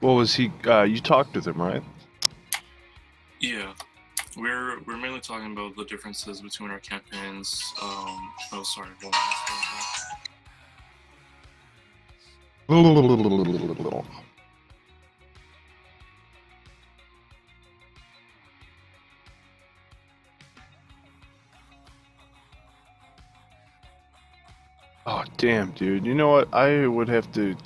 What was he? You talked with him, right? Yeah, we're mainly talking about the differences between our campaigns. Oh, sorry. Hold Oh, damn, dude. You know what? I would have to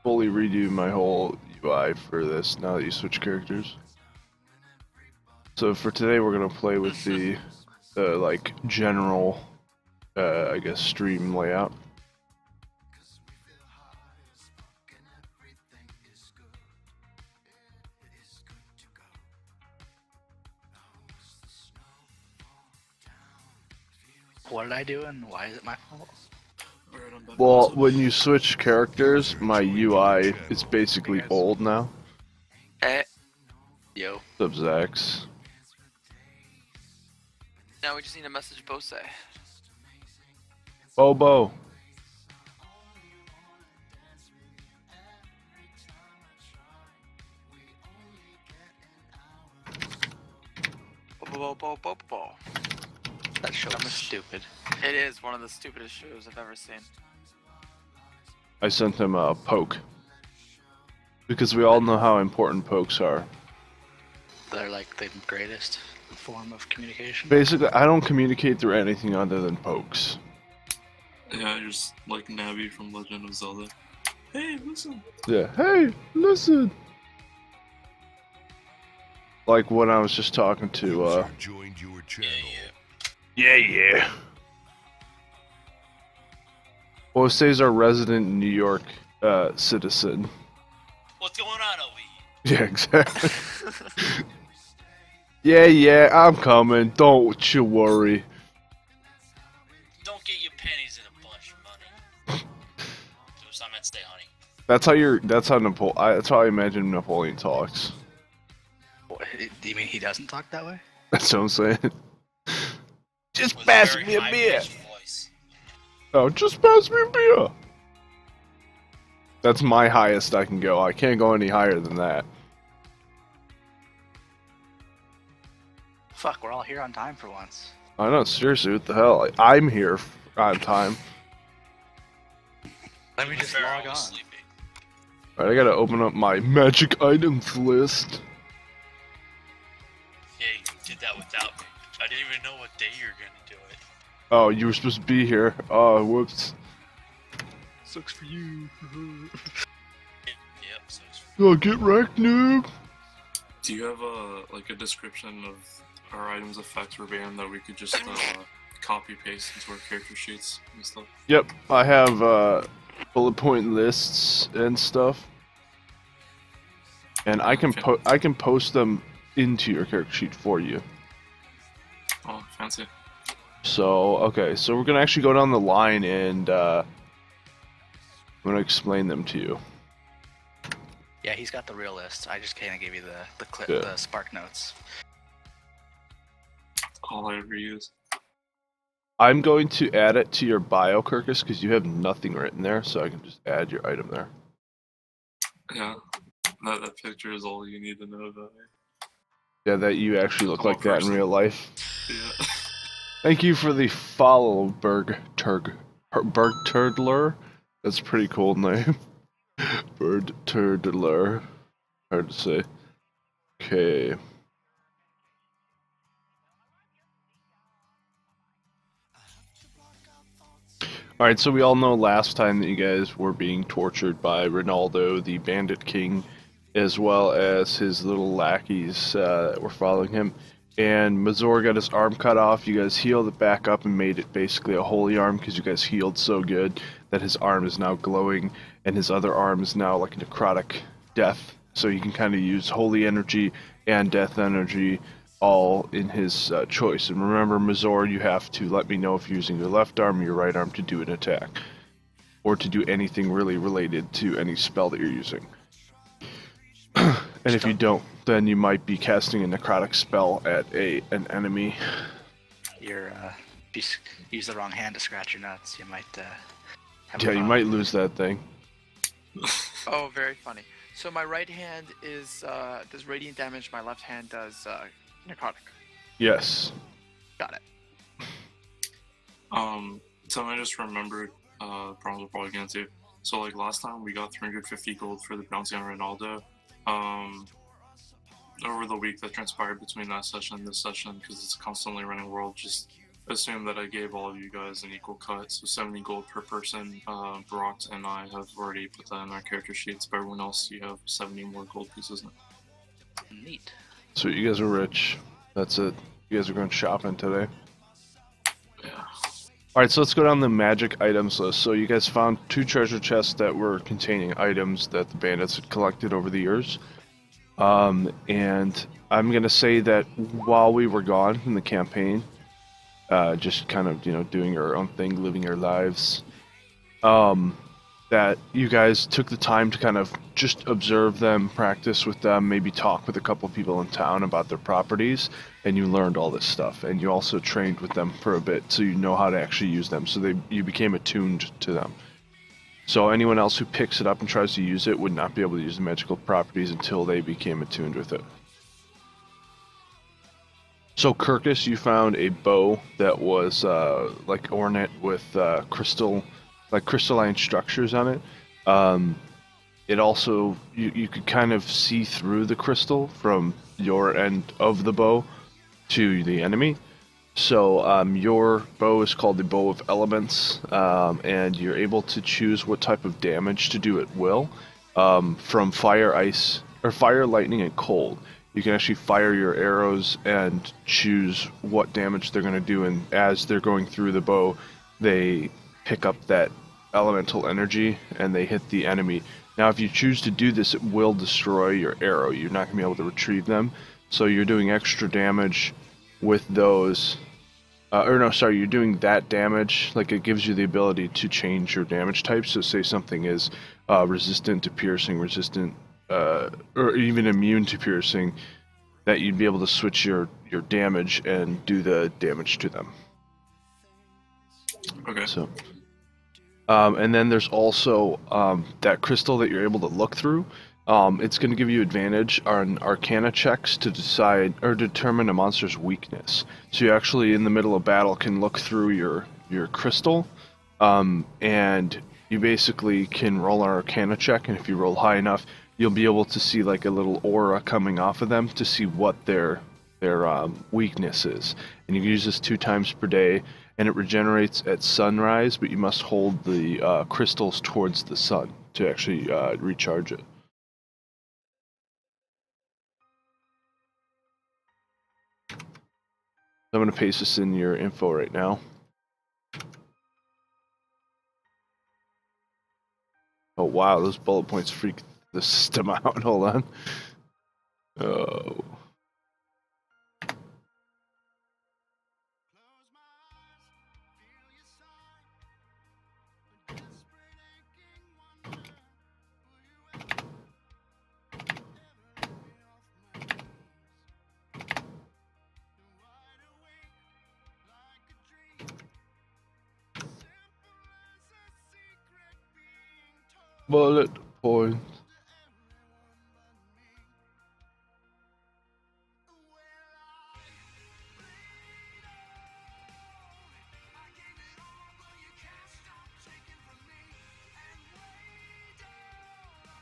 fully redo my whole UI for this now that you switch characters. So for today, we're gonna play with the like general, I guess, stream layout. What did I do and why is it my fault? Well, when you switch characters, my UI is basically old now. Yo. What's up, Zax? Now we just need a message Bose. Bobo. Bo. That show is stupid. It is one of the stupidest shows I've ever seen. I sent him a poke. Because we all know how important pokes are. They're like the greatest form of communication. Basically, I don't communicate through anything other than pokes. Yeah, just like Navi from Legend of Zelda. Hey, listen. Yeah, hey, listen. Like when I was just talking to, joined your channel. Yeah. Well, says our resident New York citizen. What's going on over Yeah, here? exactly. Yeah, I'm coming. Don't you worry. Don't get your pennies in a bunch, money. Oops, I meant stay, honey. That's how I imagine Napoleon talks. What, do you mean he doesn't talk that way? That's what I'm saying. Just With pass very me a beer. high-pitched voice. Oh, just pass me a beer. That's my highest I can go. I can't go any higher than that. Fuck, we're all here on time for once. I know, seriously, what the hell? I'm here on time. Let me just log on. Sleepy. Alright, I gotta open up my magic items list. Yeah, you did that without me. I didn't even know what day you were gonna do it. Oh, you were supposed to be here. Oh, whoops. Sucks for you. Yep, so Oh, get wrecked, noob. Do you have a description of our items effects verbatim that we could just copy paste into our character sheets and stuff? Yep, I have bullet point lists and stuff, and I can post them into your character sheet for you. Oh, fancy. So okay, so we're gonna actually go down the line and I'm gonna explain them to you. Yeah, he's got the real list. I just kind of gave you the clip, Yeah. the Spark notes. All I ever use. I'm going to add it to your bio, Kirkus, because you have nothing written there, so I can just add your item there. Yeah, that picture is all you need to know about me. Yeah, that you actually look like that in real life. Yeah. Thank you for the follow, Berg Turdler. That's a pretty cool name. Bird Turdler. Hard to say. Okay. Alright, so we all know last time that you guys were being tortured by Ronaldo, the Bandit King, as well as his little lackeys that were following him. And Mazor got his arm cut off. You guys healed it back up and made it basically a holy arm because you guys healed so good that his arm is now glowing and his other arm is now like a necrotic death. So you can kind of use holy energy and death energy all in his choice. And remember, Mazor, you have to let me know if you're using your left arm or your right arm to do an attack. Or to do anything really related to any spell that you're using. And if you don't, then you might be casting a necrotic spell at an enemy. You're use the wrong hand to scratch your nuts. You might have Yeah, you might lose that thing. Oh, very funny. So my right hand is does radiant damage. My left hand does necrotic. Yes. Got it. So I just remembered problems we're probably gonna do. So like last time we got 350 gold for the bounty on Ronaldo. Over the week that transpired between that session and this session, because it's a constantly running world, just assume that I gave all of you guys an equal cut, so 70 gold per person. Brock and I have already put that in our character sheets, but everyone else, you have 70 more gold pieces now. Neat. So you guys are rich. That's it. You guys are going shopping today. Yeah. Alright, so let's go down the magic items list. So you guys found 2 treasure chests that were containing items that the bandits had collected over the years. And I'm going to say that while we were gone in the campaign, just kind of, doing our own thing, living our lives, that you guys took the time to kind of just observe them, practice with them, maybe talk with a couple people in town about their properties, and you learned all this stuff. And you also trained with them for a bit, so you know how to actually use them. So you became attuned to them. So anyone else who picks it up and tries to use it would not be able to use the magical properties until they became attuned with it. So Kirkus, you found a bow that was like ornate with crystalline structures on it. It also, you could kind of see through the crystal from your end of the bow to the enemy. So your bow is called the Bow of Elements, and you're able to choose what type of damage to do at will, from fire, ice, or fire, lightning, and cold. You can actually fire your arrows and choose what damage they're going to do, and as they're going through the bow, they pick up that elemental energy and they hit the enemy. Now, if you choose to do this, it will destroy your arrow. You're not going to be able to retrieve them, so you're doing extra damage with those, you're doing that damage. Like, it gives you the ability to change your damage type. So say something is resistant to piercing, resistant, or even immune to piercing, that you'd be able to switch your damage and do the damage to them. Okay. So, and then there's also that crystal that you're able to look through. It's going to give you advantage on Arcana checks to decide or determine a monster's weakness. So you actually, in the middle of battle, can look through your crystal, and you basically can roll an Arcana check, and if you roll high enough, you'll be able to see like a little aura coming off of them to see what their weakness is. And you can use this 2 times per day, and it regenerates at sunrise, but you must hold the crystals towards the sun to actually recharge it. I'm going to paste this in your info right now. Oh wow, those bullet points freak the system out. Hold on. Oh. Bullet point.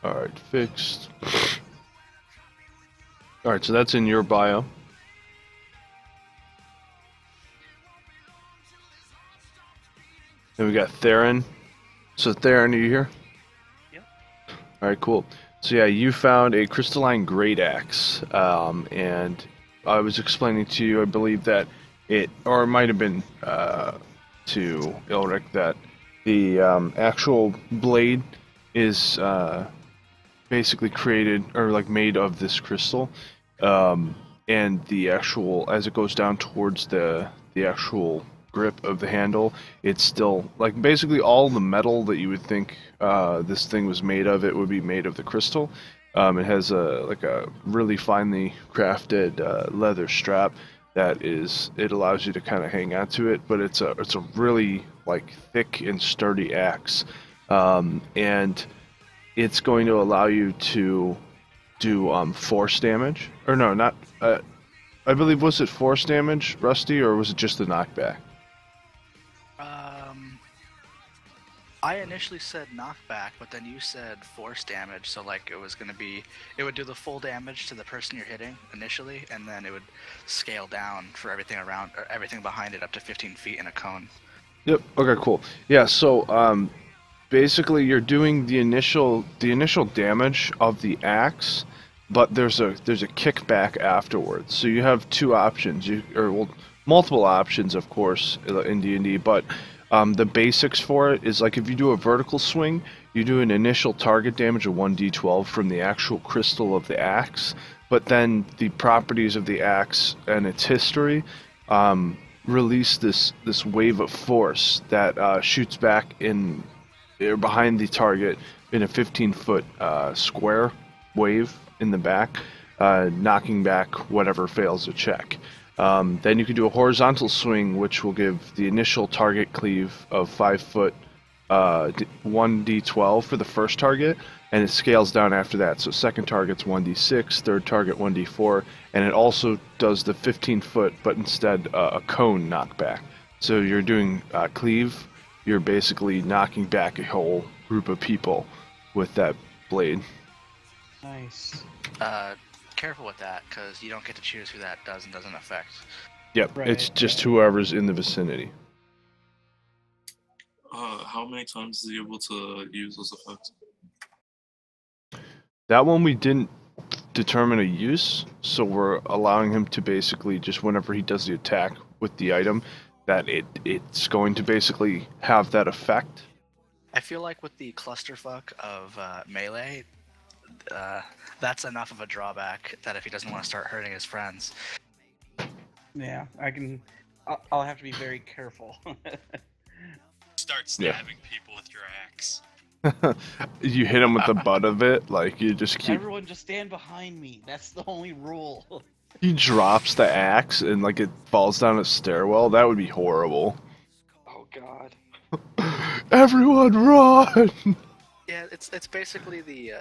Alright, fixed. Alright, so that's in your bio. Then we got Theron. So Theron, are you here? Alright, cool. So yeah, you found a crystalline great axe, and I was explaining to you, I believe that it might have been to Ilric, that the actual blade is basically created, or like made of this crystal, and the actual, as it goes down towards the actual grip of the handle, it's still like basically all the metal that you would think this thing was made of, it would be made of the crystal. It has a really finely crafted leather strap that it allows you to kind of hang onto it, but it's a really like thick and sturdy axe, and it's going to allow you to do force damage. Or no, not. I believe, was it force damage, Rusty, or was it just the knockback? I initially said knockback, but then you said force damage, so like it would do the full damage to the person you're hitting initially, and then it would scale down for everything around, or everything behind it up to 15 feet in a cone. Yep. Okay. Cool. Yeah. So basically, you're doing the initial damage of the axe, but there's a kickback afterwards. So you have two options. Multiple options, of course, in D&D, but the basics for it is like if you do a vertical swing, you do an initial target damage of 1d12 from the actual crystal of the axe, but then the properties of the axe and its history release this wave of force that shoots back in or behind the target in a 15-foot square wave in the back, knocking back whatever fails a check. Then you can do a horizontal swing, which will give the initial target cleave of 5 foot 1d12 for the first target, and it scales down after that. So second target's 1d6, third target 1d4, and it also does the 15 foot, but instead a cone knockback. So you're doing cleave, you're basically knocking back a whole group of people with that blade. Nice. Careful with that, because you don't get to choose who that does and doesn't affect. Yep, Right, it's just whoever's in the vicinity. How many times is he able to use this effect? That one we didn't determine a use, so we're allowing him to basically just whenever he does the attack with the item, that it's going to basically have that effect. I feel like with the clusterfuck of melee, that's enough of a drawback that if he doesn't want to start hurting his friends. Yeah, I'll have to be very careful. Start stabbing people with your axe. You hit him with the butt of it, like you just keep. Everyone just stand behind me. That's the only rule. He drops the axe and like it falls down a stairwell. That would be horrible. Oh God. Everyone run! Yeah, it's basically the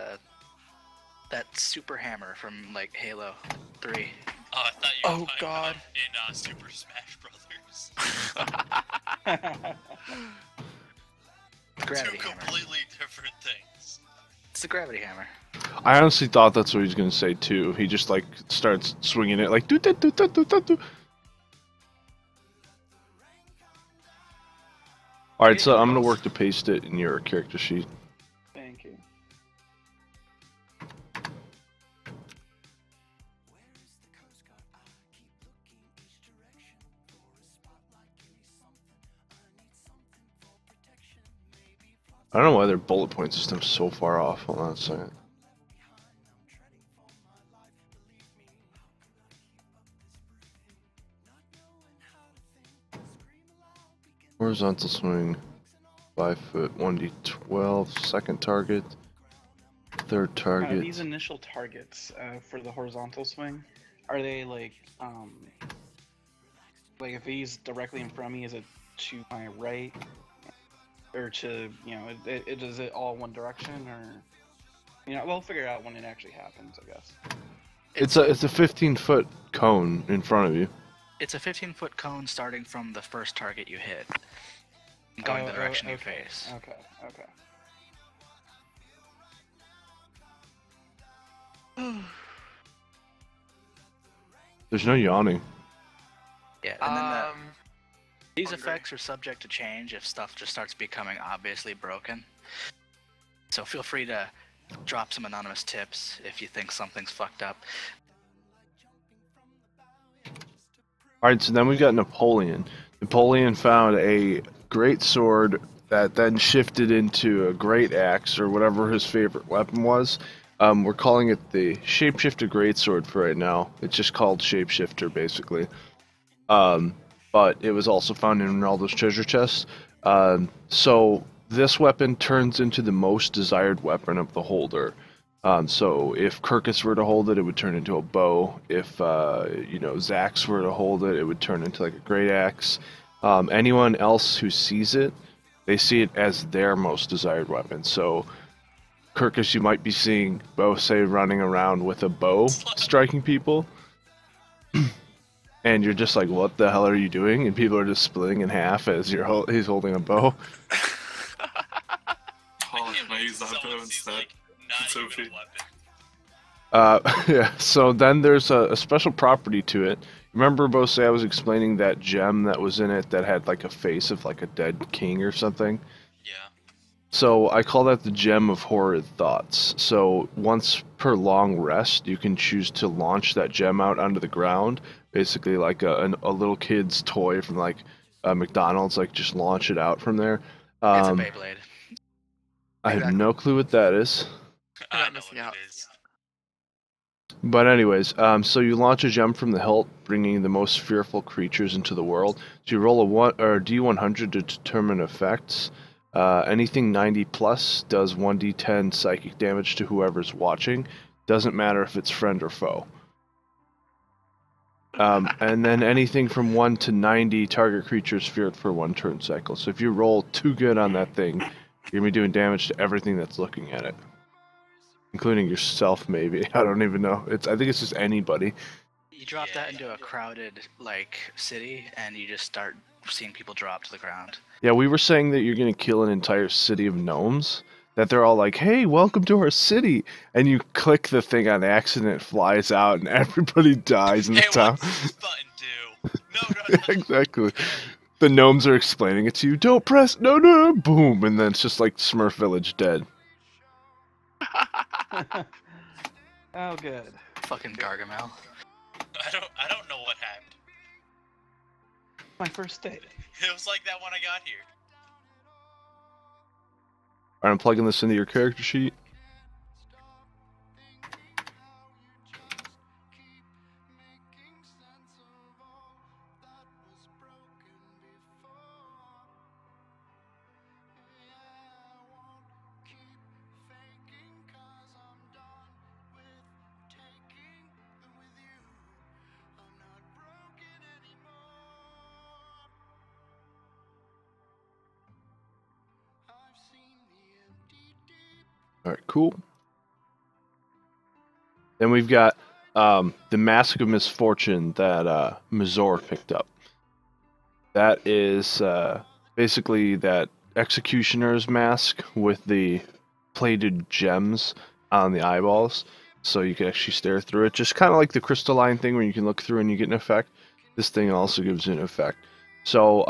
that super hammer from like Halo 3. Oh, I thought you were Oh, talking God. about in Super Smash Brothers. Gravity Two hammer. completely different things. It's the gravity hammer. I honestly thought that's what he was gonna say too. He just like starts swinging it like do do do do do do do. All right, so I'm gonna work to paste it in your character sheet. Thank you. I don't know why their bullet point system's so far off. Hold on a second. Horizontal swing, 5 foot, 1d12, second target, third target. These initial targets for the horizontal swing, are they like if he's directly in front of me, is it to my right, or to is it all one direction, or we'll figure it out when it actually happens, I guess. It's a 15-foot cone in front of you. It's a 15-foot cone starting from the first target you hit, and going the direction you face. Okay. There's no yawning. Yeah, and then these effects are subject to change if stuff just starts becoming obviously broken. So feel free to drop some anonymous tips if you think something's fucked up. Alright, so then we've got Napoleon. Napoleon found a great sword that then shifted into a great axe, or whatever his favorite weapon was. We're calling it the Shapeshifter Greatsword for right now. It's just called Shapeshifter, basically. But it was also found in Ronaldo's treasure chest. So this weapon turns into the most desired weapon of the holder. So if Kirkus were to hold it, it would turn into a bow. If Zax were to hold it, it would turn into like a great axe. Anyone else who sees it, they see it as their most desired weapon. So Kirkus, you might be seeing Bose running around with a bow, striking people. And you're just like, what the hell are you doing? And people are just splitting in half as he's holding a bow. Oh, can I use that bow Someone sees, instead? like, not It's even OP. a weapon. Yeah, so then there's a special property to it. Remember, Bose, I was explaining that gem that was in it that had like a face of like a dead king or something? Yeah. So I call that the gem of horrid thoughts. So once per long rest, you can choose to launch that gem out onto the ground, basically like a little kid's toy from like McDonald's, like just launch it out from there. It's a Beyblade. I have Exactly. no clue what that is. I not know missing what out. it is. But anyways, so you launch a gem from the hilt, bringing the most fearful creatures into the world. So you roll a D100 to determine effects. Anything 90 plus does 1d10 psychic damage to whoever's watching. Doesn't matter if it's friend or foe. And then anything from 1 to 90, target creatures feared for 1 turn cycle. So if you roll too good on that thing, you're going to be doing damage to everything that's looking at it. Including yourself, maybe. I don't even know. I think it's just anybody. You drop Yeah, that into yeah. a crowded like city, and you just start seeing people drop to the ground. Yeah, we were saying that you're going to kill an entire city of gnomes. That they're all like, hey, welcome to our city. And you click the thing on accident, it flies out, and everybody dies in the Hey, town. what's this button do? No, no, no. Exactly. The gnomes are explaining it to you. Don't press, no, boom. And then it's just like Smurf Village dead. Oh, good. Fucking Gargamel. I don't know what happened. My first date. It was like that when I got here. Alright, I'm plugging this into your character sheet. Alright, cool. Then we've got the Mask of Misfortune that Mazor picked up. That is basically that executioner's mask with the plated gems on the eyeballs, so you can actually stare through it. Just kind of like the crystalline thing where you can look through and you get an effect. This thing also gives you an effect. So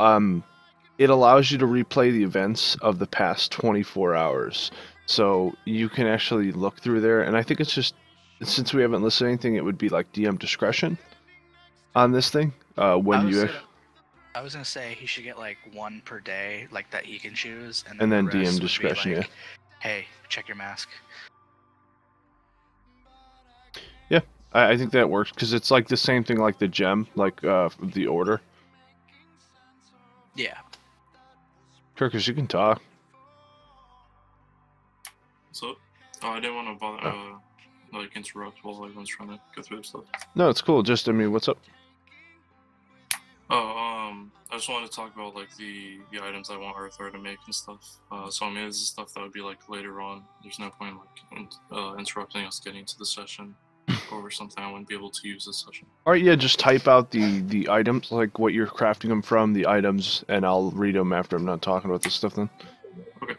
it allows you to replay the events of the past 24 hours. So you can actually look through there, and I think it's just, since we haven't listed anything, it would be like DM discretion on this thing. When you I was gonna say he should get like 1 per day, like that he can choose, and And then then the rest DM would be discretion, like, hey, check your mask. yeah, I think that works because it's like the same thing like the gem, like the order. Yeah. Kirkus, you can talk. So, I didn't want to bother, like interrupt while everyone's trying to go through their stuff. No, it's cool. Just, I mean, what's up? I just wanted to talk about like the items I want Arthur to make and stuff. So I mean, this is stuff that would be like later on. There's no point like interrupting us getting to the session over something I wouldn't be able to use this session. All right, yeah, just type out the items, like what you're crafting them from, the items, and I'll read them after I'm not talking about this stuff then. Okay.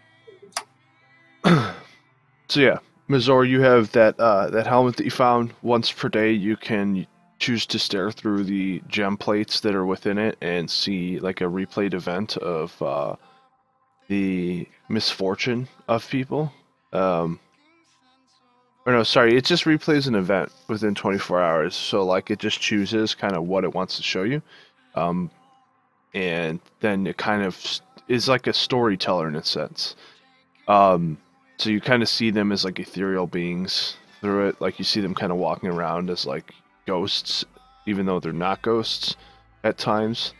So yeah, Mazor, you have that that helmet that you found. Once per day, you can choose to stare through the gem plates that are within it and see like a replayed event of the misfortune of people. Or no, sorry, it just replays an event within 24 hours. So like it just chooses kind of what it wants to show you. And then it kind of is like a storyteller in a sense. So you kind of see them as like ethereal beings through it. Like you see them kind of walking around as like ghosts, even though they're not ghosts at times.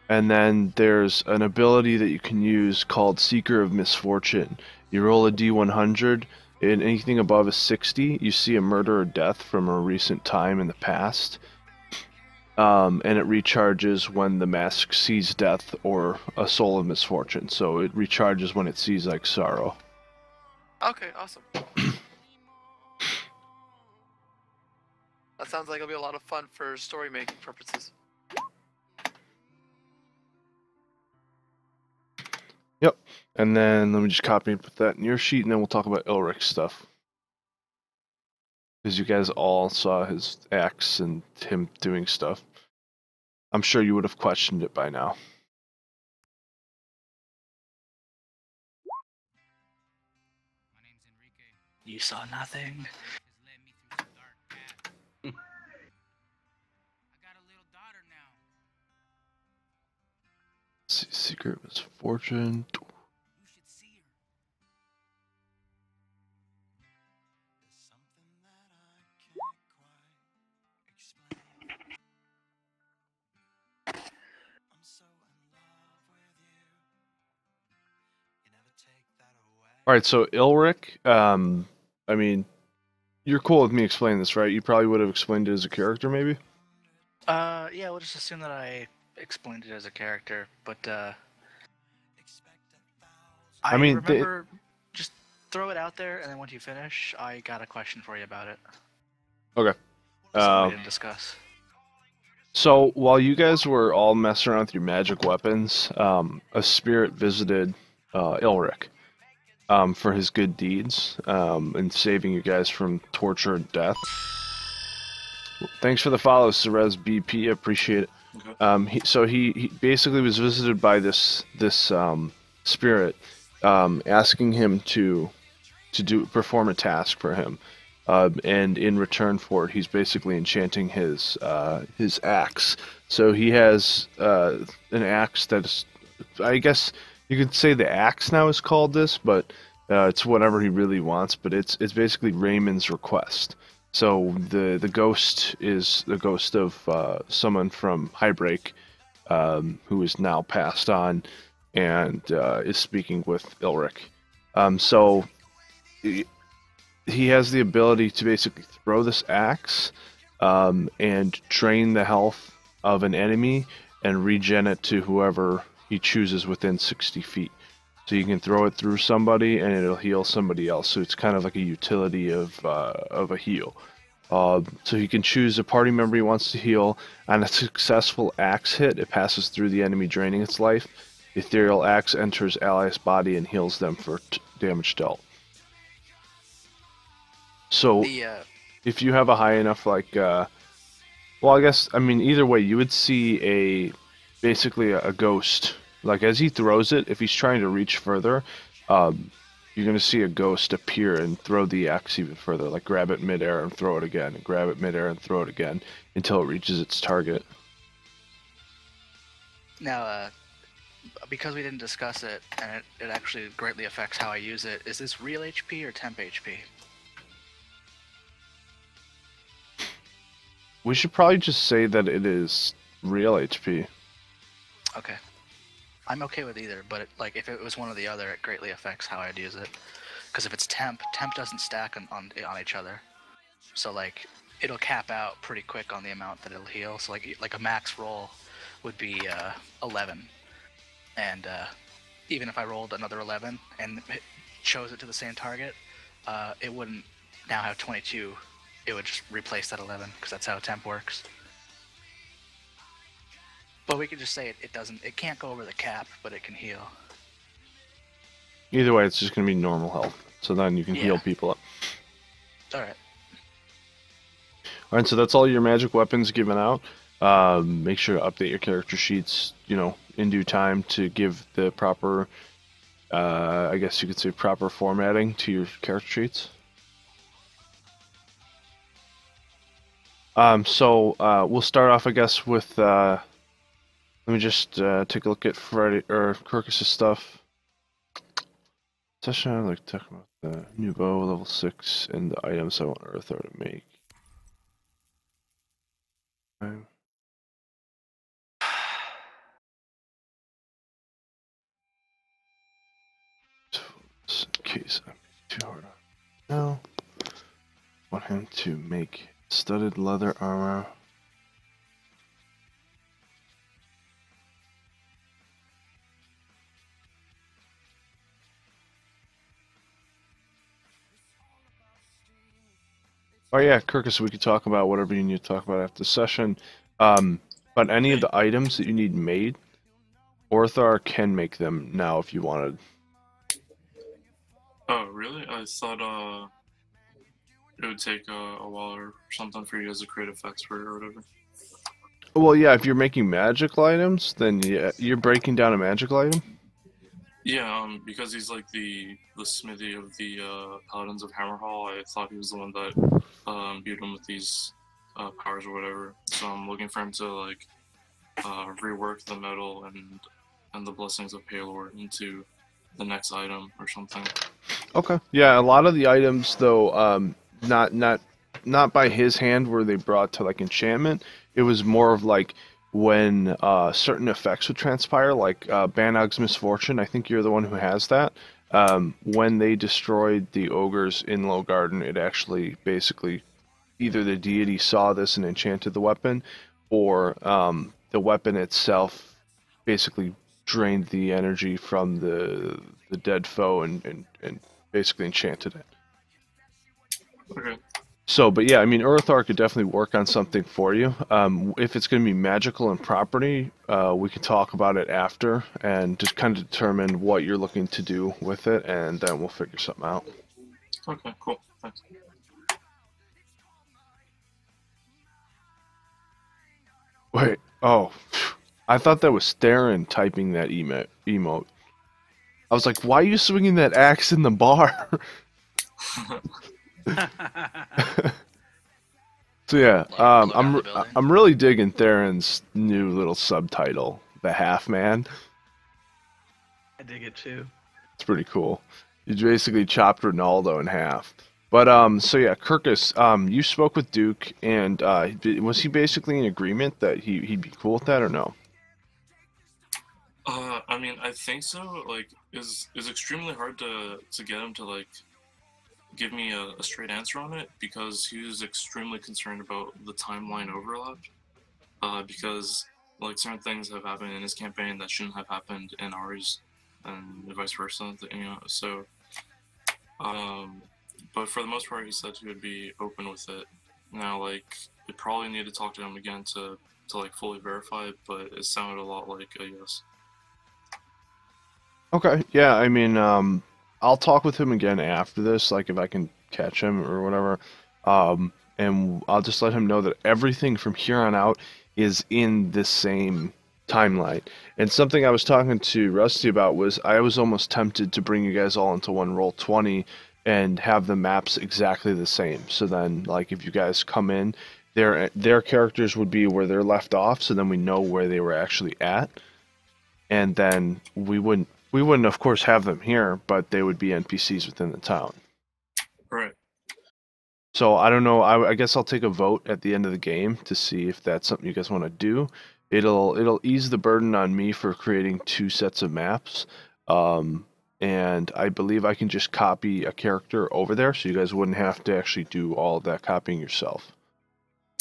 And then there's an ability that you can use called Seeker of Misfortune. You roll a D100, and anything above a 60, you see a murder or death from a recent time in the past. And it recharges when the mask sees death or a soul of misfortune. So it recharges when it sees like sorrow. Okay, awesome. That sounds like it'll be a lot of fun for story making purposes. Yep. And then let me just copy and put that in your sheet, and then we'll talk about Elric's stuff. Because you guys all saw his axe and him doing stuff. I'm sure you would have questioned it by now. You saw nothing. Secret misfortune. All right, so Ilric, I mean, you're cool with me explaining this, right? You probably would have explained it as a character, maybe? Yeah, we'll just assume that I explained it as a character, but I mean, remember just throw it out there, and then once you finish, I got a question for you about it. Okay. Something we didn't discuss. So while you guys were all messing around with your magic weapons, a spirit visited Ilric for his good deeds and saving you guys from torture and death. Thanks for the follow, Cerez BP. Appreciate it. Okay. He basically was visited by this spirit, asking him to perform a task for him, and in return for it, he's basically enchanting his axe. So he has an axe that is, I guess you could say the axe now is called this, but it's whatever he really wants. But it's basically Raymond's request. So the ghost is the ghost of someone from Highbreak, who is now passed on, and is speaking with Ilric. So he has the ability to basically throw this axe and drain the health of an enemy and regen it to whoever he chooses within 60 feet. So you can throw it through somebody and it'll heal somebody else. So it's kind of like a utility of a heal. So he can choose a party member he wants to heal. On a successful axe hit, it passes through the enemy, draining its life. The ethereal axe enters ally's body and heals them for damage dealt. So if you have a high enough, like, well, I guess, I mean, either way, you would see basically a ghost. Like, as he throws it, if he's trying to reach further, you're going to see a ghost appear and throw the axe even further. Like, grab it midair and throw it again, and grab it midair and throw it again until it reaches its target. Now, because we didn't discuss it, and it actually greatly affects how I use it, is this real HP or temp HP? We should probably just say that it is real HP. Okay. I'm okay with either, but if it was one or the other, it greatly affects how I'd use it. Because if it's temp doesn't stack on each other. So it'll cap out pretty quick on the amount that it'll heal. So like a max roll would be 11, and even if I rolled another 11 and chose it to the same target, it wouldn't now have 22. It would just replace that 11 because that's how temp works. But we could just say it can't go over the cap, but it can heal. Either way, it's just going to be normal health. So then you can heal people up. Alright. Alright, so that's all your magic weapons given out. Make sure to update your character sheets, in due time to give the proper, I guess you could say proper formatting to your character sheets. So we'll start off, I guess, with, let me just take a look at Crocus's stuff. Session, I'd like to talk about the new bow, level 6, and the items I want Earther to make. Okay. In case I'm too hard on now, want him to make studded leather armor. Oh yeah, Kirkus, we could talk about whatever you need to talk about after the session. But any of the items that you need made, Orthar can make them now if you wanted. Oh, really? I thought it would take a while or something for you guys to create effects for it or whatever. Well, yeah, if you're making magical items, then yeah, you're breaking down a magical item. Yeah, because he's like the smithy of the Paladins of Hammerhall. I thought he was the one that imbued him with these powers or whatever. So I'm looking for him to like rework the metal and the blessings of Palor into the next item or something. Okay. Yeah, a lot of the items though, not by his hand were they brought to like enchantment. It was more of like when certain effects would transpire, like Banog's Misfortune. I think you're the one who has that. When they destroyed the ogres in Lowgarden, it actually basically either the deity saw this and enchanted the weapon, or the weapon itself basically drained the energy from the dead foe and basically enchanted it. Okay. So, but yeah, I mean, Urthar could definitely work on something for you. If it's going to be magical in property, we can talk about it after and just kind of determine what you're looking to do with it, and then we'll figure something out. Okay, cool. Thanks. Wait, oh, I thought that was Theron typing that emote. I was like, why are you swinging that axe in the bar? So yeah, I'm really digging Theron's new little subtitle, The Half Man. I dig it too. It's pretty cool. You basically chopped Ronaldo in half. But so yeah, Kirkus, you spoke with Duke, and was he basically in agreement that he'd be cool with that or no? I mean, I think so. Like, it's extremely hard to get him to like give me a straight answer on it because he was extremely concerned about the timeline overlap. Because like certain things have happened in his campaign that shouldn't have happened in ours, and vice versa. You know, so. But for the most part, he said he would be open with it. Now, like, we probably need to talk to him again to like fully verify it, but it sounded a lot like a yes. Okay, yeah, I mean, I'll talk with him again after this, like if I can catch him or whatever, and I'll just let him know that everything from here on out is in the same timeline. And something I was talking to Rusty about was I was almost tempted to bring you guys all into one Roll20 and have the maps exactly the same. So then, like, if you guys come in, their characters would be where they're left off, so then we know where they were actually at. And then we wouldn't, of course, have them here, but they would be NPCs within the town. Right. So I don't know. I guess I'll take a vote at the end of the game to see if that's something you guys want to do. It'll ease the burden on me for creating 2 sets of maps. And I believe I can just copy a character over there, so you guys wouldn't have to actually do all of that copying yourself.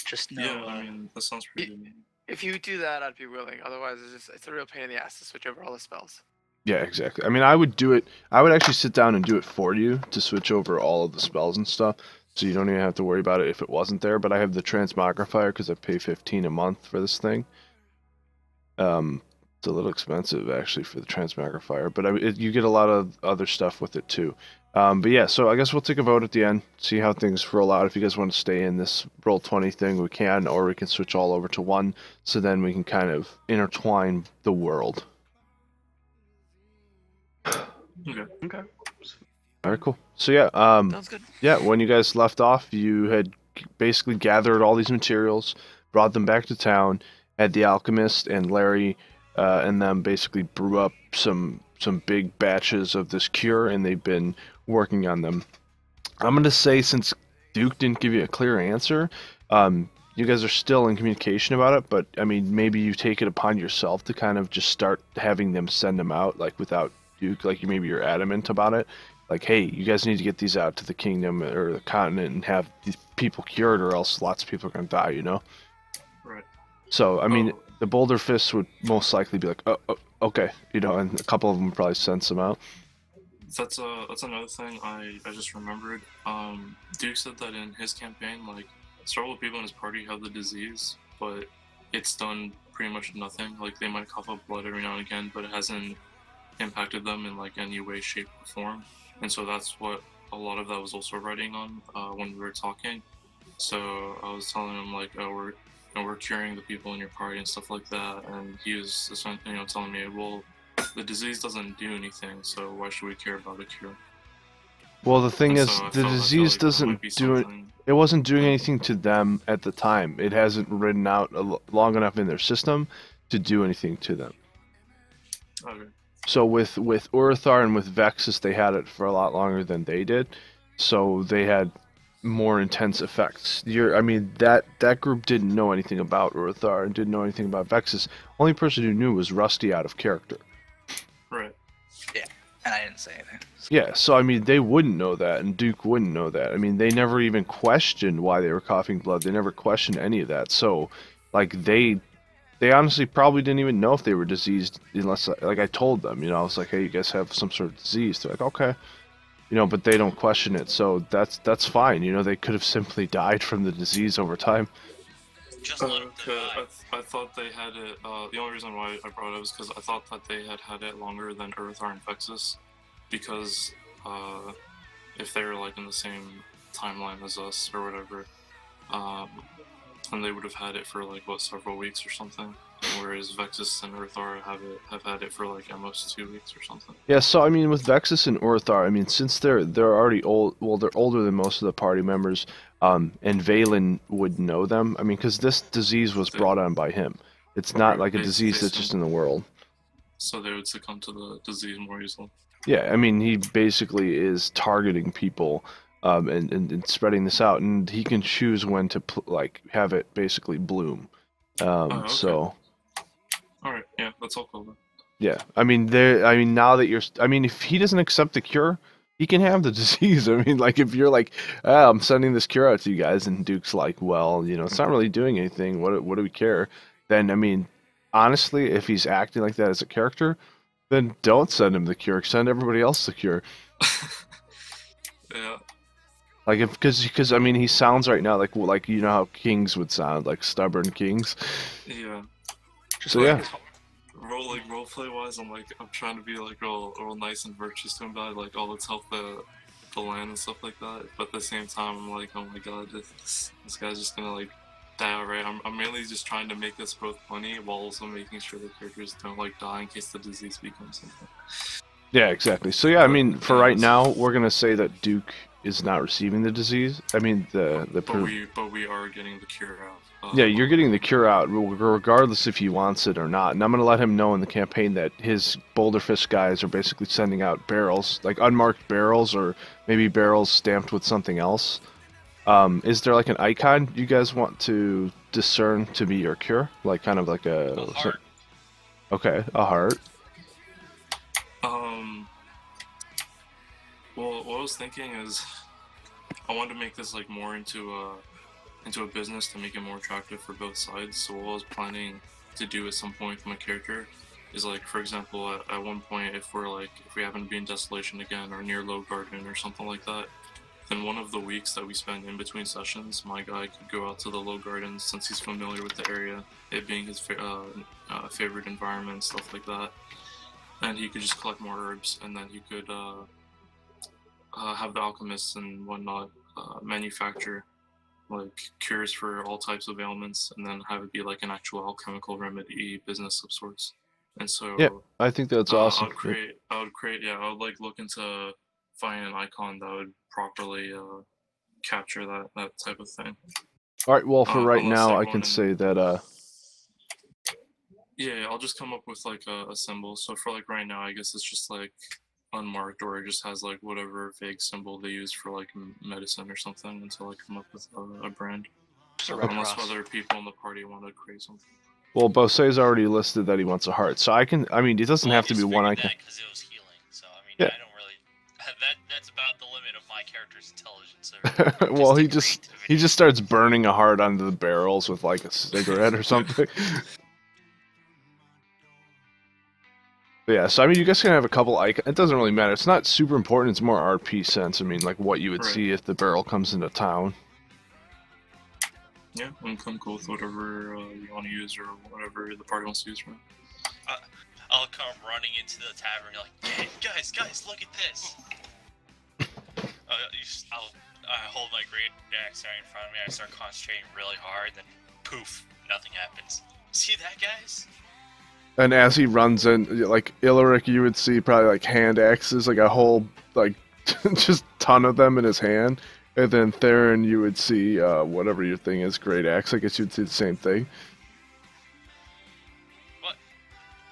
Just know. Yeah, I mean that sounds pretty good. If you do that, I'd be willing. Otherwise, it's a real pain in the ass to switch over all the spells. Yeah, exactly. I mean, I would do it. I would actually sit down and do it for you to switch over all of the spells and stuff, so you don't even have to worry about it if it wasn't there. But I have the transmogrifier because I pay $15 a month for this thing. It's a little expensive actually for the transmogrifier, but you get a lot of other stuff with it too. But yeah, so I guess we'll take a vote at the end, see how things roll out. If you guys want to stay in this Roll20 thing, we can, or we can switch all over to one, so then we can kind of intertwine the world. Okay. All right, cool. So yeah, Sounds good. yeah, when you guys left off, you had basically gathered all these materials, brought them back to town, had the alchemist and Larry and them basically brew up some big batches of this cure, and they've been working on them. I'm gonna say, since Duke didn't give you a clear answer, you guys are still in communication about it, but I mean, maybe you take it upon yourself to kind of just start having them send them out, like without Duke, like maybe you're adamant about it. Like, hey, you guys need to get these out to the kingdom or the continent and have these people cured, or else lots of people are gonna die, you know? Right. So, I mean, the Boulder Fists would most likely be like, oh, okay, you know, and a couple of them would probably send some out. That's another thing I just remembered. Duke said that in his campaign, like several people in his party have the disease, but it's done pretty much nothing. Like they might cough up blood every now and again, but it hasn't impacted them in like any way, shape, or form. And so that's what a lot of that was also writing on when we were talking. So I was telling him like, oh, we're curing the people in your party and stuff like that, and he was telling me, well, the disease doesn't do anything, so why should we care about a cure? Well, the thing And is, so I the felt disease like there might doesn't be do it. something- It wasn't doing anything to them at the time. It hasn't ridden out long enough in their system to do anything to them. Okay. So with Urthar and with Vexus, they had it for a lot longer than they did, so they had more intense effects. I mean, that group didn't know anything about Urthar and didn't know anything about Vexus. Only person who knew was Rusty out of character. Right. And I didn't say anything. Yeah, so I mean, they wouldn't know that, and Duke wouldn't know that. I mean, they never even questioned why they were coughing blood. They never questioned any of that. So, like, they honestly probably didn't even know if they were diseased unless, like, I told them. You know, I was like, hey, you guys have some sort of disease. They're like, okay. You know, but they don't question it, so that's fine. You know, they could have simply died from the disease over time. Just let them Okay. die. I thought they had it. The only reason why I brought it up is because I thought that they had it longer than Urthar and Vexus, because if they were like in the same timeline as us or whatever, then they would have had it for like what, several weeks or something. Whereas Vexus and Urthar have had it for like almost 2 weeks or something. Yeah, so I mean, with Vexus and Urthar, I mean, since they're already old, well, they're older than most of the party members, and Valen would know them. I mean, because this disease was brought on by him. It's not like a disease that's just in the world. So they would succumb to the disease more easily. Yeah, I mean, he basically is targeting people, and spreading this out, and he can choose when to like have it basically bloom. Okay. So. All right. Yeah, that's all cool then. Yeah, I mean, now that if he doesn't accept the cure, he can have the disease. I mean, like, if you're like, I'm sending this cure out to you guys, and Duke's like, well, you know, it's not really doing anything. What do we care? Then, I mean, honestly, if he's acting like that as a character, then don't send him the cure. Send everybody else the cure. Yeah. Like, because I mean, he sounds right now like you know how kings would sound, like stubborn kings. Yeah. So yeah. Roleplay wise, I'm trying to be like real nice and virtuous to him about it, like, oh, let's help the land and stuff like that. But at the same time, I'm like, oh my god, this guy's just gonna like die outright. I'm mainly just trying to make this both funny while also making sure the characters don't like die in case the disease becomes something. Yeah, exactly. So yeah, I mean, for right now, we're gonna say that Duke is not receiving the disease. I mean, But we are getting the cure out. Yeah, you're getting the cure out, regardless if he wants it or not. And I'm going to let him know in the campaign that his Boulderfish guys are basically sending out barrels, like unmarked barrels, or maybe barrels stamped with something else. Is there like an icon you guys want to discern to be your cure? Like kind of like A heart. Okay, a heart. Well, what I was thinking is, I wanted to make this like more into a business to make it more attractive for both sides. So what I was planning to do at some point with my character is, like, for example, at one point, if we happen to be in Desolation again or near Low Garden or something like that, then one of the weeks that we spend in between sessions, my guy could go out to the Low Gardens since he's familiar with the area, it being his favorite environment, stuff like that. And he could just collect more herbs, and then he could have the alchemists and whatnot manufacture like cures for all types of ailments, and then have it be like an actual alchemical remedy business of sorts. And so Yeah, I think that's awesome. I would like look into finding an icon that would properly capture that type of thing. All right, well, for right unless now, they I want can an- say that Yeah, I'll just come up with like a symbol. So for like right now, I guess it's just like unmarked, or it just has like whatever vague symbol they use for like medicine or something until I come up with a brand. Just a red Unless cross. other people in the party want to create something. well, Bose's already listed that he wants a heart, so I mean, it doesn't have to be one icon. Because it was healing, so I mean, Yeah. I don't really. That's about the limit of my character's intelligence. So Well, he the just creativity. starts burning a heart onto the barrels with like a cigarette or something. But yeah, so I mean, you guys can have a couple icons. It doesn't really matter. It's not super important. It's more RP sense. I mean, like what you would Right. see if the barrel comes into town. Yeah, I'm cool with whatever you want to use or whatever the party wants to use. Right? I'll come running into the tavern like, hey, guys, look at this. I hold my great axe right in front of me. I start concentrating really hard, then poof, nothing happens. See that, guys? And as he runs in, like Ilric, you would see probably like hand axes, like a whole like just ton of them in his hand. And then Theron, you would see whatever your thing is, great axe. I guess you'd see the same thing. What?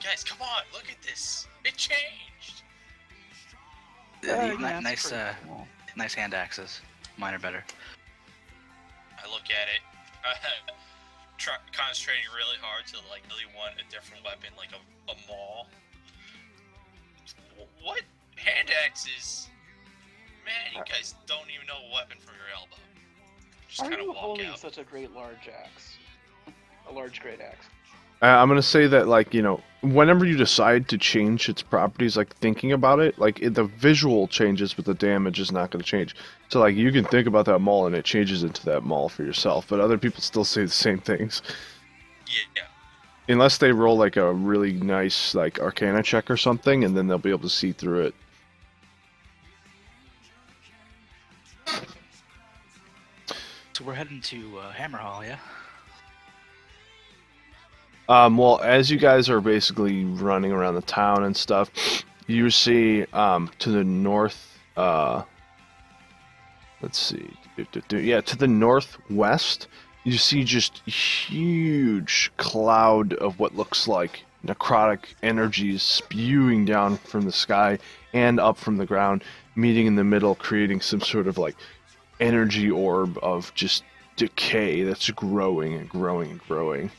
Guys, come on, look at this. It changed. Nice, nice hand axes. Mine are better. I look at it, concentrating really hard to like really want a different weapon, like a maul. What? Hand axes? Man, you guys don't even know a weapon from your elbow. Just Are kind of you walk holding out. such a great large axe? A large great axe. I'm gonna say that, like, you know, whenever you decide to change its properties, like thinking about it, like the visual changes, but the damage is not gonna change. So like you can think about that maul and it changes into that maul for yourself, but other people still say the same things. Yeah. Unless they roll like a really nice like Arcana check or something, and then they'll be able to see through it. So we're heading to Hammerhall, yeah? Well, as you guys are basically running around the town and stuff, you see to the north, let's see, yeah, to the northwest, you see just huge cloud of what looks like necrotic energies spewing down from the sky and up from the ground, meeting in the middle, creating some sort of like energy orb of just decay that's growing and growing and growing.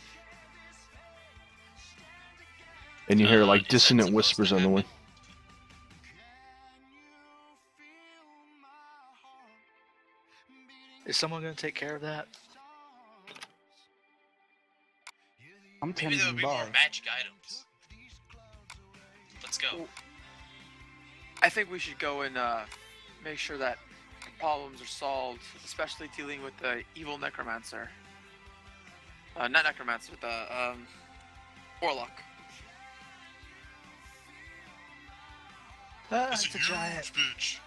And you hear like Is that dissonant supposed whispers to on the wind. happen? Is someone gonna take care of that? I'm Maybe tending there would be bar. more magic items. Let's go. I think we should go and make sure that problems are solved, especially dealing with the evil necromancer. Not necromancer, the warlock. It's It's a a giant. huge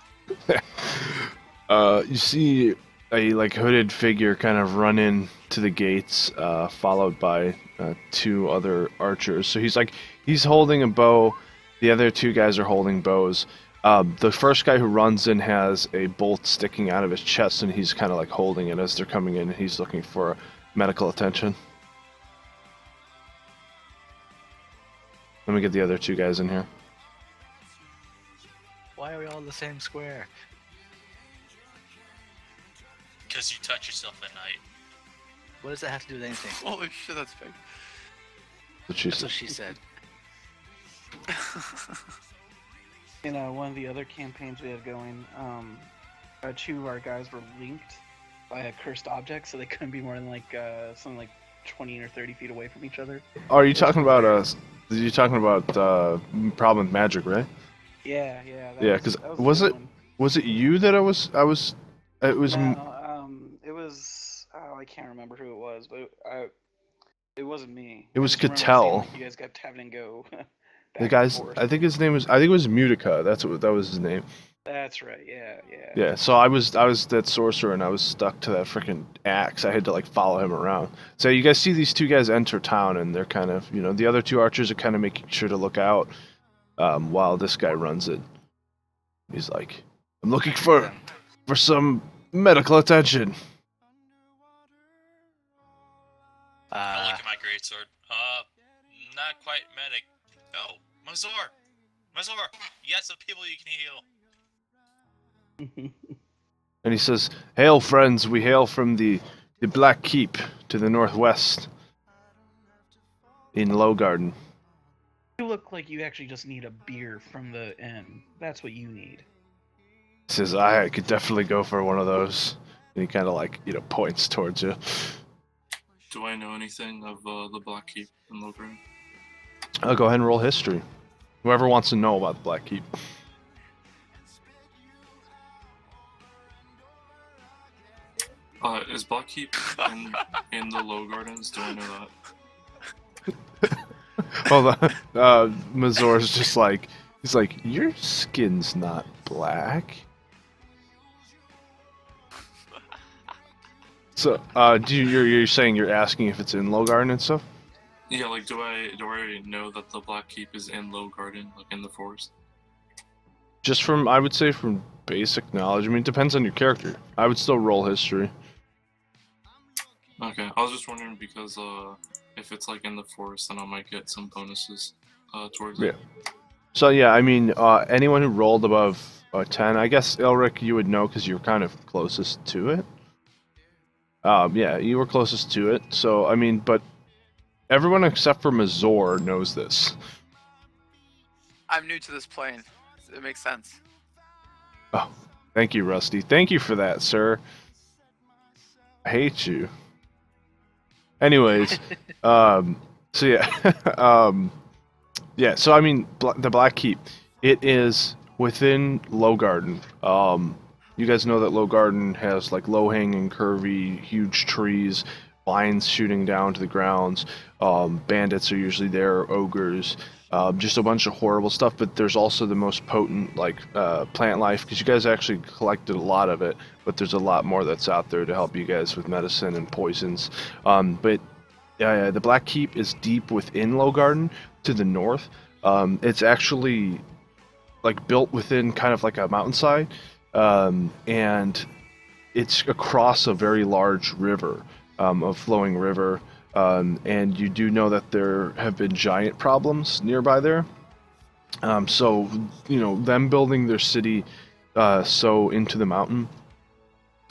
bitch. You see a like hooded figure kind of run in to the gates, followed by two other archers. So he's holding a bow. The other two guys are holding bows. The first guy who runs in has a bolt sticking out of his chest, and he's kind of like holding it as they're coming in. And he's looking for medical attention. Let me get the other two guys in here. Why are we all in the same square? Because you touch yourself at night. What does that have to do with anything? Holy shit, that's big. What she That's said. what she said. In one of the other campaigns we have going, two of our guys were linked by a cursed object, so they couldn't be more than like something like 20 or 30 feet away from each other. Are you talking about you talking about problem with magic, right? Yeah. Yeah, 'cause that was the it- one. Was it you that it was? It was. No, it was. Oh, I can't remember who it was, but it wasn't me. It was I just remember Cattell. seeing, like, you guys kept having to go. back The and guy's, forth. I think his name was, I think it was Mutica. That was his name. That's right. Yeah. Yeah. So I was that sorcerer, and I was stuck to that freaking axe. I had to like follow him around. So you guys see these two guys enter town, and they're kind of, you know, the other two archers are kind of making sure to look out, while this guy runs it. He's like, I'm looking for some medical attention. I look at my greatsword. Not quite medic. Oh, my sword. My sword. You got some people you can heal. And he says, "Hail, friends! We hail from the Black Keep to the northwest in Lowgarden." You look like you actually just need a beer from the inn. That's what you need. He says, "I could definitely go for one of those." And he kind of like, you know, points towards you. Do I know anything of the Black Keep in Logran? I'll go ahead and roll history. Whoever wants to know about the Black Keep. Is Blackkeep in the Low Gardens? Do I know that? Hold on. Mazor's just like, he's like, your skin's not black. So, you're saying you're asking if it's in Low Garden and stuff? Yeah, like, do I know that the Blackkeep is in Low Garden, like in the forest? Just from, I would say from basic knowledge. I mean, it depends on your character. I would still roll history. Okay, I was just wondering because if it's like in the forest, then I might get some bonuses towards it. So yeah, I mean, anyone who rolled above 10, I guess Elric, you would know because you were kind of closest to it. Yeah, you were closest to it. So I mean, but everyone except for Mazor knows this. I'm new to this plane. It makes sense. Oh, thank you, Rusty. Thank you for that, sir. I hate you. Anyways, so yeah, yeah. So I mean, the Black Keep, it is within Low Garden. You guys know that Low Garden has like low-hanging, curvy, huge trees, vines shooting down to the grounds. Bandits are usually there, ogres, just a bunch of horrible stuff. But there's also the most potent like plant life because you guys actually collected a lot of it. But there's a lot more that's out there to help you guys with medicine and poisons. But the Black Keep is deep within Low Garden to the north. It's actually like built within kind of like a mountainside, and it's across a very large river, a flowing river. And you do know that there have been giant problems nearby there. So, you know, them building their city so into the mountain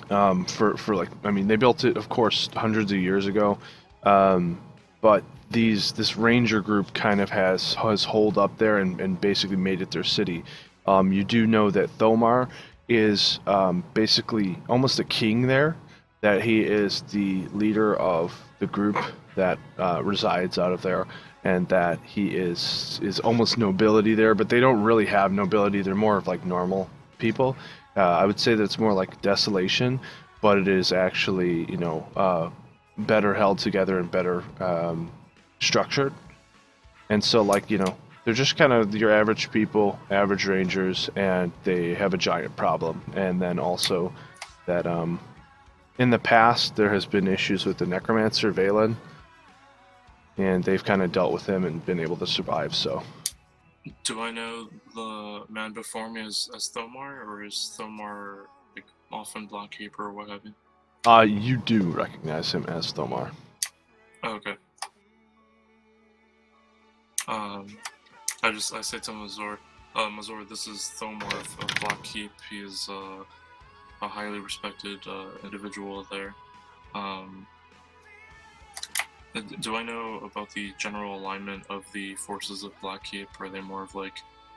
for like, I mean, they built it, of course, hundreds of years ago. But this ranger group kind of has holed up there and basically made it their city. You do know that Thomar is basically almost a king there, that he is the leader of the group that resides out of there, and that he is almost nobility there, but they don't really have nobility. They're more of like normal people. I would say that it's more like desolation, but it is actually, you know, better held together and better structured. And so, like, you know, they're just kind of your average people, average rangers, and they have a giant problem. And then also that in the past there has been issues with the necromancer Valen, and they've kind of dealt with him and been able to survive. So Do I know the man before me as Thomar, or is Thomar like often Blackkeep or what have you? you do recognize him as Thomar. Oh, okay. I say to Mazor, Mazor, this is Thomar of Blackkeep. He is a highly respected individual there. Do I know about the general alignment of the forces of Blackkeep? Are they more of like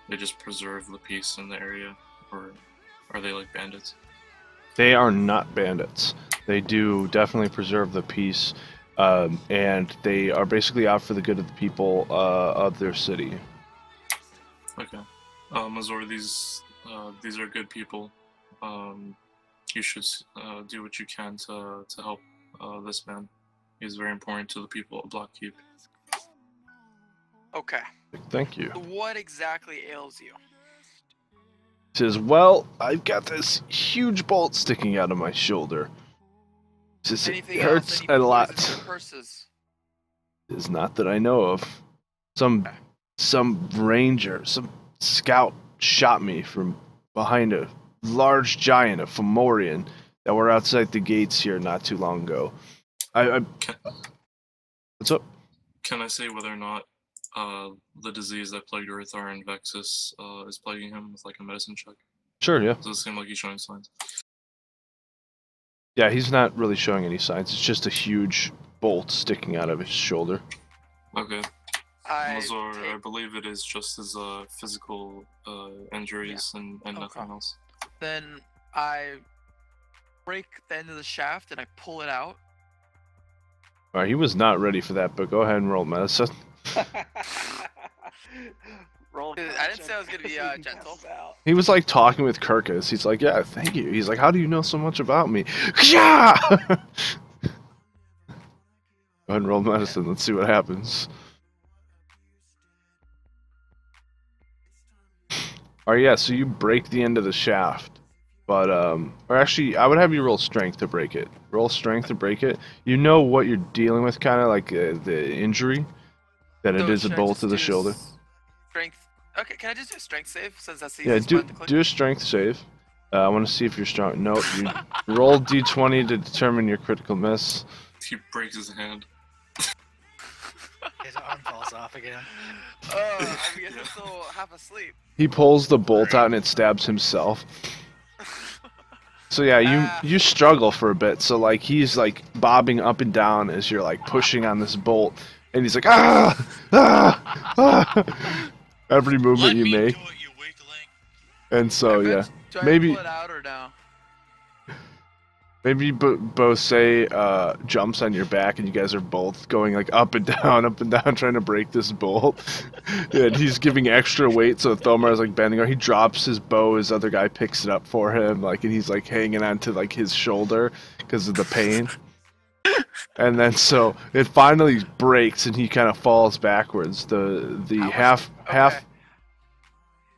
they just preserve the peace in the area, or are they like bandits? They are not bandits. They do definitely preserve the peace, and they are basically out for the good of the people of their city. Okay, Mazor, these are good people. You should do what you can to help this man. He's very important to the people of Blackkeep. Okay. Thank you. What exactly ails you? He says, well, I've got this huge bolt sticking out of my shoulder. Just, it Anything hurts else? a lot. Purses? It's not that I know of. Some ranger, some scout shot me from behind a large giant of Fomorian that were outside the gates here not too long ago. What's up? Can I say whether or not the disease that plagued Urthar and Vexus is plaguing him with like a medicine check? Sure, yeah. Does it seem like he's showing signs? Yeah, he's not really showing any signs. It's just a huge bolt sticking out of his shoulder. Okay. I Mazor, I believe it is just his physical injuries and nothing else. Then I break the end of the shaft and I pull it out. Alright, he was not ready for that, but go ahead and roll medicine. I didn't say I was gonna be gentle. He was like talking with Kirkus. He's like, yeah, thank you. He's like, how do you know so much about me? Yeah! Go ahead and roll medicine. Let's see what happens. Alright, yeah, so you break the end of the shaft. But, or actually, I would have you roll strength to break it. Roll strength to break it. You know what you're dealing with, kind of like the injury. That it is a bolt to the shoulder. Strength. Okay, can I just do a strength save since that's the Yeah, easiest part to click? do a strength save. I want to see if you're strong. Nope, you roll d20 to determine your critical miss. He breaks his hand. His arm falls off again. I guess I'm still half asleep. He pulls the bolt out and it stabs himself. So yeah, you struggle for a bit. So like he's like bobbing up and down as you're like pushing on this bolt, and he's like every movement you make. Do it, you weakling. And so yeah, Do I maybe pull it out or no? maybe Bose jumps on your back, and you guys are both going like up and down, trying to break this bolt. And he's giving extra weight, so Thomar is like bending over. He drops his bow, his other guy picks it up for him, like, and he's like hanging onto like his shoulder because of the pain. And then so it finally breaks, and he kind of falls backwards. The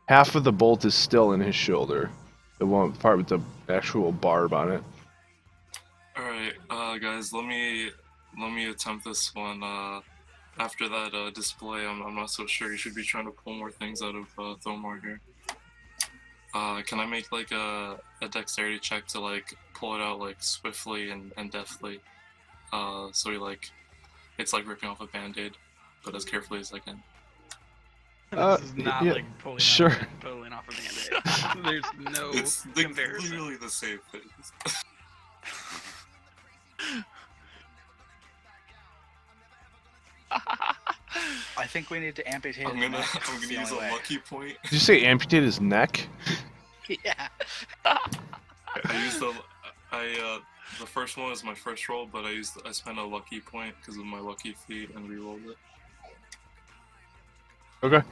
half of the bolt is still in his shoulder. The one part with the actual barb on it. Alright, guys, let me attempt this one. After that display, I'm not so sure. You should be trying to pull more things out of Thomar here. Can I make like a dexterity check to like pull it out like swiftly and deftly? So he like, it's like ripping off a band-aid, but as carefully as I can. This is not yeah, like pulling off a band-aid. There's no It's comparison. literally the same thing. I think we need to amputate I'm his gonna neck. It's the use a only way. lucky point. Did you say amputate his neck? Yeah. I used the first one was my first roll, but I spent a lucky point because of my lucky feat and re-rolled it. Okay.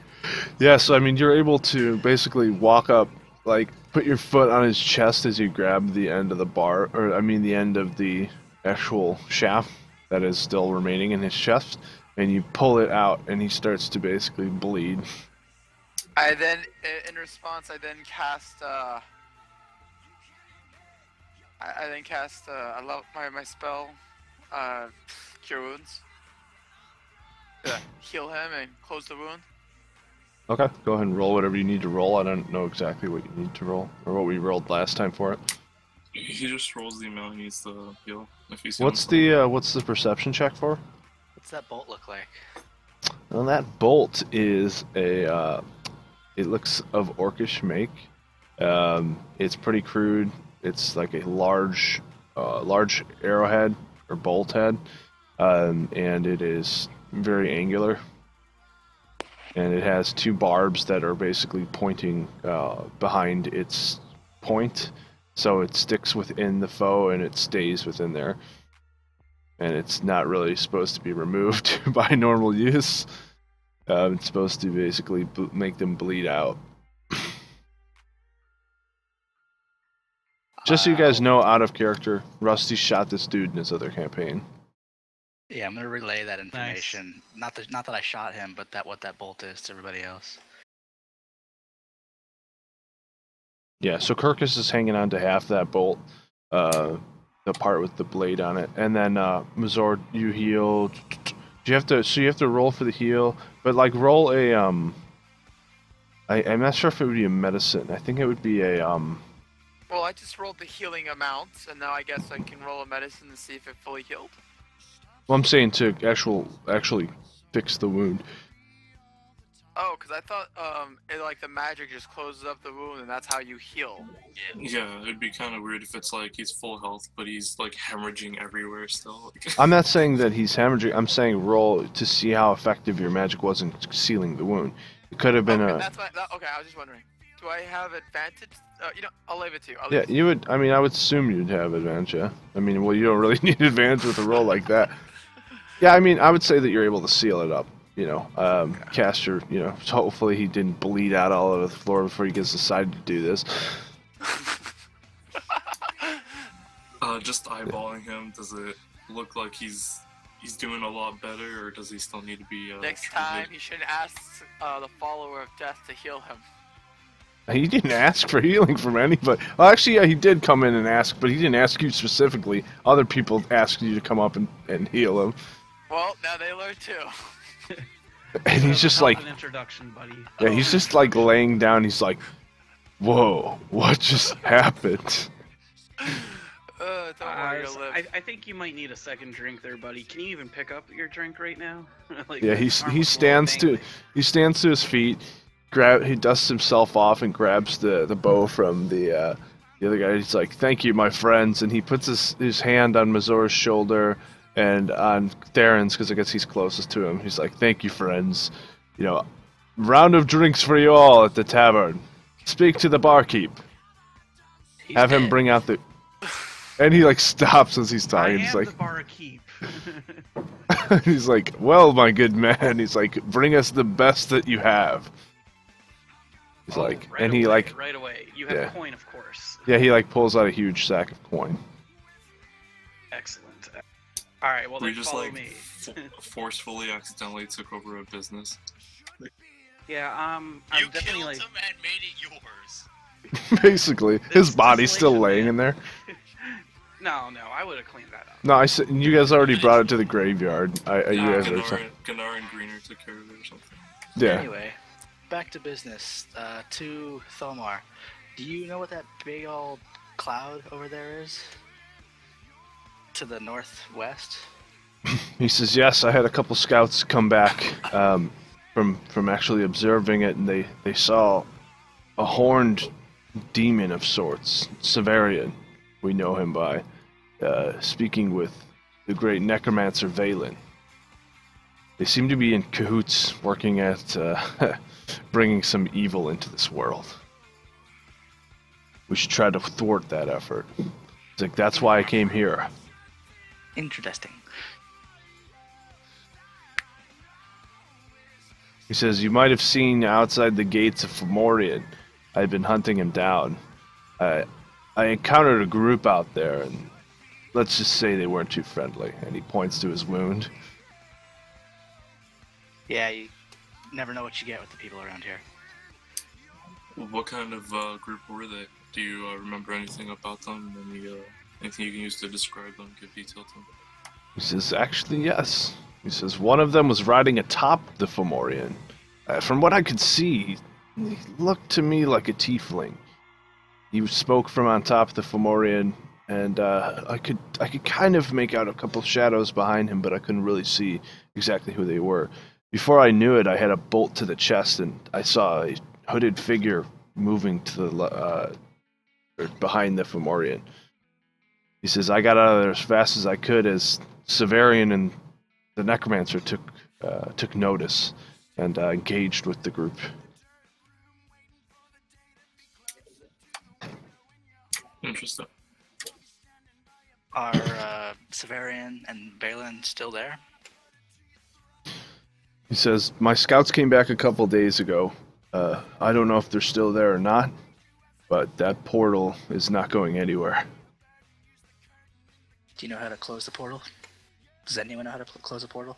Yeah, so I mean, you're able to basically walk up, like, put your foot on his chest as you grab the end of the bar, or I mean the end of the actual shaft that is still remaining in his chest, and you pull it out, and he starts to basically bleed. I then, in response, I then cast, I love my spell, Cure Wounds. To heal him and close the wound. Okay, go ahead and roll whatever you need to roll. I don't know exactly what you need to roll, or what we rolled last time for it. He just rolls the amount he needs to heal. If he's What's the perception check for? What's that bolt look like? Well, that bolt is a, it looks of orcish make. It's pretty crude. It's like a large arrowhead or bolt head, and it is very angular. And it has two barbs that are basically pointing behind its point, so it sticks within the foe and it stays within there. And it's not really supposed to be removed by normal use. It's supposed to basically make them bleed out. Just so you guys know, out of character, Rusty shot this dude in his other campaign. Yeah, I'm gonna relay that information. Not that I shot him, but what that bolt is to everybody else. Yeah, so Kirkus is hanging on to half that bolt, the part with the blade on it, and then Mazor, you heal. You have to roll for the heal, but like roll a I'm not sure if it would be a medicine. I think it would be a Well, I just rolled the healing amount, and now I guess I can roll a medicine to see if it fully healed. Well, I'm saying to actually fix the wound. Oh, because I thought like the magic just closes up the wound, and that's how you heal. Yeah, it'd be kind of weird if it's like he's full health, but he's like hemorrhaging everywhere still. I'm not saying that he's hemorrhaging. I'm saying roll to see how effective your magic was in sealing the wound. It could have been okay, a. Okay, I was just wondering. Do I have advantage? I'll leave it to you. Yeah, you would. I mean, I would assume you'd have advantage. Yeah. I mean, well, you don't really need advantage with a roll like that. Yeah, I mean, I would say that you're able to seal it up. Caster, so hopefully he didn't bleed out all over the floor before he gets decided to do this. Just eyeballing him, does it look like he's doing a lot better, or does he still need to be Next treated? time, you should ask the follower of death to heal him. He didn't ask for healing from anybody. Well, actually, yeah, he did come in and ask, but he didn't ask you specifically. Other people asked you to come up and heal him. Well, now they learn too. And he's just like, an introduction, buddy. yeah, he's just like laying down. He's like, whoa, what just happened? Don't worry, you'll live. I think you might need a second drink there, buddy. Can you even pick up your drink right now? Like, Yeah, he stands to his feet. He dusts himself off and grabs the bow from the other guy. He's like, "Thank you, my friends," and he puts his hand on Mazor's shoulder and on Theron's, because I guess he's closest to him. He's like, "Thank you, friends. Round of drinks for you all at the tavern. Speak to the barkeep. Have him bring out the." And he like stops as he's talking. He's like, the barkeep. he's like, "Well, my good man," he's like, "Bring us the best that you have." He's like, right and he away, like, right away. You have a coin, of course. yeah, he like pulls out a huge sack of coin. Excellent. All right, well We then just follow like me. forcefully, accidentally took over a business. Yeah, I'm You definitely killed like. him and made it yours. Basically, his body's still laying in there. No, I would have cleaned that up. No, I said you guys already brought it to the graveyard. You guys are Ganar and Greener took care of it or something. yeah. Anyway, back to business. To Thomar, do you know what that big old cloud over there is? To the northwest? He says, "Yes, I had a couple scouts come back from actually observing it, and they saw a horned demon of sorts, Severian. We know him by speaking with the great necromancer Valen. They seem to be in cahoots, working at bringing some evil into this world. We should try to thwart that effort. It's like, that's why I came here." Interesting. He says, "You might have seen outside the gates of Fomorian. I've been hunting him down. I encountered a group out there, and let's just say they weren't too friendly." And he points to his wound. Yeah, you never know what you get with the people around here. What kind of group were they? Do you remember anything about them? Anything you can use to describe them, give detail to them? He says, "Actually, yes." He says, "One of them was riding atop the Fomorian. From what I could see, he looked to me like a tiefling. He spoke from on top of the Fomorian, and I could kind of make out a couple shadows behind him, but I couldn't really see exactly who they were. Before I knew it, I had a bolt to the chest, and I saw a hooded figure moving to the behind the Fomorian." He says, "I got out of there as fast as I could as Severian and the Necromancer took notice and engaged with the group." Interesting. Are Severian and Balin still there? He says, "My scouts came back a couple days ago. I don't know if they're still there or not, but that portal is not going anywhere." Do you know how to close the portal? Does anyone know how to close a portal?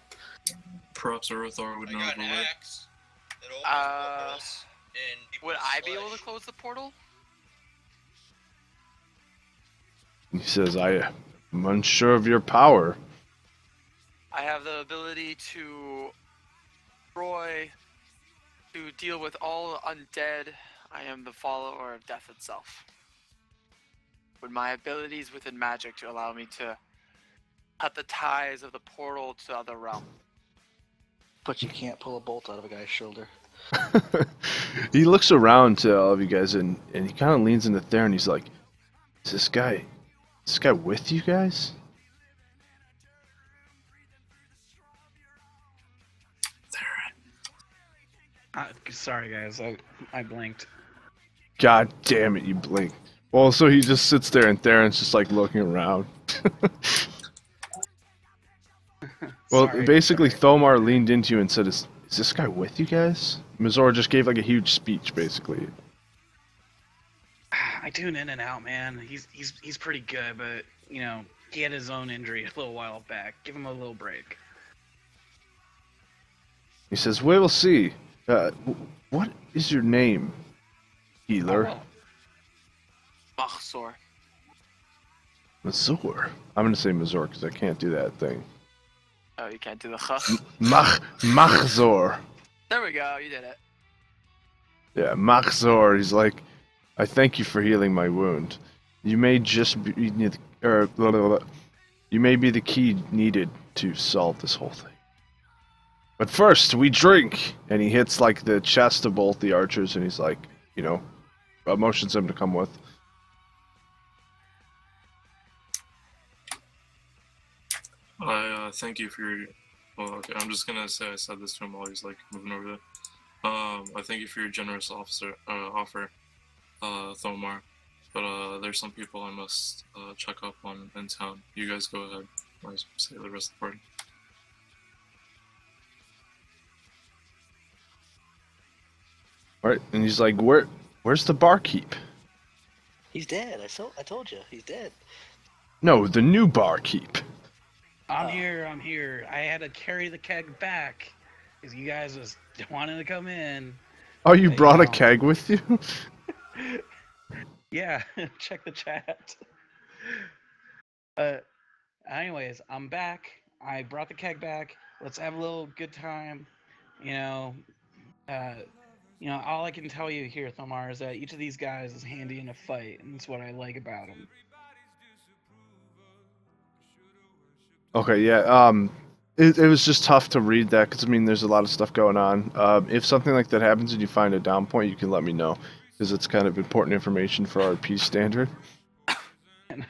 Perhaps Earthar would I know got the an way. axe that opens portals and Would I be able to flesh. close the portal? He says, "I am unsure of your power." I have the ability to destroy, to deal with all undead. I am the follower of death itself. With my abilities within magic to allow me to cut the ties of the portal to other realm. But you can't pull a bolt out of a guy's shoulder. He looks around to all of you guys, and he kind of leans into there, and he's like, "Is this guy with you guys?" Sorry, guys. I blinked. God damn it, you blink. Well, so he just sits there, and Theron's just like looking around. Well, Sorry, basically, sorry. Thomar leaned into you and said, is this guy with you guys? Mizora just gave like a huge speech, basically. I tune in and out, man. He's pretty good, but you know he had his own injury a little while back. Give him a little break. He says, we will see. What is your name, healer? Oh, Machzor. Mazor. I'm gonna say Mazor because I can't do that thing. Oh, you can't do the ch. Machzor. There we go. You did it. Yeah, Machzor. He's like, I thank you for healing my wound. You may just be, you may be the key needed to solve this whole thing. But first, we drink. And he hits like the chest of both the archers, and he's like, you know, motions them to come with. I thank you for your. Well, okay, I'm just gonna say I said this to him while he's like moving over there. I thank you for your generous offer, Thomar. But there's some people I must check up on in town. You guys go ahead. I say the rest of the party. All right, and he's like, where's the barkeep? He's dead. I told you, he's dead. No, the new barkeep. I'm here. I had to carry the keg back because you guys was wanting to come in. Oh, you But, brought you a know. keg with you? Yeah, check the chat. Anyways, I'm back. I brought the keg back. Let's have a little good time. You know, all I can tell you here, Thomar, is that each of these guys is handy in a fight, and that's what I like about them. Okay, yeah. It was just tough to read that because I mean, there's a lot of stuff going on. If something like that happens and you find a down point, you can let me know because it's kind of important information for our peace standard.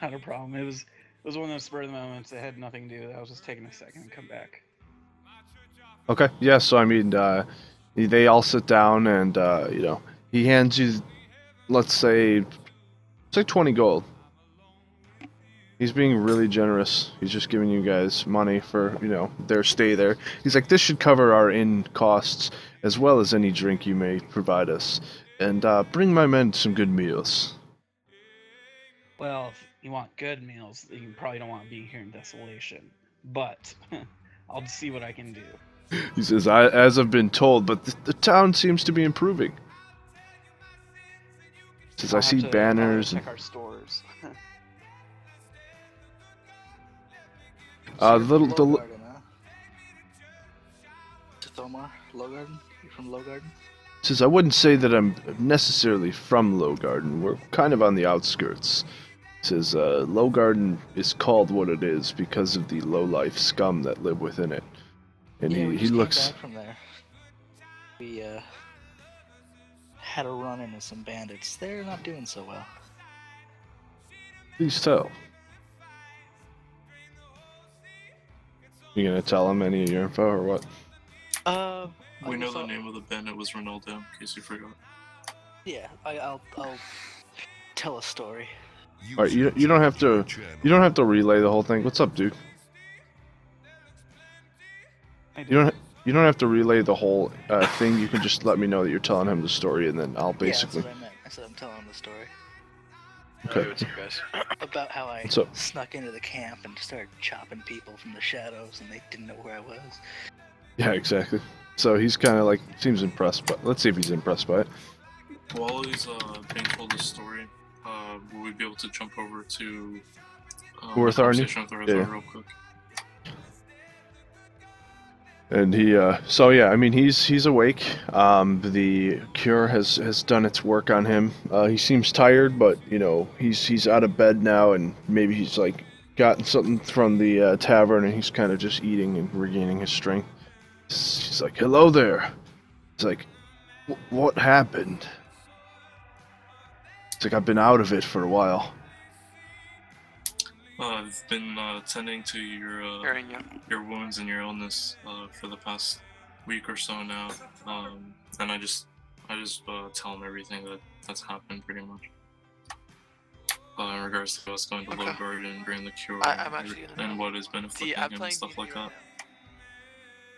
Not a problem. It was one of those spur of the moments. It had nothing to do with it. I was just taking a second and come back. Okay, yeah. So I mean, they all sit down and you know, he hands you, let's say, it's like 20 gold. He's being really generous. He's just giving you guys money for, you know, their stay there. He's like, this should cover our inn costs as well as any drink you may provide us. And bring my men some good meals. Well, if you want good meals, you probably don't want to be here in desolation. But I'll see what I can do. He says, as I've been told, but the town seems to be improving. He says, I see banners. I'll check our stores. So you're little- from the li- Lowgarden, huh? To Thomar, Lowgarden. You're from Lowgarden. Says, I wouldn't say that I'm necessarily from Lowgarden. We're kind of on the outskirts. Says, Lowgarden is called what it is because of the low-life scum that live within it. And Yeah, we he just looks. came back from there. We had a run into some bandits. They're not doing so well. Please tell. You gonna tell him any of your info or what? We know the thought- name of the bandit was Ronaldo, in case you forgot. Yeah, I'll tell a story. All right, you don't have to relay the whole thing. What's up, dude? You don't have to relay the whole thing. You can just let me know that you're telling him the story, and then I'll basically. Yeah, that's what I meant. I said I'm telling the story Okay. what's up, guys? About how I What's up? snuck into the camp and started chopping people from the shadows, and they didn't know where I was. Yeah, exactly. So he's kind of like seems impressed, but let's see if he's impressed by it. While he's being told this story, will we be able to jump over to Worth the Arnie? conversation with Worth Yeah. Arnie real quick? And he, so yeah, I mean, he's awake. The cure has done its work on him. He seems tired, but you know, he's out of bed now, and maybe he's like gotten something from the tavern, and he's kind of just eating and regaining his strength. He's like, "Hello there." He's like, "What happened?" It's like I've been out of it for a while. I've been tending to Hearing you. your wounds and your illness for the past week or so now, and I just tell him everything that's happened pretty much. In regards to us going to Okay. Lowguard and bringing the cure I'm actually gonna and what has been See, afflicting I'm him playing and stuff D&D like right that.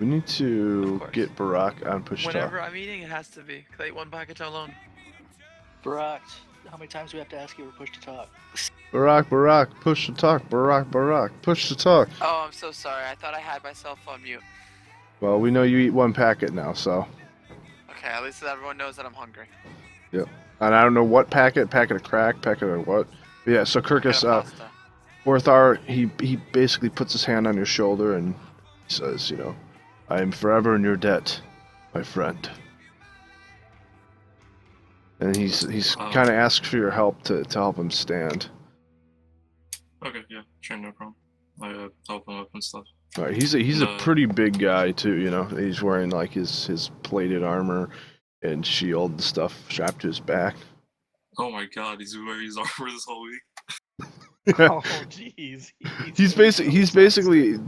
We need to Of course. get Barack on push Whenever talk. I'm eating, it has to be. 'Cause I eat one package alone. Barack, how many times do we have to ask you for push to talk? Barack, push to talk. Barack, push to talk. Oh, I'm so sorry. I thought I had myself on mute. Well, we know you eat one packet now, so. Okay, at least everyone knows that I'm hungry. Yep. And I don't know what packet of crack, packet of what. But yeah, so Kirkus, Packet of pasta. Orthar, he basically puts his hand on your shoulder and says, you know, I am forever in your debt, my friend. And he's kind of asks for your help to help him stand. Okay, yeah, sure, no problem. I help him up and stuff. All right, he's a pretty big guy too, you know. He's wearing like his plated armor and shield and stuff strapped to his back. Oh my god, he's wearing his armor this whole week. Oh, jeez. He's basically.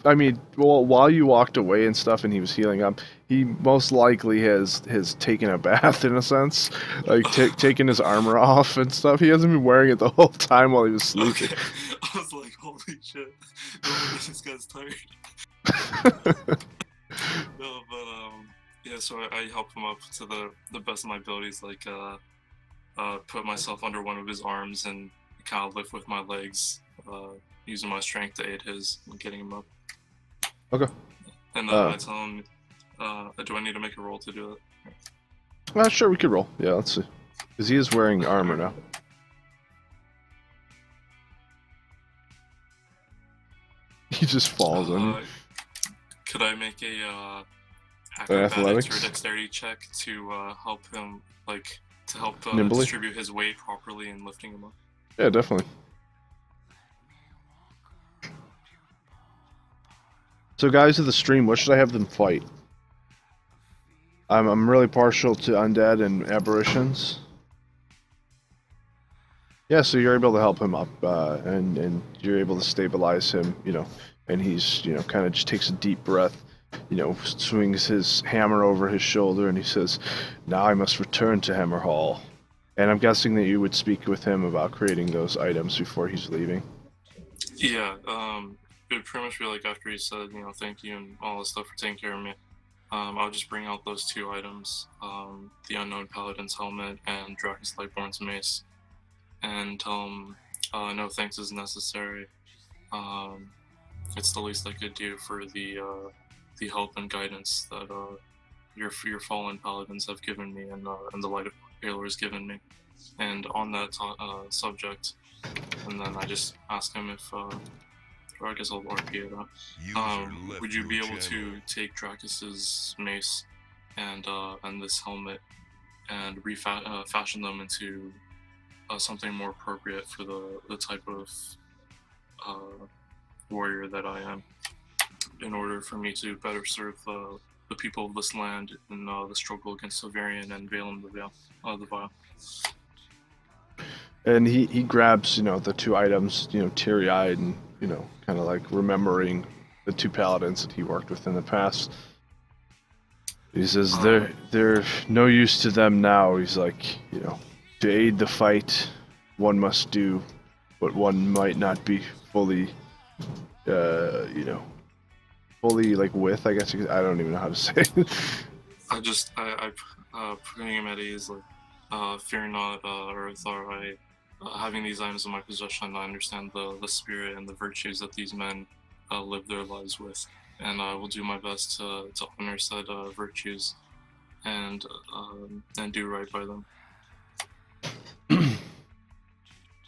I mean, well, while you walked away and stuff, and he was healing up, he most likely has taken a bath in a sense, like taking his armor off and stuff. He hasn't been wearing it the whole time while he was sleeping. Okay. I was like, holy shit. No wonder this guy's tired. No, but yeah, so I help him up to the best of my abilities, like put myself under one of his arms and kind of lift with my legs, using my strength to aid his in getting him up. Okay. And I tell him, do I need to make a roll to do it? Sure, we could roll. Yeah, let's see, because he is wearing armor now. He just falls on you. Could I make a Athletics? acrobatics or dexterity check to help him, like, to help Nimbly? distribute his weight properly in lifting him up? Yeah, definitely. So, guys of the stream, what should I have them fight? I'm really partial to undead and aberrations. Yeah, so you're able to help him up, and you're able to stabilize him, you know, and he's, you know, kind of just takes a deep breath, you know, swings his hammer over his shoulder, and he says, now I must return to Hammer Hall. And I'm guessing that you would speak with him about creating those items before he's leaving. Yeah, it would pretty much be like after he said, you know, thank you and all this stuff for taking care of me. I'll just bring out those two items, the Unknown Paladin's helmet and Dracus Lightborn's mace, and tell him no thanks is necessary. It's the least I could do for the help and guidance that your fallen paladins have given me, and the Light of Baylor has given me. And on that subject, and then I just ask him if, or I guess I'll RP it out. Would you be able to take Dracus's mace and this helmet and fashion them into something more appropriate for the type of warrior that I am, in order for me to better serve the people of this land in the struggle against Silverian and Valen the Vile. And he grabs, you know, the two items, you know, teary-eyed and, you know, kind of like remembering the two paladins that he worked with in the past. He says, they're no use to them now. He's like, you know, to aid the fight, one must do what one might not be fully, you know, fully like with, I guess. I don't even know how to say it. I putting him at ease, like, fear not, Urthar. Having these items in my possession, I understand the spirit and the virtues that these men live their lives with, and I will do my best to honor said virtues and do right by them.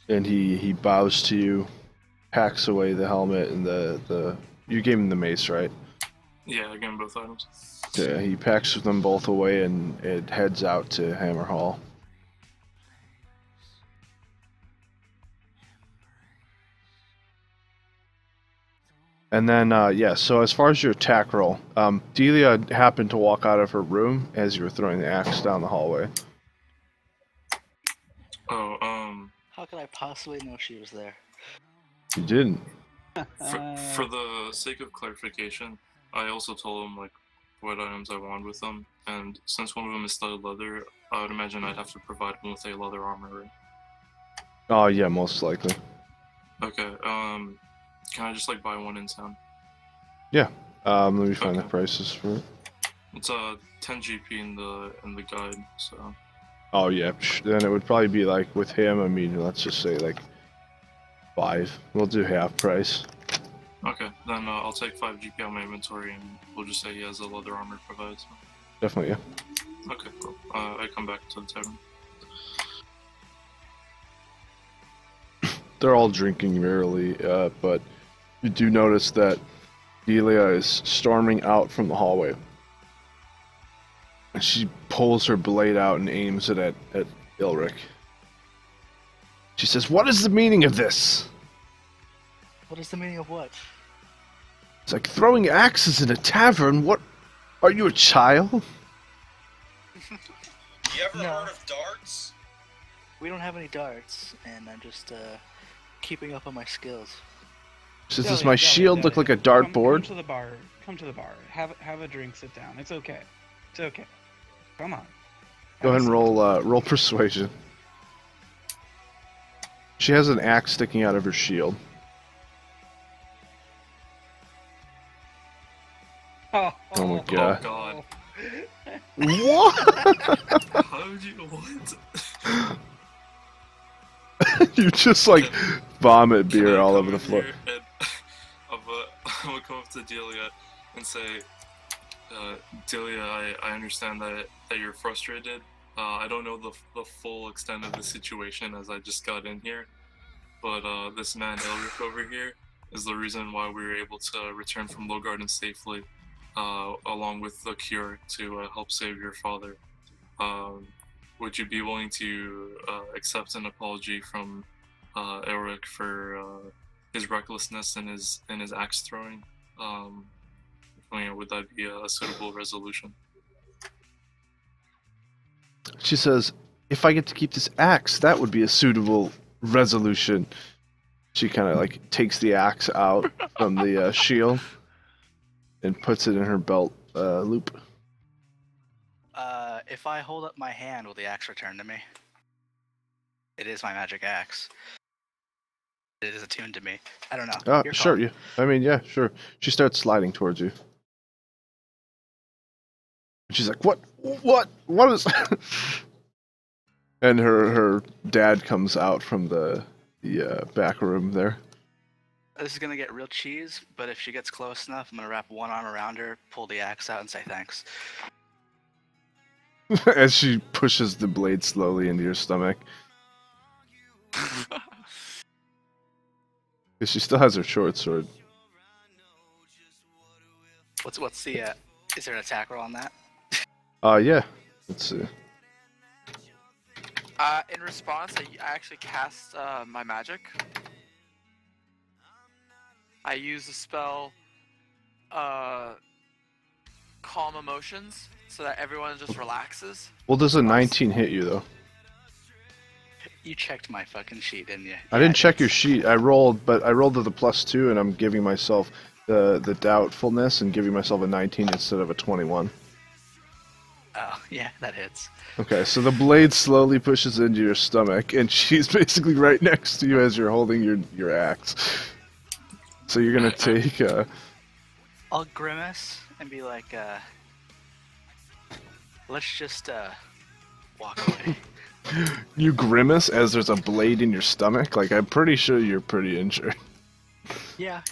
And he bows to you, packs away the helmet and the you gave him the mace, right? Yeah, I gave him both items. Yeah, he packs them both away and it heads out to Hammer Hall. And then, yeah, so as far as your attack roll, Delia happened to walk out of her room as you were throwing the axe down the hallway. Oh, How could I possibly know she was there? You didn't. for the sake of clarification, I also told him, like, what items I wanted with them, and since one of them is studded leather, I would imagine I'd have to provide him with a leather armor, right? Oh, yeah, most likely. Okay, can I just, like, buy one in town? Yeah. Let me find the Okay. prices for it. It's 10 GP in the guide, so Oh yeah, then it would probably be like with him. I mean, let's just say like 5. We'll do half price. okay. Then I'll take 5 GP out of my inventory, and we'll just say he has a leather armor provided. So. Definitely, yeah. Okay, cool. I come back to the tavern. They're all drinking merrily, but you do notice that Delia is storming out from the hallway. She pulls her blade out and aims it at Ilric. She says, "What is the meaning of this?" What is the meaning of what? It's like throwing axes in a tavern. What? Are you a child? You ever No. heard of darts? We don't have any darts, and I'm just keeping up on my skills. She says, Delia, "Does my Delia, shield look Delia, like a dartboard?" Come to the bar. Come to the bar. Have a drink. Sit down. It's okay. It's okay. Come on. Go ahead Have and a seat. roll persuasion. She has an axe sticking out of her shield. Oh Oh my god. Oh god. What? How did you what? You just like vomit Can beer I all come over the in floor. here and I'm gonna come up to Delia and say, Delia, I understand that you're frustrated. I don't know the full extent of the situation as I just got in here, but this man Elric over here is the reason why we were able to return from Low Garden safely, along with the cure to help save your father. Would you be willing to accept an apology from Elric for his recklessness and his axe throwing? Would that be a suitable resolution? She says, "If I get to keep this axe, that would be a suitable resolution." She kind of like takes the axe out from the shield and puts it in her belt loop. If I hold up my hand, will the axe return to me? It is my magic axe. It is attuned to me. I don't know. Your Sure. call. Yeah. I mean, yeah, sure. She starts sliding towards you. She's like, "What? What is?" And her dad comes out from the back room there. This is gonna get real cheese, but if she gets close enough, I'm gonna wrap one arm around her, pull the axe out, and say thanks. As she pushes the blade slowly into your stomach. 'Cause she still has her short sword. What's the is there an attack roll on that? Yeah. Let's see. In response, I actually cast my magic. I use the spell Calm Emotions so that everyone just relaxes. Well, does a 19 hit you though? You checked my fucking sheet, didn't you? I didn't check your sheet. I rolled with a +2, and I'm giving myself the doubtfulness and giving myself a 19 instead of a 21. Oh, yeah, that hits. Okay, so the blade slowly pushes into your stomach, and she's basically right next to you as you're holding your axe. So you're gonna take. I'll grimace and be like, let's just walk away. You grimace as there's a blade in your stomach. Like, I'm pretty sure you're pretty injured. Yeah.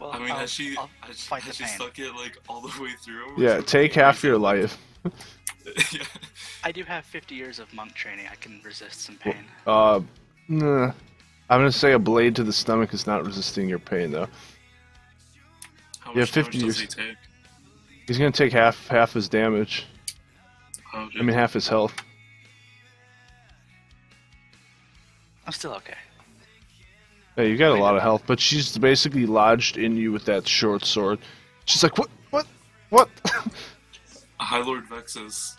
Well, I mean, I'll has she fight the pain. stuck it like all the way through? Yeah, take half your life. Yeah. I do have 50 years of monk training. I can resist some pain. Nah. I'm gonna say a blade to the stomach is not resisting your pain though. How Yeah, much 50 damage does years. he take? He's gonna take half his damage. Oh, I mean, half his health. I'm still okay. Yeah, you got a lot of health, but she's basically lodged in you with that short sword. She's like, what? High Lord Vexus,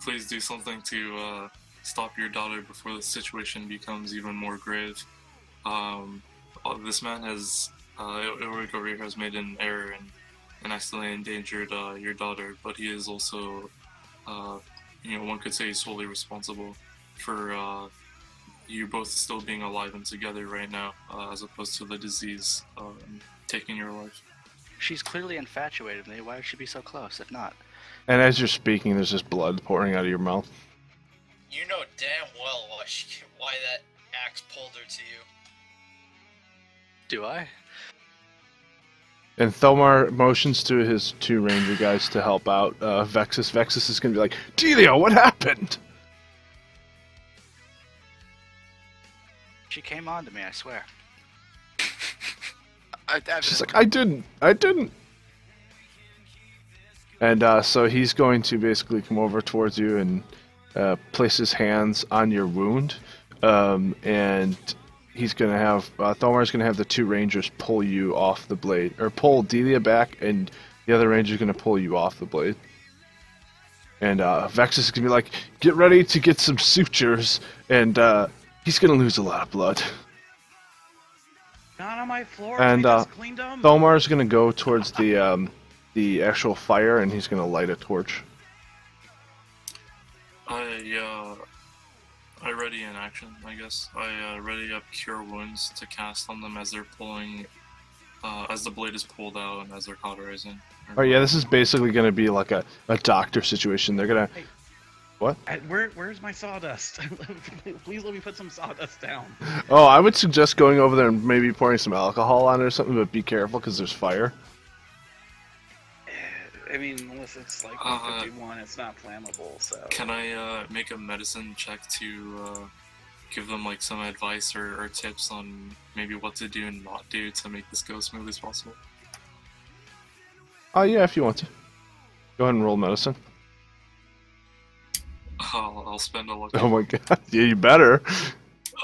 please do something to stop your daughter before the situation becomes even more grave. This man has, Ulrich over here has made an error and accidentally endangered your daughter, but he is also, one could say he's solely responsible for you both still being alive and together right now, as opposed to the disease taking your life. She's clearly infatuated with me. Why would she be so close, if not? And as you're speaking, there's just blood pouring out of your mouth. You know damn well why that axe pulled her to you. Do I? And Thelmar motions to his 2 ranger guys to help out Vexus. Vexus is going to be like, Delia, what happened? She came on to me, I swear. She's like, I didn't. And so he's going to basically come over towards you and place his hands on your wound. And he's going to have, Thelmar's going to have the 2 rangers pull you off the blade. Or pull Delia back, and the other ranger's going to pull you off the blade. And Vexus is going to be like, get ready to get some sutures. And he's going to lose a lot of blood. Not on my floor. And I just cleaned them. Thelmar's going to go towards the actual fire, and he's going to light a torch. I ready in action, I guess. I ready up Cure Wounds to cast on them as they're pulling, as the blade is pulled out and as they're cauterizing. Oh yeah, this is basically going to be like a doctor situation. They're going to... Hey. What? Where's my sawdust? Please let me put some sawdust down. Oh, I would suggest going over there and maybe pouring some alcohol on it or something, but be careful because there's fire. I mean, unless it's like 151, it's not flammable, so... Can I make a medicine check to give them like some advice or tips on maybe what to do and not do to make this go as smoothly as possible? Oh yeah, if you want to. Go ahead and roll medicine. I'll spend a luck. Oh my god, yeah, you better.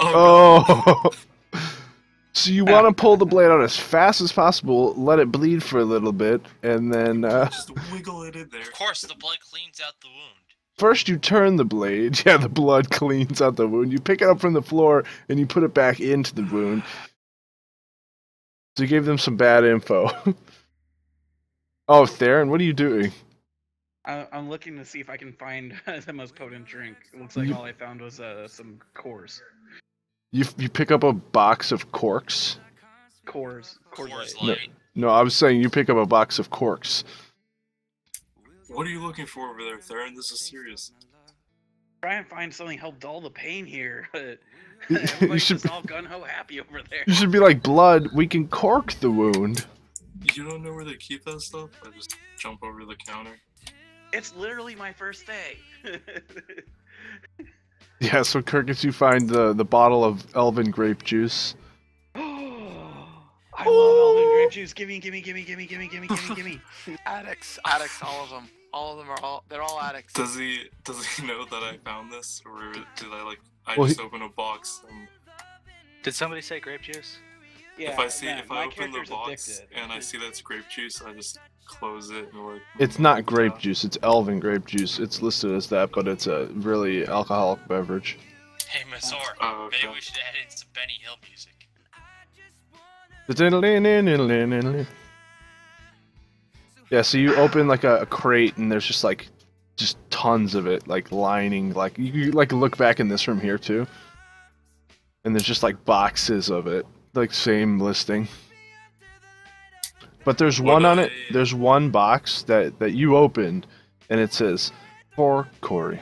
Oh! So you want to pull the blade out as fast as possible, let it bleed for a little bit, and then... Just wiggle it in there. Of course, the blood cleans out the wound. First you turn the blade, yeah, the blood cleans out the wound. You pick it up from the floor, and you put it back into the wound. So you gave them some bad info. Oh, Theron, what are you doing? I'm looking to see if I can find the most potent drink. It looks like all I found was some cores. You pick up a box of corks? Cores Coors Light. Light. No, I was saying you pick up a box of corks. What are you looking for over there, Theron? This is serious. Try and find something to help dull the pain here. You Everybody's should just all gun-ho happy over there. You should be like, blood, we can cork the wound. You don't know where they keep that stuff? I just jump over the counter. It's literally my first day. Yeah, so Kirkus, you find the bottle of elven grape juice. I love elven grape juice. Gimme. Addicts, all of them. They're all addicts. Does he know that I found this, or did I like? I Well, just open a box and Did somebody say grape juice? Yeah, if my I open the character's box addicted. and I see that's grape juice, I just close it and like. It's not grape juice, it's elven grape juice. It's listed as that, but it's a really alcoholic beverage. Hey, Mazor, Oh, okay. maybe we should add in some Benny Hill music. Yeah, so you open like a crate and there's just tons of it, like lining, like you like look back in this room here too. And there's just like boxes of it, like same listing. But there's one on it, there's one box that you opened and it says, for Corey.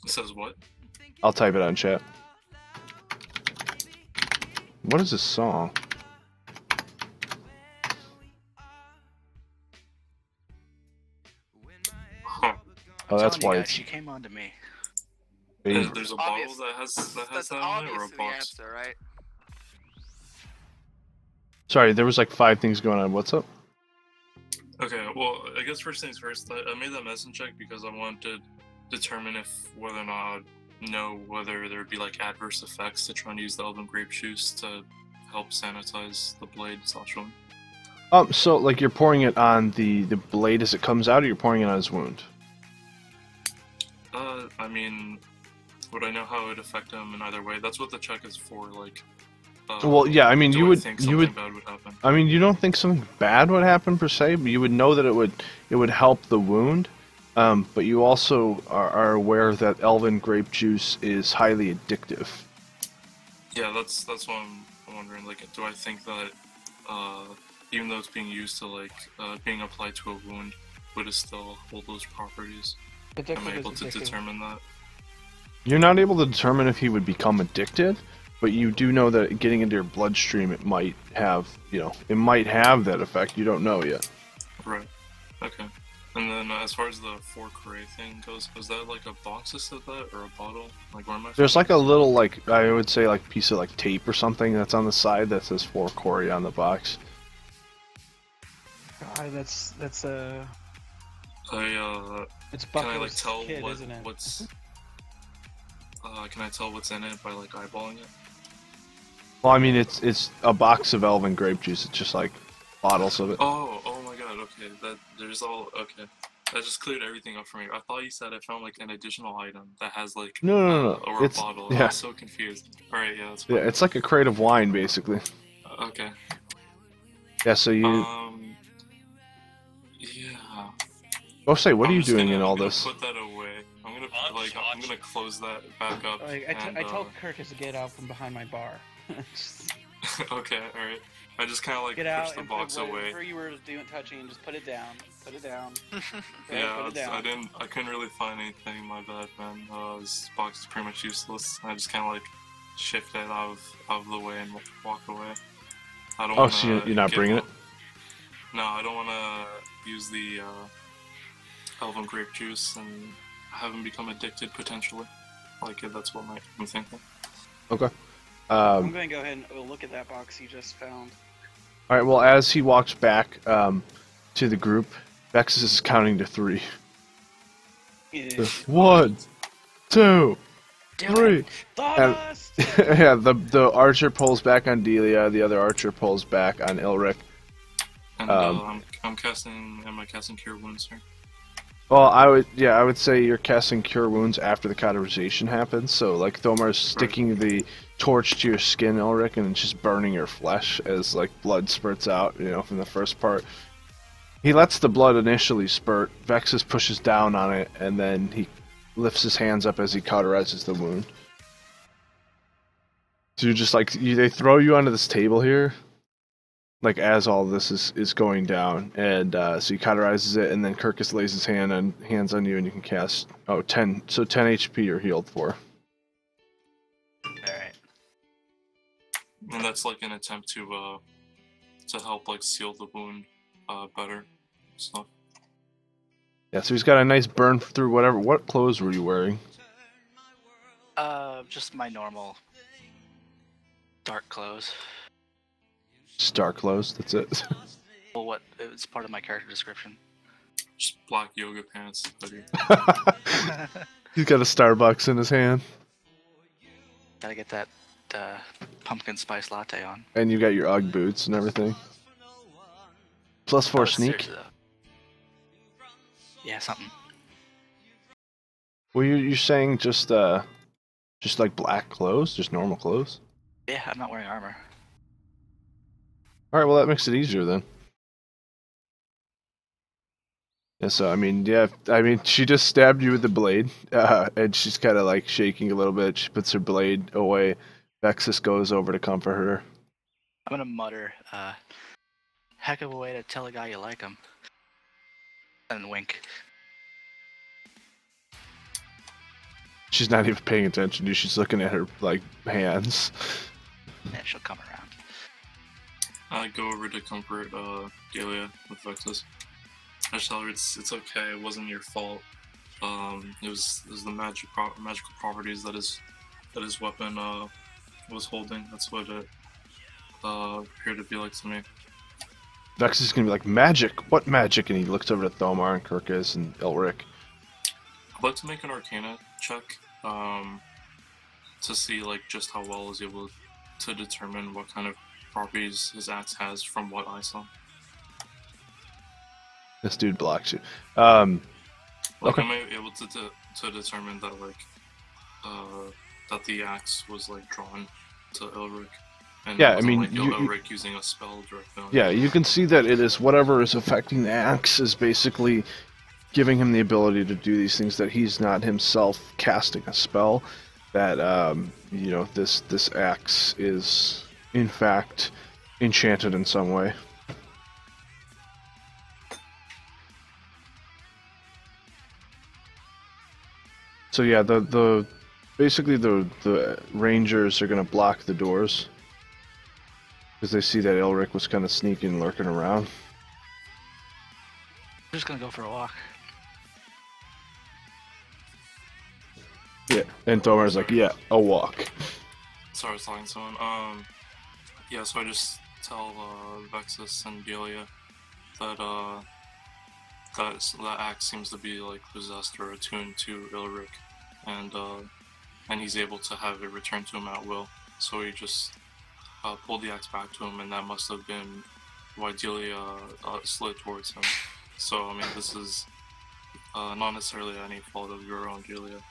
It says what? I'll type it on chat. What is this song? Huh. Oh, that's Telling you why guys, it's... She came on to me. There's a Obvious. bottle that has That's that on it, or a obviously the box? answer, right? Sorry, there was like 5 things going on. What's up? Okay, well, I guess first things first. I made that medicine check because I wanted to determine whether or not I'd know whether there'd be like adverse effects to try and use the elven grape juice to help sanitize the blade slash wound. So like you're pouring it on the blade as it comes out, or you're pouring it on his wound? I mean, would I know how it would affect him in either way? That's what the check is for, like. Well, yeah, I mean, do you I would think you something would. bad would happen? I mean, you don't think something bad would happen per se, but you would know that it would help the wound. But you also are aware that elven grape juice is highly addictive. Yeah, that's what I'm wondering. Like, do I think that even though it's being used to like being applied to a wound, would it still hold those properties? Am I able to determine that? You're not able to determine if he would become addicted, but you do know that getting into your bloodstream, it might have, it might have that effect. You don't know yet. Right. Okay. And then as far as the 4-Core thing goes, is that like a box that said that, or a bottle? Like, where am I? There's like a little, like, I would say, like, piece of like tape or something that's on the side that says 4-Core on the box. God, that's it's Bucko's can I like tell kid, isn't it? what's can I tell what's in it by like eyeballing it? Well, I mean, it's a box of elven grape juice. It's just like bottles of it. Oh my god, okay. Okay. That just cleared everything up for me. I thought you said I found like an additional item that has like No. or It's, a bottle. yeah. I was so confused. Alright, yeah, that's fine. Yeah, it's like a crate of wine, basically. Okay. Yeah, so you... Yeah. Oh, say, what are I'm you just doing gonna- in all I'm gonna this? put that away. I'm gonna close that back up. Like, and, I told Kirkus to get out from behind my bar. okay, alright. I just kind of like Get push out the and box put away. whatever you were doing, touching, just put it down. Put it down. Yeah, put it down. I couldn't really find anything. My bad, man. This box is pretty much useless. I just kind of like shift it out of the way and walk away. I don't. Oh, so you're not bringing it? No, I don't want to use the elven grape juice and have him become addicted potentially. Like that's what I'm thinking. Okay. I'm going to go ahead and look at that box you just found. All right. Well, as he walks back to the group, Vexus is counting to 3. Yeah. 1, 2, 3. Sawdust! Yeah, the archer pulls back on Delia. The other archer pulls back on Ilric. And I'm casting. Am I casting Cure Wounds here? Well, I would say you're casting Cure Wounds after the cauterization happens. So, like, Thomar's sticking the torch to your skin, Ulrich, and it's just burning your flesh as, like, blood spurts out, from the first part. He lets the blood initially spurt. Vexus pushes down on it, and then he lifts his hands up as he cauterizes the wound. So you're just, like, they throw you onto this table here, like, as all this is going down, and so he cauterizes it, and then Kirkus lays his hands on you, and you can cast 10. So 10 HP you're healed for. Alright. And that's like an attempt to help like seal the wound better. So Yeah, so he's got a nice burn through whatever. What clothes were you wearing? Just my normal dark clothes. Star clothes. That's it. Well, what? It's part of my character description. just black yoga pants, hoodie. He's got a Starbucks in his hand, Gotta get that pumpkin spice latte on. and you got your UGG boots and everything. +4 Oh, sneak. seriously, though. Yeah, something. Well, you're saying just like black clothes, just normal clothes. Yeah, I'm not wearing armor. All right, well that makes it easier then. Yeah, so I mean, she just stabbed you with the blade, and she's kind of like shaking a little bit. She puts her blade away. Vexus goes over to comfort her. I'm gonna mutter, heck of a way to tell a guy you like him. And wink. She's not even paying attention to you. She's looking at her like hands. Yeah, she'll come around. I go over to comfort Delia with Vexus. I just tell her it's okay. It wasn't your fault. It was the magical properties that his weapon was holding. That's what it appeared to be like to me. Vexus is gonna be like, magic? What magic? And he looks over to Thomar and Kirkus and Elric. I'd like to make an Arcana check to see like just how well I was able to determine what kind of properties his axe has from what I saw. This dude blocks you. Like, Okay. am I able to determine that like that the axe was like drawn to Elric? And Yeah, it wasn't, I mean, like, you- Elric using a spell directly on Yeah, it. you can see that it is whatever is affecting the axe is basically giving him the ability to do these things, that he's not himself casting a spell, that this axe is in fact enchanted in some way. So yeah, the basically the rangers are gonna block the doors because they see that Elric was kind of sneaking, lurking around. I'm just gonna go for a walk. Yeah, and Thomar's like, yeah, a walk. Sorry, I was talking to someone. Yeah, so I just tell Vexus and Delia that that axe seems to be like possessed or attuned to Ilric, and he's able to have it returned to him at will. So he just pulled the axe back to him, and that must have been why Delia slid towards him. So I mean, this is not necessarily any fault of your own, Delia.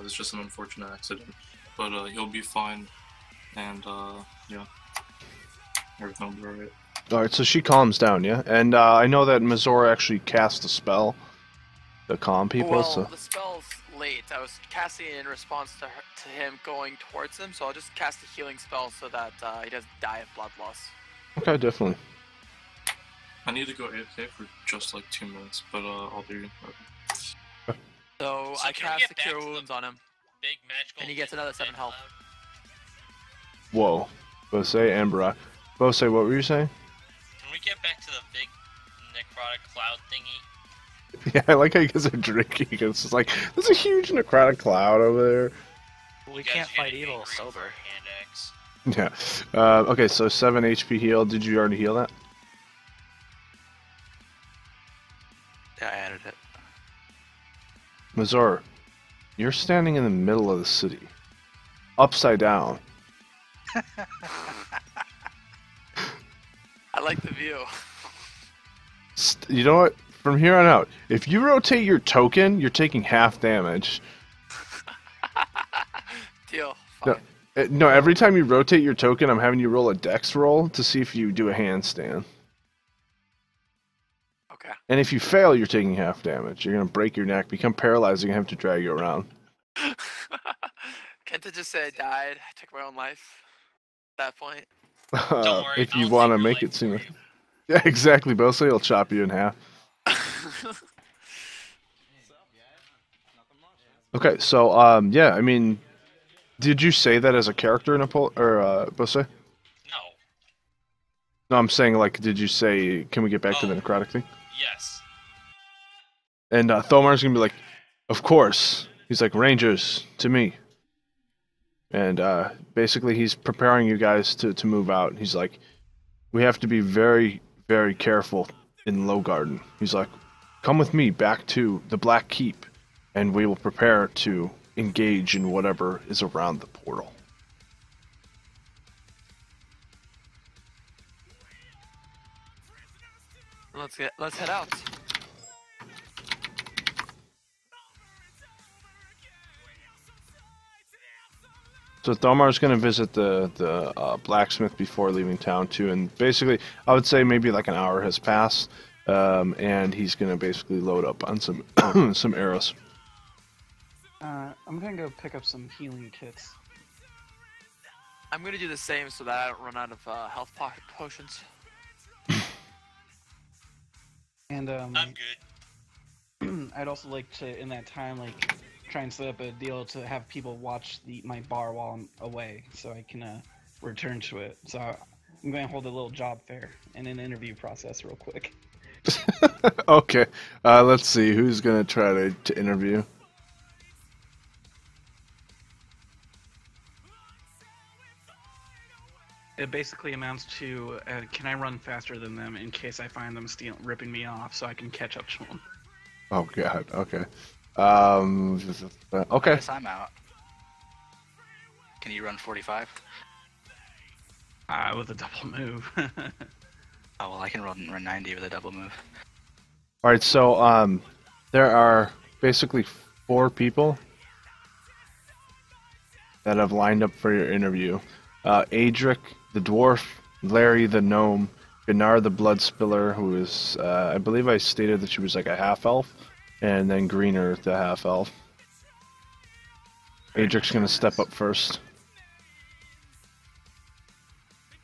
It's just an unfortunate accident, but he'll be fine, and yeah, everything will be alright. Alright, so she calms down, yeah? And I know that Mazor actually cast a spell to calm people, Well, so... the spell's late. I was casting it in response to him going towards him, so I'll just cast a healing spell so that he doesn't die of blood loss. Okay, definitely. I need to go AFK for just like 2 minutes, but I'll do. So I can we cast get the back Cure to the Wounds on him, Big magical. and he gets another 7 health. Whoa. Bose and Barack. Bose, what were you saying? Can we get back to the big necrotic cloud thingy? Yeah, I like how you guys are drinking. It's just like, there's a huge necrotic cloud over there. We You guys can't are fight getting evil angry for sober. a hand axe. Yeah. Okay, so 7 HP heal. Did you already heal that? Yeah, I added it. Mazor, you're standing in the middle of the city. Upside down. I like the view. You know what? From here on out, if you rotate your token, you're taking half damage. Deal. No, Fine. no, every time you rotate your token, I'm having you roll a dex roll to see if you do a handstand. Okay. And if you fail, you're taking half damage. You're going to break your neck, become paralyzed, and have to drag you around. Can't I just say I died? I took my own life at that point. Don't worry, If you I'll want to take your make life it seem for like... you. Yeah, exactly. Bose will chop you in half. Okay, so, yeah, I mean... Did you say that as a character in a poll, or, Bose? No. No, I'm saying, like, did you say, can we get back to the necrotic thing? Yes. And Thomar's gonna be like, of course. He's like, Rangers, to me. And basically he's preparing you guys to move out. He's like, we have to be very, very careful in Low Garden. He's like, come with me back to the Black Keep, and we will prepare to engage in whatever is around the portal. Let's head out. So Thomar's going to visit the blacksmith before leaving town too, and basically, I would say maybe like an hour has passed, and he's going to basically load up on some some arrows. I'm gonna go pick up some healing kits. I'm gonna do the same so that I don't run out of health potions. And I'm good. I'd also like to, in that time, like try and set up a deal to have people watch my bar while I'm away, so I can return to it. So I'm going to hold a little job fair and an interview process real quick. Okay, let's see who's going to try to interview. It basically amounts to, can I run faster than them in case I find them ripping me off so I can catch up to them? Oh god, okay. Okay. Yes, I'm out. Can you run 45? With a double move. Oh, well, I can run 90 with a double move. Alright, so, there are basically 4 people that have lined up for your interview. Adric, the dwarf, Larry, the gnome, Gunnar, the blood spiller, who is, I believe I stated that she was like a half-elf, and then Greener, the half-elf. Adric's gonna step up first.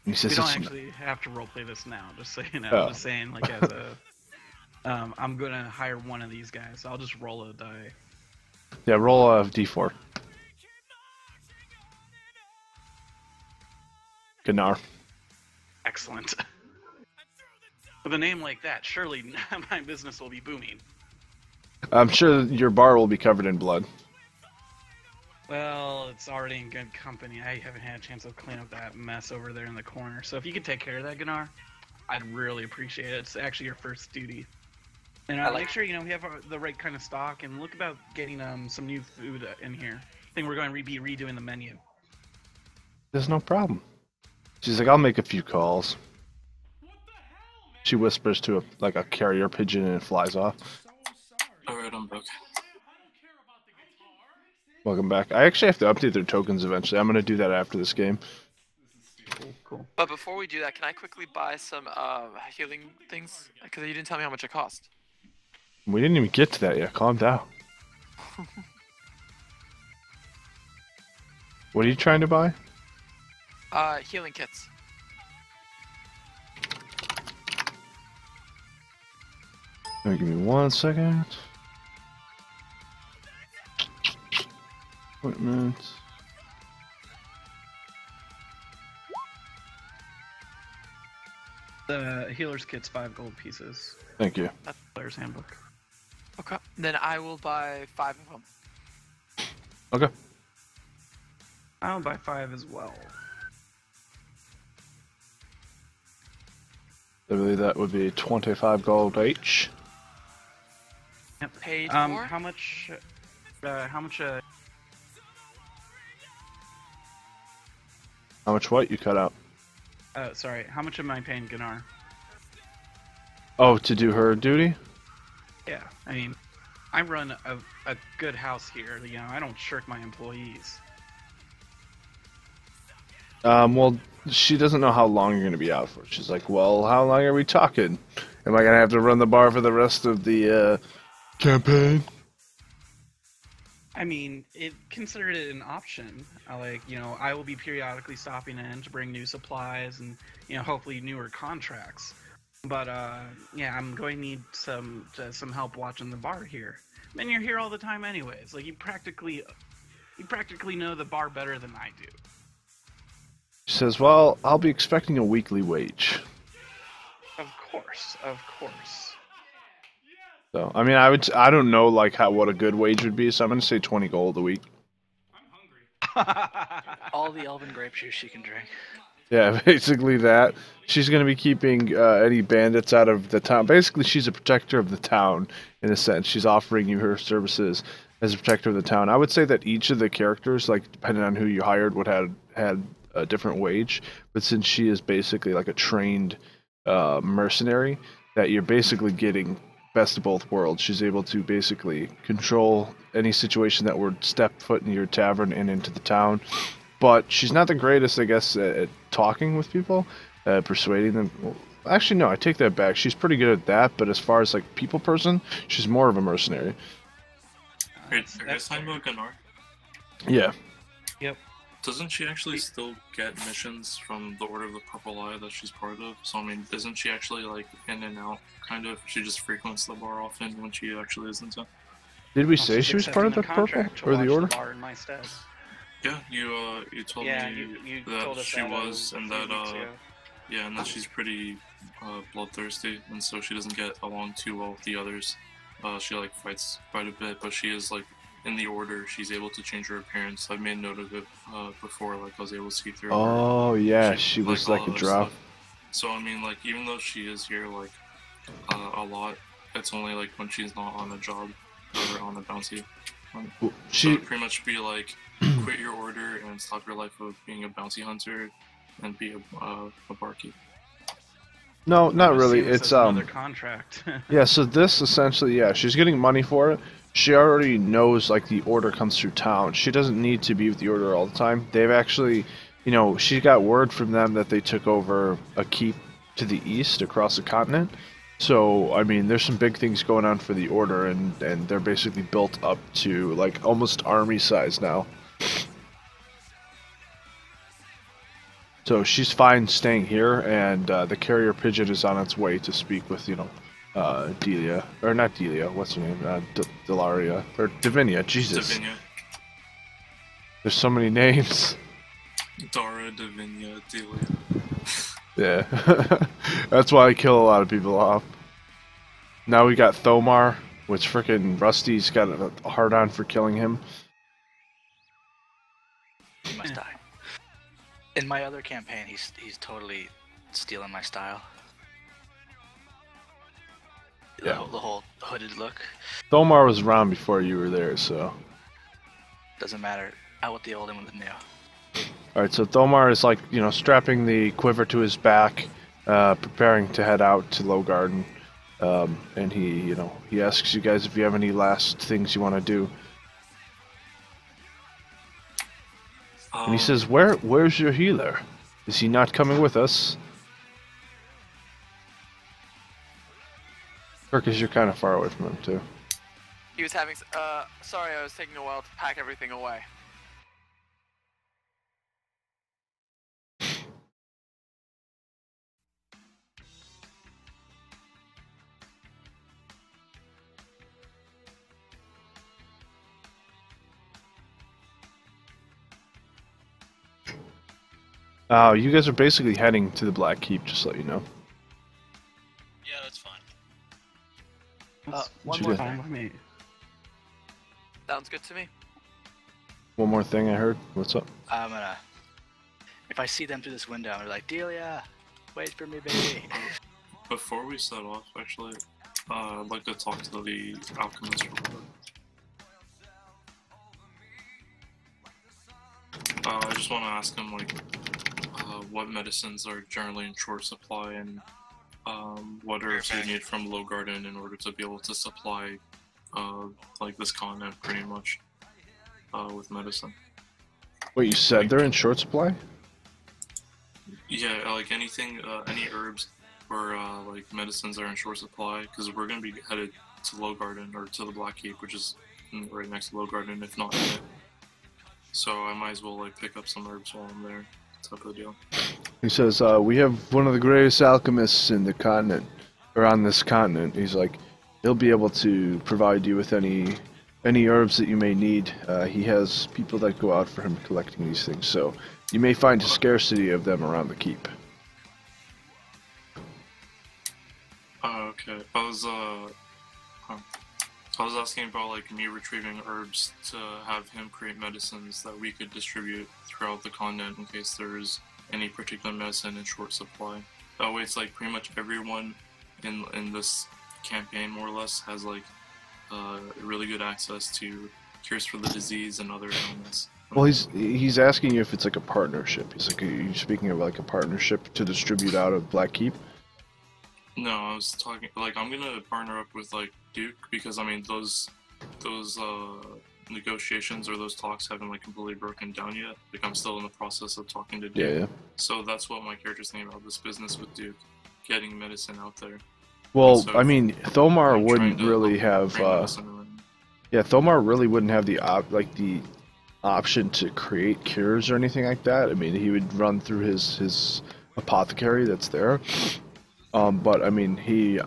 He says We don't it's- actually have to roleplay this now, just so you know. Oh. I'm just saying, like, as a... I'm gonna hire one of these guys, so I'll just roll a die. Yeah, roll a d4. Gnar. Excellent. With a name like that, surely my business will be booming. I'm sure your bar will be covered in blood. Well, it's already in good company. I haven't had a chance to clean up that mess over there in the corner. So if you could take care of that, Gunnar, I'd really appreciate it. It's actually your first duty. And make sure we have the right kind of stock, and look about getting some new food in here. I think we're going to be redoing the menu. There's no problem. She's like, I'll make a few calls. She whispers to a carrier pigeon and it flies off. Alright, I'm back. Welcome back. I actually have to update their tokens eventually. I'm going to do that after this game. Cool. But before we do that, can I quickly buy some healing things? Because you didn't tell me how much it cost. We didn't even get to that yet. Calm down. What are you trying to buy? Healing kits. Give me 1 second. Equipment. The healer's kit's 5 gold pieces. Thank you. Player's handbook. Okay. Then I will buy 5 of them. Okay. I'll buy 5 as well. I believe that would be 25 gold each. Yep. Paid for? How much? How much? How much what? You cut out. Sorry. How much am I paying Gunnar? Oh, to do her duty? Yeah. I mean, I run a good house here. I don't shirk my employees. Well, she doesn't know how long you're going to be out for. She's like, well, how long are we talking? Am I going to have to run the bar for the rest of the campaign? I mean, considered it an option. I will be periodically stopping in to bring new supplies and, hopefully newer contracts. But, yeah, I'm going to need some help watching the bar here. I mean, you're here all the time anyways. You practically know the bar better than I do. She says, well, I'll be expecting a weekly wage. Of course. So, I mean, I don't know, what a good wage would be, so I'm going to say 20 gold a week. All the elven grape juice she can drink. Yeah, basically that. She's going to be keeping any bandits out of the town. Basically, she's a protector of the town, in a sense. She's offering you her services as a protector of the town. I would say that each of the characters, depending on who you hired, would have had a different wage. But since she is basically a trained mercenary, that you're basically getting best of both worlds. She's able to basically control any situation that would step foot in your tavern and into the town. But she's not the greatest, I guess, at talking with people, persuading them. Well, actually, no, I take that back. She's pretty good at that, but as far as people person, she's more of a mercenary. Wait, are you guys talking about Gunnar? Yeah. Yep. Doesn't she actually still get missions from the Order of the Purple Eye that she's part of? So, I mean, isn't she actually, in and out, kind of? She just frequents the bar often when she actually isn't. Did we say she was part of the Purple or the Order? The bar in my stead. Yeah, you told me you that told us she that was, a and few that weeks ago. yeah, and that she's pretty bloodthirsty, and so she doesn't get along too well with the others. She fights quite a bit, but she is in the Order. She's able to change her appearance. I've made note of it before. I was able to see through. Oh yeah, she was all a other drop. stuff. So I mean, even though she is here a lot, it's only when she's not on a job or on a bounty. So it'd pretty much be quit your order and stop your life of being a bounty hunter and be a barkeep. No, not really. This It's as another contract. Yeah, so this essentially, yeah, she's getting money for it. She already knows the order comes through town. She doesn't need to be with the order all the time. They've actually, she got word from them that they took over a keep to the east across the continent. So, I mean, there's some big things going on for the order, and they're basically built up to almost army size now. So she's fine staying here, and the carrier pigeon is on its way to speak with, Delia, or not Delia, what's her name? Delaria, or Davinia, Jesus. Davinia. There's so many names. Dara, Davinia, Delia. Yeah. That's why I kill a lot of people off. Now we got Thomar, which frickin' Rusty's got a hard on for killing him. He must die. In my other campaign, he's totally stealing my style. Yeah. The whole hooded look. Thomar was around before you were there, so. Doesn't matter. Out with the old and with the new. Alright, so Thomar is like, you know, strapping the quiver to his back, preparing to head out to Low Garden. And he asks you guys if you have any last things you want to do. And he says, where's your healer? Is he not coming with us? Because you're kind of far away from him, too. He was having. Sorry, I was taking a while to pack everything away. You guys are basically heading to the Black Keep, just to let you know. Yeah, that's fine. One you more do? Fine thing. with me. Sounds good to me. One more thing I heard. What's up? I'm gonna. If I see them through this window, I'm like, Delia, wait for me, baby. Before we set off, actually, I'd like to talk to the alchemist real quick. I just want to ask him, like, what medicines are generally in short supply, and what herbs you need from Low Garden in order to be able to supply, like, this continent pretty much with medicine. Wait, you said they're in short supply? Yeah, like anything, any herbs or like medicines are in short supply, because we're gonna be headed to Low Garden, or to the Black Keep, which is right next to Low Garden, if not in it. So I might as well like pick up some herbs while I'm there, type of deal. He says, we have one of the greatest alchemists in the continent, or on this continent. He's like, he'll be able to provide you with any herbs that you may need. He has people that go out for him collecting these things, so you may find a scarcity of them around the keep. Okay. I was asking about like me retrieving herbs to have him create medicines that we could distribute throughout the continent in case there's any particular medicine in short supply. That way, it's like pretty much everyone in this campaign more or less has like really good access to cures for the disease and other ailments. Well, he's asking you if it's like a partnership. He's like, are you speaking of like a partnership to distribute out of Black Keep? No, I was talking like I'm gonna partner up with like Duke, because I mean those negotiations or those talks haven't like completely broken down yet. Like I'm still in the process of talking to Duke. Yeah. So that's what my character's thinking about, this business with Duke, getting medicine out there. Well, So I mean, Thomar I'm wouldn't trying to really help have. bring medicine around. Yeah, Thomar really wouldn't have the option to create cures or anything like that. I mean, he would run through his apothecary that's there. But I mean, he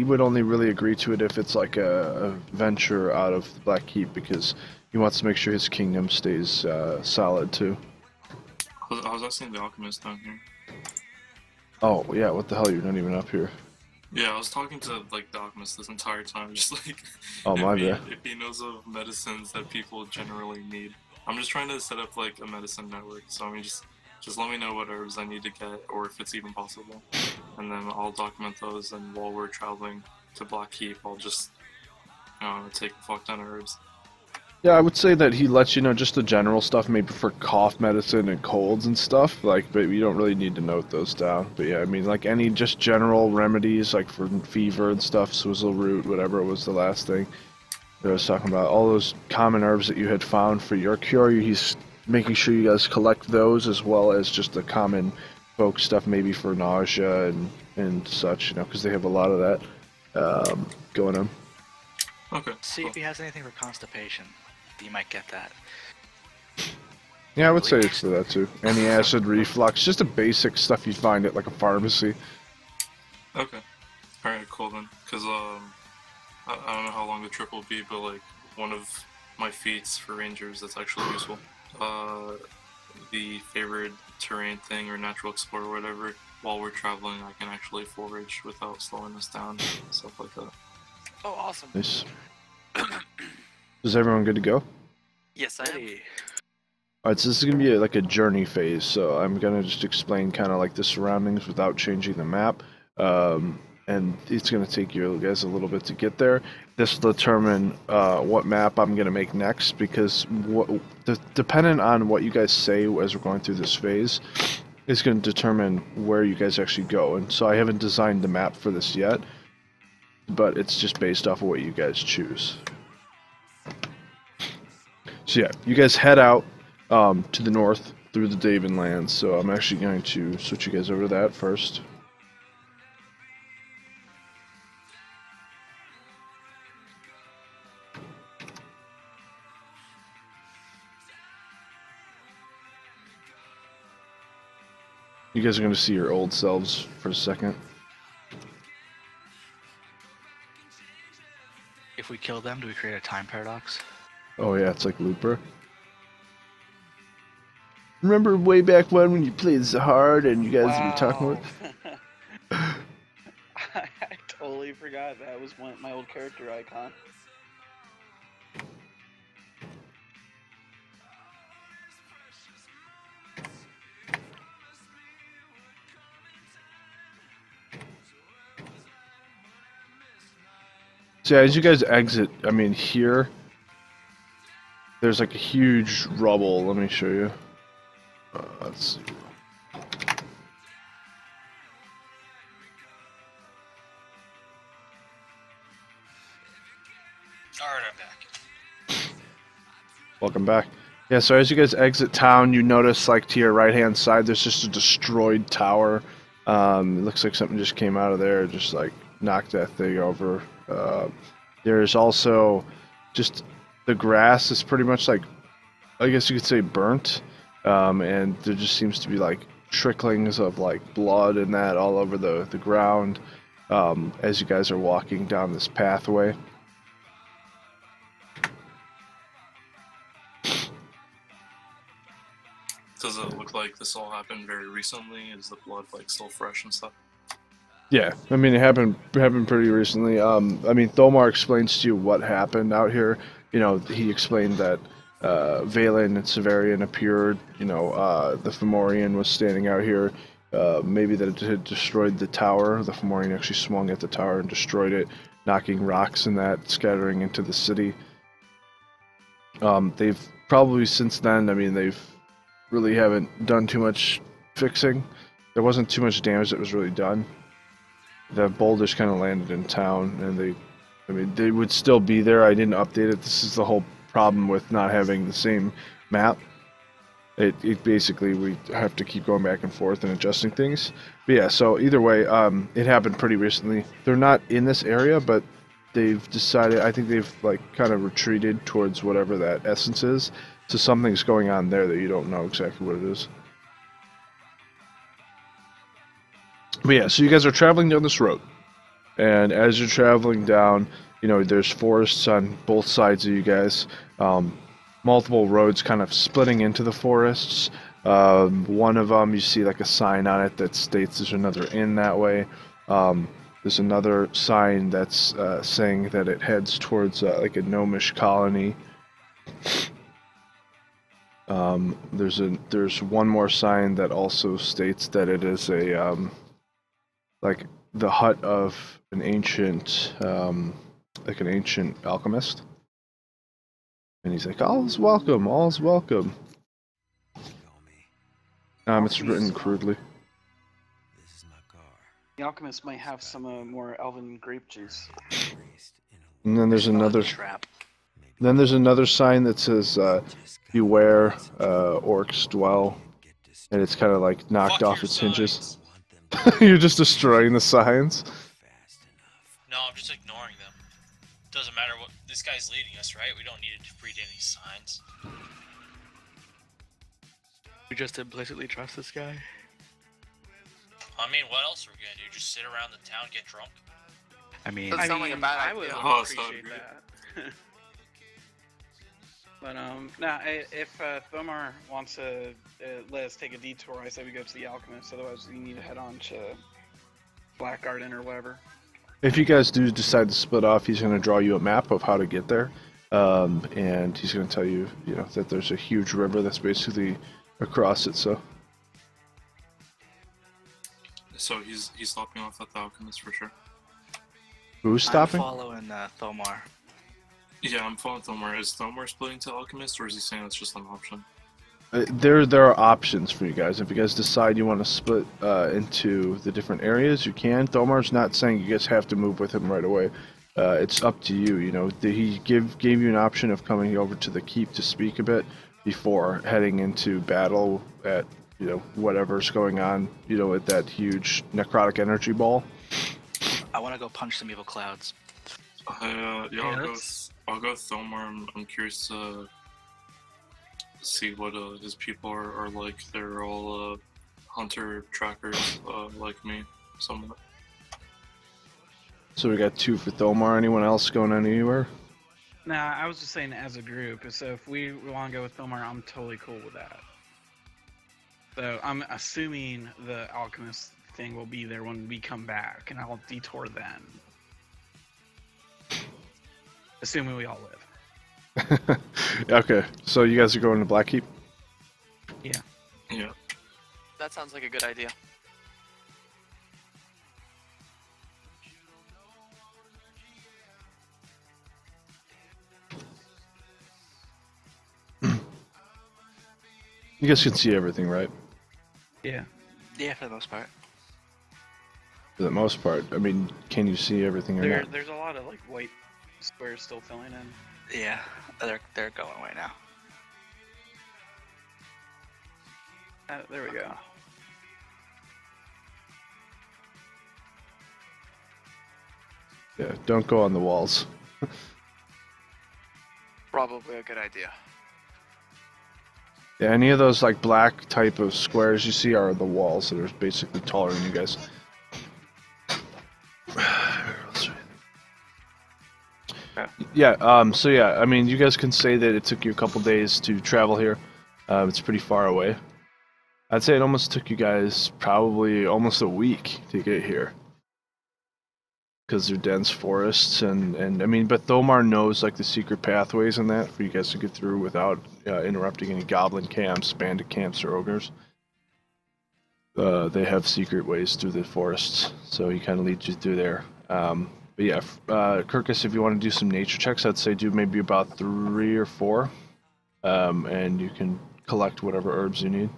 would only really agree to it if it's like a venture out of the Black Keep, because he wants to make sure his kingdom stays solid too. I was asking the alchemist down here. Oh yeah, what the hell? You're not even up here. Yeah, I was talking to like the alchemist this entire time, just like Oh, my bad. if he knows of medicines that people generally need. I'm just trying to set up like a medicine network, so I mean just let me know what herbs I need to get, or if it's even possible, and then I'll document those. And while we're traveling to Black Keep, I'll just take a fuck ton of herbs. Yeah, I would say that he lets you know just the general stuff, maybe for cough medicine and colds and stuff. Like, but you don't really need to note those down. But yeah, I mean, like any just general remedies, like for fever and stuff, swizzle root, whatever was the last thing that I was talking about. All those common herbs that you had found for your cure, he's making sure you guys collect those, as well as just the common folk stuff, maybe for nausea and such, you know, because they have a lot of that going on. Okay. See if he has anything for constipation. You might get that. Yeah, I would say it's for that too. Any acid reflux, just the basic stuff you'd find at like a pharmacy. Okay. Alright, cool then. Because, I don't know how long the trip will be, but, like, one of my feats for rangers that's actually useful. The favored terrain thing or natural explorer or whatever, while we're traveling, I can actually forage without slowing us down, stuff like that. Oh, awesome. Nice. Is everyone good to go? Yes, I am. Alright, so this is going to be like a journey phase, so I'm going to just explain kind of like the surroundings without changing the map. And it's going to take you guys a little bit to get there. This will determine what map I'm going to make next, because depending on what you guys say as we're going through this phase is going to determine where you guys actually go. And so I haven't designed the map for this yet, but it's just based off of what you guys choose. So yeah, you guys head out to the north through the Daven lands, so I'm actually going to switch you guys over to that first. You guys are going to see your old selves for a second. If we kill them, do we create a time paradox? Oh yeah, it's like Looper. Remember way back when you played Zahard and you guys were talking about... I totally forgot that was my old character icon. So yeah, as you guys exit, I mean here, there's like a huge rubble. Let me show you. Let's see. Alright, I'm back. Welcome back. Yeah, so as you guys exit town, you notice like to your right-hand side, there's just a destroyed tower. It looks like something just came out of there, just like knocked that thing over. There's also just the grass is pretty much like, I guess you could say, burnt. And there just seems to be like tricklings of like blood and that all over the ground as you guys are walking down this pathway. Does it look like this all happened very recently? Is the blood like still fresh and stuff? Yeah, I mean it happened pretty recently. I mean Thomar explains to you what happened out here. You know, he explained that Valen and Severian appeared. You know, the Fomorian was standing out here. Maybe that it had destroyed the tower. The Fomorian actually swung at the tower and destroyed it, knocking rocks and that, scattering into the city. They've probably since then, I mean, they've really haven't done too much fixing. There wasn't too much damage that was really done. The boulders kind of landed in town, and they would still be there. I didn't update it. This is the whole problem with not having the same map. It basically, we have to keep going back and forth and adjusting things. But yeah, so either way, it happened pretty recently. They're not in this area, but they've decided, I think they've like kind of retreated towards whatever that essence is. So something's going on there that you don't know exactly what it is. But yeah, so you guys are traveling down this road. And as you're traveling down, you know, there's forests on both sides of you guys. Multiple roads kind of splitting into the forests. One of them, you see like a sign on it that states there's another inn that way. There's another sign that's saying that it heads towards like a gnomish colony. There's one more sign that also states that it is a like the hut of an ancient like an ancient alchemist. And he's like, all's welcome, all's welcome. It's written crudely. The alchemist might have some more elven grape juice. And then there's another trap. Then there's another sign that says, beware, orcs dwell. And it's kind of like knocked Fuck off your its hinges. signs. You're just destroying the signs. No, I'm just ignoring them. Doesn't matter what this guy's leading us, right? We don't need to read any signs. We just implicitly trust this guy. I mean, what else are we gonna do? Just sit around the town, get drunk? I mean, Doesn't sound like a bad I would idea. Oh, so appreciate good. that. But no, if Thomar wants to let us take a detour, I say we go to the Alchemist. Otherwise, we need to head on to Black Garden or whatever. If you guys do decide to split off, he's going to draw you a map of how to get there, and he's going to tell you, that there's a huge river that's basically across it. So he's stopping off at the Alchemist for sure. who's stopping? I'm following Thomar. Yeah, I'm following Thomar. Is Thomar splitting to Alchemist, or is he saying it's just an option? There are options for you guys. If you guys decide you want to split into the different areas, you can. Thomar's not saying you guys have to move with him right away. It's up to you. He gave you an option of coming over to the keep to speak a bit before heading into battle at whatever's going on. At that huge necrotic energy ball. I want to go punch some evil clouds. I'll go Thomar. I'm curious to see what his people are like. They're all hunter trackers like me, somewhat. So we got 2 for Thomar. Anyone else going anywhere? Nah, I was just saying as a group. So if we want to go with Thomar, I'm totally cool with that. So I'm assuming the Alchemist thing will be there when we come back, and I'll detour then. Assuming we all live. Okay, so you guys are going to Blackkeep? Yeah. Yeah. That sounds like a good idea. You guys can see everything, right? Yeah. Yeah, for the most part. For the most part. I mean, can you see everything or not? There's a lot of white squares still filling in. Yeah, they're going right now. There we go. Yeah, don't go on the walls. Probably a good idea. Yeah, any of those black type of squares you see are the walls that are basically taller than you guys. Yeah, so yeah, I mean, you guys can say that it took you a couple days to travel here. It's pretty far away. I'd say it almost took you guys probably almost a week to get here. Because they're dense forests, and I mean, but Thomar knows the secret pathways and that for you guys to get through without interrupting any goblin camps, bandit camps, or ogres. They have secret ways through the forests, so he kind of leads you through there. But yeah, Kirkus, if you want to do some nature checks, I'd say do maybe about 3 or 4, and you can collect whatever herbs you need,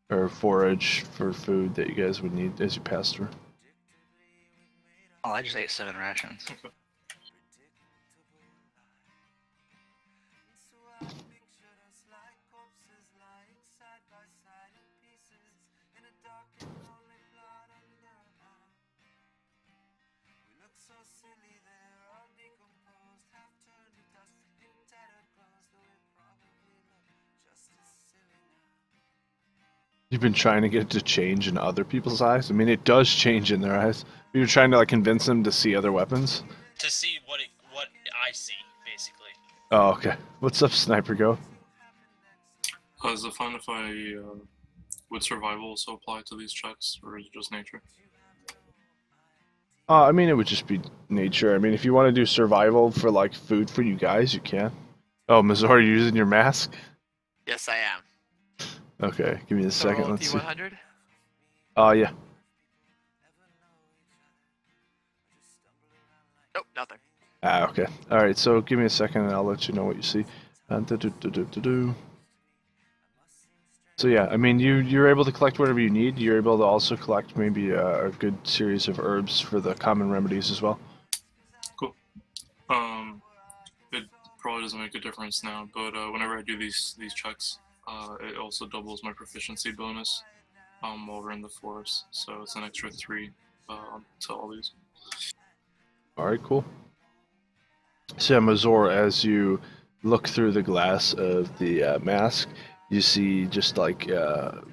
or forage for food that you guys would need as you pass through. Oh, I just ate 7 rations. You've been trying to get it to change in other people's eyes? I mean, it does change in their eyes. You're trying to convince them to see other weapons? To see what I see, basically. Oh, okay. What's up, Sniper Go? Is it fine if I would survival also apply to these checks, or is it just nature? I mean, it would just be nature. I mean, if you want to do survival for food for you guys, you can. Oh, Mazor, are you using your mask? Yes, I am. Okay, give me a second. Roll Let's see. D100? Yeah. Nope, nothing. Okay. All right. So give me a second, and I'll let you know what you see. So yeah, I mean, you're able to collect whatever you need. You're able to also collect maybe a good series of herbs for the common remedies as well. Cool. It probably doesn't make a difference now, but whenever I do these checks, it also doubles my proficiency bonus while we're in the forest, so it's an extra 3 to all these. All right, cool. So yeah, Mazor, as you look through the glass of the mask, you see just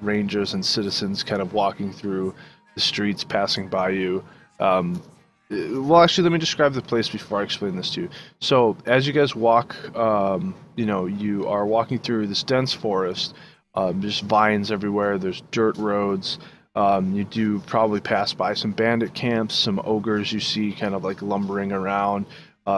rangers and citizens kind of walking through the streets, passing by you. Well, actually, let me describe the place before I explain this to you. So, as you guys walk, you are walking through this dense forest. There's vines everywhere. There's dirt roads. You do probably pass by some bandit camps, some ogres you see kind of like lumbering around,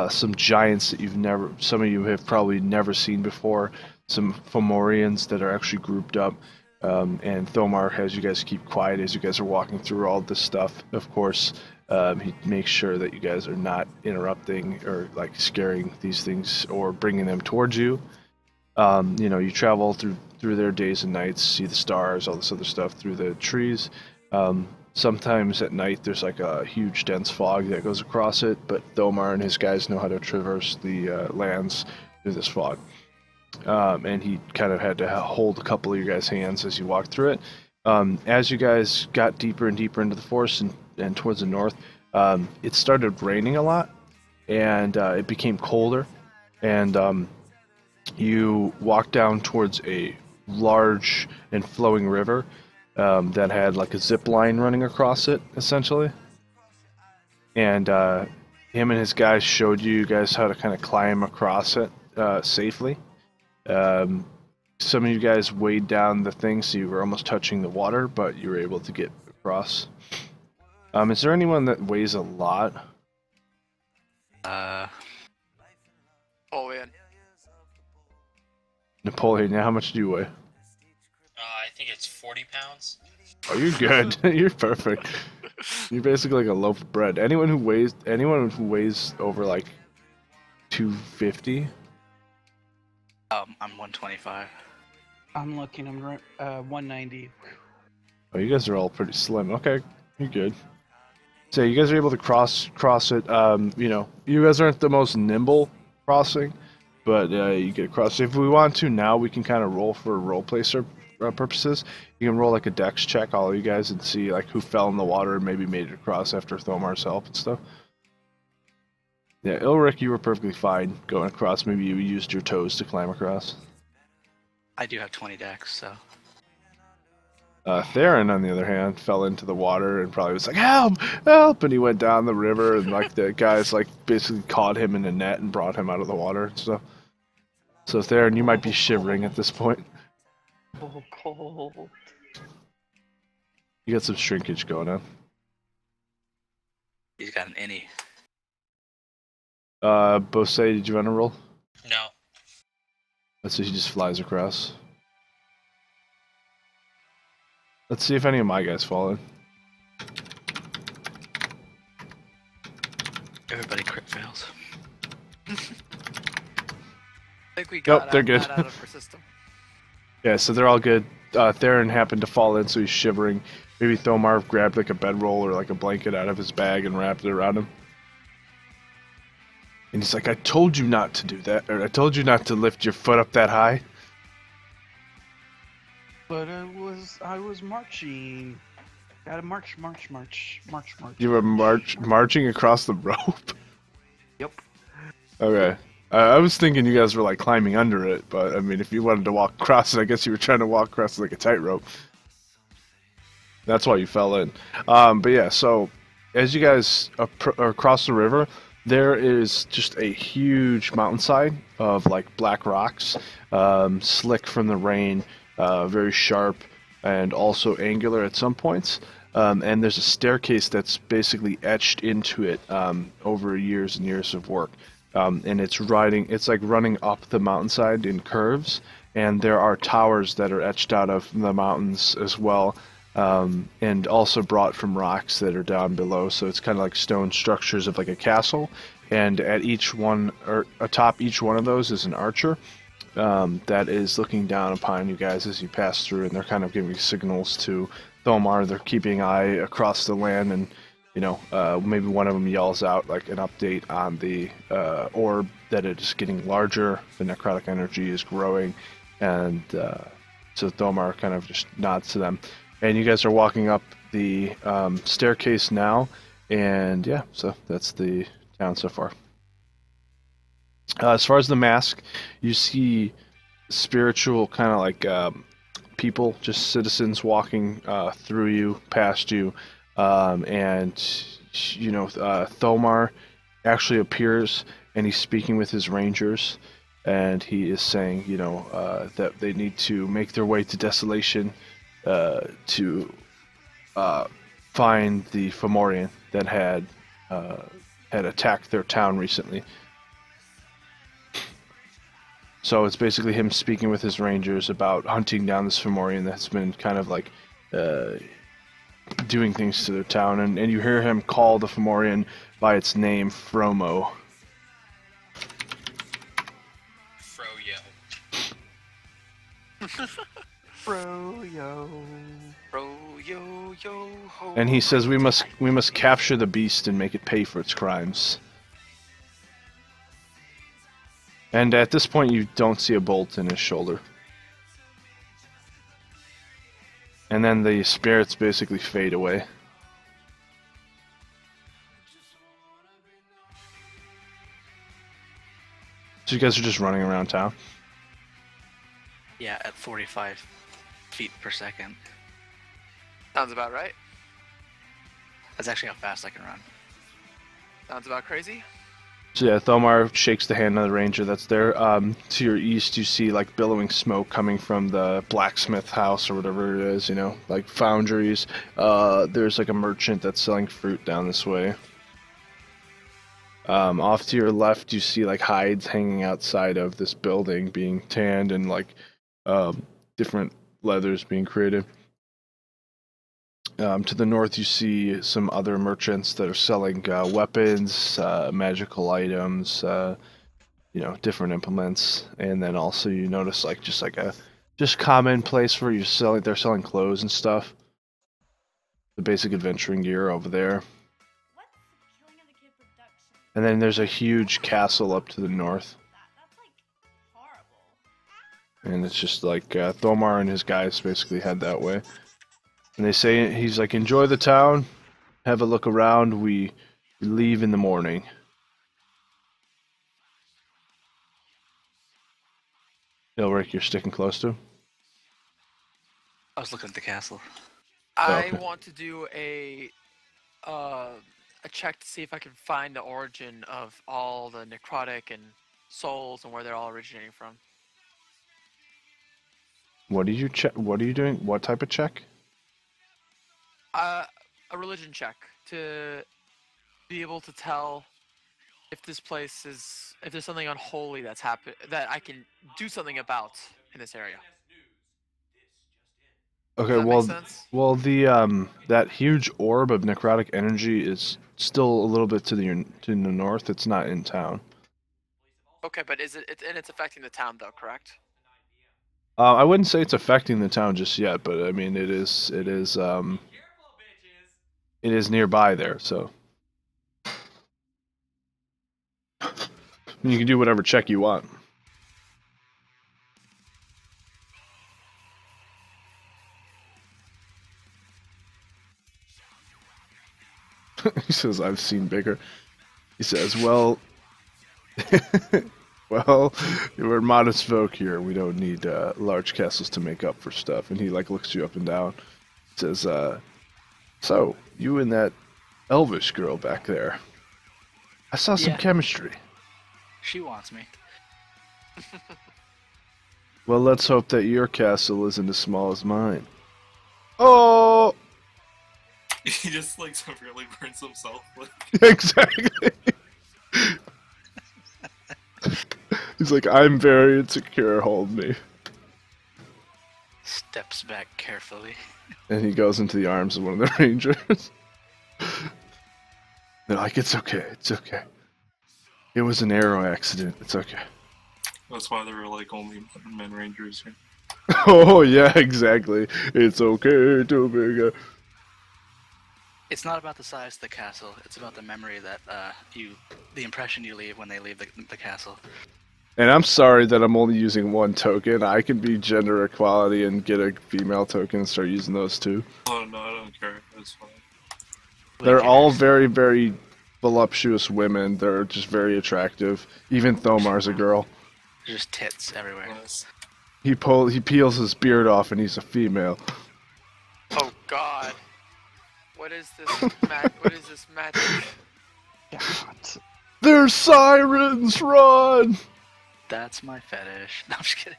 some giants that some of you have probably never seen before, some Fomorians that are actually grouped up. And Thomar has you guys keep quiet as you guys are walking through all this stuff. Of course, he makes sure that you guys are not interrupting or like scaring these things or bringing them towards you. You travel through their days and nights, see the stars, all this other stuff through the trees. Sometimes at night there's like a huge dense fog that goes across it, but Thomar and his guys know how to traverse the lands through this fog. And he kind of had to hold a couple of your guys' hands as you walked through it. As you guys got deeper and deeper into the forest and towards the north, it started raining a lot, and it became colder, and you walked down towards a large and flowing river that had like a zip line running across it, essentially. And him and his guys showed you guys how to kind of climb across it safely. Some of you guys weighed down the thing, so you were almost touching the water, but you were able to get across. Is there anyone that weighs a lot? Napoleon. Napoleon, yeah, how much do you weigh? I think it's 40 pounds. Oh, you're good. You're perfect. You're basically like a loaf of bread. Anyone who weighs over like 250. I'm 125. I'm looking. I'm 190. Oh, you guys are all pretty slim. Okay, you're good. So you guys are able to cross it. You guys aren't the most nimble crossing, but you get across. If we want to now, we can kind of roll for roleplay purposes. You can roll like a dex check, all of you guys, and see like who fell in the water and maybe made it across after Thomar's help and stuff. Yeah, Ilric, you were perfectly fine going across. Maybe you used your toes to climb across. I do have 20 decks, so. Theron, on the other hand, fell into the water and probably was like, "Help! Help!" And he went down the river, and like the guys like basically caught him in a net and brought him out of the water and stuff. So Theron, you might be shivering at this point. Oh, cold. You got some shrinkage going on. He's got an innie. Bose, did you want to roll? No. Let's see, he just flies across. Let's see if any of my guys fall in. Everybody crit fails. I think we got they're good. that out of our system. Yeah, so they're all good. Theron happened to fall in, so he's shivering. Maybe Thomar grabbed like a bedroll or like a blanket out of his bag and wrapped it around him. And he's like, "I told you not to do that, or I told you not to lift your foot up that high." But I was marching. Gotta march. You were marching across the rope? Yep. Okay. I was thinking you guys were like climbing under it, but I mean, if you wanted to walk across it, I guess you were trying to walk across it like a tightrope. That's why you fell in. But yeah, so as you guys across the river, there is just a huge mountainside of like black rocks, slick from the rain, very sharp, and also angular at some points. And there's a staircase that's basically etched into it over years and years of work. And it's like running up the mountainside in curves, and there are towers that are etched out of the mountains as well, and also brought from rocks that are down below. So it's kind of like stone structures of like a castle, and at each one, or atop each one of those, is an archer that is looking down upon you guys as you pass through, and they're kind of giving signals to Thomar. They're keeping an eye across the land, and maybe one of them yells out like an update on the orb, that it is getting larger, the necrotic energy is growing, and so Thomar kind of just nods to them. And you guys are walking up the staircase now, and yeah, so that's the town so far. As far as the mask, you see spiritual kind of like people, just citizens walking through you, past you, and Thomar actually appears, and he's speaking with his rangers, and he is saying, that they need to make their way to Desolation to find the Fomorian that had attacked their town recently. So it's basically him speaking with his rangers about hunting down this Fomorian that's been kind of like doing things to their town, and you hear him call the Fomorian by its name, Fromo. Froyo. Yo. And he says we must capture the beast and make it pay for its crimes. And at this point, you don't see a bolt in his shoulder. And then the spirits basically fade away. So you guys are just running around town? Yeah, at 45 feet per second. Sounds about right. That's actually how fast I can run. Sounds about crazy. So yeah, Thomar shakes the hand of the ranger that's there. To your east, you see like billowing smoke coming from the blacksmith house or whatever it is, like foundries. There's like a merchant that's selling fruit down this way. Off to your left, you see like hides hanging outside of this building being tanned and like different leathers being created. To the north, you see some other merchants that are selling weapons, magical items, different implements, and then also you notice like just common place where they're selling clothes and stuff. The basic adventuring gear over there. And then there's a huge castle up to the north. And it's just like Thomar and his guys basically head that way. And they say, he's like, enjoy the town, have a look around, we leave in the morning. Ilric, you're sticking close to him? I was looking at the castle. I okay. want to do a check to see if I can find the origin of all the necrotic and souls and where they're all originating from. What did you check? What are you doing? What type of check? A religion check to be able to tell if this place if there's something unholy that's happened that I can do something about in this area. Okay, Does that make sense? well, the that huge orb of necrotic energy is still a little bit to the north. It's not in town. Okay, but is it's affecting the town though, correct? I wouldn't say it's affecting the town just yet, but I mean it is nearby there, so you can do whatever check you want. He says, I've seen bigger. He says, well, we're modest folk here. We don't need large castles to make up for stuff. And he like looks you up and down. He says, so, you and that elvish girl back there. I saw some Yeah. chemistry. She wants me. Well, let's hope that your castle isn't as small as mine. Oh! He just like severely burns himself. Exactly. He's like, I'm very insecure, hold me. Steps back carefully. And he goes into the arms of one of the rangers. They're like, it's okay, it's okay. It was an arrow accident, it's okay. That's why there were like only men rangers here. Oh, yeah, exactly. It's okay to be good. It's not about the size of the castle. It's about the memory that the impression you leave when they leave the castle. And I'm sorry that I'm only using one token. I can be gender equality and get a female token and start using those too. Oh no, I don't care. It's fine. They're all very, very voluptuous women. They're just very attractive. Even Thomar's a girl. Just tits everywhere. Yes. He peels his beard off and he's a female. Oh God. What is this? What is this magic? God. There's sirens, run! That's my fetish. No, I'm just kidding.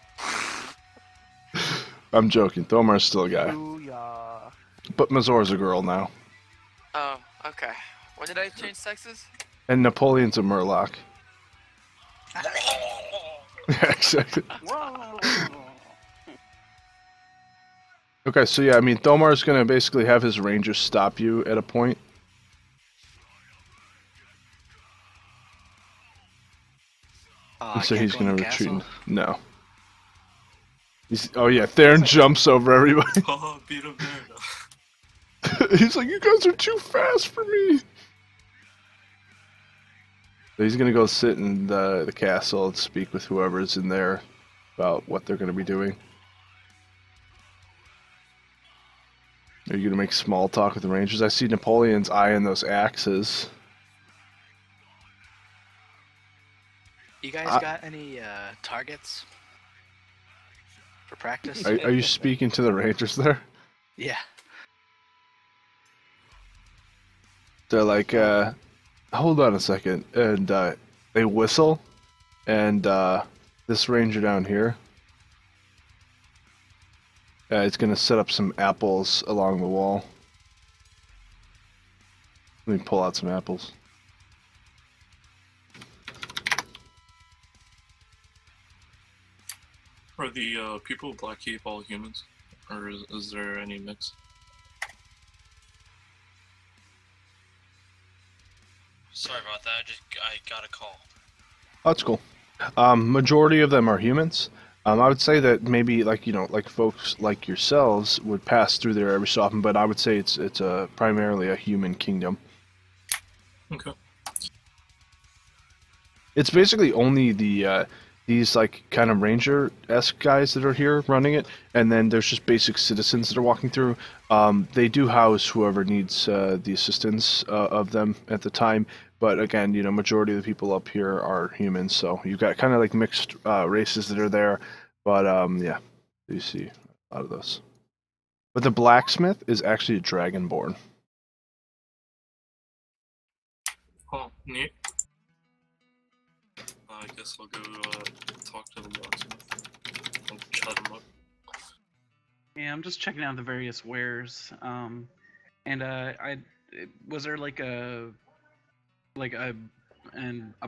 I'm joking. Thomar's still a guy. Booyah. But Mazor's a girl now. Oh, okay. When did I change sexes? And Napoleon's a Murloc. Yeah, exactly. Okay, so yeah, I mean, Thomar's gonna basically have his rangers stop you at a point. I And so can't he's go in gonna the retreat. castle? No. Oh yeah, Theron jumps over everybody. Oh, beat him there. He's like, you guys are too fast for me. So he's gonna go sit in the castle and speak with whoever's in there about what they're gonna be doing. Are you gonna make small talk with the Rangers? I see Napoleon's eyeing those axes. You guys got any targets for practice? Are you speaking to the Rangers there? Yeah. They're like, hold on a second, and they whistle, and this Ranger down here, it's gonna set up some apples along the wall. Let me pull out some apples. Are the people of Blackkeep all humans? Or is there any mix? Sorry about that. I got a call. Oh, that's cool. Majority of them are humans. I would say that maybe like folks like yourselves would pass through there every so often, but I would say it's primarily a human kingdom. Okay. It's basically only these like kind of ranger-esque guys that are here running it, and then there's just basic citizens that are walking through. They do house whoever needs the assistance of them at the time, but again, majority of the people up here are humans, so you've got kind of like mixed races that are there, but yeah, you see a lot of those. But the blacksmith is actually a dragonborn. Oh, neat. I guess I'll go talk to the blacksmith. I'll chat him up. Yeah, I'm just checking out the various wares. Was there like a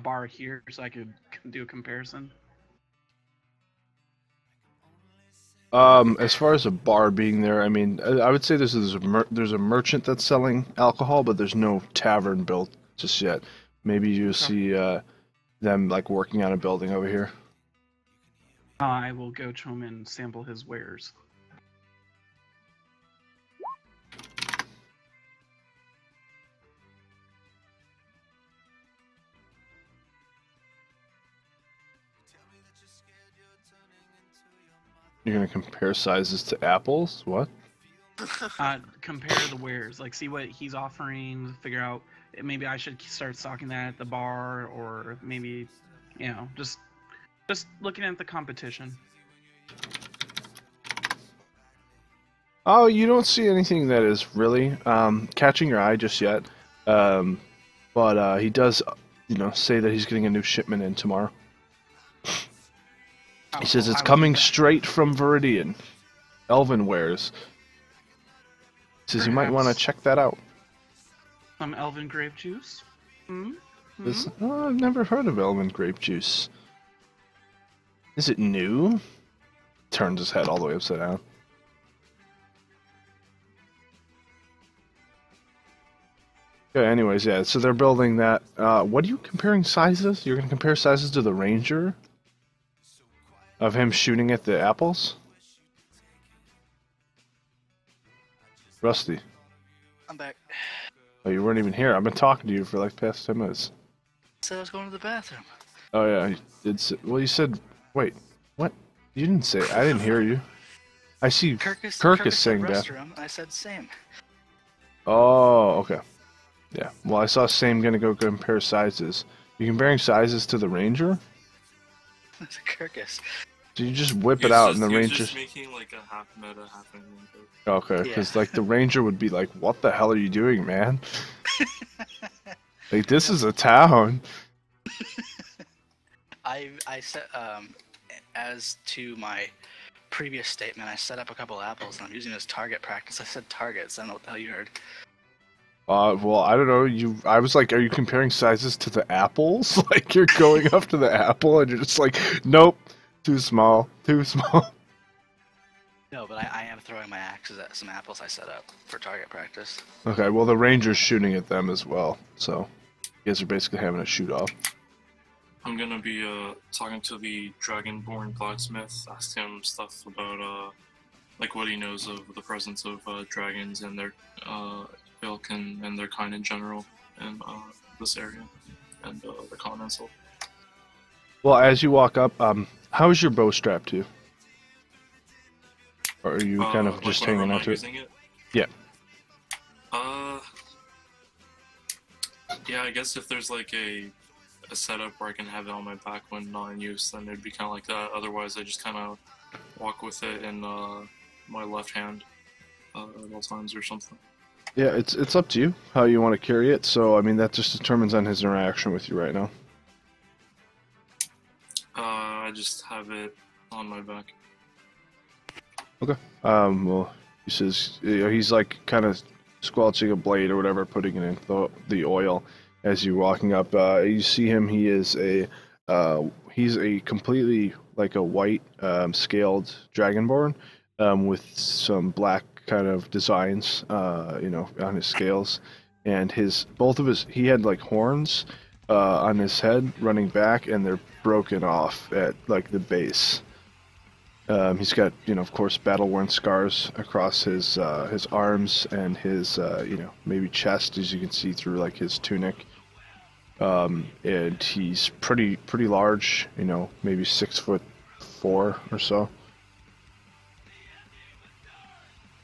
bar here so I could do a comparison? As far as a bar being there, I mean, I would say there's a merchant that's selling alcohol, but there's no tavern built just yet. Maybe you'll see them like working on a building over here. I will go to him and sample his wares. You're gonna compare sizes to apples? What? Compare the wares, like see what he's offering, figure out maybe I should start stocking that at the bar, or maybe, just looking at the competition. Oh, you don't see anything that is really catching your eye just yet. But he does, say that he's getting a new shipment in tomorrow. He says it's coming straight from Viridian. Elven wares. He says you might want to check that out. Some elven grape juice? I've never heard of elven grape juice. Is it new? Turns his head all the way upside down. Okay, anyways, yeah, so they're building that. What are you comparing sizes? You're going to compare sizes to the Ranger? Of him shooting at the apples? Rusty. I'm back. Oh, you weren't even here. I've been talking to you for like past 10 minutes. Said I was going to the bathroom. Oh yeah, you did say, well you said, wait, what? You didn't say, I didn't hear you. I see Kirk is saying that. I said same. Oh, okay. Yeah, well I saw same gonna go compare sizes. You comparing sizes to the Ranger? It's a Kirkus. So you just whip He it was out, just, and the he was ranger. just making like a half meta, half anime joke. Okay, Yeah. because like the ranger would be like, "What the hell are you doing, man? Like this is a town." I set as to my previous statement, I set up a couple apples and I'm using it as target practice. I said targets. I don't know what the hell you heard. Well, I don't know. I was like, "Are you comparing sizes to the apples? Like you're going up to the apple, and you're just like, nope, too small, too small." No, but I am throwing my axes at some apples I set up for target practice. Okay, well the ranger's shooting at them as well, so you guys are basically having a shoot off. I'm gonna be talking to the Dragonborn blacksmith, ask him stuff about like what he knows of the presence of dragons and their ilk and their kind in general in this area and the continental. Well, as you walk up, how is your bow strapped to you? Or are you kind of Like just whenever hanging I'm onto not it? using it? Yeah. Yeah, I guess if there's like a setup where I can have it on my back when not in use, then it'd be kind of like that. Otherwise, I just kind of walk with it in my left hand at all times or something. Yeah, it's up to you how you want to carry it. So I mean, that just determines on his interaction with you right now. I just have it on my back. Well, he says he's like kind of squelching a blade or whatever, putting it in the oil as you're walking up. You see him. He's a completely like a white scaled dragonborn with some black kind of designs, on his scales, and he had like horns on his head running back, and they're broken off at like the base. He's got, of course, battle-worn scars across his arms and his, maybe chest, as you can see through like his tunic. And he's pretty large, maybe 6'4" or so.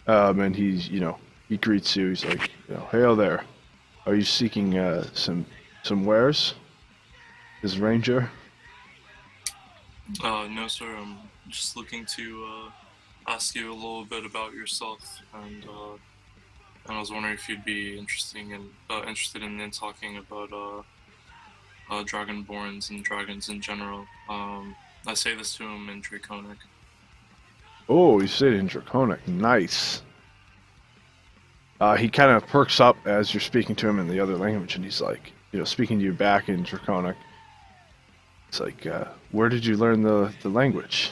And he's, he greets you. He's like, "Hail there. Are you seeking some wares, this ranger?" No, sir. I'm just looking to ask you a little bit about yourself, and I was wondering if you'd be interested in talking about Dragonborns and dragons in general. I say this to him in Draconic. Oh, you said in Draconic. Nice. He kind of perks up as you're speaking to him in the other language, and he's like, speaking to you back in Draconic. It's like, where did you learn the language?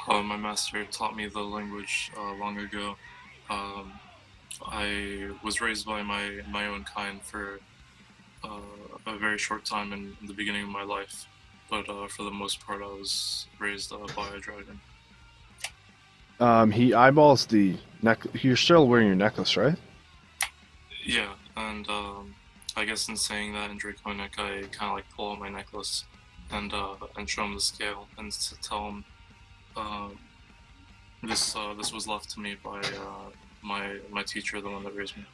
My master taught me the language long ago. I was raised by my own kind for a very short time in the beginning of my life, but for the most part I was raised by a dragon. He eyeballs the necklace. You're still wearing your necklace, right? Yeah, and I guess in saying that in Draconic, I kind of like pull out my necklace and show him the scale and to tell him this was left to me by my teacher, the one that raised me.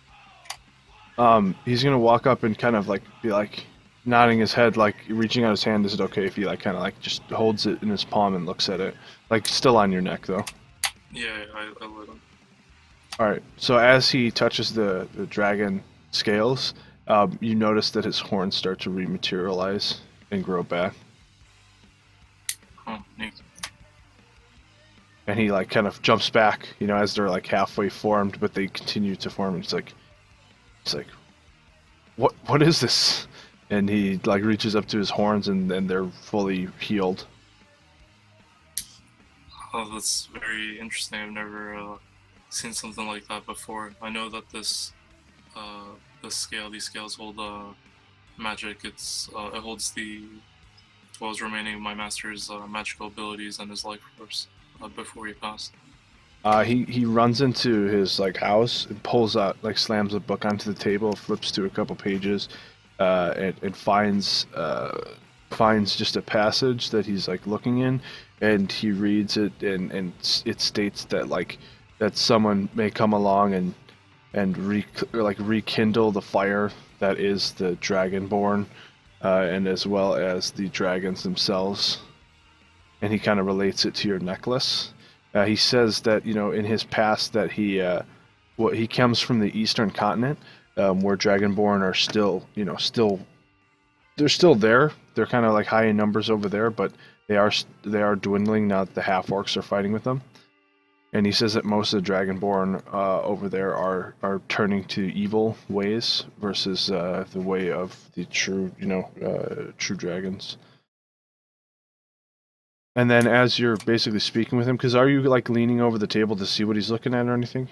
He's gonna walk up and kind of like be like nodding his head, like reaching out his hand. Is it okay if he like kind of like just holds it in his palm and looks at it, like still on your neck though? Yeah, I let him. All right. So as he touches the dragon scales, you notice that his horns start to rematerialize and grow back. Oh, neat. And he like kind of jumps back, as they're like halfway formed, but they continue to form. And it's like, what is this? And he like reaches up to his horns, and they're fully healed. Oh, that's very interesting. I've never seen something like that before. I know that these scales hold magic. It holds what was remaining of my master's magical abilities and his life force before he passed. He runs into his like house and pulls out, like slams a book onto the table, flips to a couple pages, and finds just a passage that he's like looking in, and he reads it, and it states that that someone may come along and rekindle the fire that is the Dragonborn, and as well as the dragons themselves. and he kind of relates it to your necklace. He says that in his past that he comes from the eastern continent, where Dragonborn are still they're still there. They're kind of like high in numbers over there, but they are dwindling now that the half orcs are fighting with them. And he says that most of the Dragonborn over there are turning to evil ways versus the way of the true true dragons. And then as you're basically speaking with him, because are you like leaning over the table to see what he's looking at or anything?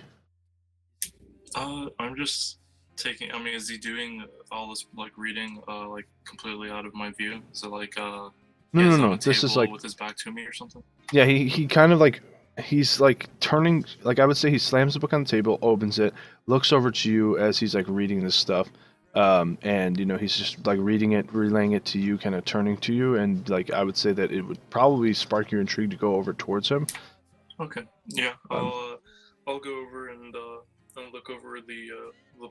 I'm just taking. I mean, is he doing all this like reading, like completely out of my view? Is it like No. This is like with his back to me or something? Yeah, he kind of like he's like turning, like I would say he slams the book on the table, opens it, looks over to you as he's like reading this stuff. And he's just like reading it, relaying it to you, kind of turning to you, and like I would say that it would probably spark your intrigue to go over towards him. Okay. Yeah. I'll go over and look over the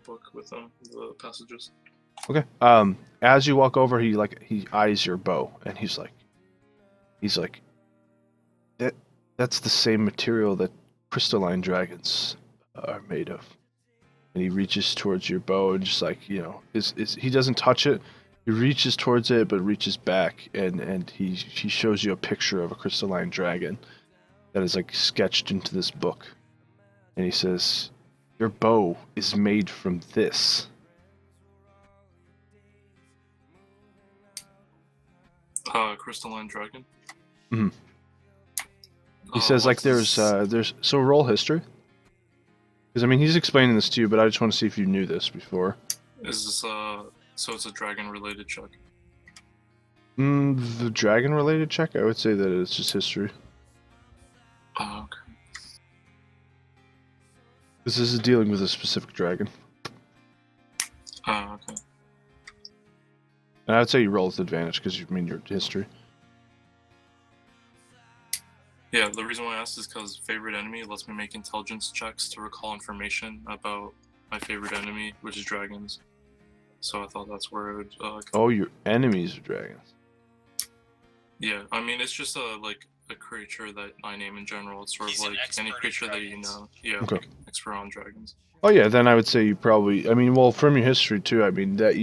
book with the passages. Okay. As you walk over, he eyes your bow, and he's like that's the same material that crystalline dragons are made of. And he reaches towards your bow and just like, he doesn't touch it. He reaches towards it, but reaches back, and he shows you a picture of a crystalline dragon that is like sketched into this book. And he says, "Your bow is made from this." Crystalline dragon. Mm-hmm. He says like there's so roll history. Because I mean he's explaining this to you, but I just want to see if you knew this before. Is this so it's a dragon related check? The dragon related check, I would say that it's just history. Oh, okay. Because this is dealing with a specific dragon. Oh, okay. And I would say you roll with advantage because you mean your history. Yeah, the reason why I asked is because favorite enemy lets me make intelligence checks to recall information about my favorite enemy, which is dragons. So I thought that's where it would. Oh, your enemies are dragons. Yeah, I mean it's just a creature that I name in general. It's sort of like any creature that you know. Yeah, okay. Like expert on dragons. Oh yeah, then I would say you probably. I mean, well, from your history too. I mean that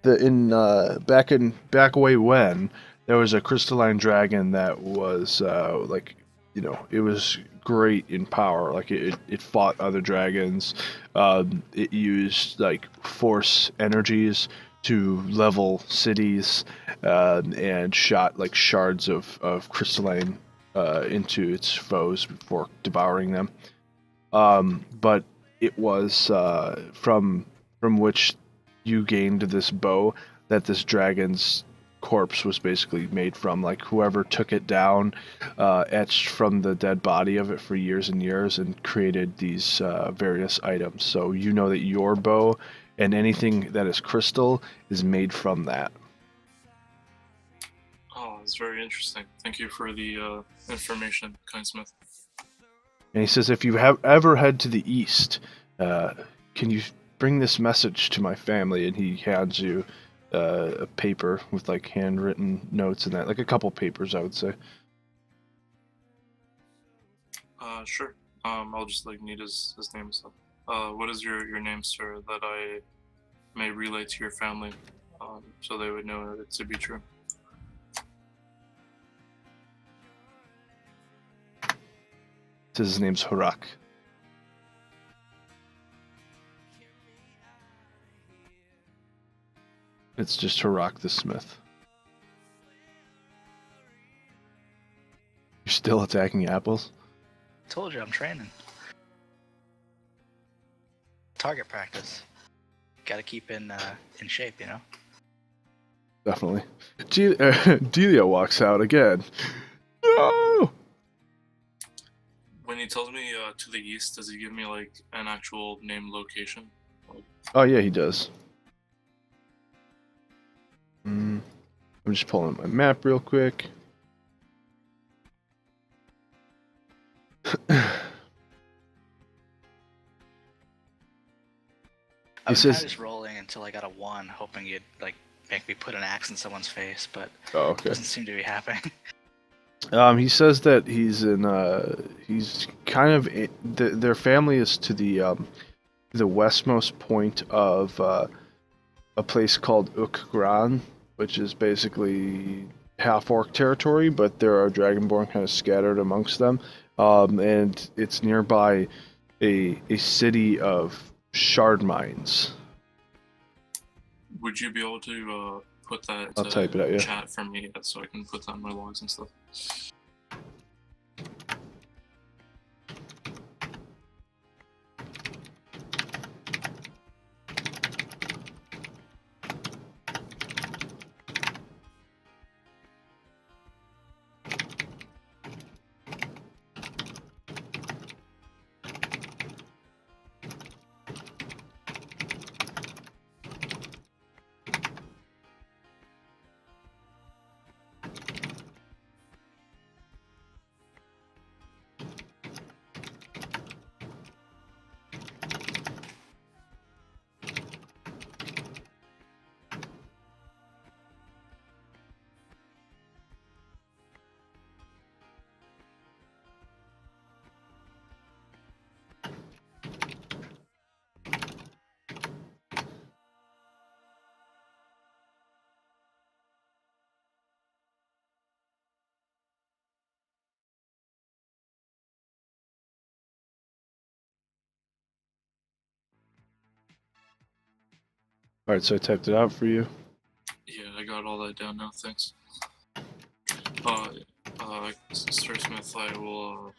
that back way when there was a crystalline dragon that was it was great in power. Like it fought other dragons. It used like force energies to level cities, and shot like shards of crystalline into its foes before devouring them. But it was from which you gained this bow that this dragon's corpse was basically made from. Like whoever took it down, etched from the dead body of it for years and years and created these various items. So you know that your bow and anything that is crystal is made from that. Oh, that's very interesting. Thank you for the information, Kindsmith. And he says, if you have ever head to the east, can you bring this message to my family? And he hands you a paper with like handwritten notes and that, like a couple papers, I would say. Sure. I'll just like need his name and stuff. What is your name, sir, that I may relay to your family, so they would know it to be true? His name's Harak. It's just Harak the Smith. You're still attacking apples? Told you I'm training. Target practice. Gotta keep in shape, you know? Definitely. Delia walks out again. No! When he tells me to the east, does he give me like an actual name location? Like... Oh yeah, he does. I'm just pulling up my map real quick. I was kind of just rolling until I got a 1, hoping you'd like make me put an axe in someone's face, but oh, okay. it doesn't seem to be happening. He says that he's kind of their family is to the westmost point of a place called Ukgran, which is basically half orc territory, but there are dragonborn kind of scattered amongst them, and it's nearby a city of shard mines. Would you be able to put that I'll type it out, yeah. chat for me so I can put that in my logs and stuff? Alright, so I typed it out for you. Yeah, I got all that down now, thanks. Sir Smith, I will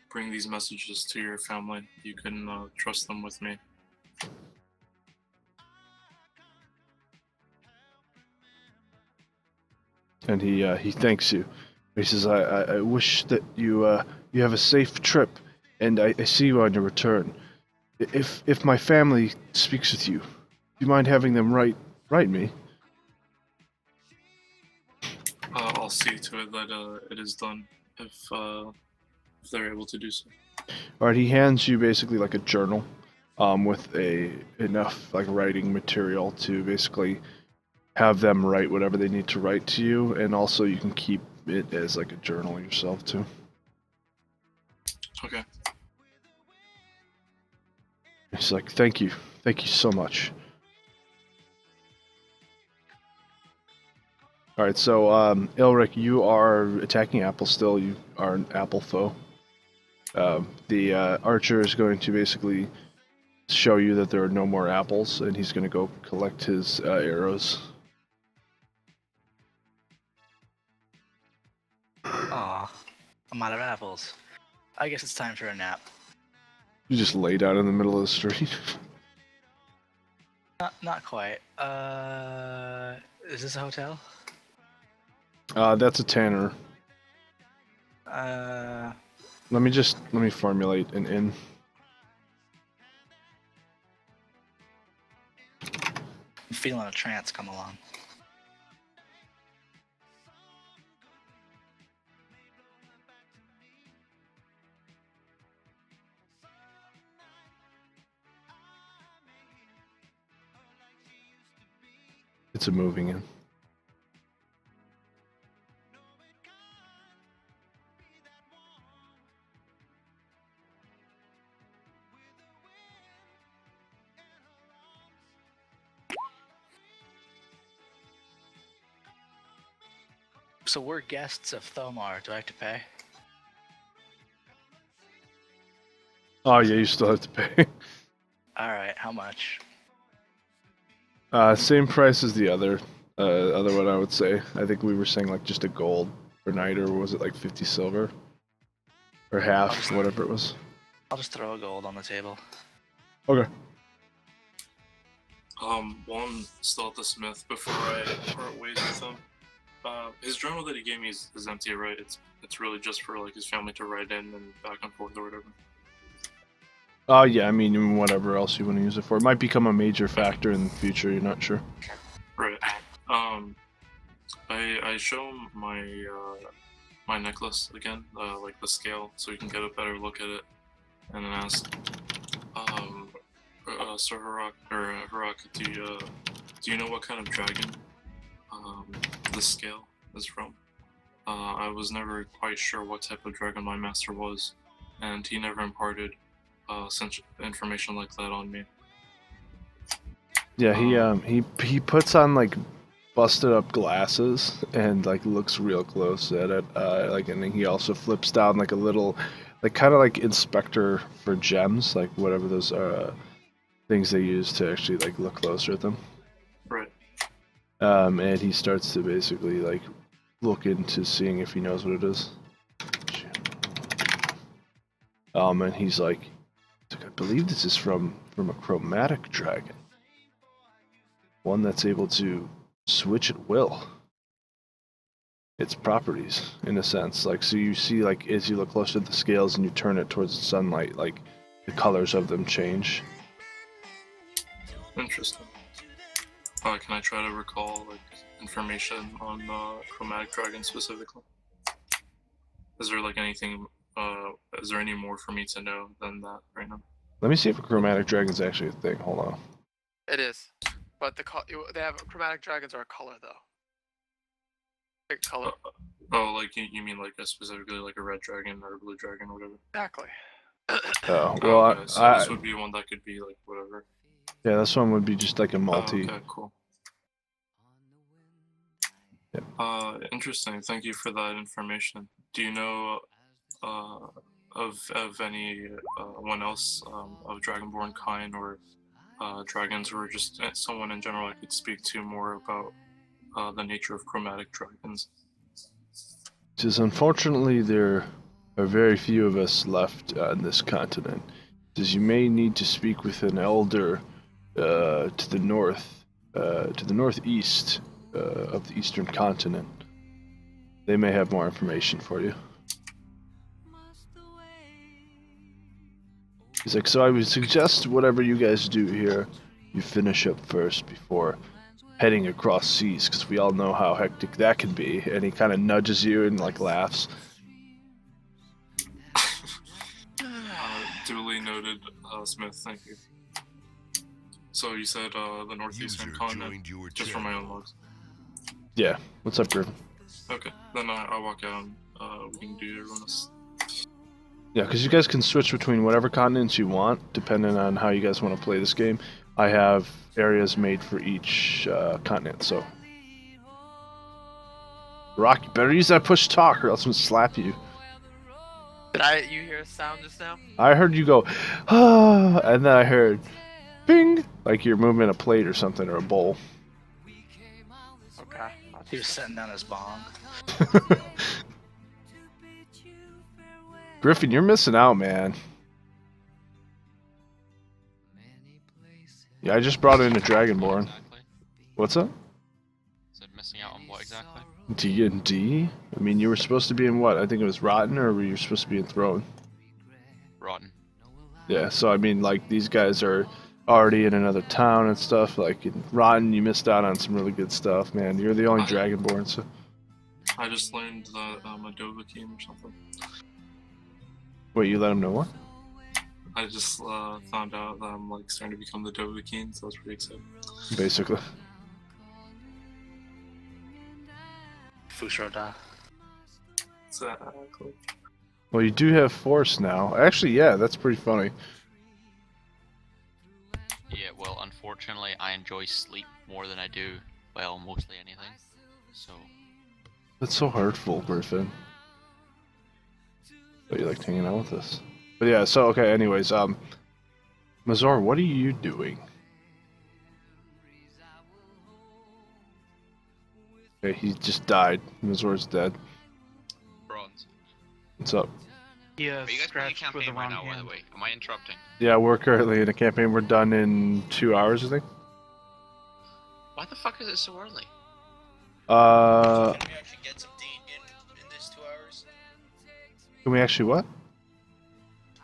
bring these messages to your family. You can trust them with me. And he thanks you. He says, I wish that you have a safe trip, and I see you on your return. If my family speaks with you, do you mind having them write me? I'll see to it that it is done if they're able to do so. Alright, he hands you basically like a journal, with enough like writing material to basically have them write whatever they need to write to you, and also you can keep it as like a journal yourself too. Okay. He's like, thank you so much. Alright, so Ilric, you are attacking Apple still. You are an Apple foe. The archer is going to basically show you that there are no more apples, and he's going to go collect his arrows. Aw, I'm out of apples. I guess it's time for a nap. You just lay down in the middle of the street. Not quite. Is this a hotel? That's a tanner. Let me formulate an inn. I'm feeling a trance come along. It's a moving inn. So we're guests of Thomar. Do I have to pay? Oh yeah, you still have to pay. Alright, how much? Same price as the other one, I would say. I think we were saying like just a gold per night, or was it like 50 silver? Or half, whatever it was. I'll just throw a gold on the table. Okay. While I'm still at the Smith, before I part ways with him, his journal that he gave me is empty, right? It's really just for like his family to write in and back and forth or whatever. Yeah, I mean, whatever else you want to use it for. It might become a major factor in the future, you're not sure. Right. I show him my necklace again, like the scale, so you can get a better look at it, and then ask, Sir Harak, do you know what kind of dragon, the scale is from? I was never quite sure what type of dragon my master was, and he never imparted such information like that on me. Yeah, he puts on like busted up glasses and like looks real close at it. Like, and then he also flips down like a little, like kind of like inspector for gems, like whatever those are things they use to actually like look closer at them. Right. And he starts to basically like look into seeing if he knows what it is. And he's like, I believe this is from a chromatic dragon. One that's able to switch at will. Its properties, in a sense. Like, so you see, like, as you look closer to the scales and you turn it towards the sunlight, like, the colors of them change. Interesting. Can I try to recall, like, information on chromatic dragon specifically? Is there, like, anything, is there any more for me to know than that right now? Let me see if a chromatic dragon's actually a thing. Hold on. It is, but they have chromatic dragons are a color though. Pick a color. Like you mean like specifically like a red dragon or a blue dragon or whatever? Exactly. Oh, well, okay, so this would be one that could be like whatever. Yeah, this one would be just like a multi. Okay, cool. Yep. Interesting. Thank you for that information. Do you know of any one else of Dragonborn kind or dragons, or just someone in general I could speak to more about the nature of chromatic dragons? Because unfortunately there are very few of us left on this continent. Says you may need to speak with an elder to the northeast of the eastern continent. They may have more information for you. He's like, so I would suggest whatever you guys do here, you finish up first before heading across seas, because we all know how hectic that can be. And he kind of nudges you and like laughs. Duly noted, Smith. Thank you. So you said the northeastern continent, just for my own logs. Yeah. What's up, Griffin? Okay, then I'll walk out and we can do everyone else. Yeah, because you guys can switch between whatever continents you want, depending on how you guys want to play this game. I have areas made for each continent, so... Rock, you better use that push talk or else I'm going to slap you. Did you hear a sound just now? I heard you go, ah, and then I heard, bing, like you're moving a plate or something, or a bowl. Okay. He was setting down his bong. Griffin, you're missing out, man. Yeah, I just brought in a Dragonborn. Exactly. What's up? Said missing out on what exactly? D&D? I mean, you were supposed to be in what? I think it was Rotten, or were you supposed to be in Throne? Rotten. Yeah, so I mean, like, these guys are already in another town and stuff. Like, in Rotten, you missed out on some really good stuff, man. You're the only Dragonborn, so... I just learned the Dovahkiin or something. Wait, you let him know what? I just found out that I'm like starting to become the Dovahkiin, so I was pretty excited. Basically. Fusroda. Exactly. Well, you do have Force now. Actually, yeah, that's pretty funny. Yeah, well, unfortunately, I enjoy sleep more than I do, well, mostly anything. So... That's so hurtful, Griffin. But you liked hanging out with us. But yeah, so, okay, anyways, Mazor, what are you doing? Okay, he just died. Mazor's dead. Bronze. What's up? Yeah, Are you guys playing a scratched with the campaign right wrong now, by the hand. way? Am I interrupting? Yeah, we're currently in a campaign. We're done in 2 hours, I think. Why the fuck is it so early? Uh, Can we actually get some D in this 2 hours? can we actually what?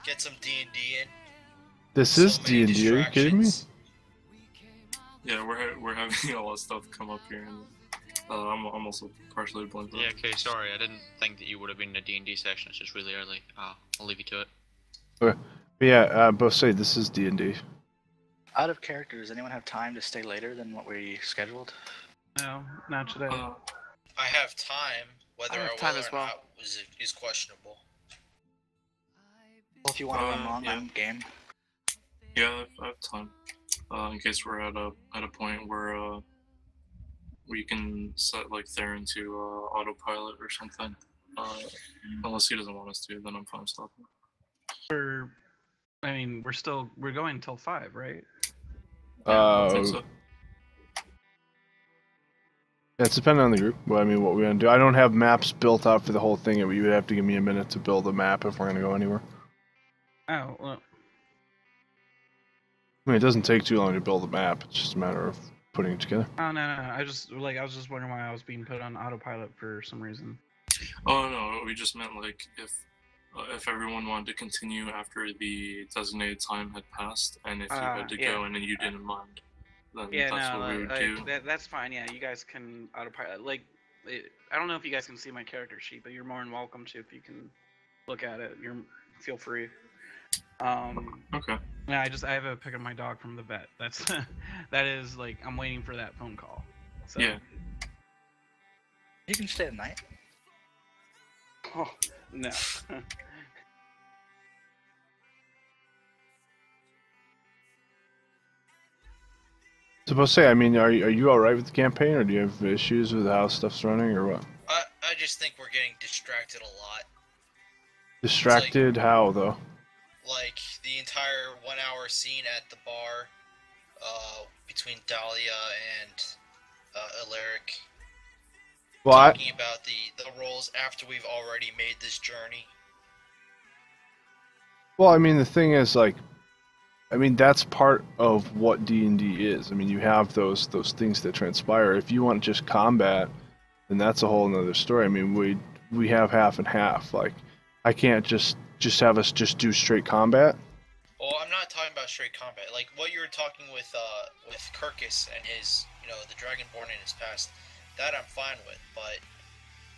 Get some D&D in. This So is many D&D, are you kidding me? distractions. Yeah, we're having a lot of stuff come up here, and I'm also partially blinked out. Yeah, okay, sorry. I didn't think that you would have been in a D&D session. It's just really early. I'll leave you to it. But yeah, both say this is D&D. Out of character, does anyone have time to stay later than what we scheduled? No, not today. Uh, I have time. Whether I have I time will as or well. not is questionable. Well, if you want to run Yeah. long game. Yeah, I have time. In case we're at a point where we can set like Theron to autopilot or something. Unless he doesn't want us to, then I'm fine stopping. I mean, we're going until 5, right? Yeah, I think so. It's depending on the group. Well, I mean, what we're gonna do. I don't have maps built out for the whole thing. You would have to give me a minute to build a map if we're gonna go anywhere. Oh, well, I mean, it doesn't take too long to build a map. It's just a matter of putting it together. oh no. I was just wondering why I was being put on autopilot for some reason. Oh no, we just meant like if everyone wanted to continue after the designated time had passed, and if you had to Yeah. go and then you didn't mind, then Yeah, that's no, what we would like, do. that's fine. Yeah, you guys can autopilot. Like, I don't know if you guys can see my character sheet, but you're more than welcome to if you can look at it. Feel free. Okay. Yeah, I have a pic of my dog from the vet. That's that is like I'm waiting for that phone call. So. Yeah. You can stay at night. Oh no. Supposed to say, I mean, are you all right with the campaign, or do you have issues with how stuff's running, or what? I just think we're getting distracted a lot. Distracted? How though? Like the entire 1 hour scene at the bar, between Dahlia and Alaric. Well, Talking about the roles after we've already made this journey. Well, I mean, the thing is, like, I mean, that's part of what D&D is. I mean, you have those things that transpire. If you want just combat, then that's a whole nother story. I mean, we have half and half. Like, I can't just have us just do straight combat. Well, I'm not talking about straight combat. Like what you were talking with Kirkus and his, the Dragonborn in his past. That I'm fine with, but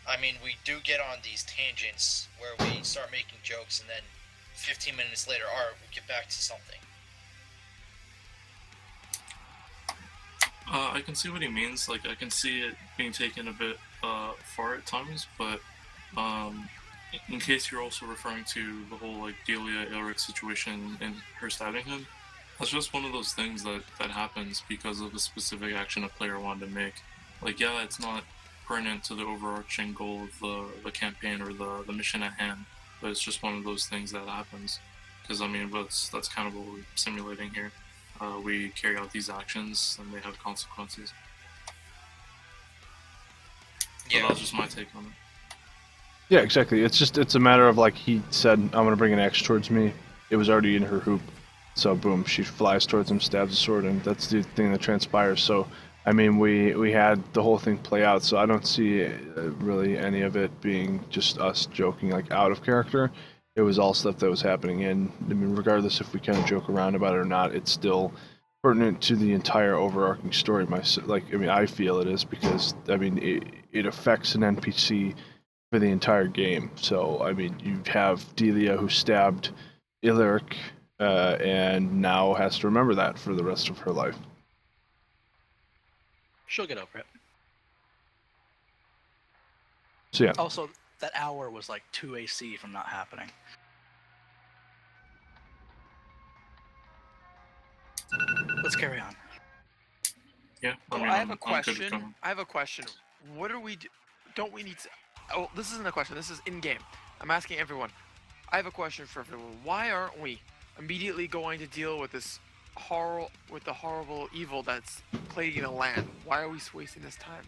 I mean, we do get on these tangents where we start making jokes, and then 15 minutes later, all right, we get back to something. I can see what he means. Like, I can see it being taken a bit far at times, but in case you're also referring to the whole like Delia Elric situation and her stabbing him, that's just one of those things that happens because of a specific action a player wanted to make. Like, yeah, it's not pertinent to the overarching goal of the campaign or the mission at hand, but it's just one of those things that happens. Because, I mean, that's kind of what we're simulating here. We carry out these actions, and they have consequences. Yeah. So that's just my take on it. Yeah, exactly. It's a matter of, like, he said, I'm going to bring an axe towards me. It was already in her hoop. So, boom, she flies towards him, stabs the sword, and that's the thing that transpires. So, I mean, we had the whole thing play out, so I don't see really any of it being just us joking, like, out of character. It was all stuff that was happening in. I mean, regardless if we kind of joke around about it or not, it's still pertinent to the entire overarching story. I feel it is because, I mean, it affects an NPC for the entire game. So, I mean, you have Delia who stabbed Illyric, and now has to remember that for the rest of her life. She'll get over it. So yeah. Also, that hour was like 2 AC from not happening. Let's carry on. Yeah. Oh, mean, I have a I'm good with question. going. I have a question. What are we don't we need to... Oh, this isn't a question. This is in-game. I'm asking everyone. I have a question for everyone. Why aren't we immediately going to deal with the horrible evil that's plaguing the land? Why are we wasting this time?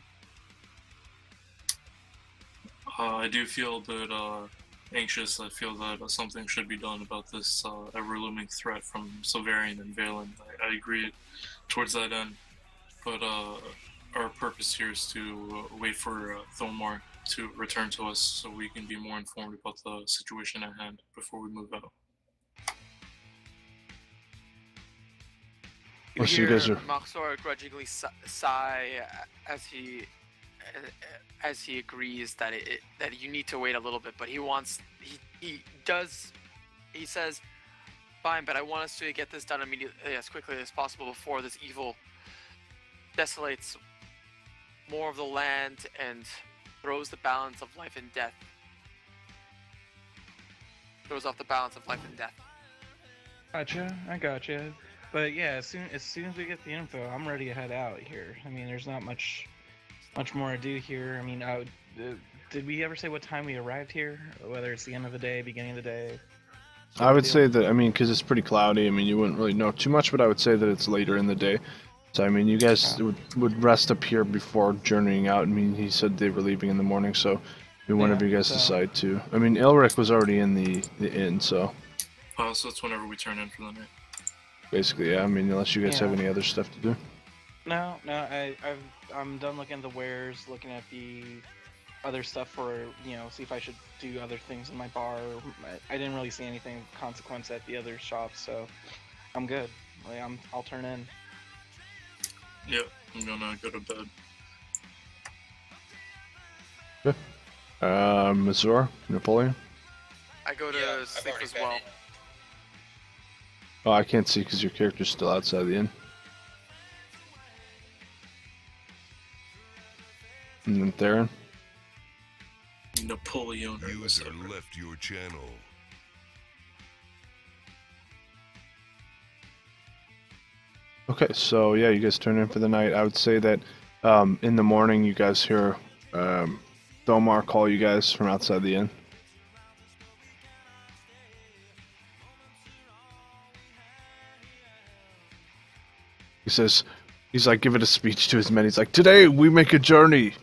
I do feel a bit anxious. I feel that something should be done about this ever-looming threat from Silverian and Valen. I agree towards that end, but our purpose here is to wait for Thomar to return to us so we can be more informed about the situation at hand before we move out. You So you hear guys are- Maxor grudgingly sigh as he agrees that that you need to wait a little bit, but he says, fine, but I want us to get this done immediately, as quickly as possible before this evil desolates more of the land and throws the balance of life and death. Throws off the balance of life and death. Gotcha, I gotcha. But yeah, as soon as we get the info, I'm ready to head out here. I mean, there's not much more to do here. I mean, did we ever say what time we arrived here? Whether it's the end of the day, beginning of the day? I would say that, I mean, because it's pretty cloudy, I mean, you wouldn't really know too much, but I would say that it's later in the day. So, I mean, you guys would rest up here before journeying out. I mean, he said they were leaving in the morning, so whenever you guys decide to. I mean, Elric was already in the inn, so. So it's whenever we turn in for the night. Basically, yeah. I mean, unless you guys have any other stuff to do. No, I'm done looking at the wares, looking at the other stuff for, see if I should do other things in my bar. I didn't really see anything of consequence at the other shops, so I'm good. Like, I'll turn in. Yep, I'm gonna go to bed. Okay. Mazur, Napoleon? I go to sleep as well. Oh, I can't see because your character's still outside the inn. And then Theron? Napoleon. User left your channel. Okay, so yeah, you guys turn in for the night. I would say that in the morning you guys hear Thomar call you guys from outside the inn. He says, he's like giving a speech to his men. He's like, today we make a journey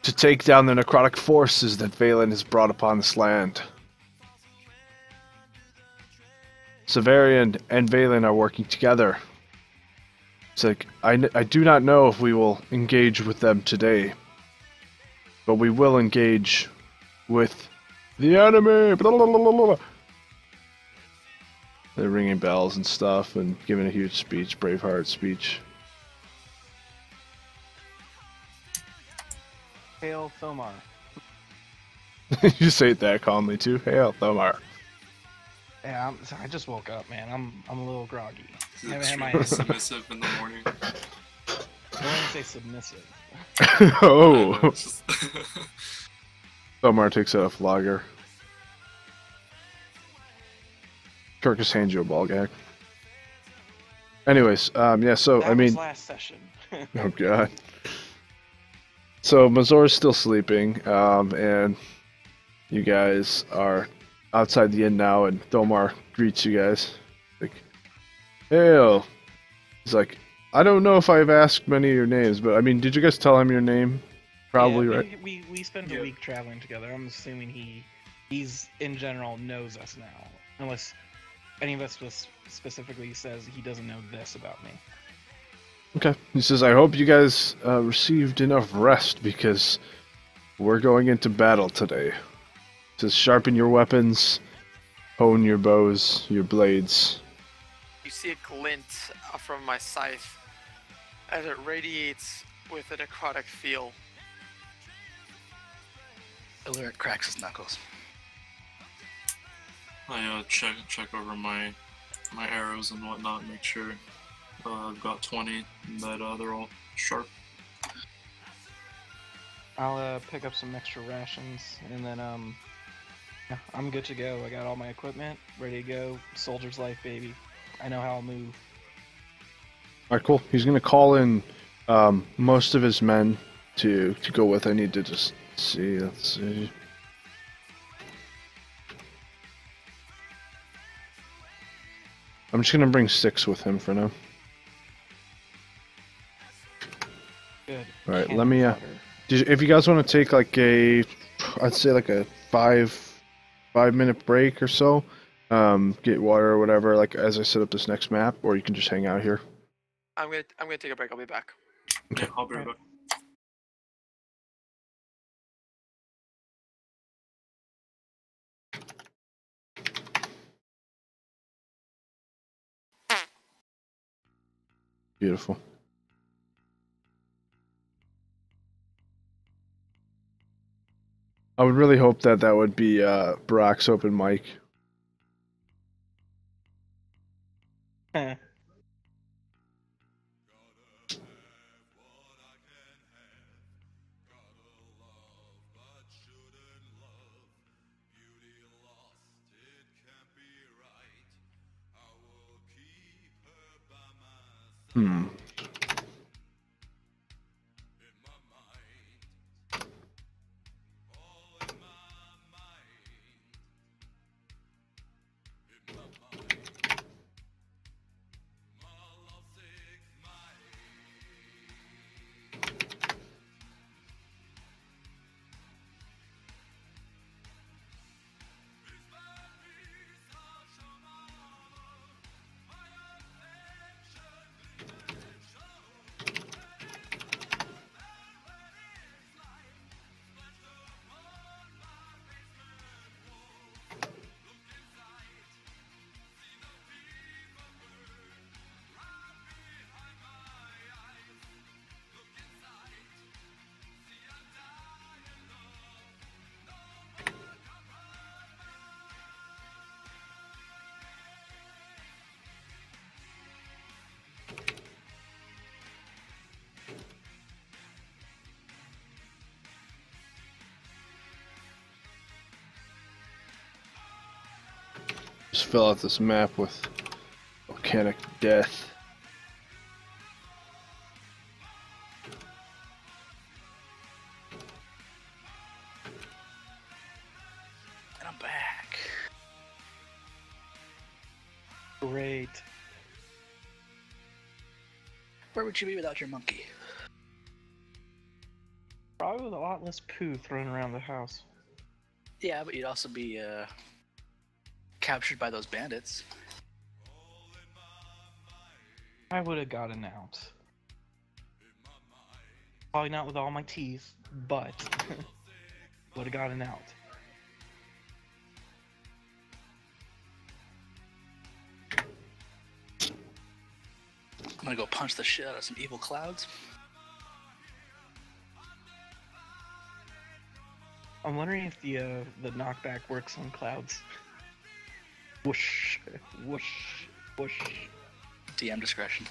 to take down the necrotic forces that Valen has brought upon this land. Severian and Valen are working together. It's like, I do not know if we will engage with them today, but we will engage with the enemy. Blah, blah, blah, blah, blah. They're ringing bells and stuff and giving a huge speech, Braveheart speech. Hail Thomar. You say it that calmly too. Hail Thomar. Yeah, I just woke up, man. I'm a little groggy. I haven't had my Extremely submissive in the morning. I wouldn't say submissive. Oh. Thomar takes out a flogger. Kirkus hands you a ball gag. Anyways, yeah, so, That I mean... was last session. Oh, God. So, Mazor's still sleeping, and you guys are outside the inn now, and Thomar greets you guys. Like, hail. He's like, I don't know if I've asked many of your names, but, I mean, did you guys tell him your name? Probably, yeah, right? We spent a week traveling together. I'm assuming he's in general knows us now. Unless any of us specifically says he doesn't know this about me. Okay. He says, I hope you guys received enough rest because we're going into battle today. He says, sharpen your weapons, hone your bows, your blades. You see a glint from my scythe as it radiates with a necrotic feel. Illyric cracks his knuckles. I check over my arrows and whatnot, make sure I've got 20 and that they're all sharp. I'll pick up some extra rations and then yeah, I'm good to go. I got all my equipment ready to go. Soldier's life, baby. I know how I'll move. Alright, cool. He's gonna call in most of his men to go with. I need to just see. Let's see. I'm just gonna bring 6 with him for now. Good. Alright, Cannon let me fodder. if you guys want to take like I'd say like a 5-minute break or so, get water or whatever, like as I set up this next map, or you can just hang out here. I'm gonna take a break. I'll be back. Okay, I'll be right back. Beautiful. I would really hope that would be Barack's open mic. Hmm. Just fill out this map with volcanic death. And I'm back. Great. Where would you be without your monkey? Probably with a lot less poo thrown around the house. Yeah, but you'd also be captured by those bandits. I would have gotten out. Probably not with all my teeth, but would have gotten out. I'm gonna go punch the shit out of some evil clouds. I'm wondering if the knockback works on clouds. Whoosh, whoosh, whoosh. DM discretion.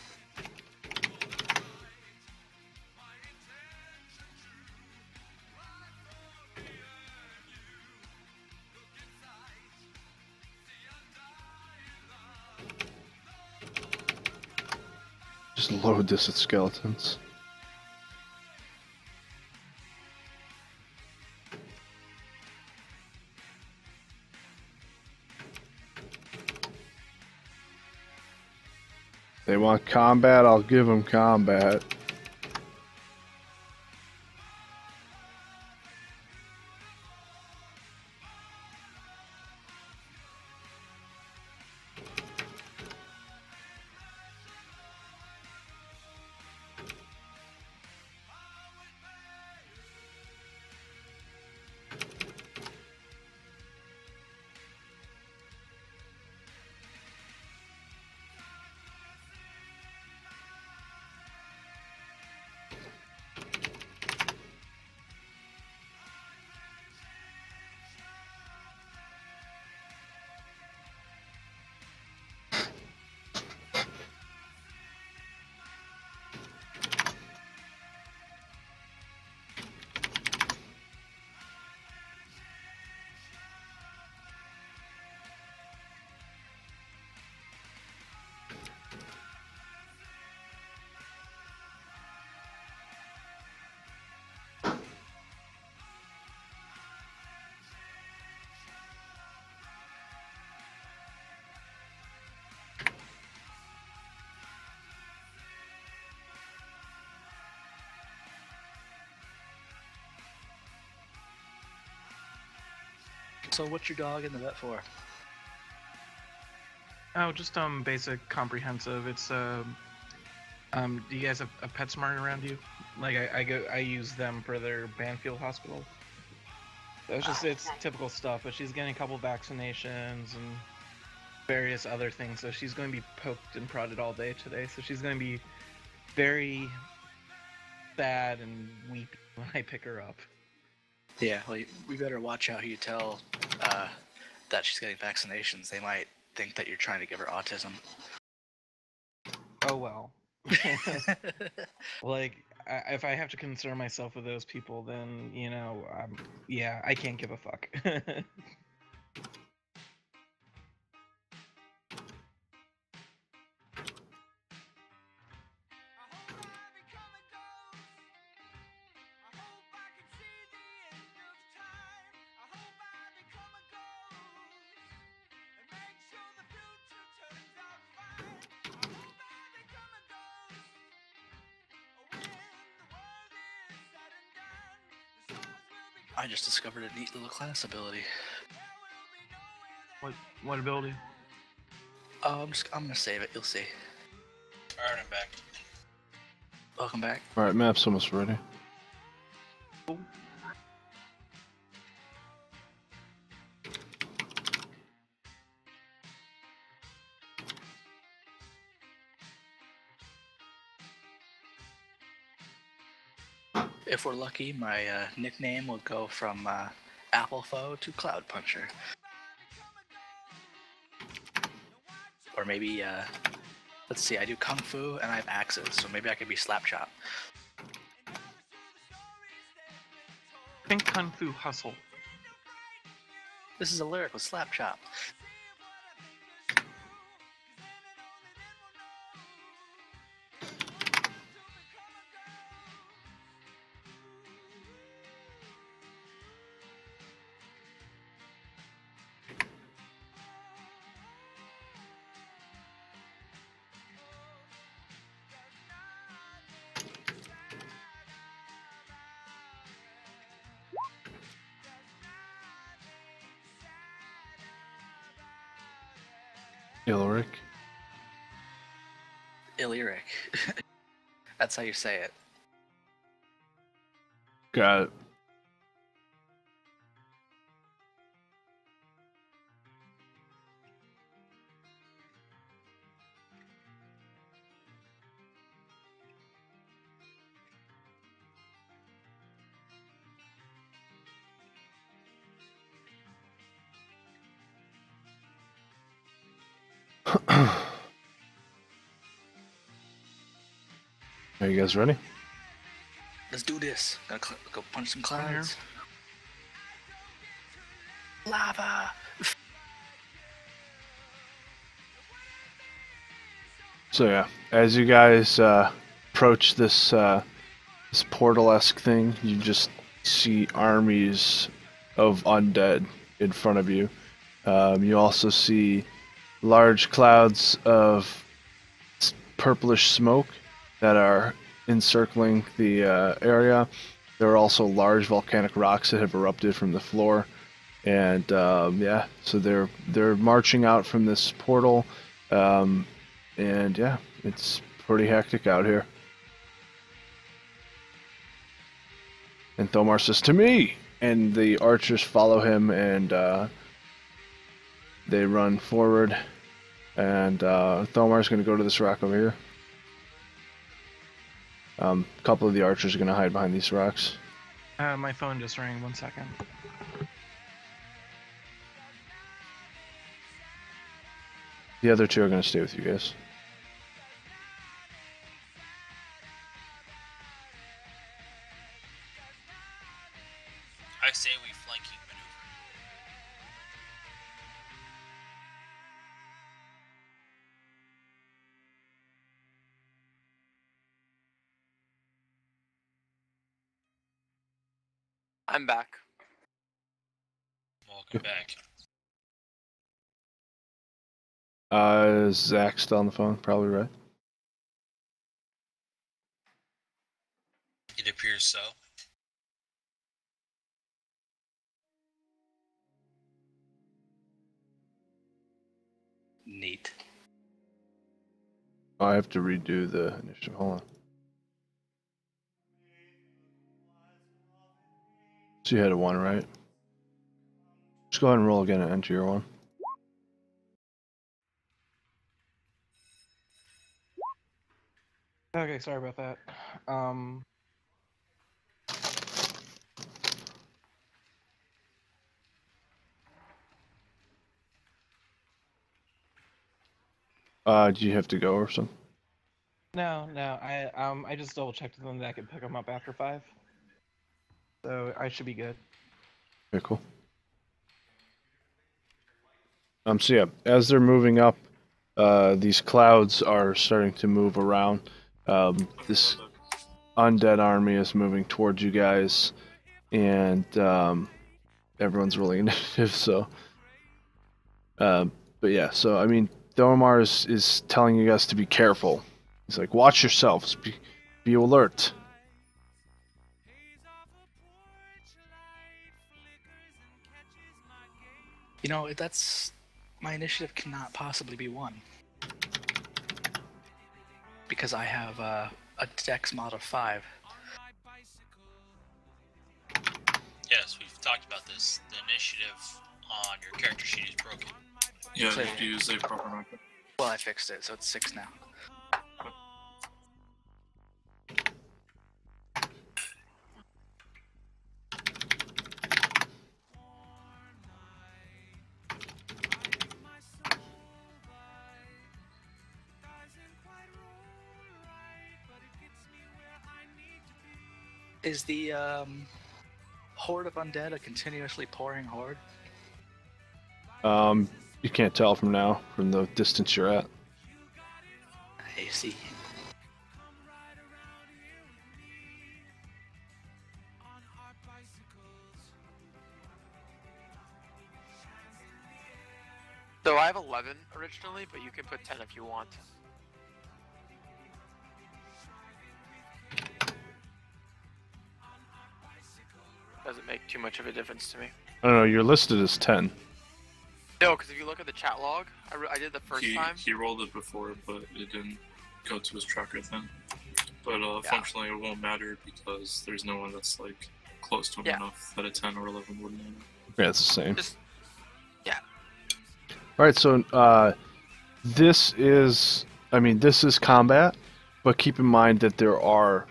Just load this with skeletons. They want combat, I'll give them combat. So what's your dog in the vet for? Oh, just basic comprehensive. It's do you guys have a PetSmart around you? Like I use them for their Banfield Hospital. So it's typical stuff, but she's getting a couple vaccinations and various other things. So she's going to be poked and prodded all day today. So she's going to be very sad and weepy when I pick her up. Yeah, well, we better watch out who you tell that she's getting vaccinations. They might think that you're trying to give her autism. Oh well. Like, if I have to concern myself with those people, then, you know, yeah, I can't give a fuck. I just discovered a neat little class ability. What ability? I'm gonna save it. You'll see. Alright, I'm back. Welcome back. Alright, map's almost ready. If we're lucky, my nickname will go from Apple Foe to Cloud Puncher. Or maybe, let's see, I do Kung Fu and I have axes, so maybe I could be Slap Chop. Think Kung Fu Hustle. This is a lyric with Slap Chop. Ilric. Illyric. That's how you say it. Got it. Are you guys ready? Let's do this. Gotta go punch some clouds. Lava! So yeah, as you guys approach this this portal-esque thing, you just see armies of undead in front of you. You also see large clouds of purplish smoke that are encircling the area. There are also large volcanic rocks that have erupted from the floor, and yeah, so they're marching out from this portal, and yeah, it's pretty hectic out here. And Thomar says, "To me!" And the archers follow him, and they run forward. And Thomar's going to go to this rock over here. A couple of the archers are going to hide behind these rocks. My phone just rang. 1 second. The other two are going to stay with you guys. I say we flanking maneuver. I'm back. Welcome back. Is Zach still on the phone? Probably, right? It appears so. Neat. Oh, I have to redo the initiative. Hold on. So you had a 1, right? Just go ahead and roll again and enter your 1. Okay, sorry about that. Do you have to go or something? No, I just double checked with them that I could pick them up after 5. So I should be good. Okay, cool. So yeah, as they're moving up, these clouds are starting to move around. This undead army is moving towards you guys, and everyone's rolling initiative. So, but yeah, so I mean, Thomar is telling you guys to be careful. He's like, watch yourselves, be alert. You know, that's my initiative cannot possibly be 1 because I have a Dex mod of 5. Yes, we've talked about this. The initiative on your character sheet is broken. Yeah, So- you have to use a proper marker. Well, I fixed it, so it's 6 now. Is the horde of undead a continuously pouring horde? You can't tell from now, from the distance you're at. I see. So I have 11 originally, but you can put 10 if you want. Doesn't make too much of a difference to me. I don't know, you're listed as 10. No, because if you look at the chat log, I did the first time. He rolled it before, but it didn't go to his tracker then. But functionally, it won't matter because there's no one that's like close to him enough that a 10 or 11 wouldn't matter. Yeah, it's the same. Yeah. Alright, so this is combat, but keep in mind that there are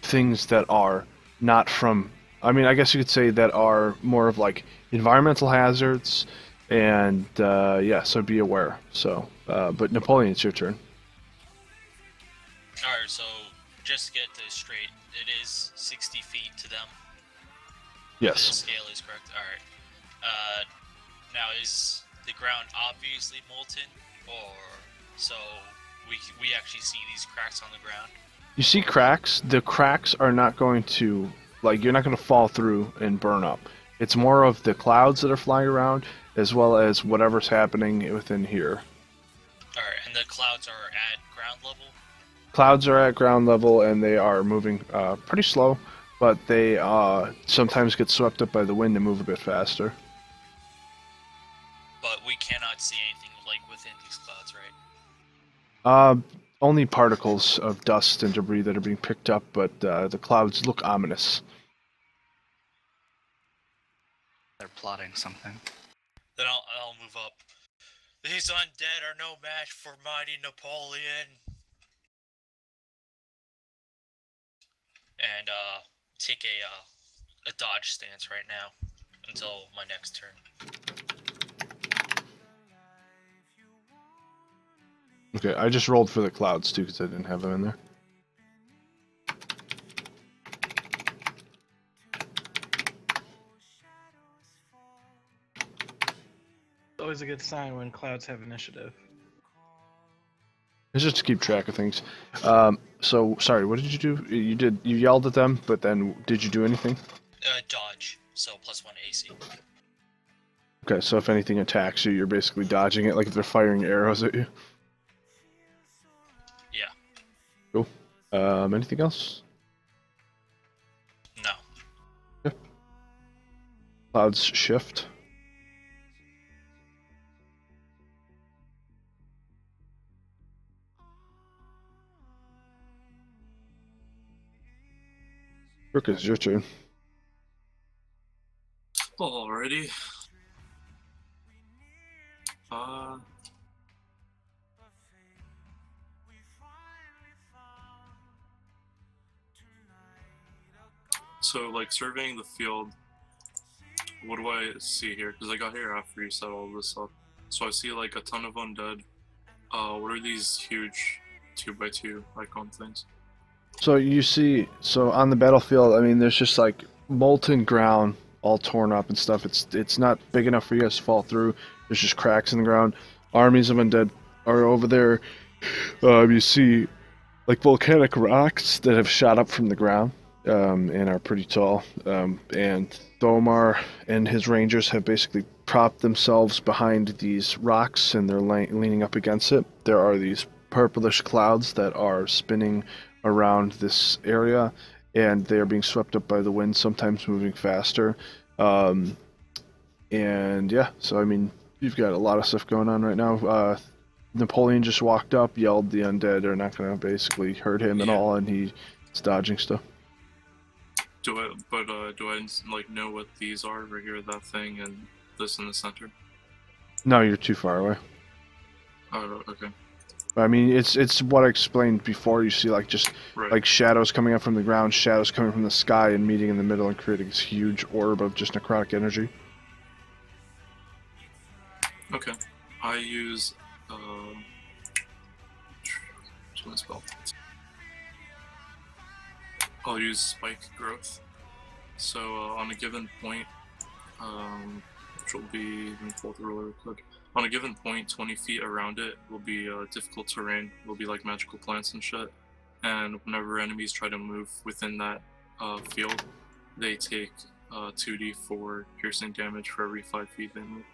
things that are not from, I guess you could say that are more of like environmental hazards, and so be aware. So, but Napoleon, it's your turn. Alright, so just to get this straight, it is 60 feet to them. Yes. The scale is correct. Alright. Now, is the ground obviously molten, or so we actually see these cracks on the ground? You see cracks. The cracks are not going to, like, you're not going to fall through and burn up. It's more of the clouds that are flying around, as well as whatever's happening within here. Alright, and the clouds are at ground level? Clouds are at ground level, and they are moving pretty slow, but they sometimes get swept up by the wind and move a bit faster. But we cannot see anything, like, within these clouds, right? Only particles of dust and debris that are being picked up, but the clouds look ominous. They're plotting something. Then I'll move up. These undead are no match for mighty Napoleon. And take a dodge stance right now until my next turn. Okay, I just rolled for the clouds too because I didn't have them in there. It's always a good sign when clouds have initiative. It's just to keep track of things. So, sorry, what did you do? You yelled at them, but then did you do anything? Dodge, so +1 AC. Okay, so if anything attacks you, you're basically dodging it, like if they're firing arrows at you. Yeah. Cool. Anything else? No. Okay. Clouds shift. Rook, it's your turn. Alrighty. So, like, surveying the field, what do I see here? Because I got here after you set all this up. So I see, like, a ton of undead. What are these huge 2x2 icon things? So you see, on the battlefield, I mean, there's just like molten ground, all torn up and stuff. It's not big enough for you guys to fall through. There's just cracks in the ground. Armies of undead are over there. You see, like, volcanic rocks that have shot up from the ground and are pretty tall. And Thomar and his rangers have basically propped themselves behind these rocks, and they're leaning up against it. There are these purplish clouds that are spinning around this area, and they are being swept up by the wind, sometimes moving faster. And And yeah, so I mean, you've got a lot of stuff going on right now. Napoleon just walked up, yelled the undead are not going to basically hurt him at all, and he's dodging stuff. Do I like know what these are right here, that thing, and this in the center? No, you're too far away. Oh, okay. I mean, it's what I explained before. You see, like, just like shadows coming up from the ground, shadows coming from the sky, and meeting in the middle and creating this huge orb of just necrotic energy. Okay. I use what's my spell? I'll use spike growth. So on a given point, which will be, let me pull the ruler real quick. On a given point, 20 feet around it will be difficult terrain. Will be like magical plants and shit. And whenever enemies try to move within that field, they take 2d4 piercing damage for every 5 feet they move.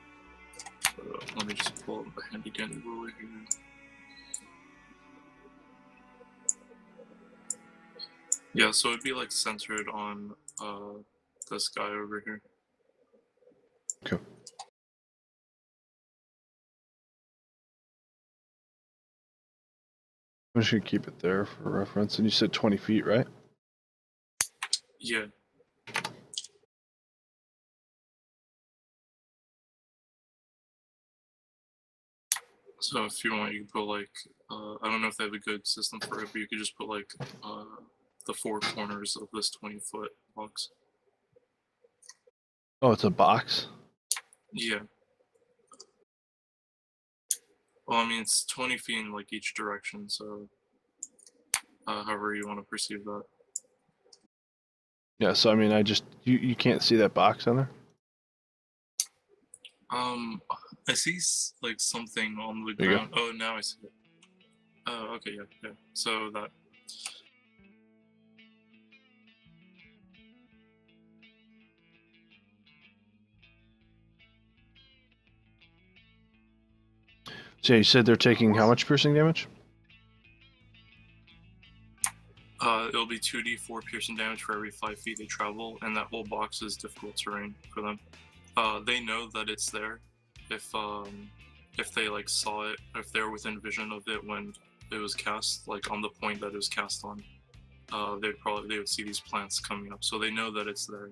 Let me just pull up the handy dandy ruler here. Yeah, so it'd be like centered on this guy over here. Okay. I'm just gonna keep it there for reference. And you said 20 feet, right? Yeah. So if you want, you can put like, I don't know if they have a good system for it, but you could just put like the 4 corners of this 20-foot box. Oh, it's a box? Yeah. Well, I mean, it's 20 feet in like each direction, so however you want to perceive that. Yeah, so I mean, you can't see that box on there? I see like something on the There you ground. Oh, now I see it. Oh, okay, yeah. So that. So you said they're taking how much piercing damage? It'll be 2d4 piercing damage for every 5 feet they travel, and that whole box is difficult terrain for them. They know that it's there. If they like saw it, if they're within vision of it when it was cast, like on the point that it was cast on, they would see these plants coming up. So they know that it's there.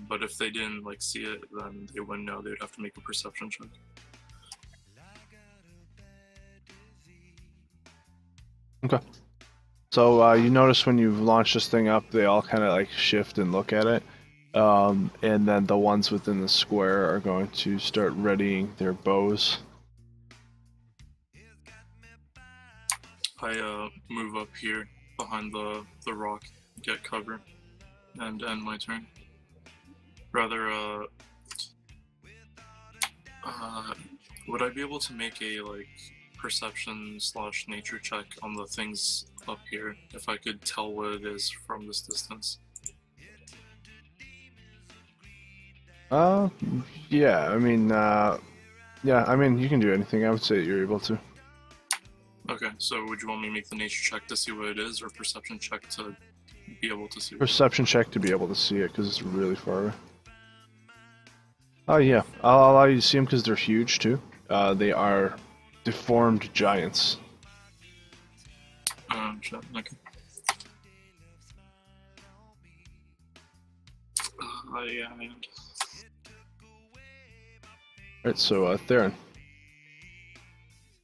But if they didn't like see it, then they wouldn't know. They'd have to make a perception check. Okay. So you notice when you launch this thing up, they all kind of like shift and look at it. And then the ones within the square are going to start readying their bows. I move up here behind the rock, get cover, and end my turn. Rather, would I be able to make a like perception/nature check on the things up here if I could tell what it is from this distance? Yeah, I mean, you can do anything. I would say you're able to. Okay, so would you want me to make the nature check to see what it is, or perception check to be able to see? Perception check to be able to see it, because it's really far away. Oh yeah, I'll allow you to see them because they're huge too. They are deformed giants. Okay. Yeah, I am. Alright, so Theron.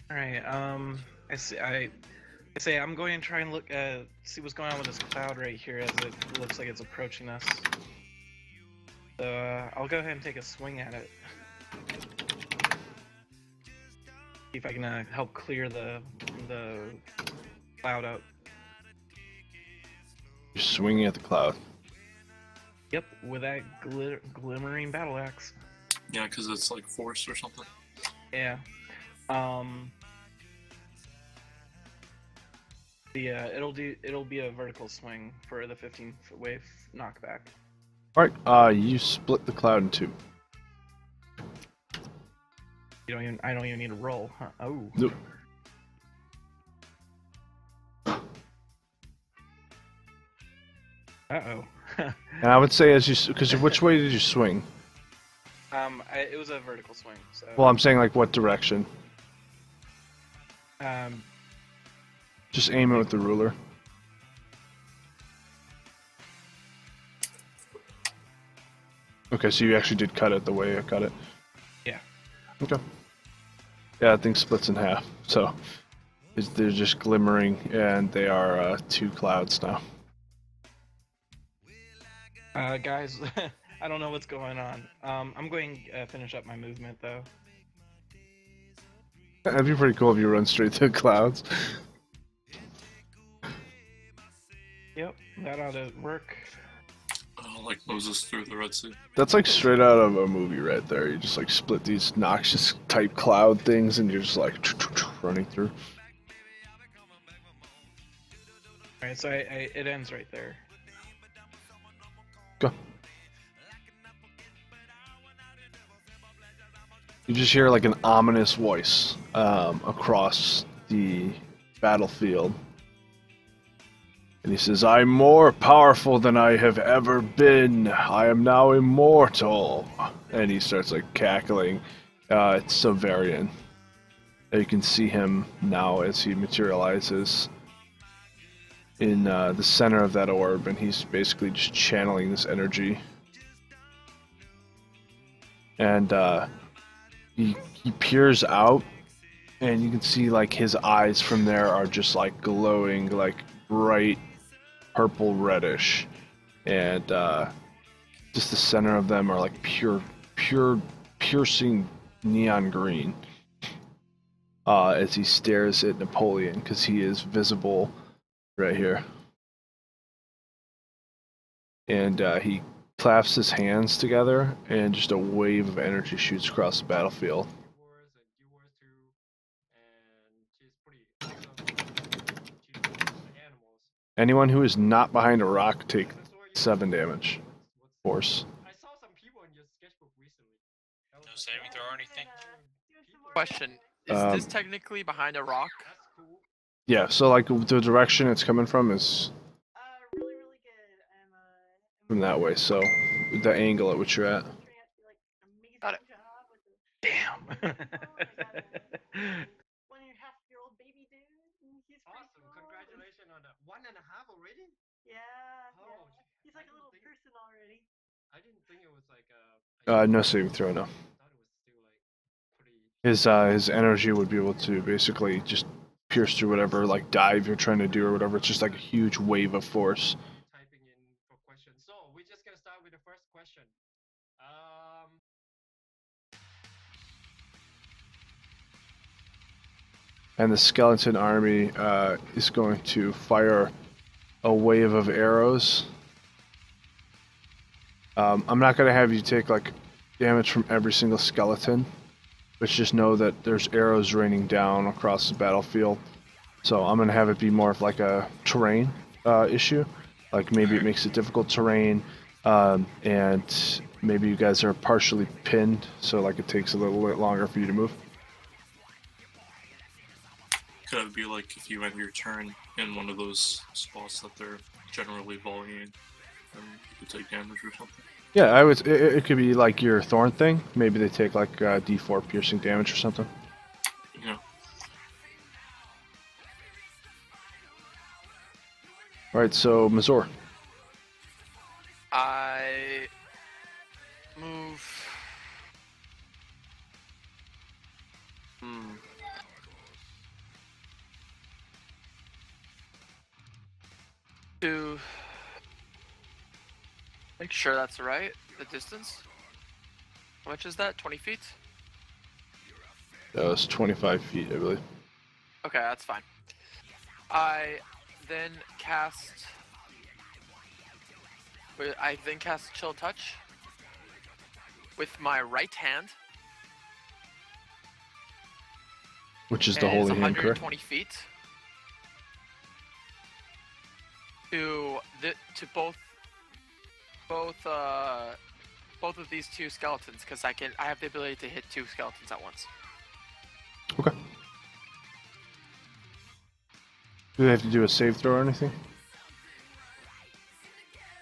Alright, I say I'm going to try and look at see what's going on with this cloud right here as it looks like it's approaching us. So I'll go ahead and take a swing at it. See if I can help clear the cloud out. You're swinging at the cloud. Yep, with that glimmering battle axe. Yeah, because it's like force or something. Yeah. It'll be a vertical swing for the 15-foot wave knockback. Alright, you split the cloud in two. I don't even need to roll, huh? Oh. Nope. Uh-oh. And I would say because which way did you swing? It was a vertical swing. So. Well, I'm saying like what direction? Um, Just aim it with the ruler. Okay, so you actually did cut it the way I cut it. Yeah. Okay. Yeah, that thing splits in half. So they're just glimmering, and they are 2 clouds now. Guys, I don't know what's going on. I'm going to finish up my movement though. That'd be pretty cool if you run straight through clouds. Yep, that ought to work. Oh, like Moses through the Red Sea. That's like straight out of a movie right there. You just like split these noxious type cloud things, and you're just like running through. Alright, so it ends right there. Go. You just hear like an ominous voice across the battlefield. And he says, I'm more powerful than I have ever been. I am now immortal. And he starts like cackling. It's Severian. You can see him now as he materializes in the center of that orb, and he's basically just channeling this energy. And he peers out, and you can see like his eyes from there are just like glowing, like bright purple reddish, and just the center of them are like pure piercing neon green. As he stares at Napoleon, because he is visible right here. And he claps his hands together, and just a wave of energy shoots across the battlefield. Anyone who is not behind a rock take 7 damage. Force. No saving throw or anything? Question: is this technically behind a rock? Yeah, so like the direction it's coming from is from that way, so the angle at which you're at. Got it. Damn. Awesome, congratulations on that. 1.5 already? Yeah. He's like a little person already. I didn't think it was like a... No saving throw, no. His energy would be able to basically just pierce through whatever like dive you're trying to do or whatever. It's just like a huge wave of force. Typing in for questions. So we're just gonna start with the first question. And the skeleton army is going to fire a wave of arrows. I'm not going to have you take like damage from every single skeleton, but just know that there's arrows raining down across the battlefield. So I'm going to have it be more of like a terrain issue. Like maybe it makes it difficult terrain, and maybe you guys are partially pinned, so like it takes a little bit longer for you to move. Could it be like if you end your turn in one of those spots that they're generally volleying, and you could take damage or something? Yeah, I would. It could be like your thorn thing. Maybe they take like D4 piercing damage or something. Yeah. All right, so Mazor. I move. To make sure that's right. The distance. How much is that? 20 feet? That was 25 feet, I believe. Okay, that's fine. I then cast Chill Touch with my right hand. Which is the and holy it's hand, correct? 120 feet. To both of these 2 skeletons, because I have the ability to hit 2 skeletons at once. Okay. Do they have to do a save throw or anything?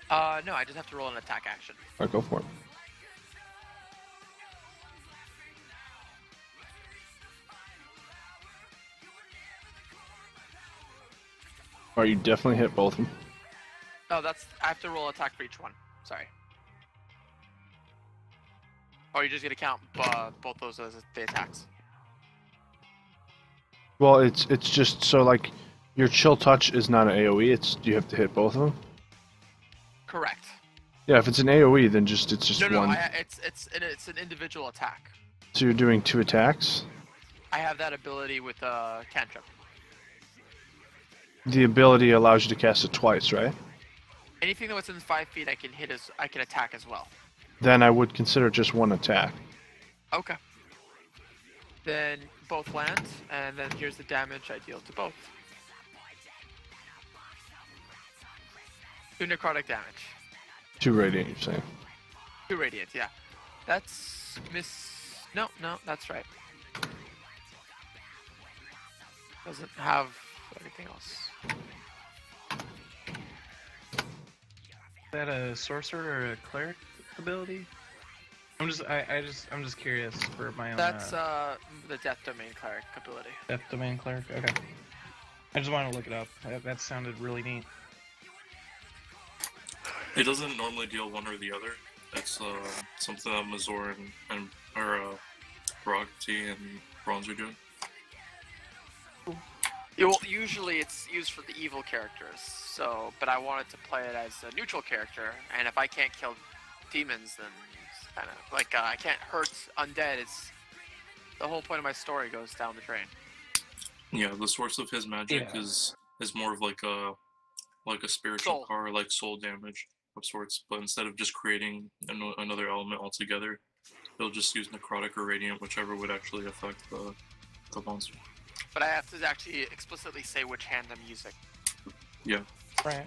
No, I just have to roll an attack action. Alright, go for it. Or you definitely hit both of them. Oh, I have to roll attack for each one. Sorry. Or you're just gonna count both those as the attacks. Well, it's just so like your chill touch is not an AOE. It's you have to hit both of them. Correct. Yeah, if it's an AOE, then it's just No, one. it's an individual attack. So you're doing 2 attacks. I have that ability with cantrip. The ability allows you to cast it twice, right? Anything that's within 5 feet, I can attack as well. Then I would consider just 1 attack. Okay. Then both land, and then here's the damage I deal to both. 2 necrotic damage. 2 radiant, you're saying? 2 radiant, yeah. That's No, that's right. Doesn't have anything else. Is that a sorcerer or a cleric ability? I'm just curious for my own. That's the Death Domain cleric ability. Death Domain cleric. Okay. I just want to look it up. That sounded really neat. It doesn't normally deal one or the other. It's something that Mazor and Brock T and Bronze are doing. Well, usually it's used for the evil characters, but I wanted to play it as a neutral character, and if I can't kill demons, then it's kind of like I can't hurt undead. It's the whole point of my story goes down the drain. Yeah, the source of his magic is more of like a spiritual power, like soul damage of sorts. But instead of just creating another element altogether, they'll just use necrotic or radiant, whichever would actually affect the monster. But I have to actually explicitly say which hand I'm using. Yeah. Right.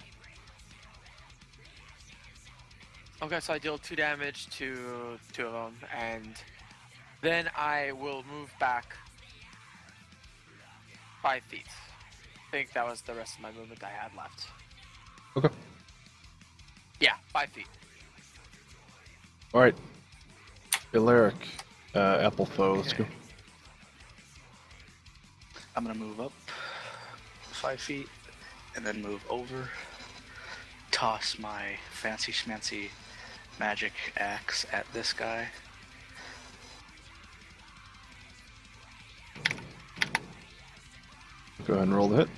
Okay, so I deal 2 damage to 2 of them, and then I will move back 5 feet. I think that was the rest of my movement I had left. Okay. Yeah, 5 feet. Alright. Ilaric, Apple Foe, let's go. I'm gonna move up 5 feet and then move over. Toss my fancy schmancy magic axe at this guy. Go ahead and roll the hit.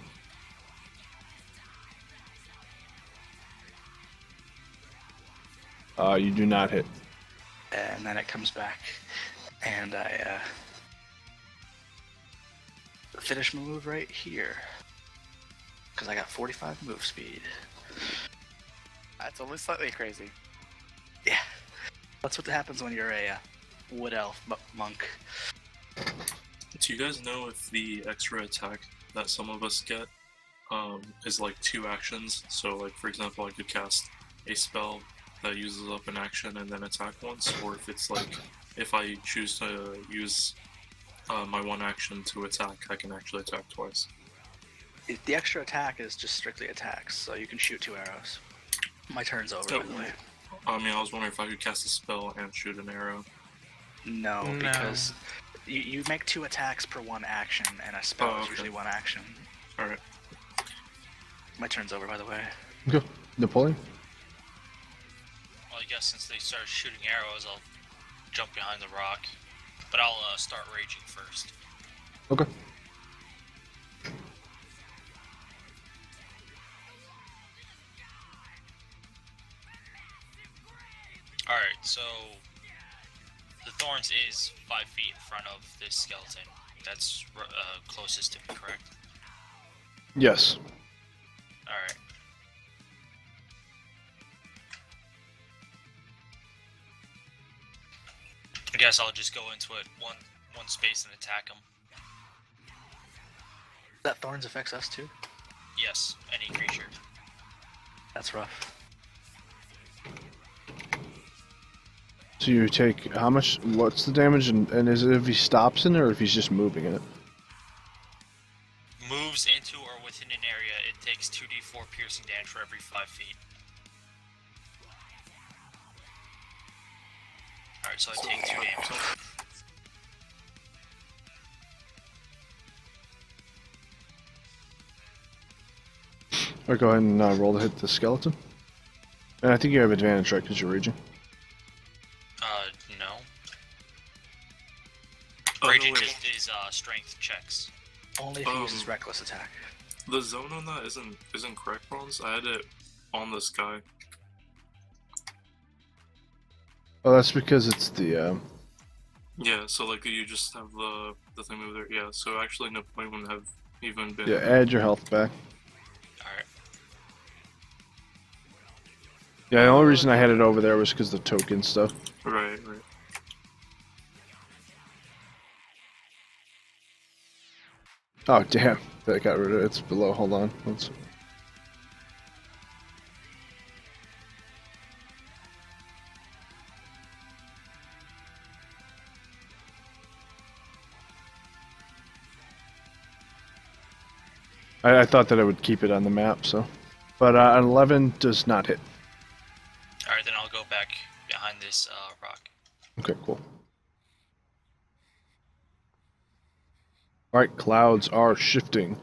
You do not hit. And then it comes back, and I finish my move right here. Because I got 45 move speed. That's only slightly crazy. Yeah. That's what happens when you're a wood elf monk. Do you guys know if the extra attack that some of us get is like 2 actions? So like for example I could cast a spell that uses up an action and then attack once, or if it's like if I choose to use my 1 action to attack, I can actually attack twice. The extra attack is just strictly attacks, so you can shoot 2 arrows. My turn's over, by the way. I mean, I was wondering if I could cast a spell and shoot an arrow. No, because you make 2 attacks per 1 action, and a spell is usually 1 action. Alright. My turn's over, by the way. Okay. Napoleon? Well, I guess since they started shooting arrows, I'll jump behind the rock. But I'll start raging first. Okay. Alright, so the thorns is 5 feet in front of this skeleton. That's closest to me, correct? Yes. Alright. I guess I'll just go into it one space and attack him. That thorns affects us too? Yes, any creature. That's rough. So you take how much? What's the damage? And is it if he stops in it or if he's just moving in it? Moves into or within an area, it takes 2d4 piercing damage for every 5 feet. Alright, so I take 2 damage. Alright, go ahead and roll to hit the skeleton. And I think you have advantage, right, because you're raging? No. Oh, Raging no, wait. is strength checks. Only if he uses reckless attack. The zone on that isn't correct, Bronze. I had it on this guy. Oh, that's because it's the, Yeah, so like you just have the thing over there. Yeah, so actually no point wouldn't have even been. Yeah, add your health back. Alright. Yeah, the only reason I had it over there was because the token stuff. Right. Oh, damn. That got rid of it. It's below. Hold on. I thought that I would keep it on the map, so. But an 11 does not hit. Alright, then I'll go back behind this rock. Okay, cool. Alright, clouds are shifting.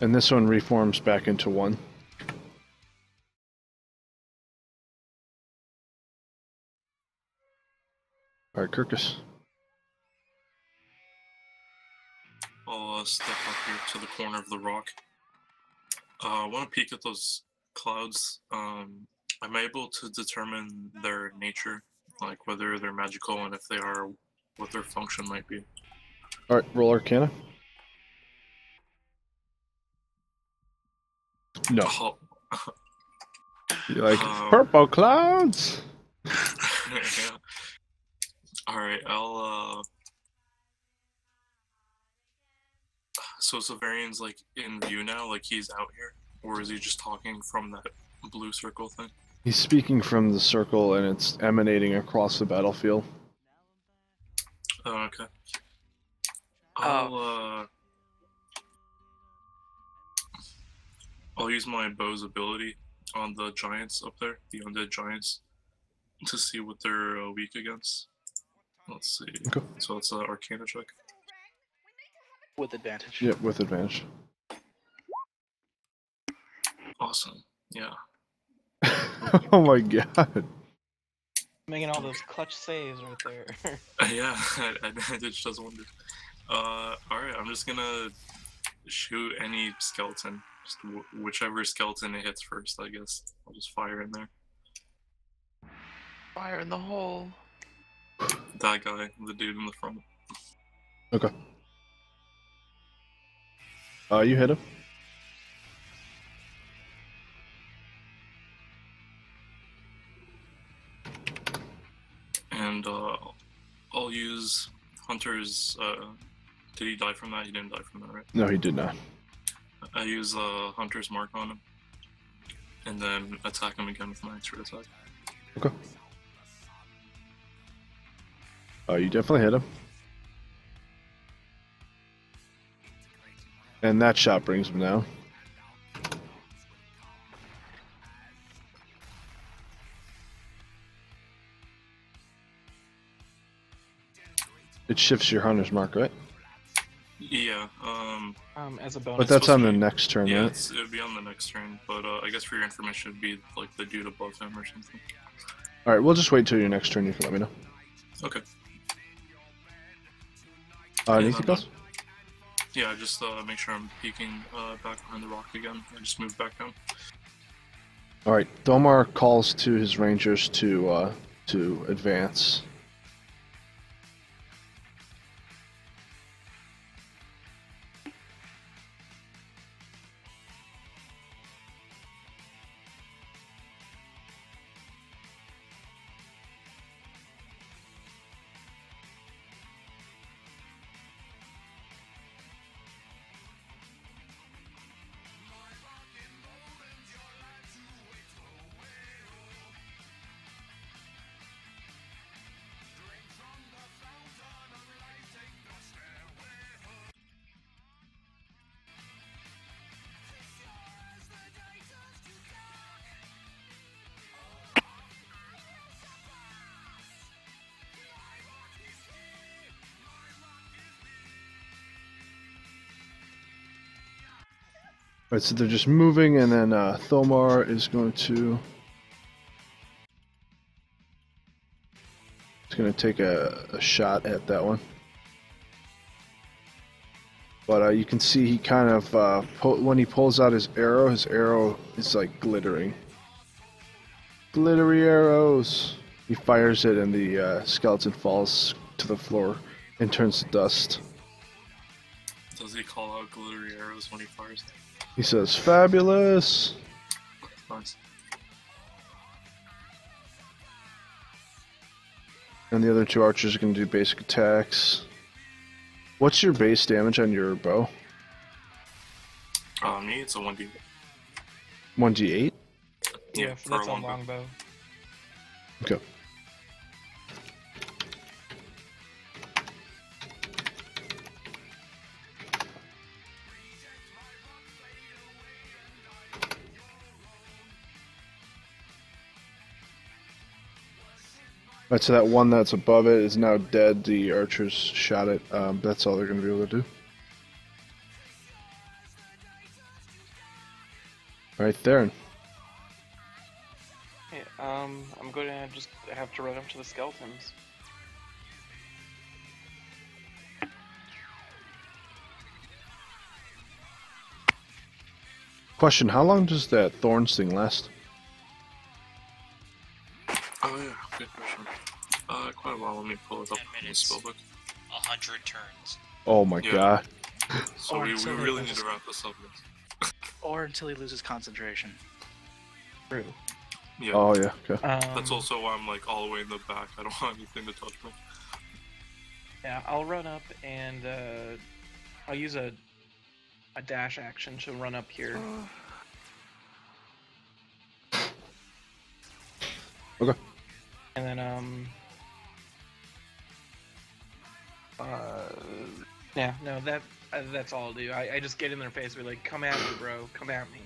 And this one reforms back into one. Alright, Kirkus. I'll step up here to the corner of the rock. I want to peek at those clouds. Am I able to determine their nature, like whether they're magical and if they are, what their function might be? Alright, roll Arcana. No. Oh. You like purple clouds? Yeah. Alright, I'll so Severian's like in view now, like he's out here? Or is he just talking from that blue circle thing? He's speaking from the circle and it's emanating across the battlefield. Oh, okay. I'll use my bow's ability on the giants up there, the undead giants, to see what they're weak against. Let's see. Okay. So it's an Arcana check. With advantage. Yep, with advantage. Awesome. Yeah. Oh my god. Making all those clutch saves right there. Yeah, I did just wonder. Alright, I'm just gonna shoot any skeleton. Just whichever skeleton it hits first, I guess. I'll just fire in there. Fire in the hole. That guy, the dude in the front. Okay. You hit him. And I'll use Hunter's. Did he die from that? He didn't die from that, right? No, he did not. I use Hunter's mark on him, and then attack him again with my extra attack. Okay. You definitely hit him. And that shot brings him down. It shifts your hunter's mark, right? Yeah. As a bonus. But that's on the next turn, yeah, right? it would be on the next turn. But I guess for your information, it'd be like the dude above him or something. All right, we'll just wait till your next turn. You can let me know. Okay. Anything else? Yeah, just make sure I'm peeking back behind the rock again. I just moved back down. All right, Domar calls to his rangers to advance. Right, so they're just moving, and then Thomar is going to take a shot at that one. But you can see he kind of when he pulls out his arrow is like glittering. Glittery arrows. He fires it, and the skeleton falls to the floor and turns to dust. Does he call out glittery arrows when he fires? He says, "Fabulous." Nice. And the other two archers are going to do basic attacks. What's your base damage on your bow? Me, it's a 1d. 1d8? Yeah, for that's a longbow. Okay. Right, so that one that's above it is now dead. The archers shot it. That's all they're going to be able to do. Right there. Yeah, I'm going to just have to run up to the skeletons. Question, how long does that thorns thing last? Oh yeah, good question. Quite a while. Let me pull it up in the spellbook. 100 turns. Oh my god. So we really need to wrap this up. Or until he loses concentration. True. Yeah. Oh yeah, okay. That's also why I'm like all the way in the back. I don't want anything to touch me. Yeah, I'll run up and I'll use a dash action to run up here. Okay. And then yeah, no, that's all I'll do. I just get in their face, be like, "Come at me, bro! Come at me!"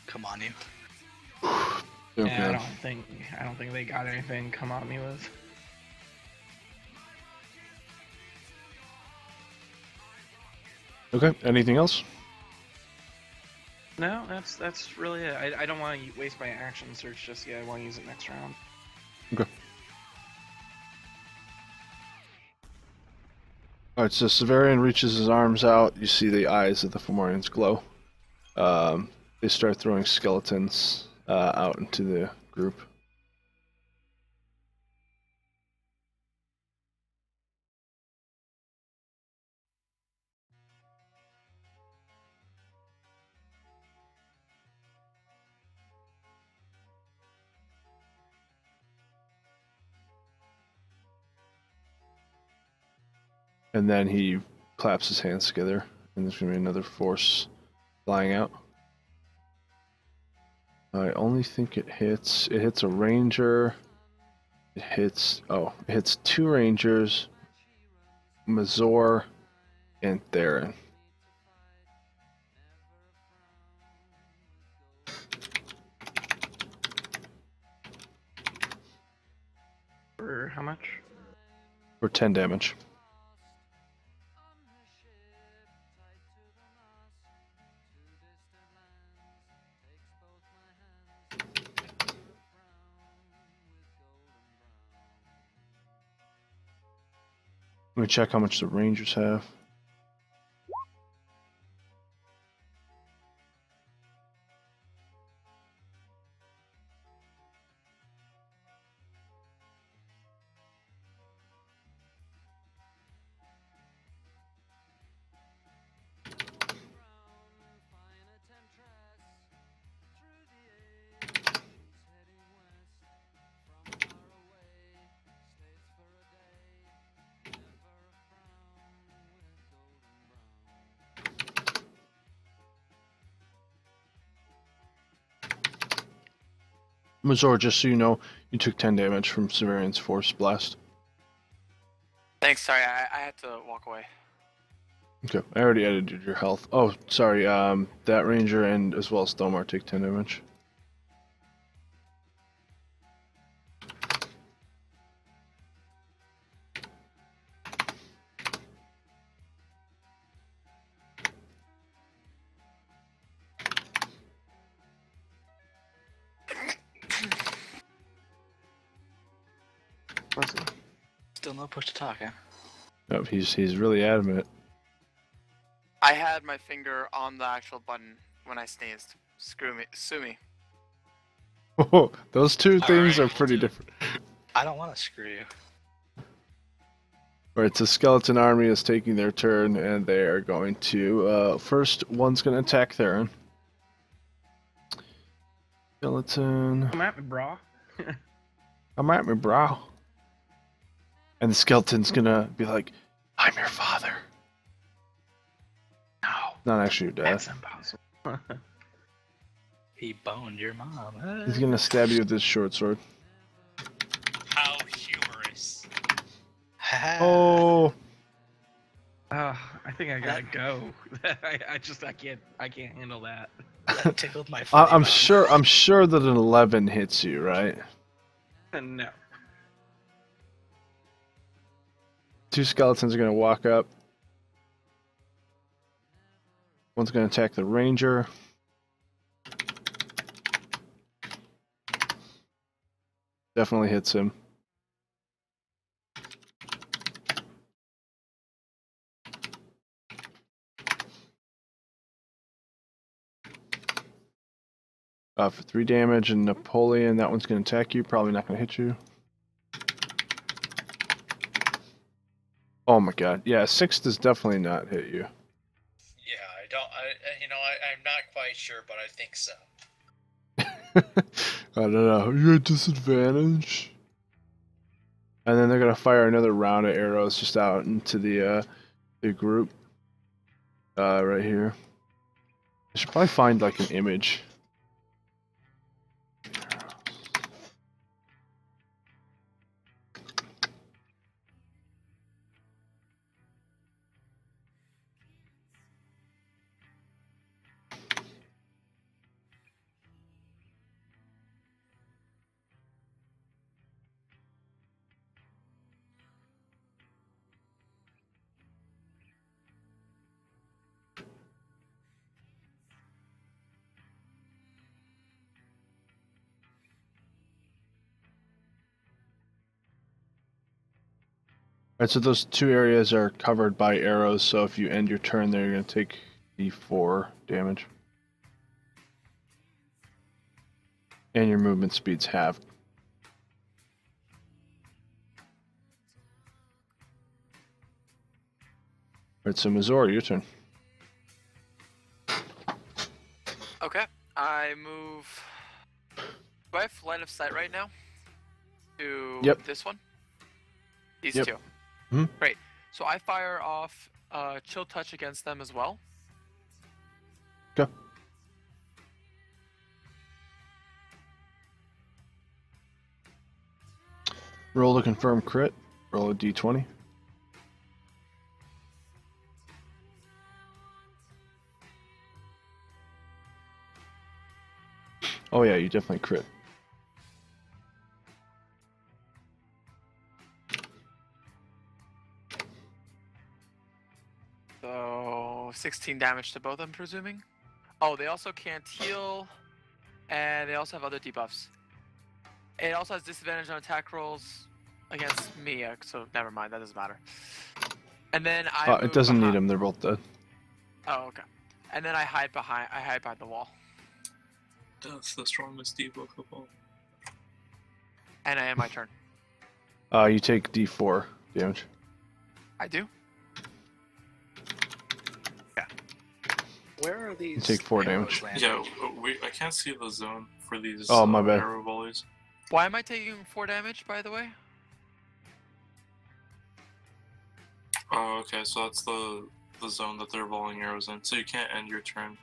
Come on, you. Okay. Yeah, I don't think they got anything come on me with. Okay, anything else? No, that's really it. I don't want to waste my action search just yet. I want to use it next round. Okay. Alright, so Severian reaches his arms out. You see the eyes of the Fomorians glow. They start throwing skeletons out into the group. And then he claps his hands together, and there's going to be another force flying out. I only think it hits a ranger. It hits two rangers, Mazor, and Theron. For how much? For 10 damage. Let me check how much the rangers have. Mazor, just so you know, you took 10 damage from Severian's Force Blast. Thanks, sorry, I had to walk away. Okay, I already added your health. Oh, sorry, that ranger and as well as Thomar take 10 damage. pussy. Still no push to talk, huh? Nope, he's really adamant. I had my finger on the actual button when I sneezed. Screw me. Sue me. Oh, those two things Alright, are we'll pretty do it. different. I don't want to screw you. Alright, so Skeleton Army is taking their turn, and they are going to, first one's going to attack Theron. Skeleton. Come at me, brah. Come at me, bro. And the skeleton's going to be like, I'm your father. No. Not actually your dad. That's impossible. He boned your mom. He's going to stab you with his short sword. How humorous. Oh. I think I gotta go. I can't handle that. That tickled my I'm funny bone. sure that an 11 hits you, right? No. Two skeletons are going to walk up. One's going to attack the ranger. Definitely hits him. For 3 damage, and Napoleon, that one's going to attack you. Probably not going to hit you. Oh my god. Yeah, 6 does definitely not hit you. Yeah, I'm not quite sure, but I think so. I don't know. You're at disadvantage. And then they're going to fire another round of arrows just out into the group. Right here. I should probably find like an image. Alright, so those 2 areas are covered by arrows, so if you end your turn there, you're going to take d4 damage. And your movement speed's halved. Alright, so Mazor, your turn. Okay. I move. Do I have line of sight right now? To Yep. this one? These Yep. 2. Mhm. Great. So I fire off Chill Touch against them as well. Go. Roll to confirm crit. Roll a d20. Oh yeah, you definitely crit. So 16 damage to both, I'm presuming. Oh, they also can't heal, and they also have other debuffs. It also has disadvantage on attack rolls against me, so never mind, that doesn't matter. And then I It doesn't need them, they're both dead. Oh, okay. And then I hide behind the wall. That's the strongest debuff of all. And I end my turn. You take d4 damage. I do? Where are these? You take 4 arrows damage. landing? Yeah, I can't see the zone for these Oh, my bad. arrow volleys. Why am I taking 4 damage, by the way? Oh, okay, so that's the zone that they're volleying arrows in. So you can't end your turn.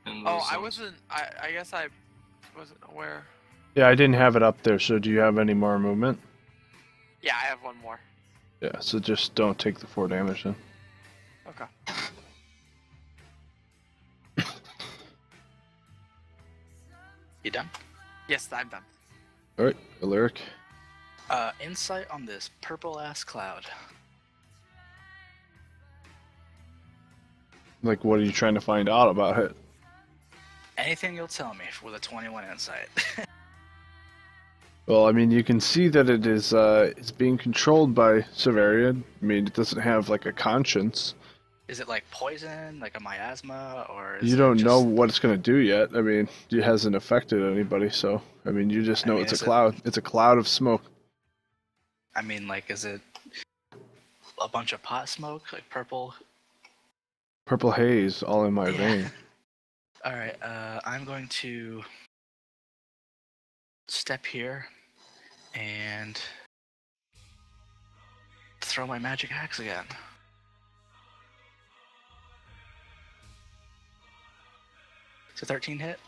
In those I zones. wasn't. I guess I wasn't aware. Yeah, I didn't have it up there, so do you have any more movement? Yeah, I have one more. Yeah, so just don't take the 4 damage then. Okay. You done? Yes, I'm done. Alright, Alaric. Insight on this purple ass cloud. Like, what are you trying to find out about it? Anything you'll tell me with a 21 insight. Well, I mean, you can see that it is it's being controlled by Severian. I mean, it doesn't have like a conscience. Is it like poison, like a miasma, or is You it don't just... know what it's gonna do yet. I mean, it hasn't affected anybody, so I mean, you just know mean, it's a is it- cloud. It's a cloud of smoke. I mean, like, is it a bunch of pot smoke, like purple? Purple haze all in my Yeah. vein. All right, I'm going to step here and throw my magic axe again. It's a 13 hit.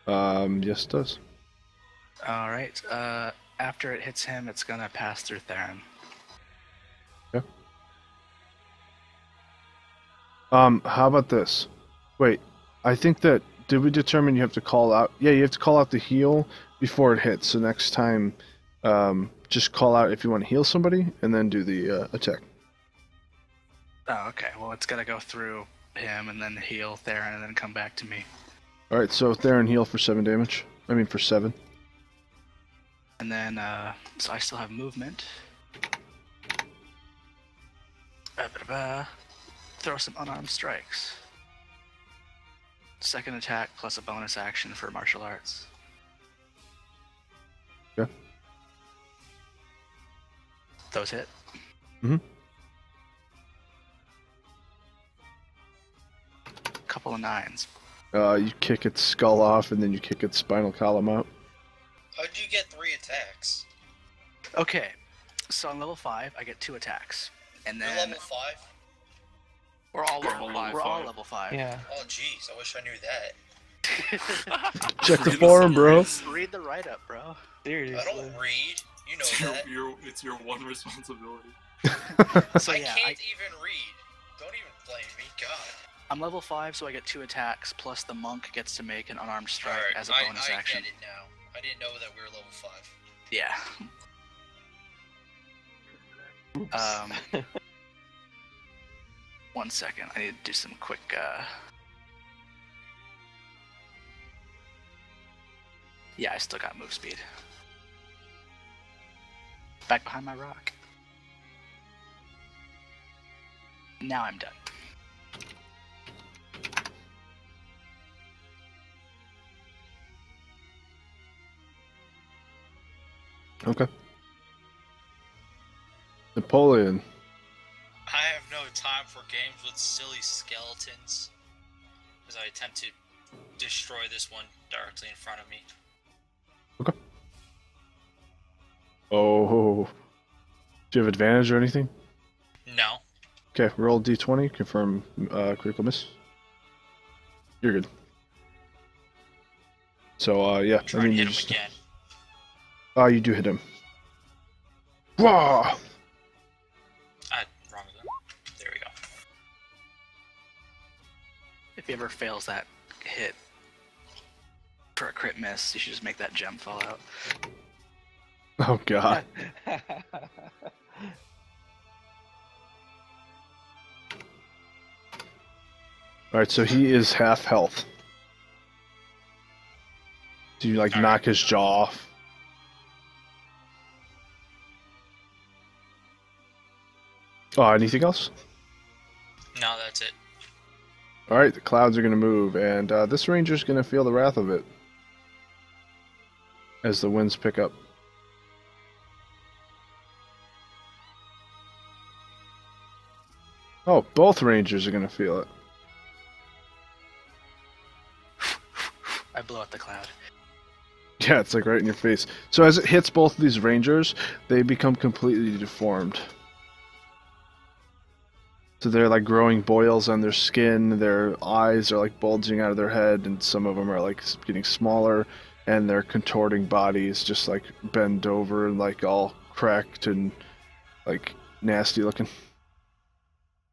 Yes, it does. All right. After it hits him, it's gonna pass through Theron. Okay. How about this? Wait, I think that did we determine you have to call out? Yeah, you have to call out the heal before it hits. So next time, just call out if you want to heal somebody, and then do the attack. Oh, okay. Well, it's gonna go through him and then heal Theron and then come back to me. All right, so Theron heal for 7 damage. I mean for 7. And then, so I still have movement. Throw some unarmed strikes. Second attack plus a bonus action for martial arts. Yeah. Those hit. Mm-hmm. Couple of 9s. You kick its skull off, and then you kick its spinal column out. How did you get 3 attacks? Okay, so on level 5, I get 2 attacks. And You're then level 5? We're all level 5. we're all level 5. Yeah. Oh jeez, I wish I knew that. Check the forum, bro. Read the write-up, bro. Seriously. I don't read. You know that. It's your one responsibility. So I yeah, can't even read. Don't even blame me, God. I'm level 5, so I get 2 attacks, plus the monk gets to make an unarmed strike Alright, as a bonus I action. get it now. I didn't know that we were level 5. Yeah. Oops. 1 second. I need to do some quick, Yeah, I still got move speed. Back behind my rock. Now I'm done. Okay. Napoleon. I have no time for games with silly skeletons, as I attempt to destroy this one directly in front of me. Okay. Oh. Do you have advantage or anything? No. Okay, roll d20, confirm critical miss. You're good. So, yeah. Try and hit him again. You do hit him. Whoa! Wrong with that. There we go. If he ever fails that hit for a crit miss, you should just make that gem fall out. Oh, God. Alright, so he is half health. Do you, like, knock his jaw off? Oh, anything else? No, that's it. Alright, the clouds are going to move, and this ranger's going to feel the wrath of it as the winds pick up. Oh, both rangers are going to feel it. I blow out the cloud. Yeah, it's like right in your face. So as it hits both of these rangers, they become completely deformed. So they're like growing boils on their skin, their eyes are like bulging out of their head, and some of them are like getting smaller, and their contorting bodies just like bend over and like all cracked and like nasty looking.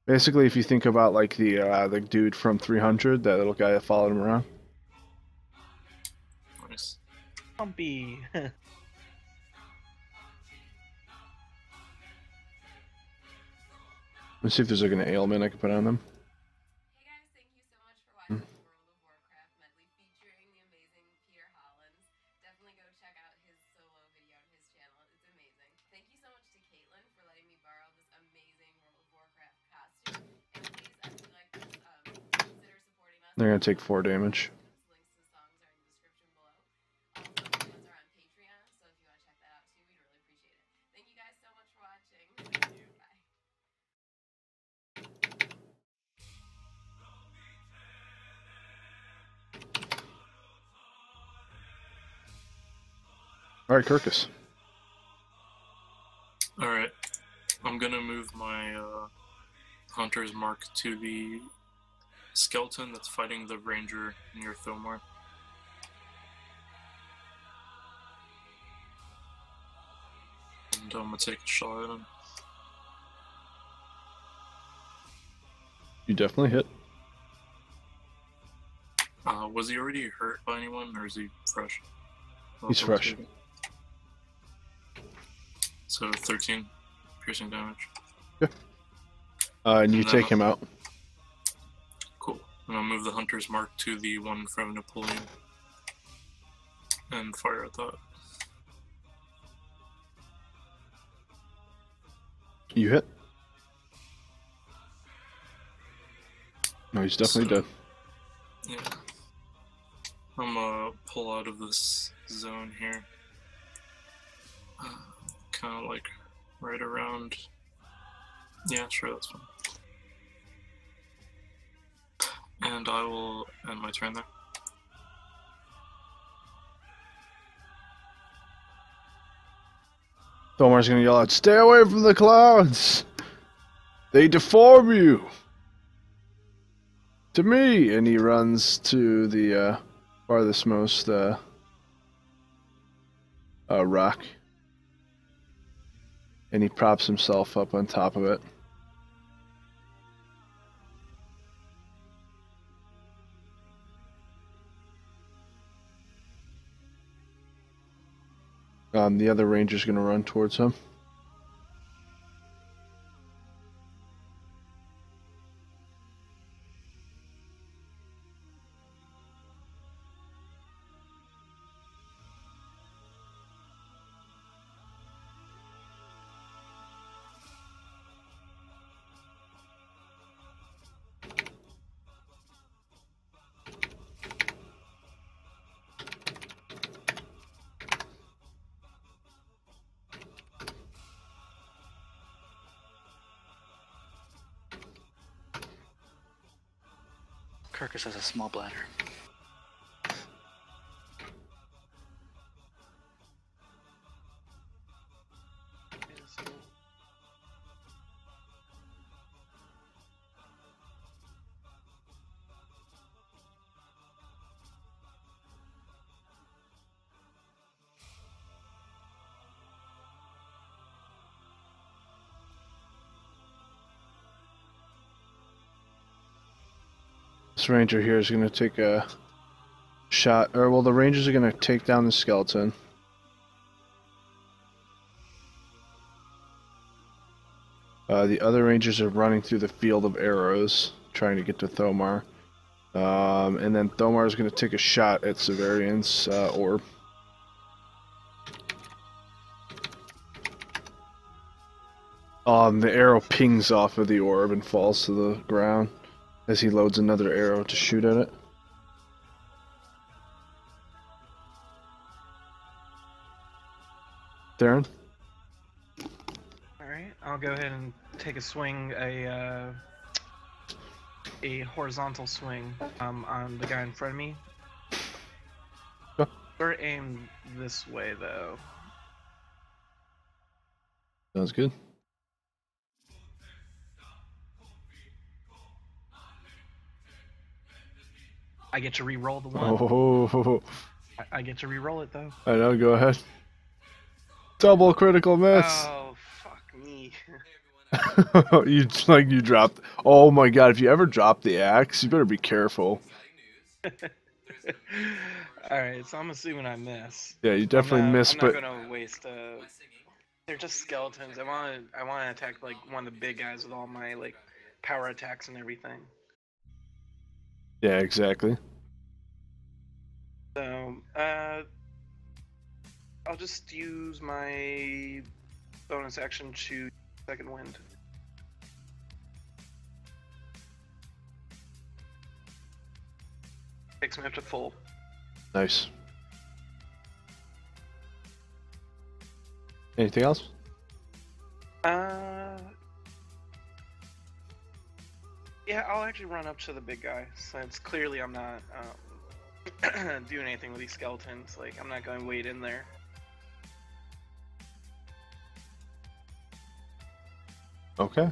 Basically, if you think about like the dude from 300, that little guy that followed him around. Nice. Bumpy. Let's see if there's like an ailment I can put on them. Hey guys, thank you so much for watching World of Warcraft medley featuring the amazing Peter Hollins. Definitely go They're gonna take 4 damage. All right, Kirkus. All right, I'm gonna move my hunter's mark to the skeleton that's fighting the ranger near Thomar. And I'm gonna take a shot at him. You definitely hit. Was he already hurt by anyone, or is he fresh? He's fresh. So 13 piercing damage. Yeah. And you take him out. Cool. And I'll move the hunter's mark to the one in front of Napoleon and fire at that. You hit. No, he's definitely dead. Yeah. I'm gonna pull out of this zone here. Kind of like right around. Yeah, sure, that's fine. And I will end my turn there. Thomar's gonna yell out, "Stay away from the clouds! They deform you! To me!" And he runs to the farthest most rock. And he props himself up on top of it. The other ranger's gonna run towards him. Kirkus has a small bladder. This ranger here is going to take a shot, or well, the rangers are going to take down the skeleton. The other rangers are running through the field of arrows, trying to get to Thomar. And then Thomar is going to take a shot at Severian's orb. The arrow pings off of the orb and falls to the ground as he loads another arrow to shoot at it. Darren? Alright, I'll go ahead and take a swing, a horizontal swing on the guy in front of me. Yeah. We're aimed this way, though. Sounds good. I get to re-roll the one. Oh, I get to re-roll it, though. I know, go ahead. Double critical miss. Oh, fuck me. you dropped. Oh my god, if you ever drop the axe, you better be careful. Alright, so I'm assuming I miss. Yeah, you definitely miss, I'm but not gonna waste they're just skeletons. I wanna attack like one of the big guys with all my like power attacks and everything. yeah, exactly. So, I'll just use my bonus action to second wind. Takes me up to full. Nice. Anything else? Yeah, I'll actually run up to the big guy, since clearly I'm not doing anything with these skeletons. Like, I'm not going to wait in there. Okay.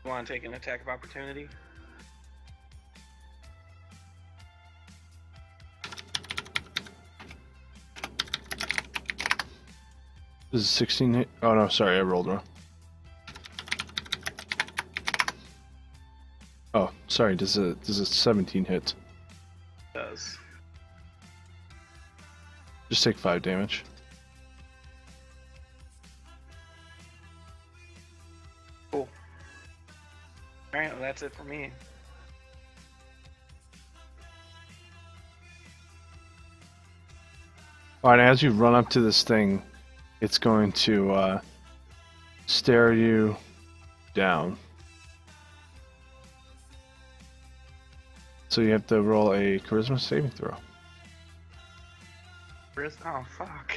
Want to take an attack of opportunity? This is 16 hit. Oh no, sorry, I rolled wrong. Oh, sorry, does a 17 hit? Does. Just take 5 damage. Cool. Alright, well, that's it for me. Alright, as you run up to this thing, it's going to stare you down. So you have to roll a charisma saving throw. Oh, fuck.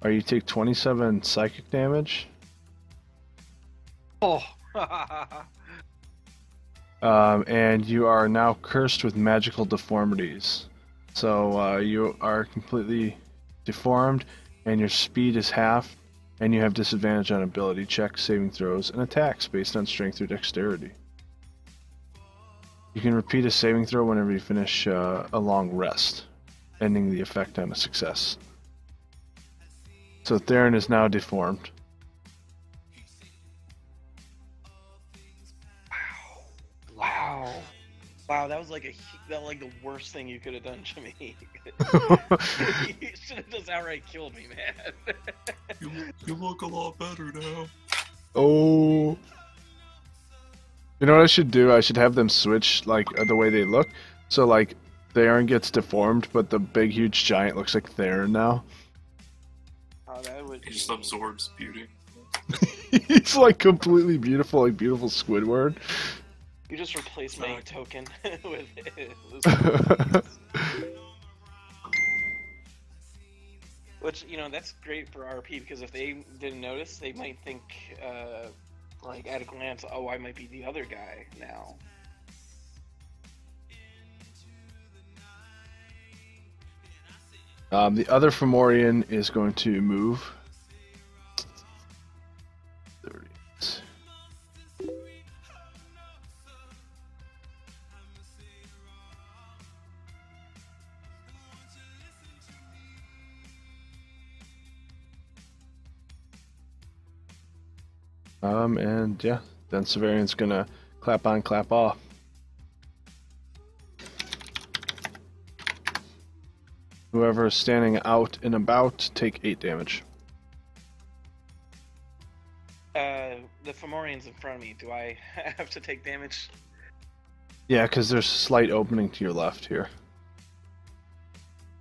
Or you take 27 psychic damage. Oh. And you are now cursed with magical deformities. So you are completely deformed, and your speed is half, and you have disadvantage on ability checks, saving throws, and attacks based on strength or dexterity. You can repeat a saving throw whenever you finish a long rest, ending the effect on a success. So Theron is now deformed. Wow. Wow, that was like the worst thing you could have done to me. You should have just outright killed me, man. You look a lot better now. Oh. You know what I should do? I should have them switch, like, the way they look. So, like, Theron gets deformed, but the big, huge giant looks like Theron now. Oh, that would He just absorbs beauty. He's, like, completely beautiful, like, beautiful Squidward. You just replace my token with it. Which, you know, that's great for RP, because if they didn't notice, they might think, like, at a glance, oh, I might be the other guy now. The other Fomorian is going to move. 30. And yeah, then Severian's gonna clap on, clap off. Whoever is standing out and about, take 8 damage. The Fomorian's in front of me. Do I have to take damage? Yeah, because there's a slight opening to your left here.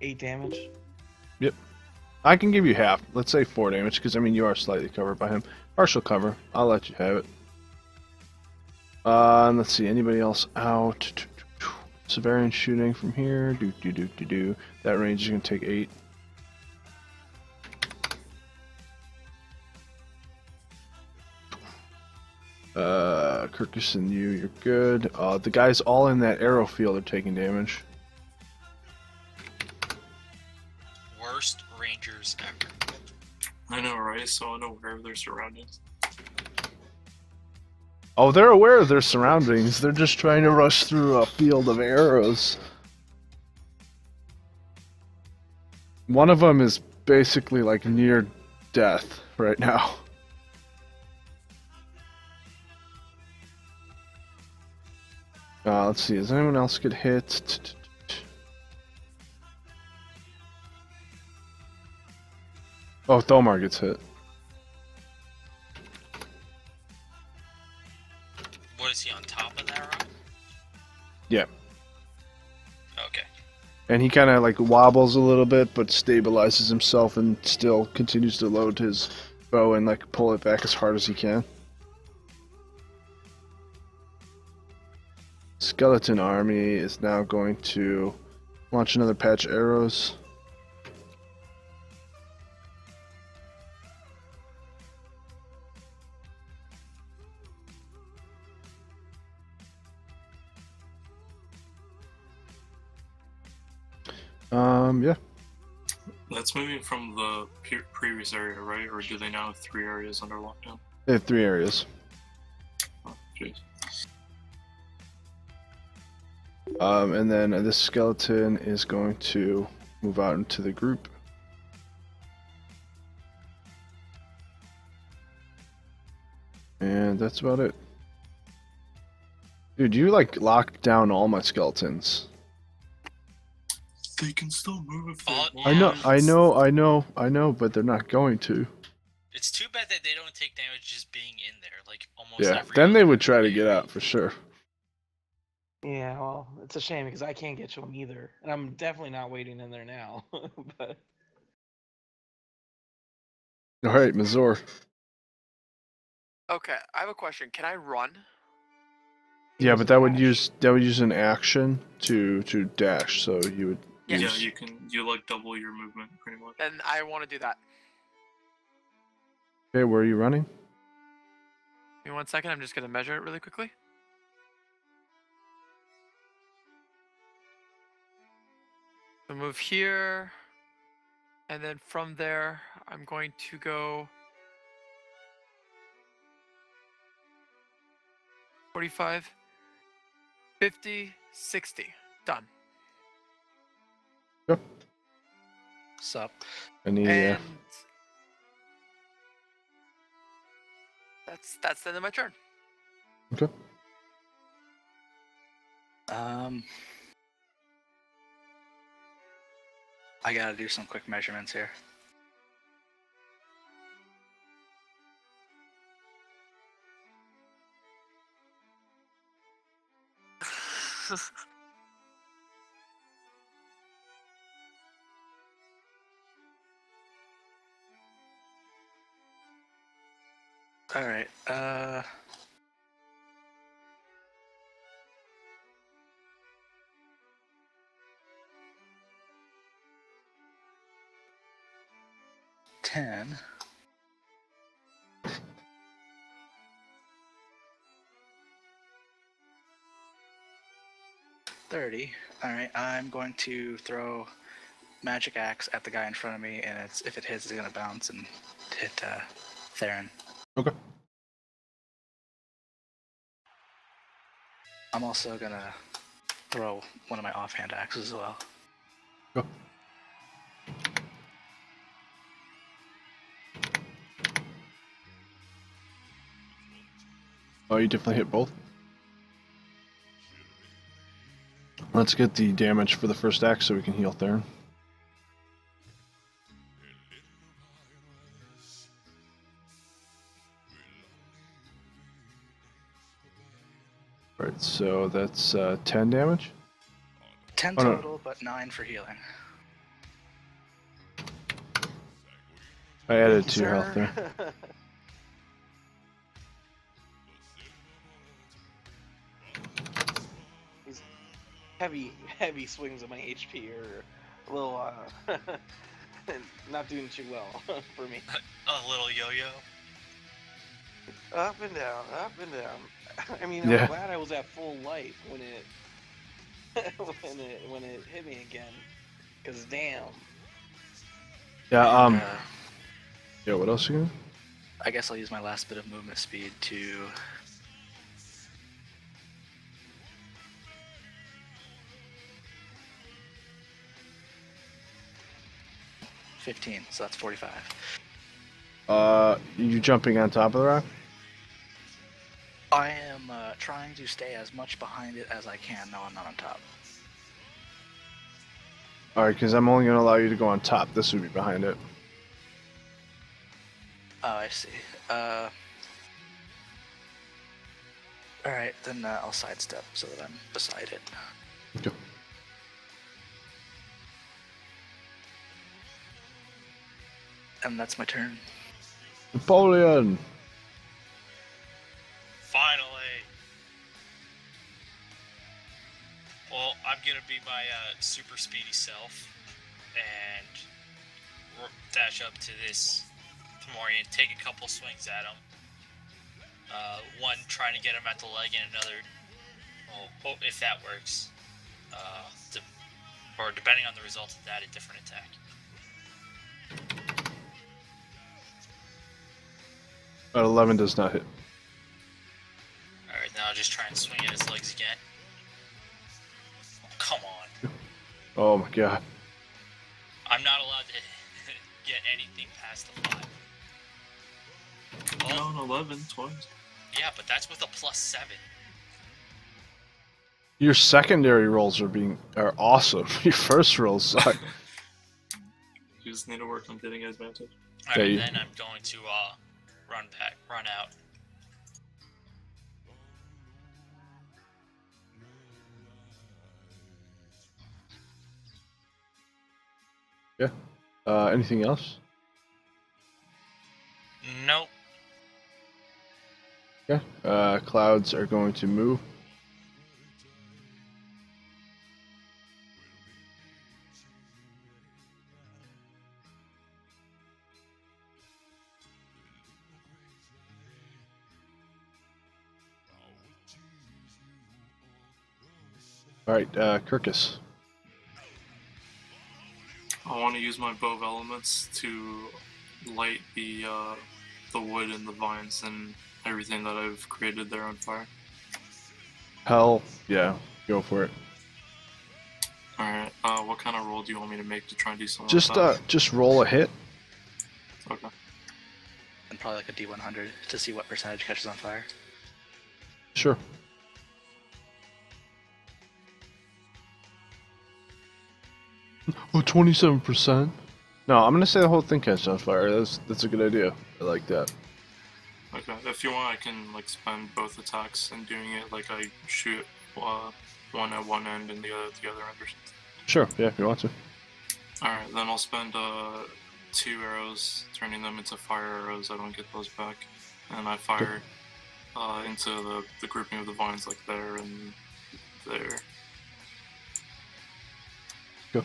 8 damage? Yep. I can give you half. Let's say 4 damage, because I mean you are slightly covered by him. Partial cover. I'll let you have it. And let's see, anybody else out? Severian shooting from here. That range is going to take 8. Kirkus and you're good. The guys all in that arrow field are taking damage. Worst rangers ever. I know, right? So unaware of their surroundings. Oh, they're aware of their surroundings. They're just trying to rush through a field of arrows. One of them is basically like near death right now. Let's see, does anyone else get hit? Oh, Thomar gets hit. What is he on top of that rock? Yeah. Okay. And he kind of like wobbles a little bit, but stabilizes himself and still continues to load his bow and like pull it back as hard as he can. skeleton army is now going to launch another patch arrows. Yeah. That's moving from the previous area, right? Or do they now have 3 areas under lockdown? They have 3 areas. Oh, jeez. And then this skeleton is going to move out into the group. And that's about it. Dude, you like locked down all my skeletons. They can still move if they want. I know, but they're not going to. It's too bad that they don't take damage just being in there, like almost Yeah, every then they other would try to day. get out for sure. Yeah, well, it's a shame because I can't get to them either, and I'm definitely not waiting in there now. But All right, Mazor. Okay, I have a question. Can I run? Yeah, but that would use an action to dash, so you would Yeah, use... you like double your movement pretty much. Then I want to do that. Okay, where are you running? Give me 1 second. I'm just gonna measure it really quickly. So move here, and then from there, I'm going to go 45, 50, 60. Done. Yep. Sup? Any And that's the end of my turn. Okay. I gotta do some quick measurements here. All right. 10. $30. All right. I'm going to throw magic axe at the guy in front of me, and if it hits, it's gonna bounce and hit Theron. Okay. I'm also gonna throw one of my offhand axes as well. Go. Oh, you definitely hit both. Let's get the damage for the first axe so we can heal Theron. Alright, so that's 10 damage? 10 Oh, no. total, but 9 for healing. I added to your health there. These heavy swings of my HP are a little not doing too well for me. A little yo-yo. Up and down, up and down. I mean, Yeah. I'm glad I was at full life when it when it hit me again. Cause damn. Yeah, yeah, what else you gonna? I guess I'll use my last bit of movement speed to $15, so that's 45. You jumping on top of the rock? I am trying to stay as much behind it as I can. No, I'm not on top. Alright, because I'm only going to allow you to go on top. This would be behind it. Oh, I see. Alright, then I'll sidestep so that I'm beside it. Okay. And that's my turn. Napoleon! Finally. be my super speedy self and dash up to this Fomorian, take a couple swings at him. One trying to get him at the leg, and another, well, if that works, or depending on the result of that, a different attack. But 11 does not hit. Alright, now I'll just try and swing at his legs again. Oh, come on. Oh my god. I'm not allowed to get anything past the 5. No, an 11 twice. Yeah, but that's with a +7. Your secondary rolls are awesome. Your first rolls suck. You just need to work on getting advantage. Alright, Yeah, then I'm going to run out. Yeah. Anything else? Nope. Yeah. Clouds are going to move. All right, Kirkus. I want to use my bow of elements to light the wood and the vines and everything that I've created there on fire. Hell, yeah, go for it. Alright, what kind of roll do you want me to make to try and do something like that? Just roll a hit. Okay. And probably like a D100 to see what percentage catches on fire. Sure. Oh, 27%. No, I'm gonna say the whole thing catches on fire. That's a good idea. I like that. Okay, if you want, I can like spend both attacks and doing it like I shoot one at one end and the other at the other end or something. Sure, yeah, if you want to. Alright, then I'll spend 2 arrows, turning them into fire arrows. I don't get those back. And I fire into the grouping of the vines like there and there. Go.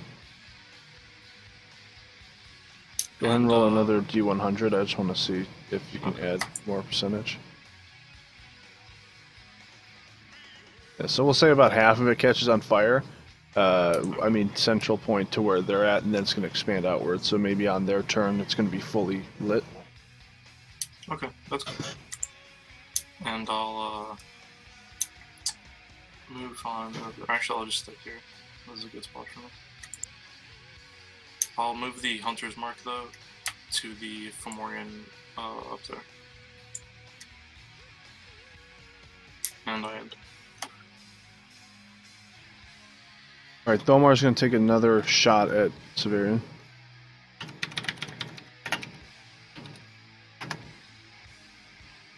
Go ahead and roll another D100. I just want to see if you can add more percentage. Yeah, so we'll say about half of it catches on fire. I mean, central point to where they're at, and then it's going to expand outwards. So maybe on their turn, it's going to be fully lit. Okay, that's good. And I'll move on over. Actually, I'll just stay here. This is a good spot for me. I'll move the hunter's mark though to the Fomorian up there. And I end. Alright, Thomar's going to take another shot at Severian.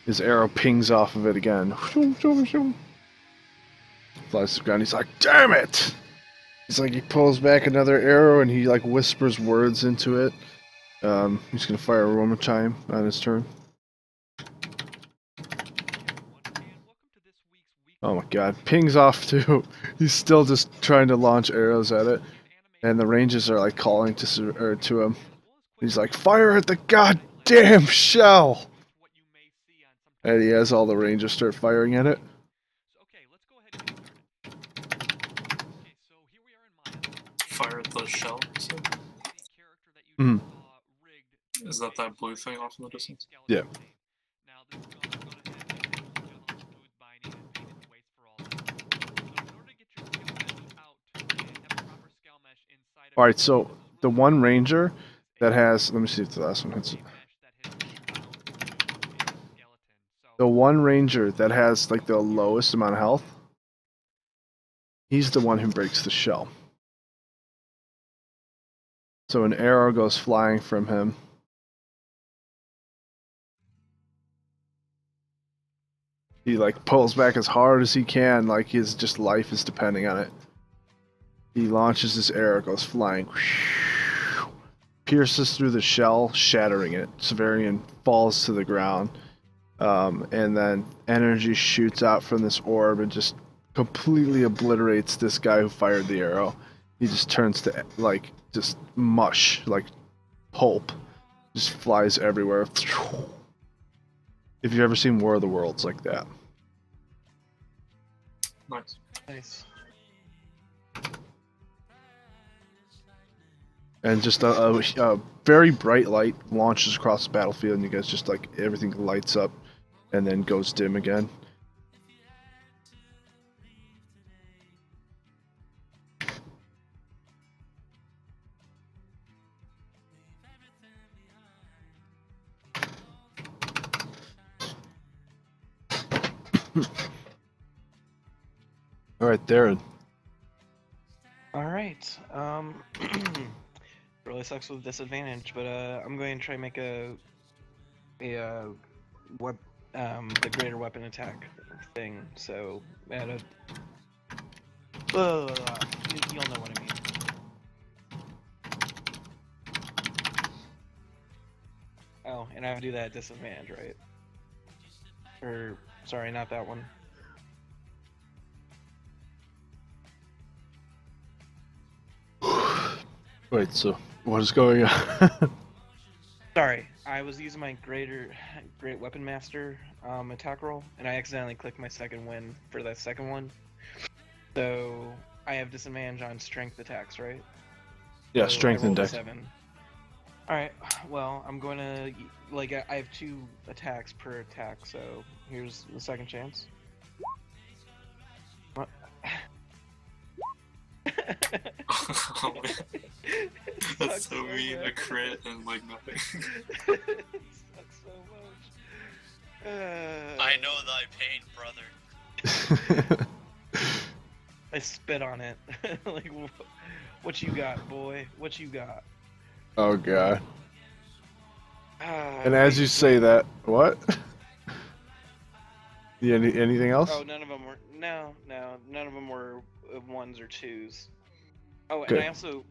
His arrow pings off of it again. Flies to the ground. He's like, damn it! It's like he pulls back another arrow and he like whispers words into it. He's going to fire a Roman chime on his turn. Oh my god, pings off too. He's still just trying to launch arrows at it. And the ranges are like calling to him. He's like, fire at the goddamn shell! And he has all the rangers start firing at it. Fire at the shell, so. Mm. Is that blue thing off in the distance? Yeah. Alright, so the one ranger that has, let me see if the last one hits it. The one ranger that has like the lowest amount of health, he's the one who breaks the shell. So an arrow goes flying from him. He like pulls back as hard as he can, like his just life is depending on it. He launches his arrow, goes flying, pierces through the shell, shattering it. Severian falls to the ground, and then energy shoots out from this orb and just completely obliterates this guy who fired the arrow. He just turns to like just mush, like pulp, just flies everywhere. If you've ever seen War of the Worlds like that. Nice. Nice. And just a very bright light launches across the battlefield, and you guys just like everything lights up and then goes dim again. All right, Darren. All right. Really sucks with disadvantage, but I'm going to try and make the greater weapon attack thing. So at a you'll know what I mean. Oh, and I have to do that at disadvantage, right? Or sorry, not that one. Wait, so what is going on? Sorry, I was using my great weapon master attack roll, and I accidentally clicked my second win for that second one. So I have disadvantage on strength attacks, right? Yeah, So strength I and rolled a dex. 7. All right, well I'm going to I have 2 attacks per attack, so here's the second chance. What? Oh, man. That's so mean, a crit and like nothing. It sucks so much. I know thy pain, brother. I spit on it. Like, what you got, boy? What you got? Oh god. And as you say that, what? Anything else? Oh, none of them were. No, none of them were 1s or 2s. Oh, and Good. I also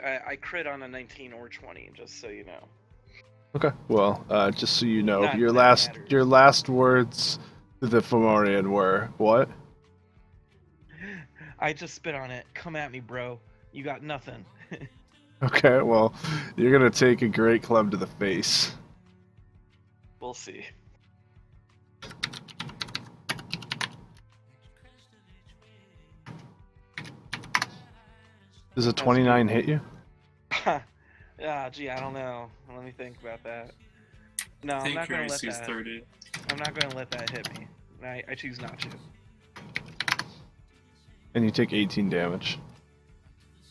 I crit on a 19 or 20, just so you know. Okay. Well, just so you know, Not your that last words to the Fomorian were what? I just spit on it. Come at me, bro. You got nothing. Okay. Well, you're gonna take a great club to the face. We'll see. Does a 29 hit you? Gee, I don't know. Let me think about that. No, I I'm think not your gonna let AC is that. 30. I'm not gonna let that hit me. I choose not to. And you take 18 damage.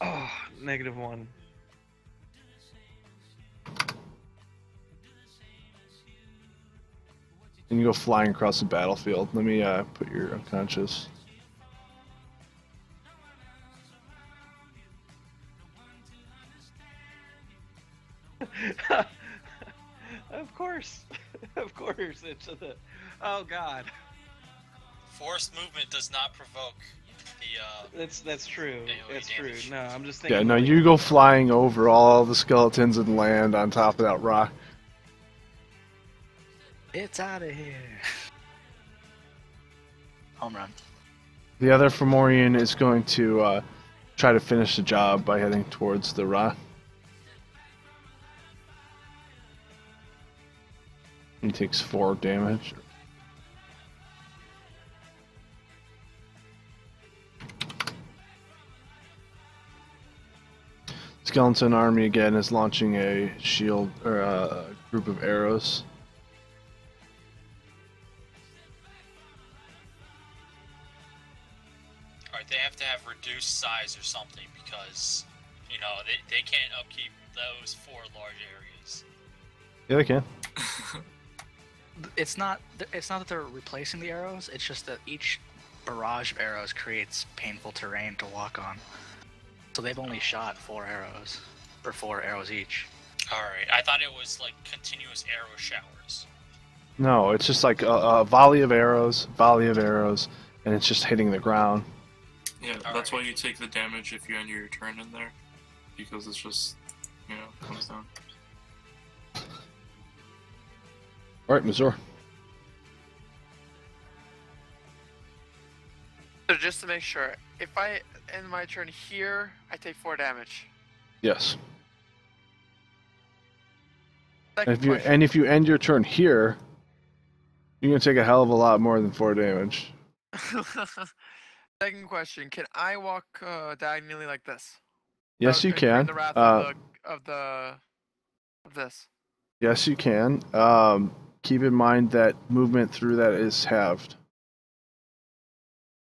Oh, -1. And you go flying across the battlefield. Let me put your unconscious. Of course, of course. It's the. Oh God. Forced movement does not provoke the. That's true. AoE That's damage. true. No, I'm just thinking. Yeah, no, like, you go flying over all the skeletons and land on top of that rock. It's out of here. Home run. The other Fomorian is going to try to finish the job by heading towards the rock. He takes 4 damage. Skeleton army again is launching a shield or a group of arrows. Alright, they have to have reduced size or something because, you know, they can't upkeep those 4 large areas. Yeah, they can. It's not that they're replacing the arrows. It's just that each barrage of arrows creates painful terrain to walk on. So they've only shot 4 arrows, or 4 arrows each. Alright, I thought it was like continuous arrow showers. No, it's just like a volley of arrows, and it's just hitting the ground. Yeah, that's why you take the damage if you end your turn in there. Because it's just, you know, comes down. Alright, Missouri. to make sure, if I end my turn here, I take 4 damage. Yes. Second question. And if you end your turn here, you're gonna take a hell of a lot more than 4 damage. Second question: can I walk diagonally like this? Yes, you incurring can. The wrath of this. Yes, you can. Keep in mind that movement through that is halved.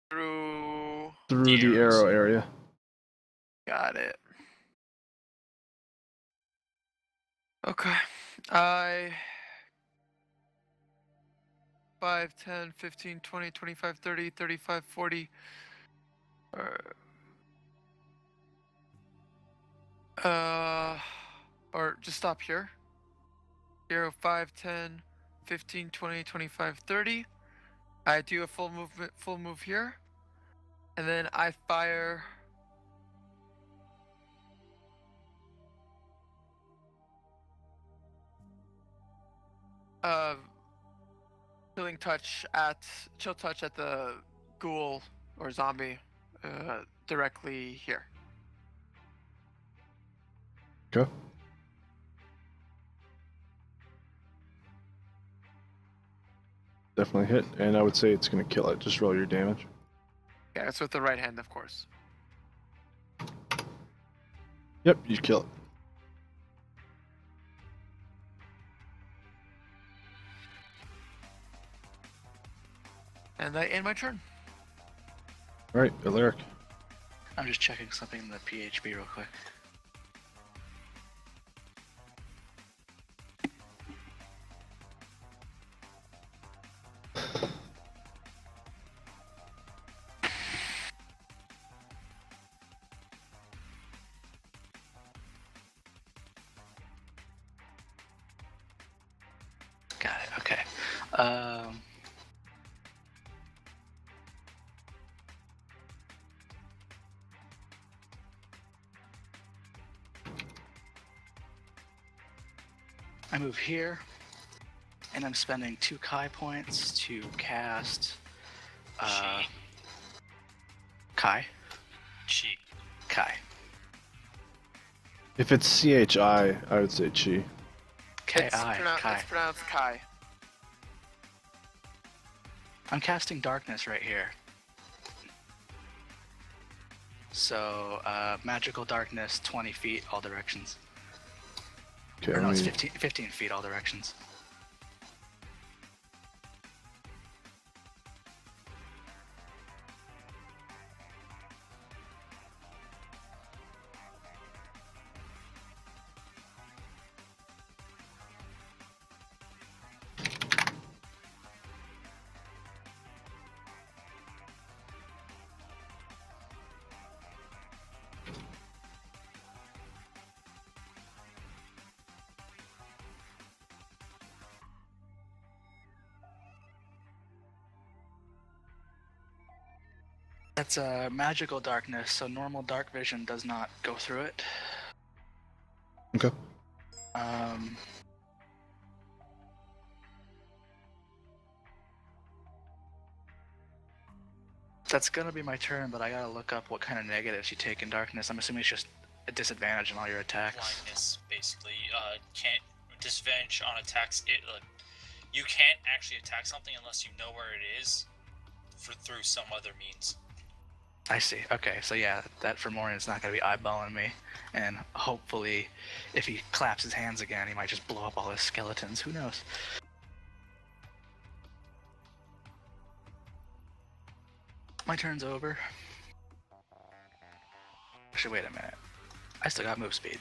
Through the arrow area. Got it. Okay. 5, 10, 15, 20, 25, 30, 35, 40. Or just stop here. 0, 5, 10, 15, 20, 25, 30. I do a full move here. And then I fire chill touch at the ghoul or zombie directly here. Okay. Definitely hit, and I would say it's going to kill it. Just roll your damage. Yeah, it's with the right hand, of course. Yep, you kill it. And I end my turn. All right, Alaric. I'm just checking something in the PHB real quick. Got it. Okay. I move here, and I'm spending 2 Kai points to cast Kai. Kai. If it's CHI, I would say Chi. Kai. It's pronounced Kai. I'm casting darkness right here. So, magical darkness, 20 feet, all directions. Okay, Or no, it's 15 feet, all directions. That's a magical darkness, so normal dark vision does not go through it. Okay. That's gonna be my turn, but I gotta look up what kind of negatives you take in darkness. I'm assuming it's just a disadvantage on all your attacks. Blindness, basically. Can't disadvantage on attacks. You can't actually attack something unless you know where it is through some other means. I see. Okay, so yeah, that Fomorian's not gonna be eyeballing me, and hopefully, if he claps his hands again, he might just blow up all his skeletons. Who knows? My turn's over. Actually, wait a minute. I still got move speed.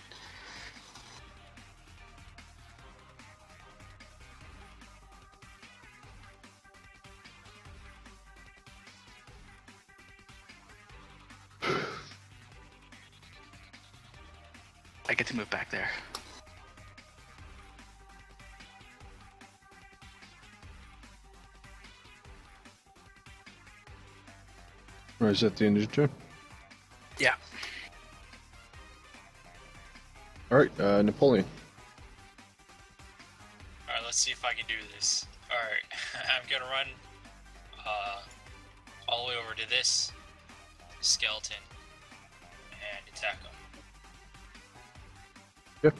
I get to move back there. Or is that the end of your turn? Yeah. Alright, Napoleon. Alright, let's see if I can do this. Alright, I'm gonna run all the way over to this skeleton and attack him. Yep.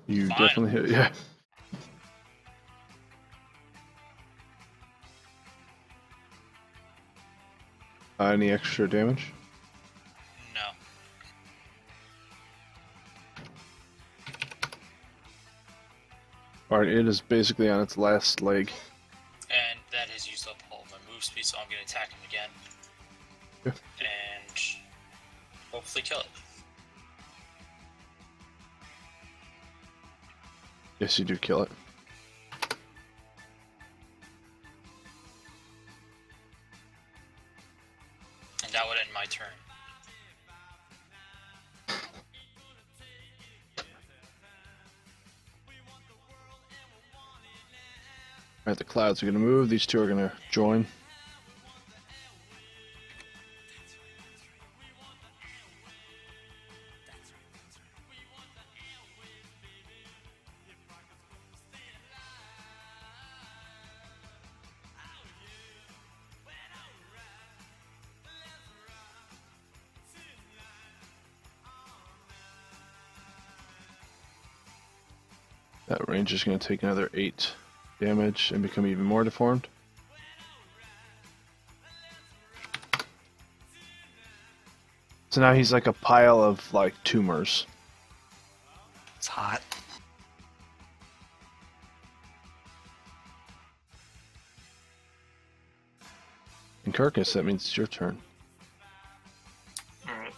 You Fine. definitely hit, yeah. Any extra damage? No. Alright, it is basically on its last leg. And that has used up all of my move speed, so I'm going to attack him again. Yeah. And hopefully kill it. Yes, you do kill it. And that would end my turn. Alright, the clouds are going to move. These two are going to join. That range is going to take another 8 damage and become even more deformed. So now he's like a pile of like tumors. It's hot. And Kirkus, that means it's your turn. Alright.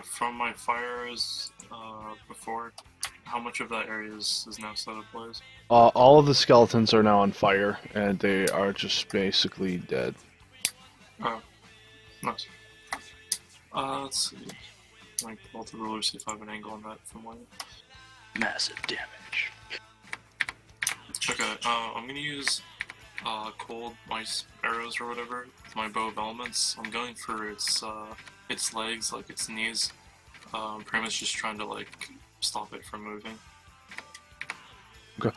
From my fires before, how much of that area is now set ablaze? All of the skeletons are now on fire, and they are just basically dead. Oh, nice. Let's see. Like, pull the ruler, see if I have an angle on that from one. Massive damage. Okay, I'm gonna use cold mice arrows or whatever with my bow of elements. I'm going for its legs, like its knees. Pretty much just trying to like stop it from moving. Okay.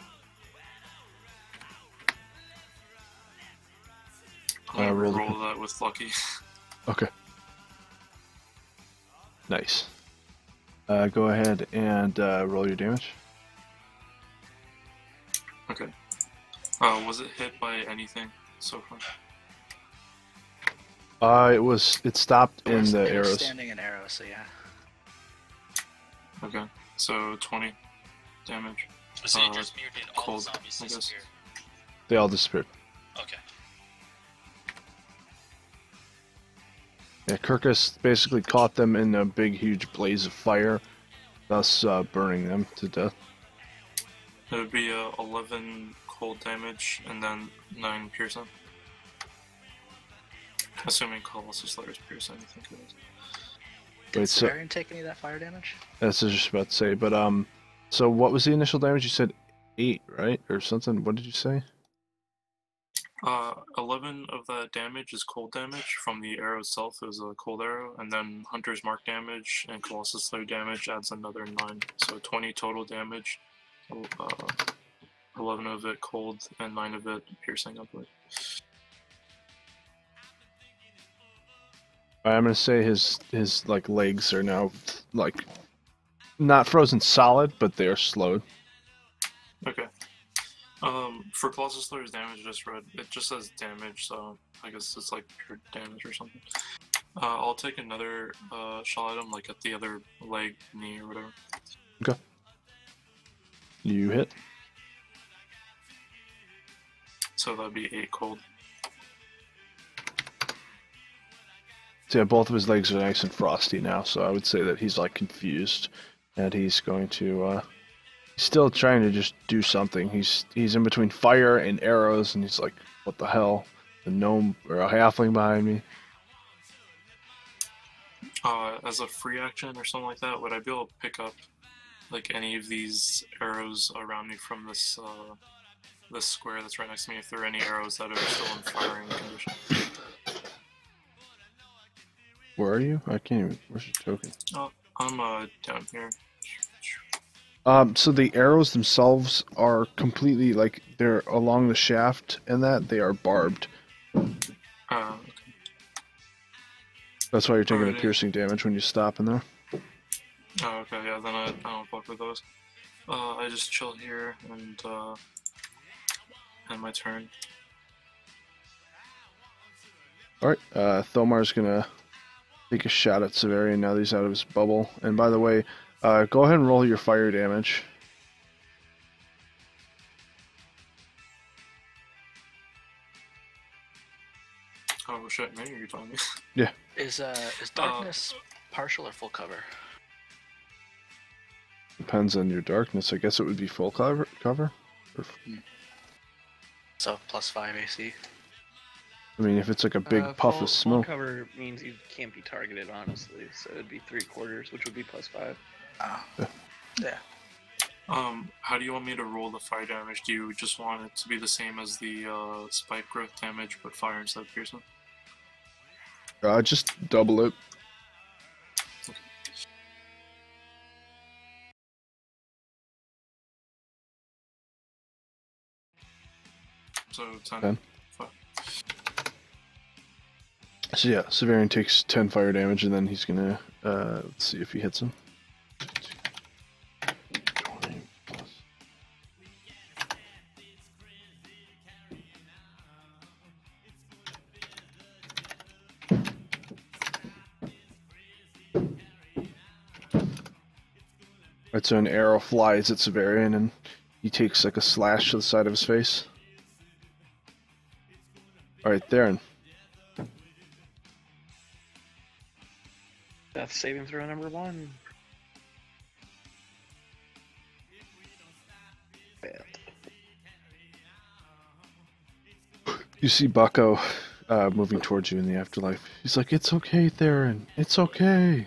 I'm gonna roll the- roll that with lucky. Okay. Nice. Go ahead and roll your damage. Okay. Was it hit by anything so far? It stopped in the It was arrows. standing in arrows, so yeah. Okay, so 20 damage. Was it just me or did all cold, the zombies I guess. disappear? They all disappeared. Okay. Yeah, Kirkus basically caught them in a big, huge blaze of fire, thus burning them to death. It would be 11 cold damage and then 9 piercing. Assuming Colossus Slayer's piercing, I think it is. Did Wait, so Severian take any of that fire damage? that's what I was just about to say. But so what was the initial damage? You said 8, right, or something? What did you say? 11 of that damage is cold damage from the arrow itself. It was a cold arrow, and then Hunter's Mark damage and Colossus Slayer damage adds another 9. So 20 total damage. 11 of it cold and 9 of it piercing upward. I'm gonna say his like legs are now like not frozen solid, but they are slowed. Okay. For Colossus Slayer's damage, I just read it just says damage, so I guess it's like pure damage or something. I'll take another shot at him, like at the other leg, knee, or whatever. Okay. You hit. So that'd be 8 cold. So yeah, both of his legs are nice and frosty now, so I would say that he's like confused, and he's going to he's still trying to just do something. He's in between fire and arrows, and he's like, what the hell? A gnome or a halfling behind me. As a free action or something like that, would I be able to pick up like any of these arrows around me from this this square that's right next to me if there are any arrows that are still in firing condition? Where are you? I can't even. Where's your token? Oh, I'm down here. So the arrows themselves are completely like they're along the shaft, and that they are barbed. Okay. That's why you're taking the Alrighty. piercing damage when you stop in there. Oh, okay, yeah, then I don't fuck with those. I just chill here and end my turn. All right, Thomar's gonna take a shot at Severian now that he's out of his bubble. And by the way, go ahead and roll your fire damage. Oh shit, maybe you're telling me. Yeah. Is darkness partial or full cover? Depends on your darkness. I guess it would be full cover. Or, So +5 AC. I mean, if it's like a big puff full, of smoke. Full cover means you can't be targeted, honestly. So it'd be 3/4, which would be +5. Oh. Yeah. How do you want me to roll the fire damage? Do you just want it to be the same as the spike growth damage, but fire instead of piercing? Just double it. So 10. 10. Fine. So yeah, Severian takes 10 fire damage, and then he's gonna let's see if he hits him. 20 plus. Right, so an arrow flies at Severian, and he takes like a slash to the side of his face. Alright, Theron. Death saving throw number 1. Failed. You see Bucko moving towards you in the afterlife. He's like, "It's okay, Theron. It's okay."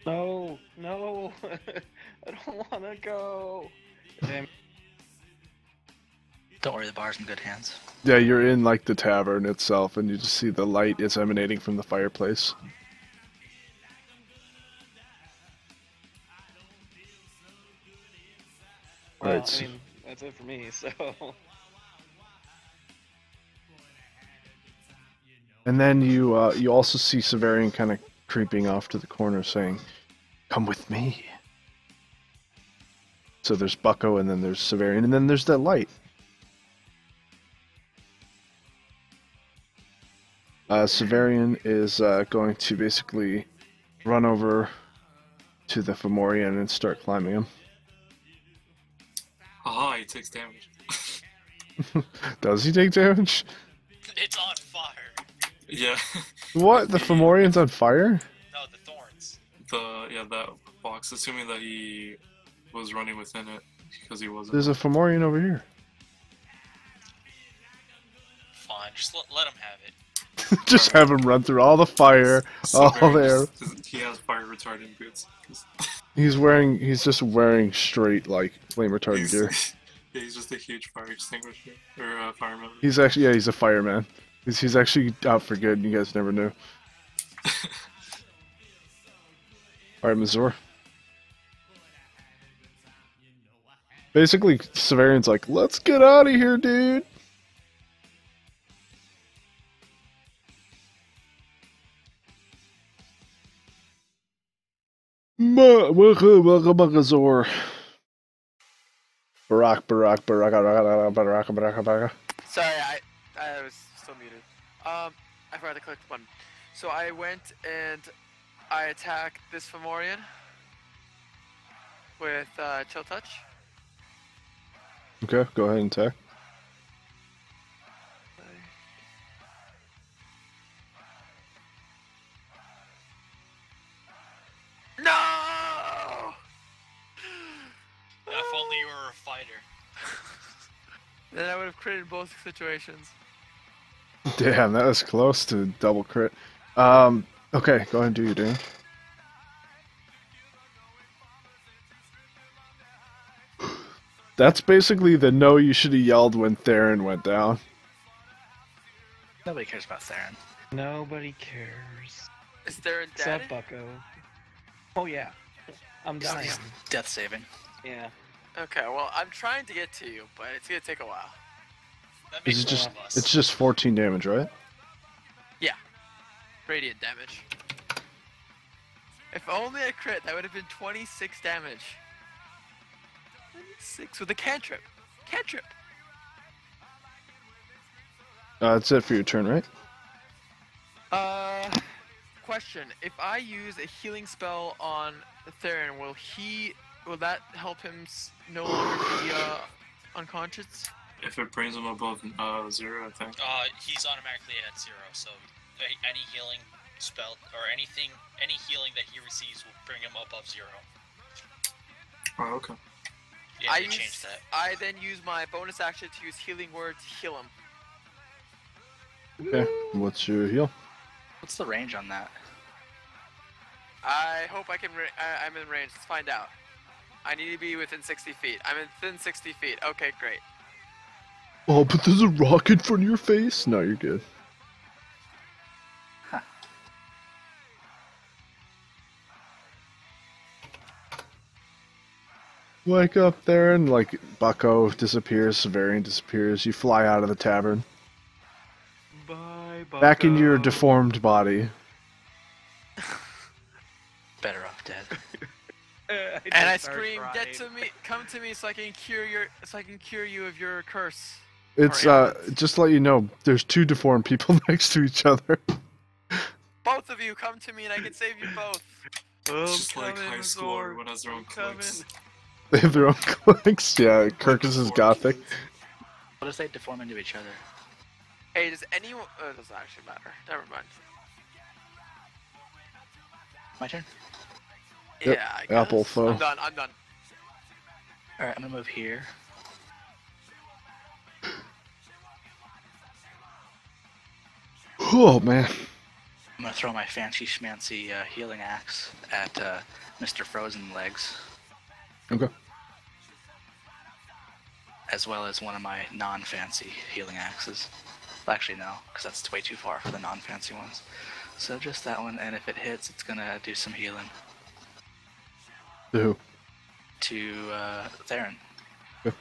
No, no, I don't want to go. Damn. Don't worry, the bar's in good hands. Yeah, you're in like the tavern itself, and you just see the light is emanating from the fireplace. Well, Right. I mean, that's it for me. So. And then you also see Severian kind of creeping off to the corner, saying, "Come with me." So there's Bucko, and then there's Severian, and then there's that light. Severian is going to basically run over to the Fomorian and start climbing him. Haha, he takes damage. Does he take damage? It's on fire. Yeah. What? The Fomorian's on fire? No, the thorns. That box, assuming that he was running within it, because he wasn't. There's a Fomorian over here. Fine, just let him have it. Just have him run through all the fire, all there. He has fire retardant boots. He's just wearing straight like flame retardant gear. Yeah, he's just a huge fire extinguisher or fireman. He's actually he's a fireman. He's actually out for good, and you guys never knew. All right, Mazur. Basically, Severian's like, "Let's get out of here, dude." Welcome, Mazur. Barak. Sorry, I was still muted. I forgot to click the button. So I went and I attacked this Fomorian with Chill Touch. Okay, go ahead and attack. No! If only you were a fighter. Then I would have critted both situations. Damn, that was close to double crit. Okay, go ahead and do your damage. That's basically the no you should have yelled when Theron went down. Nobody cares about Theron. Nobody cares. Is there a dead? Except Bucko. Oh yeah. I'm dying. He's death saving. Yeah. Okay, well, I'm trying to get to you, but it's gonna take a while. That Is makes it just? one of us. It's just 14 damage, right? Yeah. Radiant damage. If only I crit, that would have been 26 damage. 26 with a cantrip. Cantrip. That's it for your turn, right? Question. If I use a healing spell on Theron, will that help him no longer be unconscious? If it brings him above 0, I think. He's automatically at 0, so Any healing spell or any healing that he receives will bring him above 0. Oh, okay. Yeah, they changed that. I then use my bonus action to use healing word to heal him. Okay. What's your heal? What's the range on that? I hope I can. I'm in range. Let's find out. I need to be within 60 feet. I'm within 60 feet. Okay, great. Oh, but there's a rock in front of your face. No, you're good. Wake up there and like Bucko disappears, Severian disappears, you fly out of the tavern. Bye, Bucko. Back into your deformed body. Better off dead. And I scream, "Get to me! Come to me, so I can cure you of your curse." It's just to let you know, there's two deformed people next to each other. Both of you, come to me, and I can save you both. It's just like high school, everyone has their own cliques. They have their own clicks. Yeah, Kirkus is gothic. What if they deform into each other? Hey, does anyone? It doesn't actually matter. Never mind. My turn? Yep, Yeah, I apple guess. foe. I'm done. Alright, I'm gonna move here. Oh man. I'm gonna throw my fancy schmancy healing axe at Mr. Frozen Legs. Okay. As well as one of my non-fancy healing axes. Well, actually, no, because that's way too far for the non-fancy ones. So just that one, and if it hits, it's gonna do some healing. To who? To Theron. Okay.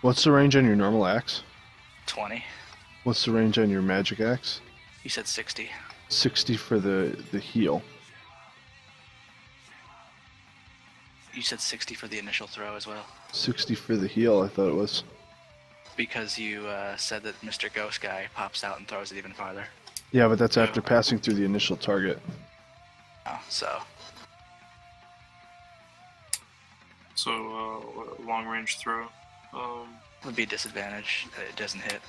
What's the range on your normal axe? 20. What's the range on your magic axe? You said 60. 60 for the heal. You said 60 for the initial throw as well. 60 for the heal, I thought it was. Because you said that Mr. Ghost Guy pops out and throws it even farther. Yeah, but that's after passing through the initial target. Oh, so. So, long range throw. Would be disadvantage. It doesn't hit.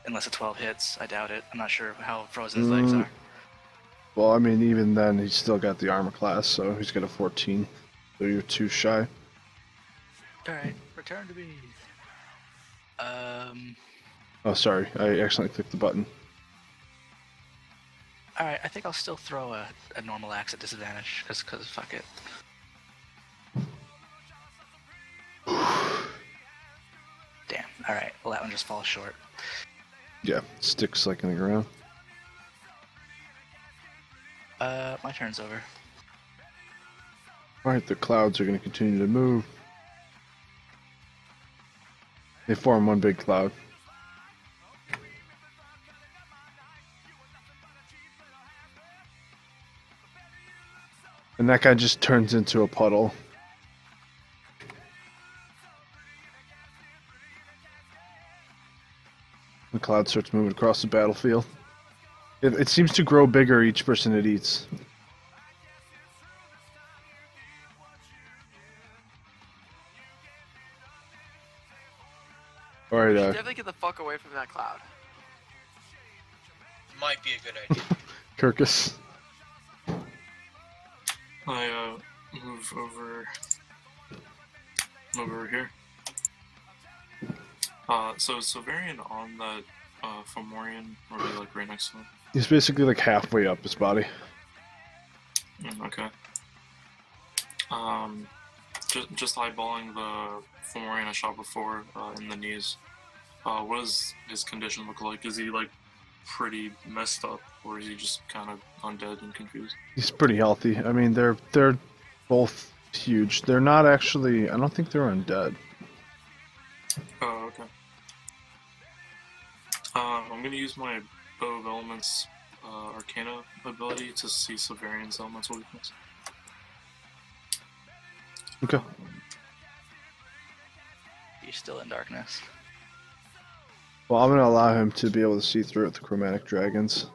Unless a 12 hits, I doubt it. I'm not sure how frozen his legs are. Well, I mean, even then, he's still got the armor class, so he's got a 14. So you're too shy. Alright, return to me. Oh, sorry, I accidentally clicked the button. Alright, I think I'll still throw a normal axe at disadvantage, because fuck it. Damn, alright, well that one just falls short. Yeah, sticks like in the ground. My turn's over. Alright, the clouds are going to continue to move. They form one big cloud. And that guy just turns into a puddle. The cloud starts moving across the battlefield. It seems to grow bigger each person it eats. Alright, Definitely get the fuck away from that cloud. Might be a good idea. Kirkus. I move over here. So Severian on that Fomorian, or are they like right next to him? He's basically like halfway up his body. Okay. Just eyeballing the Fomorian I shot before in the knees. What does his condition look like? Is he like pretty messed up, or is he just kind of undead and confused? He's pretty healthy. I mean, they're both huge. They're not actually. I don't think they're undead. Oh, okay. I'm gonna use my Bow of Elements Arcana ability to see Severian's elemental weakness. Okay. He's still in darkness. Well, I'm gonna allow him to be able to see through it the chromatic dragon's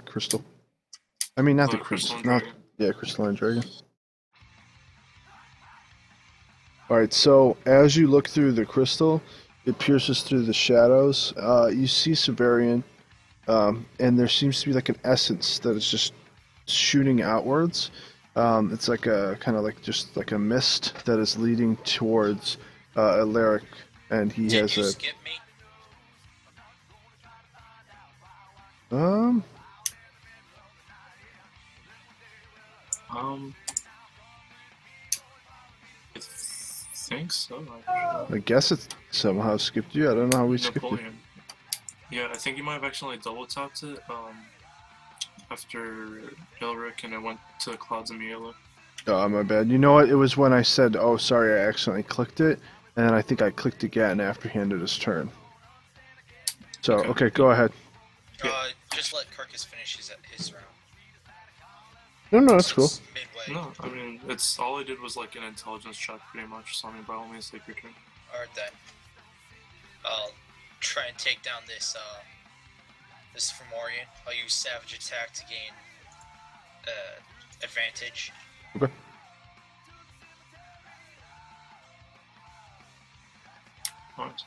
crystal. I mean, not the crystal. Crystalline dragon. All right. So as you look through the crystal, it pierces through the shadows. You see Severian, and there seems to be like an essence that is just shooting outwards. It's like a kind of like just like a mist that is leading towards Alaric, and he has a. Skip me? I think so. I guess it somehow skipped you. I don't know how we skipped you. Yeah, I think you might have actually double tapped it after Ilric, and it went to the clouds immediately. Oh, my bad. You know what? It was when I said, "Oh, sorry, I accidentally clicked it," and then I think I clicked again after he ended his turn. So, okay, go ahead. Just let Kirkus finish his round. No, that's cool. Midway. No, I mean, it's all I did was like an intelligence check, pretty much. So I mean, by all means, take your turn. Alright then. I'll try and take down this this Fomorian. I'll use Savage Attack to gain advantage. Okay. Alright.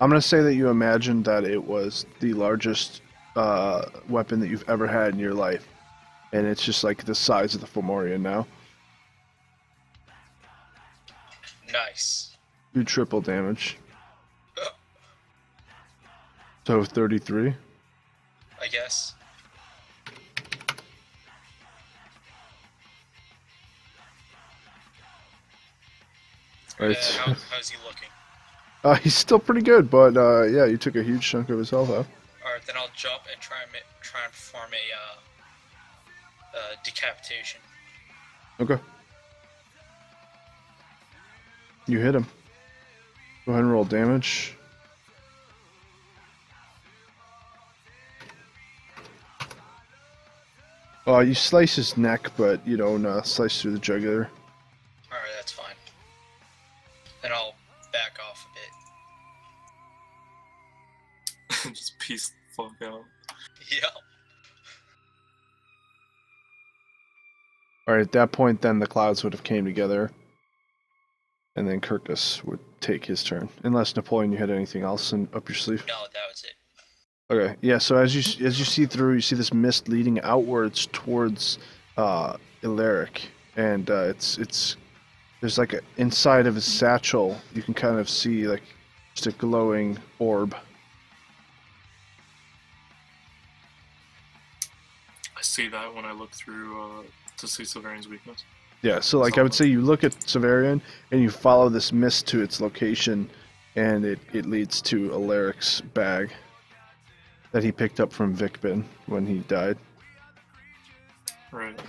I'm gonna say that you imagined that it was the largest weapon that you've ever had in your life, and it's just like the size of the Fomorian now. Nice. Do triple damage. So 33. I guess. Right. How's he looking? He's still pretty good, but yeah, you took a huge chunk of his health out. Alright, then I'll jump and try and perform a decapitation. Okay. You hit him. Go ahead and roll damage. You slice his neck, but you don't slice through the jugular. Alright, that's fine. Then I'll back off a bit. Just piece the fuck out. Yep. Alright, at that point then the clouds would have came together. And then Kirkus would take his turn. Unless, Napoleon, you had anything else up your sleeve? No, that was it. Okay, yeah, so as you see through, you see this mist leading outwards towards Ilaric. And it's there's like inside of his satchel, you can kind of see like just a glowing orb. I see that when I look through to see Severian's weakness. Yeah, so like I would say you look at Severian and you follow this mist to its location, and it leads to Alaric's bag that he picked up from Vicbin when he died. Right.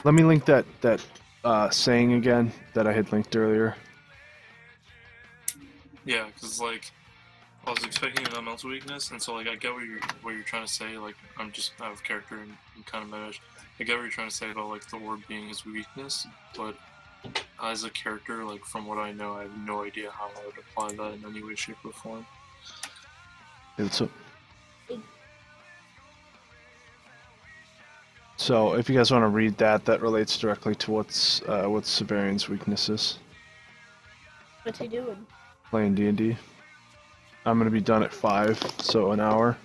Let me link that saying again that I had linked earlier. Yeah, because like I was expecting an elemental weakness, and so like I get what you're trying to say. Like I'm just out of character and kind of meta. I get what you're trying to say about like the orb being his weakness, but as a character, like from what I know, I have no idea how I would apply that in any way, shape, or form. So if you guys want to read that relates directly to what's Severian's weaknesses. What's he doing? Playing D&D. I'm gonna be done at 5, so an hour.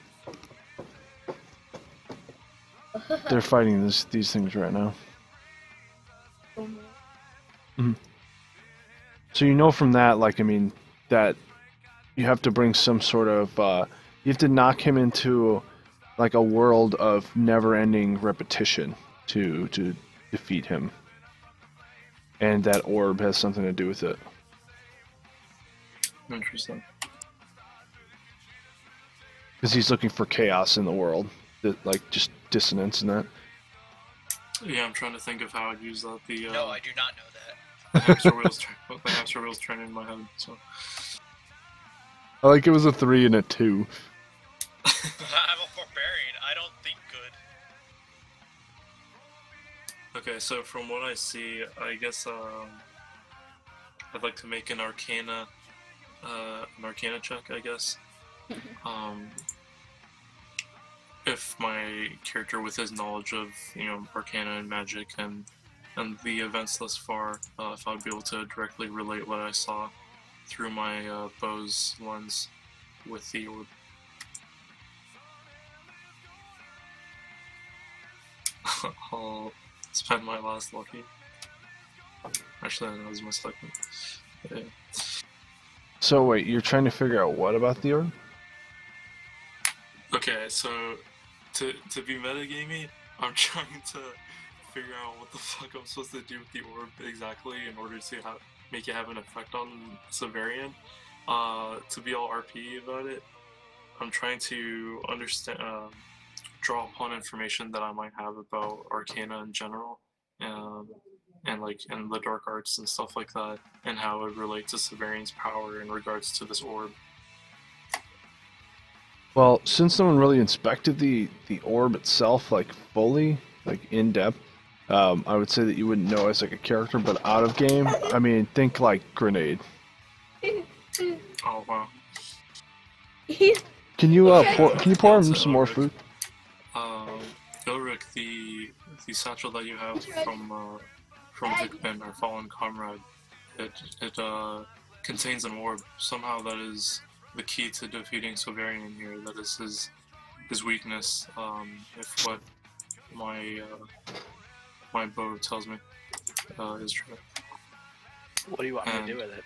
They're fighting these things right now. So you know from that, like, I mean, that you have to bring some sort of, you have to knock him into, like, a world of never-ending repetition to defeat him. and that orb has something to do with it. Interesting. Because he's looking for chaos in the world, like just dissonance in that. Yeah, I'm trying to think of how I'd use that. No, I do not know that. The hamster wheels turning in my head. So I like it was a 3 and a 2. I'm a barbarian. I don't think good. okay, so from what I see, I guess I'd like to make an Arcana check. I guess. If my character, with his knowledge of Arcana and magic and the events thus far, if I'd be able to directly relate what I saw through my bow's lens with the orb. I'll spend my last lucky. Actually, that was my second. Yeah. So wait, you're trying to figure out what about the orb? Okay, so to be metagamey, I'm trying to figure out what the fuck I'm supposed to do with the orb exactly in order to make it have an effect on Severian. To be all RP about it, I'm trying to understand, draw upon information that I might have about Arcana in general, and the dark arts and stuff like that, and how it would relate to Severian's power in regards to this orb. Well, since no one really inspected the orb itself, like fully, like in depth, I would say that you wouldn't know as like a character, but out of game, I mean, think like grenade. Oh wow. Can you pour him some more food? Ilric, the satchel that you have from Vicbin, our fallen comrade, it contains an orb. Somehow that is the key to defeating Silverian here. That is his weakness. If what my bow tells me is true. What do you want me to do with it?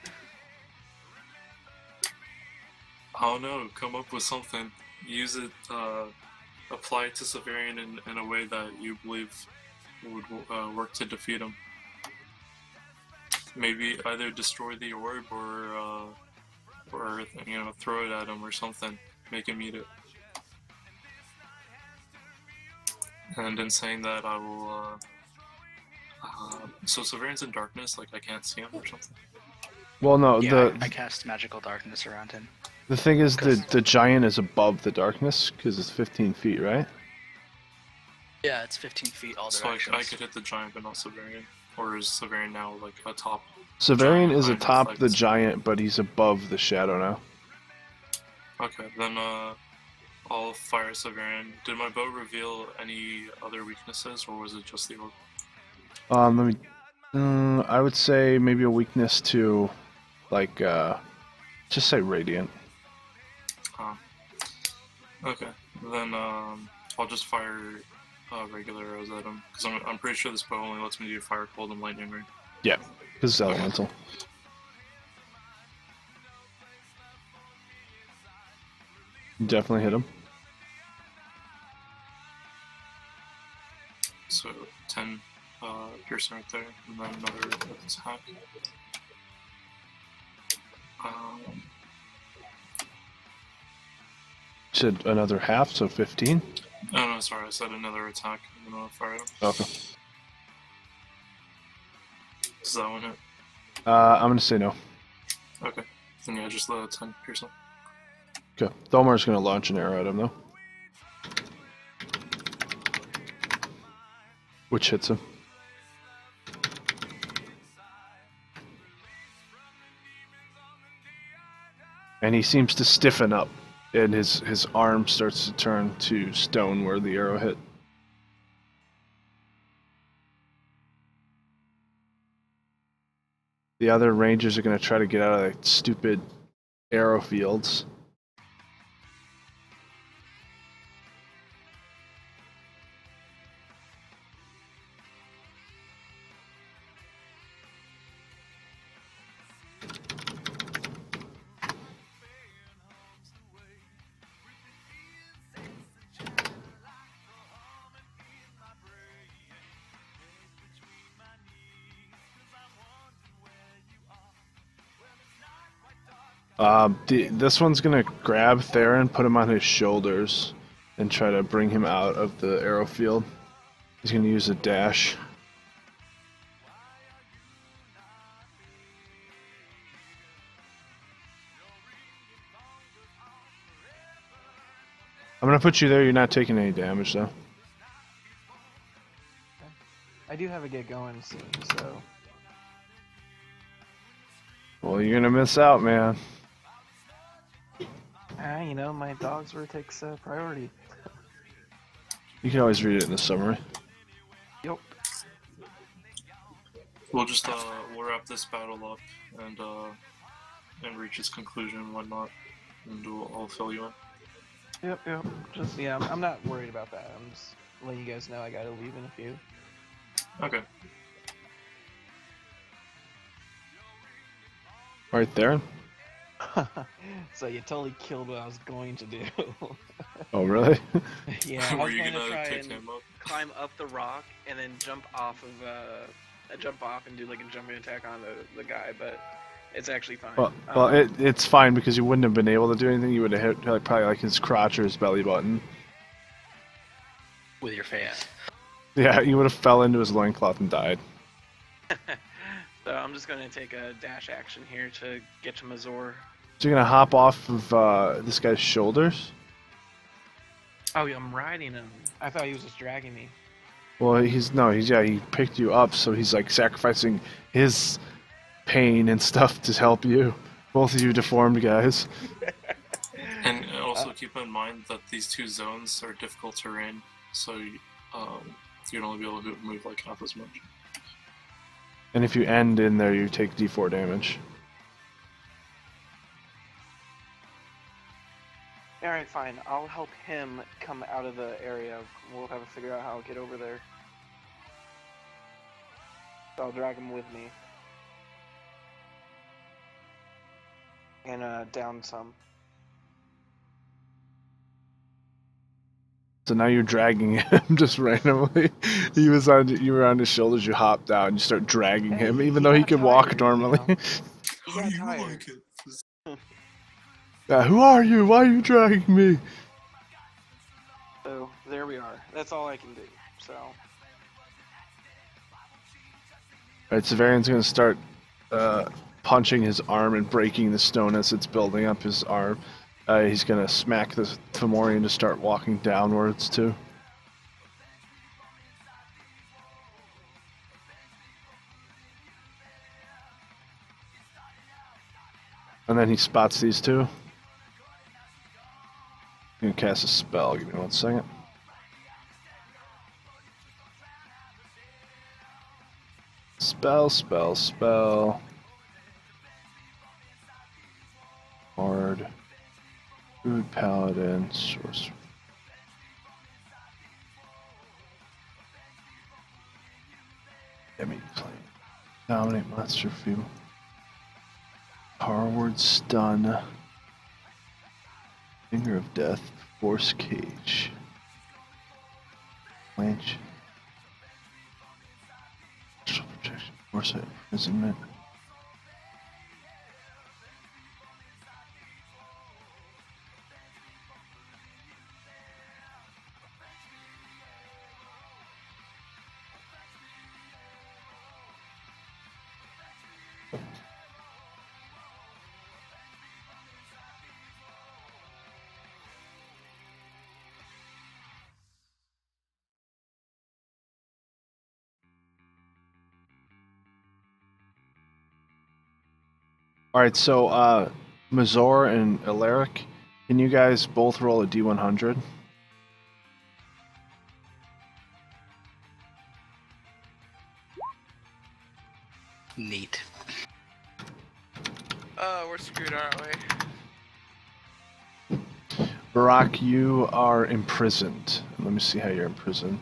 I don't know. Come up with something. Use it. Apply it to Severian in a way that you believe would work to defeat him. Maybe either destroy the orb or throw it at him or something. Make him eat it. And in saying that, I will. So Severian's in darkness, like I can't see him or something. Well, no. Yeah, I cast magical darkness around him. The thing is, the giant is above the darkness because it's 15 feet, right? Yeah, it's 15 feet all directions. So I could hit the giant, but not Severian. Or is Severian now like atop? Severian is atop the giant, but he's above the shadow now. Okay, then I'll fire Severian. Did my bow reveal any other weaknesses, or was it just the orb? I would say maybe a weakness to, like, just say radiant. Okay, then I'll just fire regular arrows at him, because I'm pretty sure this bow only lets me do fire, cold, and lightning, right? Yeah, because it's elemental. Definitely hit him. So 10 piercing right there, and then another attack. Said another half, so 15. Oh no, sorry, I said another attack. I'm gonna fire him. Okay. Does that one hit? I'm gonna say no. Okay. Then yeah, just let 10 piercing. Okay. Thalmar's gonna launch an arrow at him though. Which hits him. And he seems to stiffen up, and his arm starts to turn to stone where the arrow hit. The other rangers are going to try to get out of the stupid arrow fields. This one's gonna grab Theron, put him on his shoulders, and try to bring him out of the arrow field. He's gonna use a dash. I'm gonna put you there. You're not taking any damage though. I do have a get going soon, so. Well, you're gonna miss out, man. You know, my dog's word takes priority. You can always read it in the summary. Yep. We'll just we'll wrap this battle up and reach its conclusion and whatnot, and I'll fill you in. Yep. Just yeah, I'm not worried about that. I'm just letting you guys know I gotta leave in a few. Okay. Right there. So you totally killed what I was going to do. Oh, really? Yeah, I Were was you going to gonna try pick and him up? climb up the rock and then jump off and do like a jumping attack on the guy, but it's actually fine. Well, it's fine because you wouldn't have been able to do anything. You would have hit probably like his crotch or his belly button. With your face. Yeah, you would have fell into his loincloth and died. So I'm just going to take a dash action here to get to Mazor. So you're gonna hop off of this guy's shoulders? Oh, yeah, I'm riding him. I thought he was just dragging me. Well, he picked you up, so he's like sacrificing his pain and stuff to help you. Both of you deformed guys. And also keep in mind that these two zones are difficult terrain, so you'd only be able to move like half as much. And if you end in there, you take D4 damage. Alright, fine. I'll help him come out of the area. We'll have to figure out how to get over there. So I'll drag him with me. And down some. So now you're dragging him just randomly. You were on his shoulders. You hopped out and you start dragging him, even though he could walk normally. He got tired. Yeah, who are you? Why are you dragging me? So there we are. That's all I can do. So. Alright, Severian's gonna start punching his arm and breaking the stone as it's building up his arm. He's gonna smack the Fomorian to start walking downwards too. And then he spots these two. I'm gonna cast a spell. Give me 1 second. Spell. Bard. Druid, Paladin, Sorcerer. Demi Plane. Dominate Monster Field. Power Word, Stun. Finger of Death. Force Cage. Flange. Protection. Foresight. Imprisonment. Alright, so Mazor and Alaric, can you guys both roll a D100? Neat. We're screwed, aren't we? Barak, you are imprisoned. Let me see how you're imprisoned.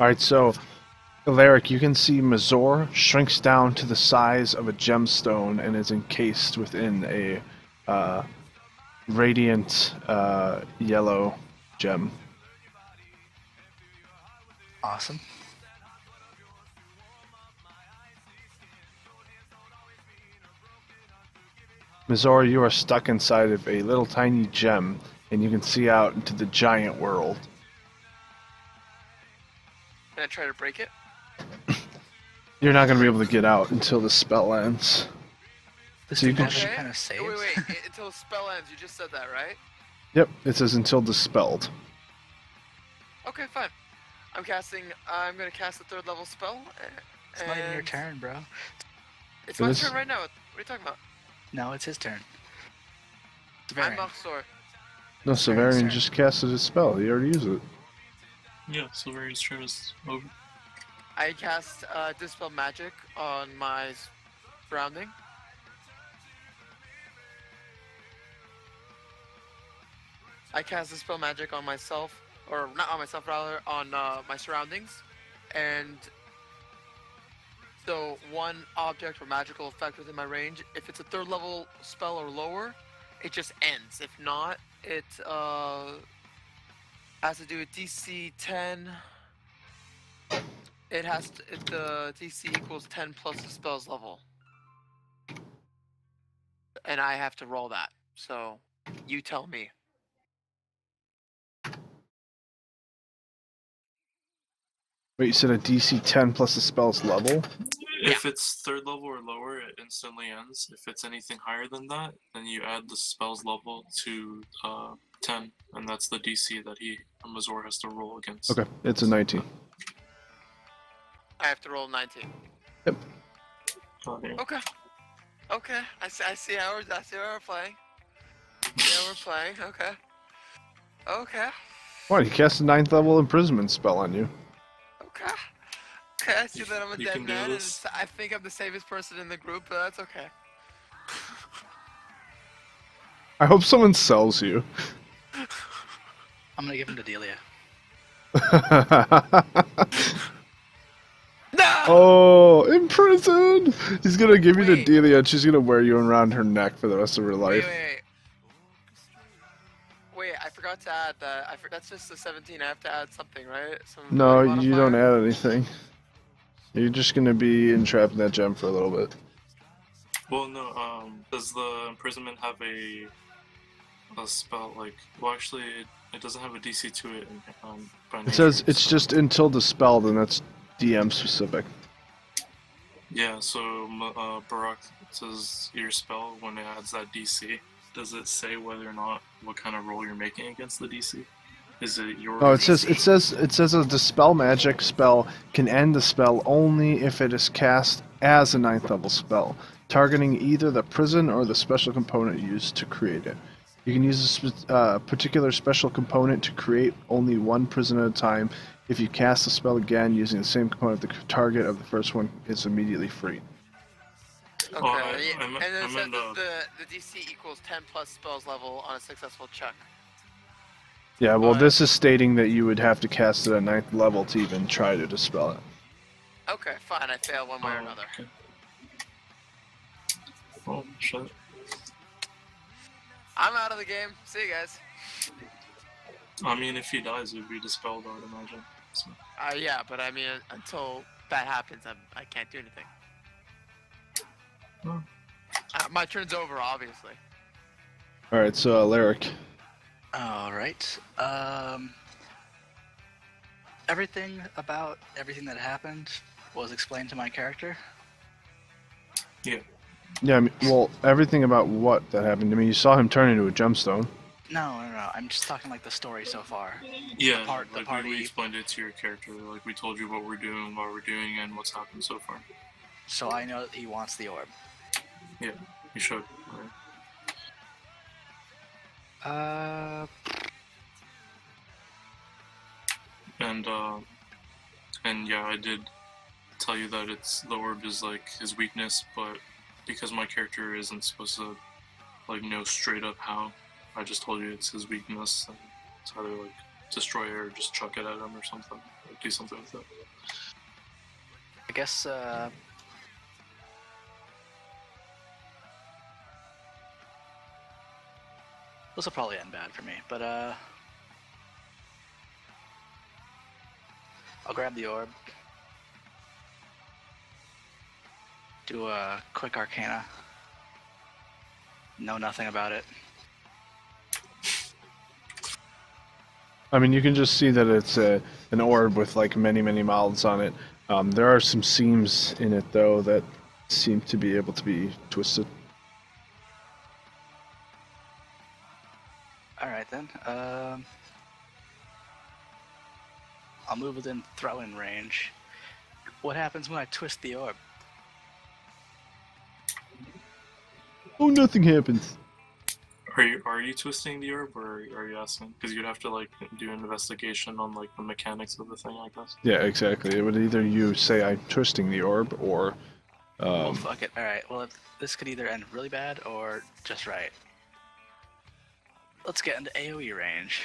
Alright, so, Alaric, you can see Mazor shrinks down to the size of a gemstone and is encased within a radiant yellow gem. Awesome. Mazor, you are stuck inside of a little tiny gem, and you can see out into the giant world. Can I try to break it? You're not going to be able to get out until the spell ends. This So you thing can actually kind of saves. Wait, until the spell ends. You just said that, right? Yep, it says until dispelled. Okay, fine. I'm gonna cast a 3rd level spell. It's not even your turn, bro. It's my turn right now. What are you talking about? No, it's his turn. I'm Maxor. No, Severian just casted his spell. He already used it. Yeah, Silverian's turn is over. I cast Dispel Magic on my surrounding. I cast Dispel Magic on myself, or not on myself, rather, on my surroundings. And so one object or magical effect within my range, if it's a 3rd level spell or lower, it just ends. If not, it has to do with DC 10. It has to, if the DC equals 10 plus the spell's level. And I have to roll that. So, you tell me. Wait, you said a DC 10 plus the spell's level? If it's 3rd level or lower, it instantly ends. If it's anything higher than that, then you add the spell's level to 10, and that's the DC that Mazor has to roll against. Okay, it's a 19. I have to roll 19. Yep. Okay. Okay. I see how we're playing. Yeah, we're playing. Okay. Okay. What, he cast a 9th level imprisonment spell on you. Okay. Okay, I see that I'm a You dead can do man, and this. I think I'm the safest person in the group, but that's okay. I hope someone sells you. I'm gonna give him to Delia. No! Oh, imprisoned! He's gonna give you to Delia and she's gonna wear you around her neck for the rest of her life. Wait, I forgot to add that. That's just the 17. I have to add something, right? No, you don't add anything. You're just gonna be entrapped in that gem for a little bit. Well, no, does the imprisonment have a spell, like, well, actually, it doesn't have a DC to it. By It says nature, it's just until dispelled, and that's DM specific. Yeah, so Barak says your spell, when it adds that DC, does it say whether or not what kind of roll you're making against the DC? Is it your? Oh, it says a dispel magic spell can end the spell only if it is cast as a 9th level spell, targeting either the prison or the special component used to create it. You can use a particular special component to create only one prison at a time. If you cast the spell again using the same component, the target of the first one is immediately freed. Okay, and then it says that the DC equals 10 plus spells level on a successful check. Yeah, well, this is stating that you would have to cast it at 9th level to even try to dispel it. Okay, fine, I fail one way or another. Okay. Oh, shit. I'm out of the game. See you guys. I mean, if he dies, it would be dispelled, I would imagine. So. Yeah, but I mean, until that happens, I can't do anything. Oh. My turn's over, obviously. Alright, so Alaric. Alright. Everything that happened was explained to my character. Yeah. Yeah, I mean, well, everything about what that happened. I mean, you saw him turn into a gemstone. No. I'm just talking like the story so far. Yeah, The party. we explained it to your character. Like, we told you what we're doing, why we're doing, and what's happened so far. So I know that he wants the orb. Yeah, you should. Right. And yeah, I did tell you that the orb is like his weakness, but because my character isn't supposed to like know straight up how, I just told you it's his weekness. And it's either like destroy it or just chuck it at him or something. Or do something with it. I guess, this will probably end bad for me, but, I'll grab the orb. Do a quick arcana. Know nothing about it. I mean, you can just see that it's an orb with like many, many mouths on it. There are some seams in it though that seem to be able to be twisted. Alright then, I'll move within throw-in range. What happens when I twist the orb? Oh, nothing happens. Are you twisting the orb, or are you asking? Because you'd have to like do an investigation on like the mechanics of the thing, I guess. Yeah, exactly. It would either you say I'm twisting the orb, or Well, fuck it. Alright, well, this could either end really bad or just right. Let's get into AoE range.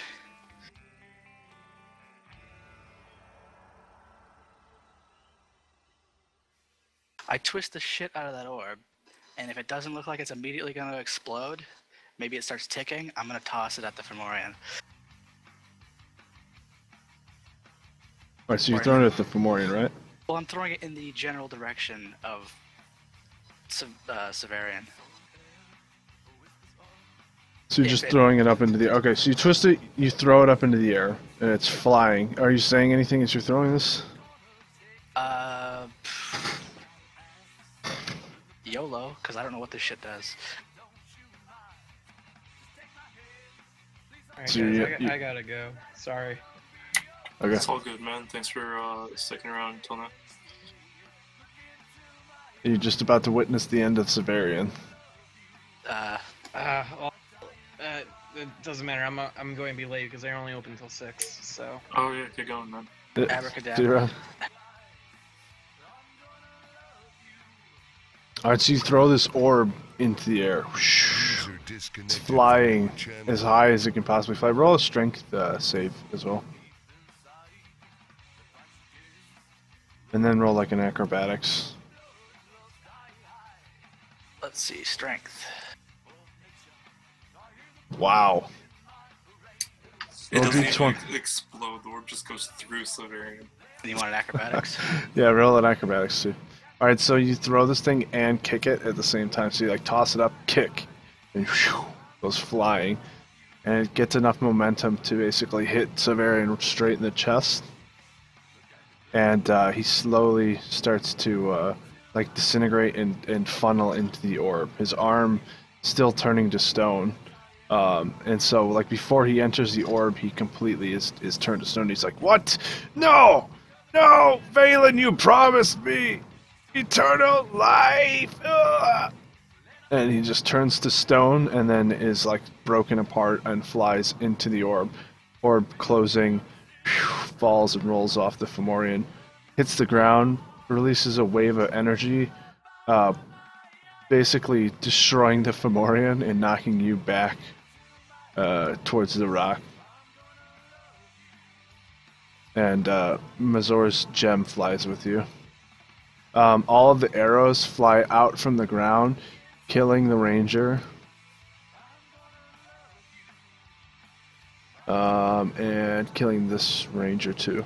I twist the shit out of that orb, and if it doesn't look like it's immediately going to explode, maybe it starts ticking, I'm going to toss it at the Fomorian. Alright, so you're throwing it at the Fomorian, right? Well, I'm throwing it in the general direction of Severian. So you're just throwing it up into the... Okay, so you twist it, you throw it up into the air, and it's flying. Are you saying anything as you're throwing this? YOLO, because I don't know what this shit does. Alright, So guys, I gotta go. Sorry. Okay. It's all good, man. Thanks for sticking around until now. You're just about to witness the end of Severian. Well, it doesn't matter. I'm going to be late because they're only open until 6. So. Oh yeah, get going, man. Abracadabra. Alright, so you throw this orb into the air. It's flying as high as it can possibly fly. Roll a strength save as well. And then roll like an acrobatics. Let's see, strength. Wow. It Roll doesn't D20. even explode. The orb just goes through Severian. And you want an acrobatics? Yeah, roll an acrobatics too. Alright, so you throw this thing and kick it at the same time. So you like toss it up, kick, and whew, goes flying. And it gets enough momentum to basically hit Severian straight in the chest. And he slowly starts to like disintegrate and funnel into the orb. His arm still turning to stone. And so like before he enters the orb, he completely is turned to stone. He's like, "What? No! No! Valen, you promised me eternal life!" Ugh! And he just turns to stone and then is like broken apart and flies into the orb. Orb closing, falls and rolls off the Fomorian, hits the ground, releases a wave of energy, basically destroying the Fomorian and knocking you back towards the rock. And Mazor's gem flies with you. All of the arrows fly out from the ground, killing the ranger. And killing this ranger too.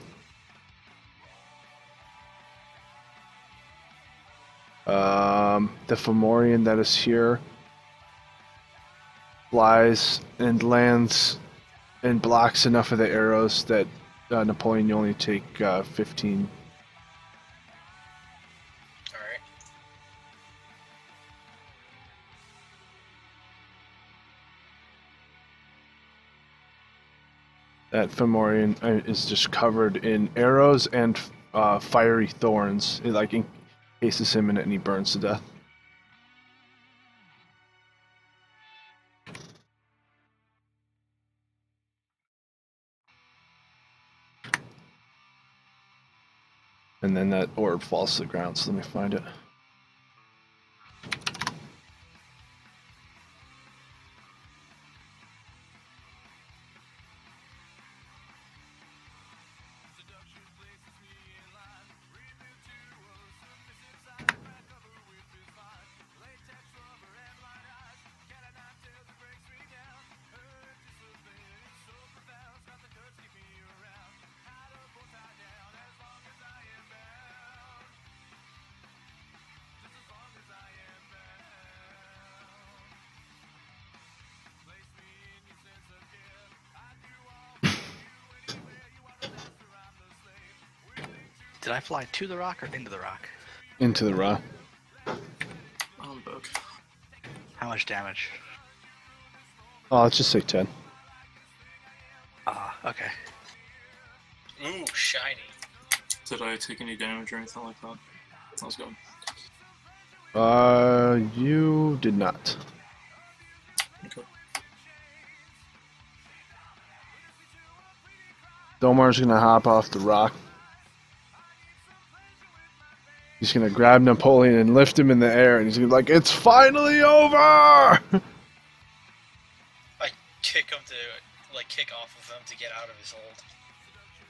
The Fomorian that is here flies and lands and blocks enough of the arrows that Napoleon, you only take 15. Alright. That Fomorian is just covered in arrows and fiery thorns. It like encases him in it and he burns to death. And then that orb falls to the ground, so let me find it. Did I fly to the rock or into the rock? Into the rock. Book. How much damage? Oh, let's just say 10. Okay. Ooh, shiny. Did I take any damage or anything like that? How's it going? You did not. Okay. Domar's gonna hop off the rock. He's gonna grab Napoleon and lift him in the air, and he's gonna be like, "It's finally over!" I kick him to, like, kick off of him to get out of his hold.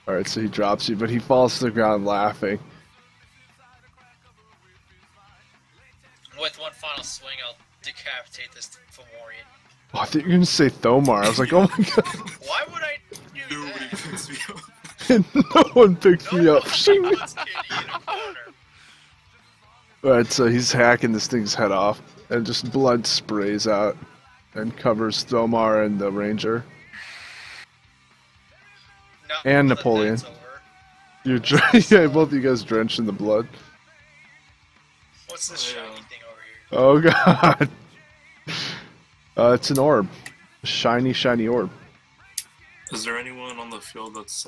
Alright, so he drops you, but he falls to the ground laughing. With one final swing, I'll decapitate this Fomorian. Oh, I thought you were gonna say Thomar. I was like, oh my god. Why would I do Nobody that? picks me up. And no one picks me up. Let's get you in a corner. Alright, so he's hacking this thing's head off, and just blood sprays out and covers Thomar and the ranger. Now And that Napoleon. that's over, You're yeah, both of you guys drenched in the blood. what's this Oh, shiny yeah. thing over here? Oh god. It's an orb. A shiny, shiny orb. Is there anyone on the field that's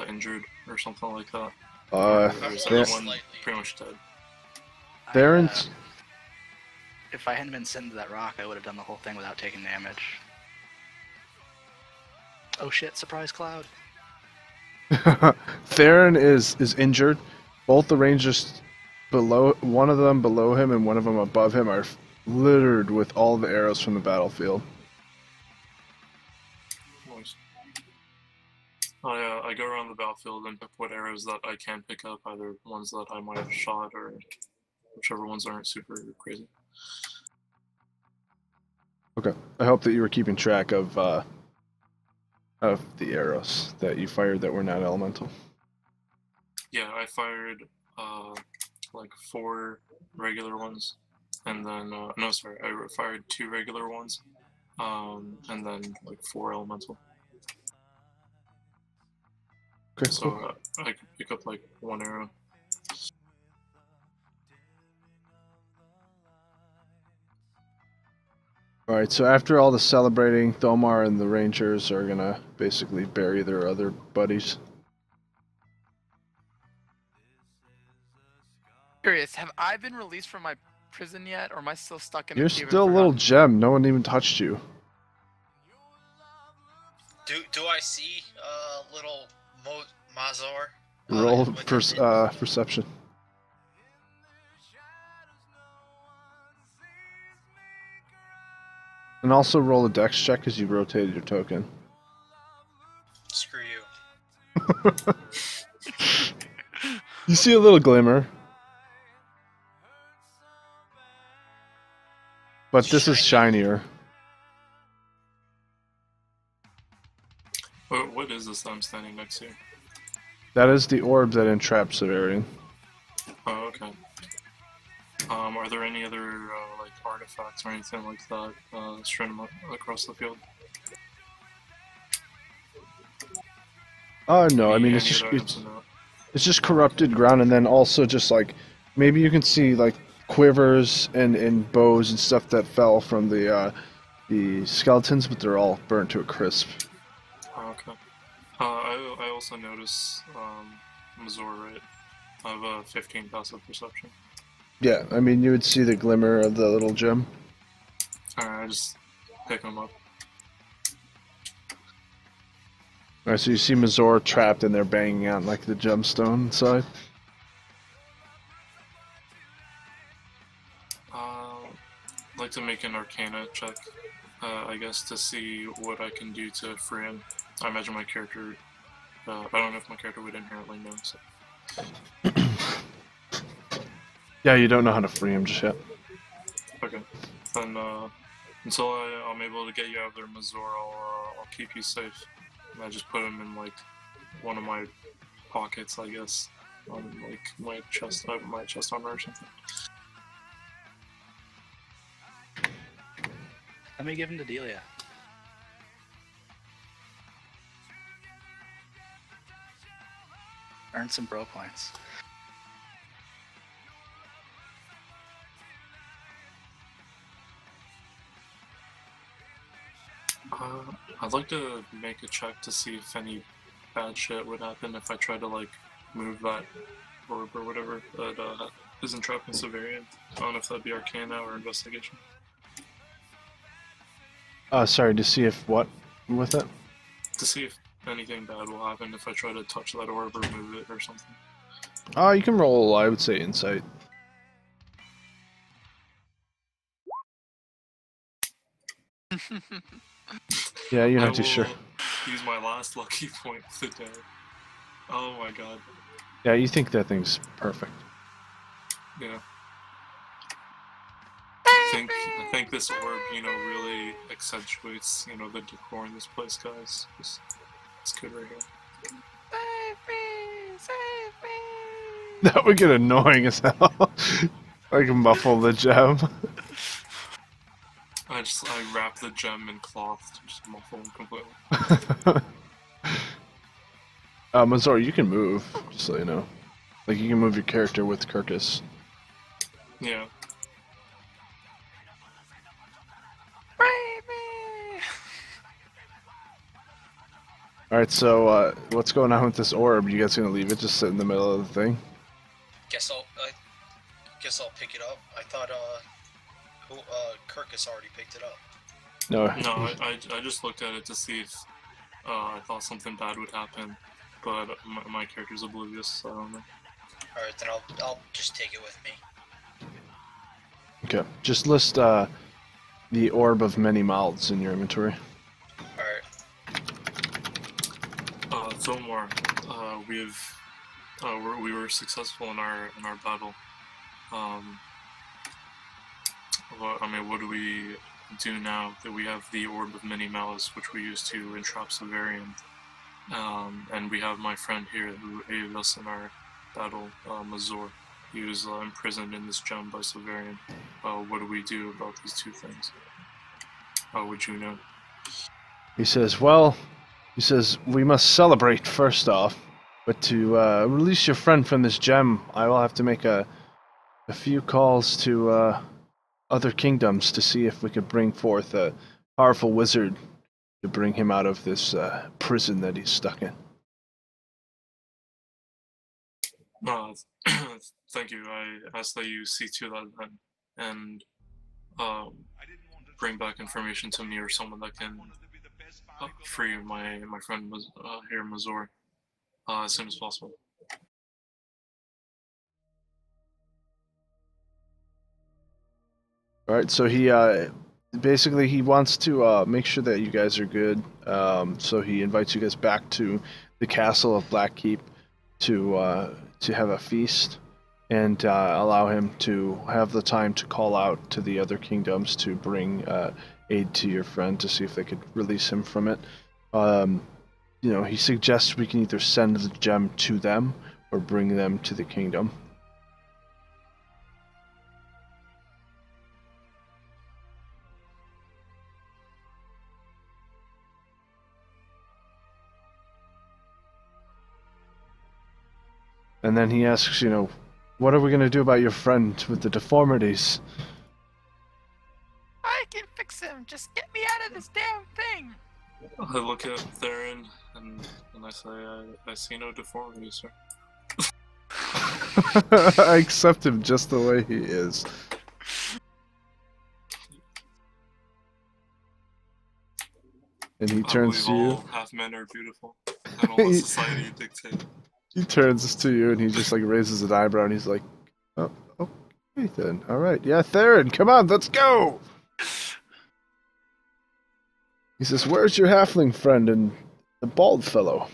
injured or something like that? Or is There- everyone pretty much dead? Theron's... If I hadn't been sent to that rock, I would have done the whole thing without taking damage. Oh shit, surprise cloud. Theron is injured. Both the rangers below, one of them below him and one of them above him, are littered with all the arrows from the battlefield. Nice. I go around the battlefield and pick what arrows that I can pick up, either ones that I might have shot or whichever ones aren't super crazy. Okay. I hope that you were keeping track of the arrows that you fired that were not elemental. Yeah, I fired like 4 regular ones, and then no, sorry, I fired 2 regular ones, and then like 4 elemental. Okay, So cool. I could pick up like 1 arrow. Alright, so after all the celebrating, Thomar and the rangers are gonna basically bury their other buddies. Curious, have I been released from my prison yet, or am I still stuck in You're a cave and still a little forgotten? gem. No one even touched you. Do I see little Mazor? Roll with perception. And also roll a dex check because you rotated your token. Screw you. You see a little glimmer. But this is shinier. What is this that I'm standing next to? That is the orb that entraps Severian. Oh, okay. Are there any other like artifacts or anything like that strewn across the field? No, I mean Any other items to note? it's just corrupted ground, and then also just like maybe you can see like quivers and bows and stuff that fell from the skeletons, but they're all burnt to a crisp. Oh, okay. I also notice Mazor, right? I have a 15 passive perception. Yeah, I mean you would see the glimmer of the little gem. Alright, I just pick them up. Alright, so you see Mazor trapped and they're banging on like the gemstone inside. I'd like to make an Arcana check, I guess, to see what I can do to free him. I imagine my character, I don't know if my character would inherently know, so. Yeah, you don't know how to free him just yet. Okay. Then, until I'm able to get you out of there, Mazor, I'll keep you safe. And I just put him in, like, one of my pockets, I guess. On, like, my chest armor or something. Let me give him to Delia. Earn some bro points. I'd like to make a check to see if any bad shit would happen if I try to like move that orb or whatever that isn't trapped in Severian. I don't know if that'd be Arcana or Investigation. Sorry, to see if what with it? To see if anything bad will happen if I try to touch that orb or move it or something. You can roll, I would say, Insight. Yeah, you're not too sure. Use my last lucky point of the day. Oh my god. Yeah, you think that thing's perfect. Yeah. I think this orb, you know, really accentuates, you know, the decor in this place, guys. It's good right here. Save me! That would get annoying as hell. I can muffle the gem. I wrap the gem in cloth to just muffle him completely. Mazor, you can move, just so you know. Like, you can move your character with Kirkus. Yeah. Alright, so, what's going on with this orb? You guys gonna leave it just sit in the middle of the thing? Guess I'll pick it up. I thought Kirkus already picked it up. No. No, I just looked at it to see if I thought something bad would happen, but my character's oblivious, so I don't know. Alright, then I'll just take it with me. Okay, just list the orb of many mouths in your inventory. Alright. Zomar, we were successful in our battle. What do we do now that we have the Orb of Many Mouths, which we use to entrap Severian? And we have my friend here who aided us in our battle, Mazor. He was imprisoned in this gem by Severian. What do we do about these two things? How would you know? He says, we must celebrate first off, but to release your friend from this gem, I will have to make a few calls to other kingdoms to see if we could bring forth a powerful wizard to bring him out of this prison that he's stuck in. Thank you. I ask that you see to that then, and bring back information to me or someone that can free my friend here, Mazor, as soon as possible. All right, so he basically he wants to make sure that you guys are good. So he invites you guys back to the castle of Blackkeep to have a feast and allow him to have the time to call out to the other kingdoms to bring aid to your friend to see if they could release him from it. He suggests we can either send the gem to them or bring them to the kingdom. And then he asks, what are we going to do about your friend with the deformities? I can fix him. Just get me out of this damn thing. I look at Theron and I say, I see no deformity, sir. I accept him just the way he is. And he turns to you. All half men are beautiful, and all the society dictate. He turns to you and he just like raises an eyebrow and he's like, "Oh, okay then. All right, yeah, Theron, come on, let's go." He says, "Where's your halfling friend and the bald fellow?"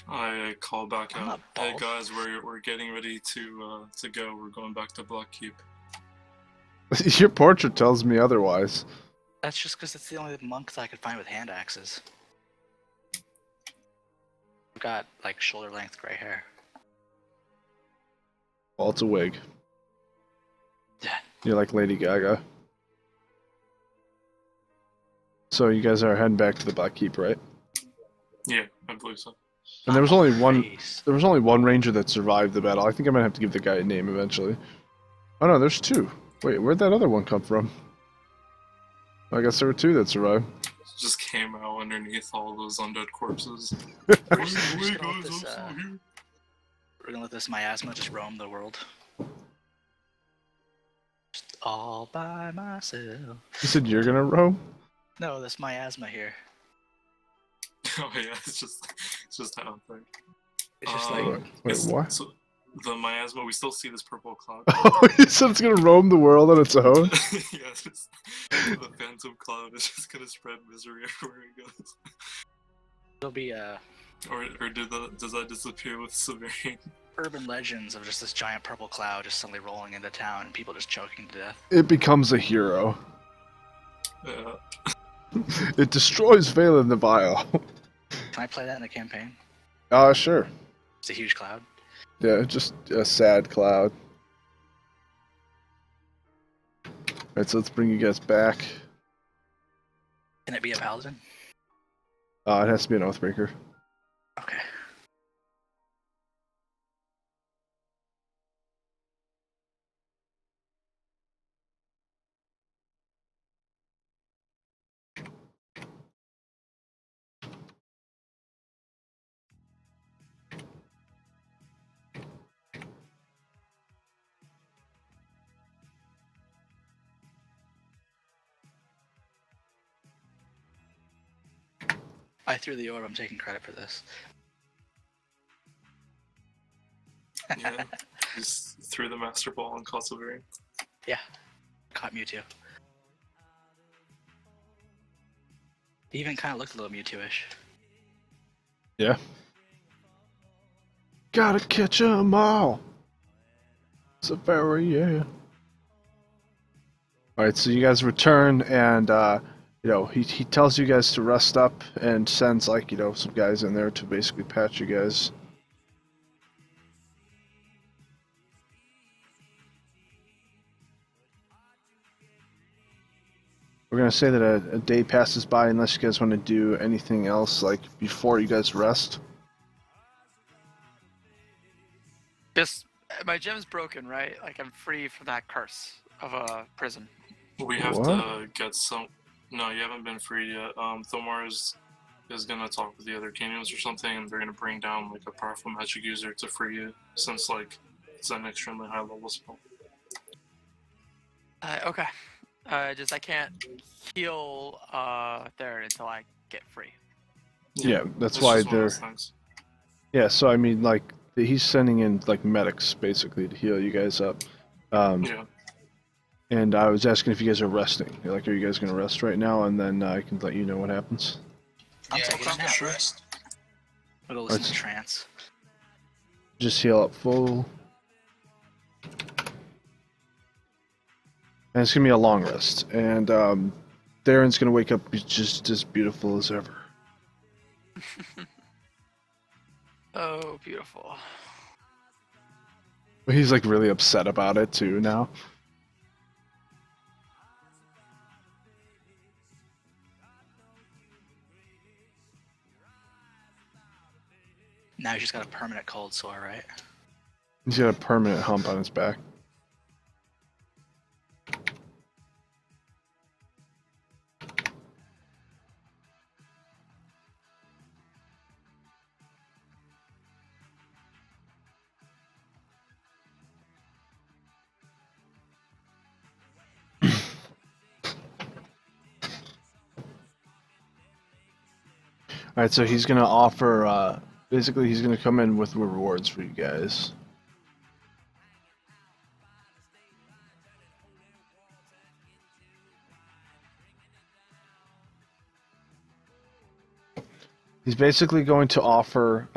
I call back out. Hey guys, we're getting ready to go. We're going back to Blackkeep. Your portrait tells me otherwise. That's just because it's the only monks I could find with hand axes. I've got like shoulder length gray hair. Well, it's a wig. Yeah. You're like Lady Gaga. So you guys are heading back to the Blackkeep, right? Yeah, I believe so. And there was only one ranger that survived the battle. I think I might have to give the guy a name eventually. Oh no, there's two. Wait, where'd that other one come from? I guess there were two that survived. Just came out underneath all those undead corpses. We're gonna let this miasma just roam the world. Just all by myself. You said you're gonna roam? No, this miasma here. Oh yeah, it's just out there. It's just like wait, what? So the miasma, we still see this purple cloud. Oh, you said it's gonna roam the world on its own? Yeah, just the phantom cloud is just gonna spread misery everywhere it goes. It'll be Or does that disappear with Severian? urban legends of just this giant purple cloud just suddenly rolling into town and people just choking to death. It becomes a hero. Yeah. It destroys Valen the Vile. Can I play that in a campaign? Sure. It's a huge cloud. Yeah, just a sad cloud. Alright, so let's bring you guys back. Can it be a paladin? It has to be an Oathbreaker. Okay. I threw the orb, I'm taking credit for this. Yeah, just threw the Master Ball on Severian. Yeah, caught Mewtwo. He even kind of looked a little Mewtwo-ish. Yeah. Gotta catch 'em all. Severian. Alright, so you guys return and, he tells you guys to rest up and sends, some guys in there to basically patch you guys. We're gonna say that a day passes by unless you guys want to do anything else, before you guys rest. Just my gem's broken, right? Like I'm free from that curse of a prison. We have to get some. No, you haven't been freed yet. Thomar is gonna talk with the other canyons or something, and they're gonna bring down a powerful magic user to free you, since it's an extremely high level spell. Okay. I can't heal there until I get free. Yeah, that's why they're. Yeah, so I mean, he's sending in medics basically to heal you guys up. Yeah. And I was asking if you guys are resting. Are you guys gonna rest right now, and then I can let you know what happens. I'm taking a nap. Rest. I'll listen to trance. Just heal up full. And it's gonna be a long rest, and Theron's gonna wake up just as beautiful as ever. Oh, beautiful. He's really upset about it too now. Now he's just got a permanent cold sore, right? He's got a permanent hump on his back. Alright, so he's gonna offer, basically he's gonna come in with rewards for you guys. He's basically going to offer,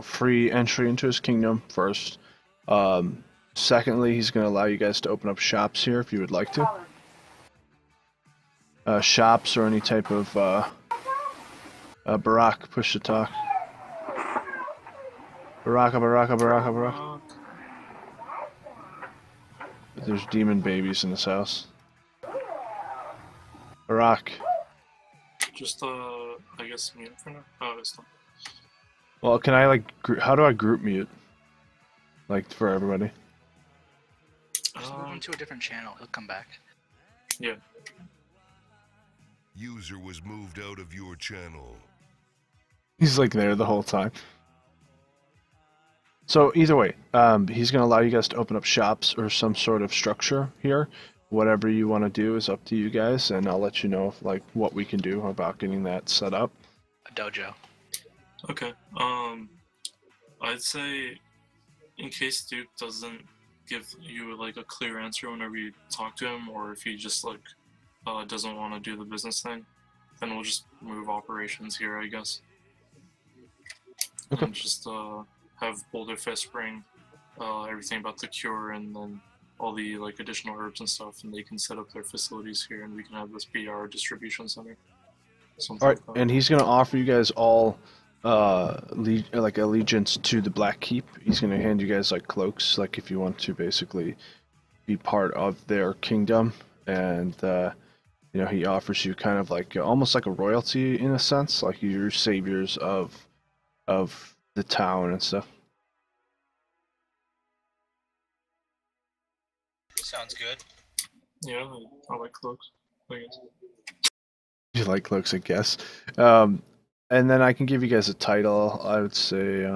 free entry into his kingdom first. Secondly, he's going to allow you guys to open up shops here if you would like to. Shops or any type of Barack, push to talk. Baraka. There's demon babies in this house. Barack. Just I guess mute for now. Oh, it's not. Well, can I how do I group mute? Like for everybody? Just move him to a different channel. He'll come back. Yeah. User was moved out of your channel. He's like there the whole time. So either way, he's going to allow you guys to open up shops or some sort of structure here. Whatever you want to do is up to you guys, and I'll let you know like what we can do about getting that set up. A dojo. Okay. I'd say in case Duke doesn't give you like a clear answer whenever you talk to him, or if he just like doesn't want to do the business thing, then we'll just move operations here, I guess. Okay. And just have Boulder Fist bring everything about the cure and then all the like additional herbs and stuff, and they can set up their facilities here, and we can have this be our distribution center. Something All right, like that. and he's going to offer you guys all like allegiance to the Black Keep. He's going to hand you guys like cloaks, like if you want to basically be part of their kingdom, and you know, he offers you kind of like almost like a royalty in a sense, like you're saviors of the town and stuff. Sounds good. Yeah, I like cloaks, I guess. You like cloaks, I guess. And then I can give you guys a title. I would say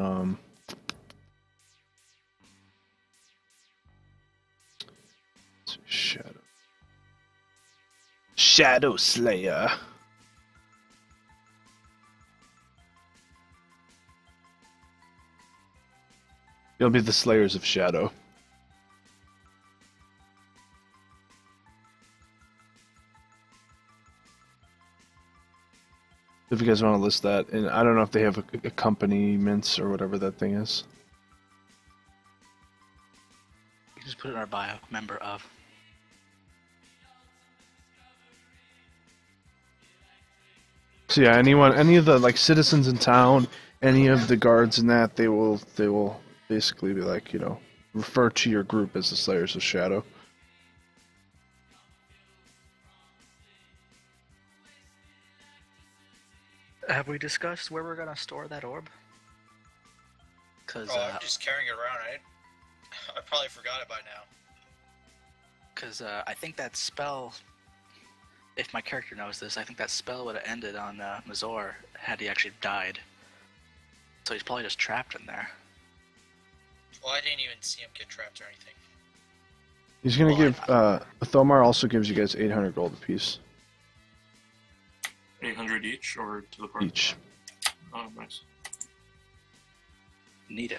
Shadow Slayer. You'll be the Slayers of Shadow. If you guys want to list that, and I don't know if they have accompaniments or whatever that thing is. You can just put it in our bio. Member of. So yeah, any of the like citizens in town, any of the guards in that, they will basically be like, you know, refer to your group as the Slayers of Shadow. Have we discussed where we're gonna store that orb? Cause I'm just carrying it around. I probably forgot it by now. Cause I think that spell, if my character knows this, I think that spell would have ended on Mazor had he actually died. So he's probably just trapped in there. Well, I didn't even see him get trapped or anything. He's gonna give Thomar also gives you guys 800 gold apiece. 800 each, or to the party? Each. Oh, nice. Neato.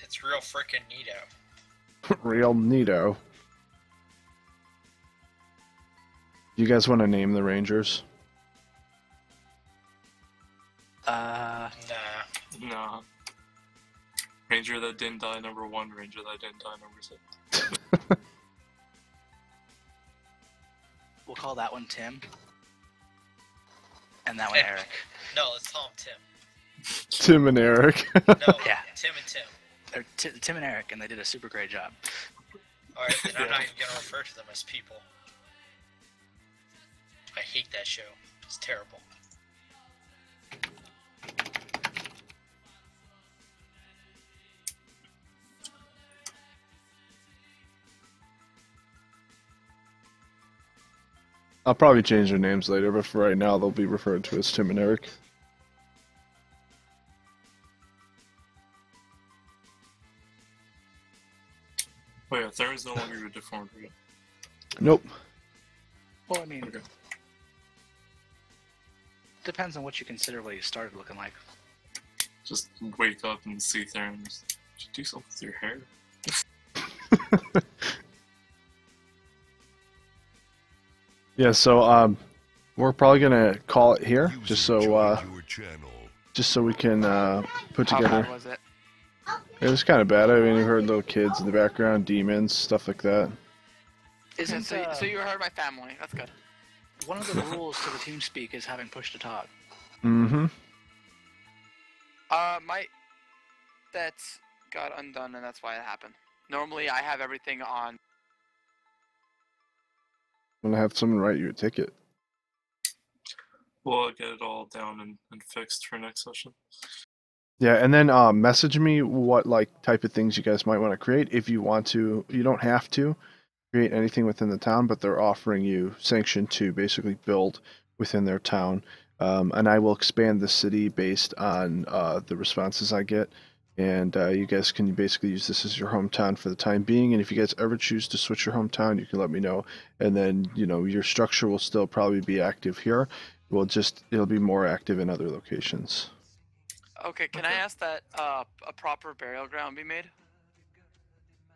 It's real frickin' neato. Real neato. You guys want to name the Rangers? Nah. Nah. Ranger that didn't die, number 1. Ranger that didn't die, number 6. We'll call that one Tim. And that one Eric. No, let's call him Tim. Tim and Eric. No, Yeah. Tim and Tim. They're Tim and Eric, and they did a super great job. Alright, then I'm not even gonna refer to them as people. I hate that show. It's terrible. I'll probably change their names later, but for right now, they'll be referred to as Tim and Eric. Oh yeah, Theron's no longer a deformed, right? Nope. Well, I mean, depends on what you consider what he started looking like. Just wake up and see Theron. Did you do something with your hair? Yeah, so we're probably gonna call it here, just so we can put together. How bad was it? It was kind of bad. I mean, you heard little kids in the background, demons, stuff like that. Isn't So you heard my family. That's good. one of the rules to the team speak is having push to talk? Mm-hmm. My sets got undone, and that's why it happened. Normally, I have everything on. I'm gonna have someone write you a ticket. we'll get it all down and fixed for next session. Yeah, and then message me what like type of things you guys might want to create if you want to. You don't have to create anything within the town, but they're offering you sanction to basically build within their town. And I will expand the city based on the responses I get. And you guys can basically use this as your hometown for the time being. And if you guys ever choose to switch your hometown, you can let me know. And then, your structure will still probably be active here. It'll be more active in other locations. Okay, can I ask that a proper burial ground be made?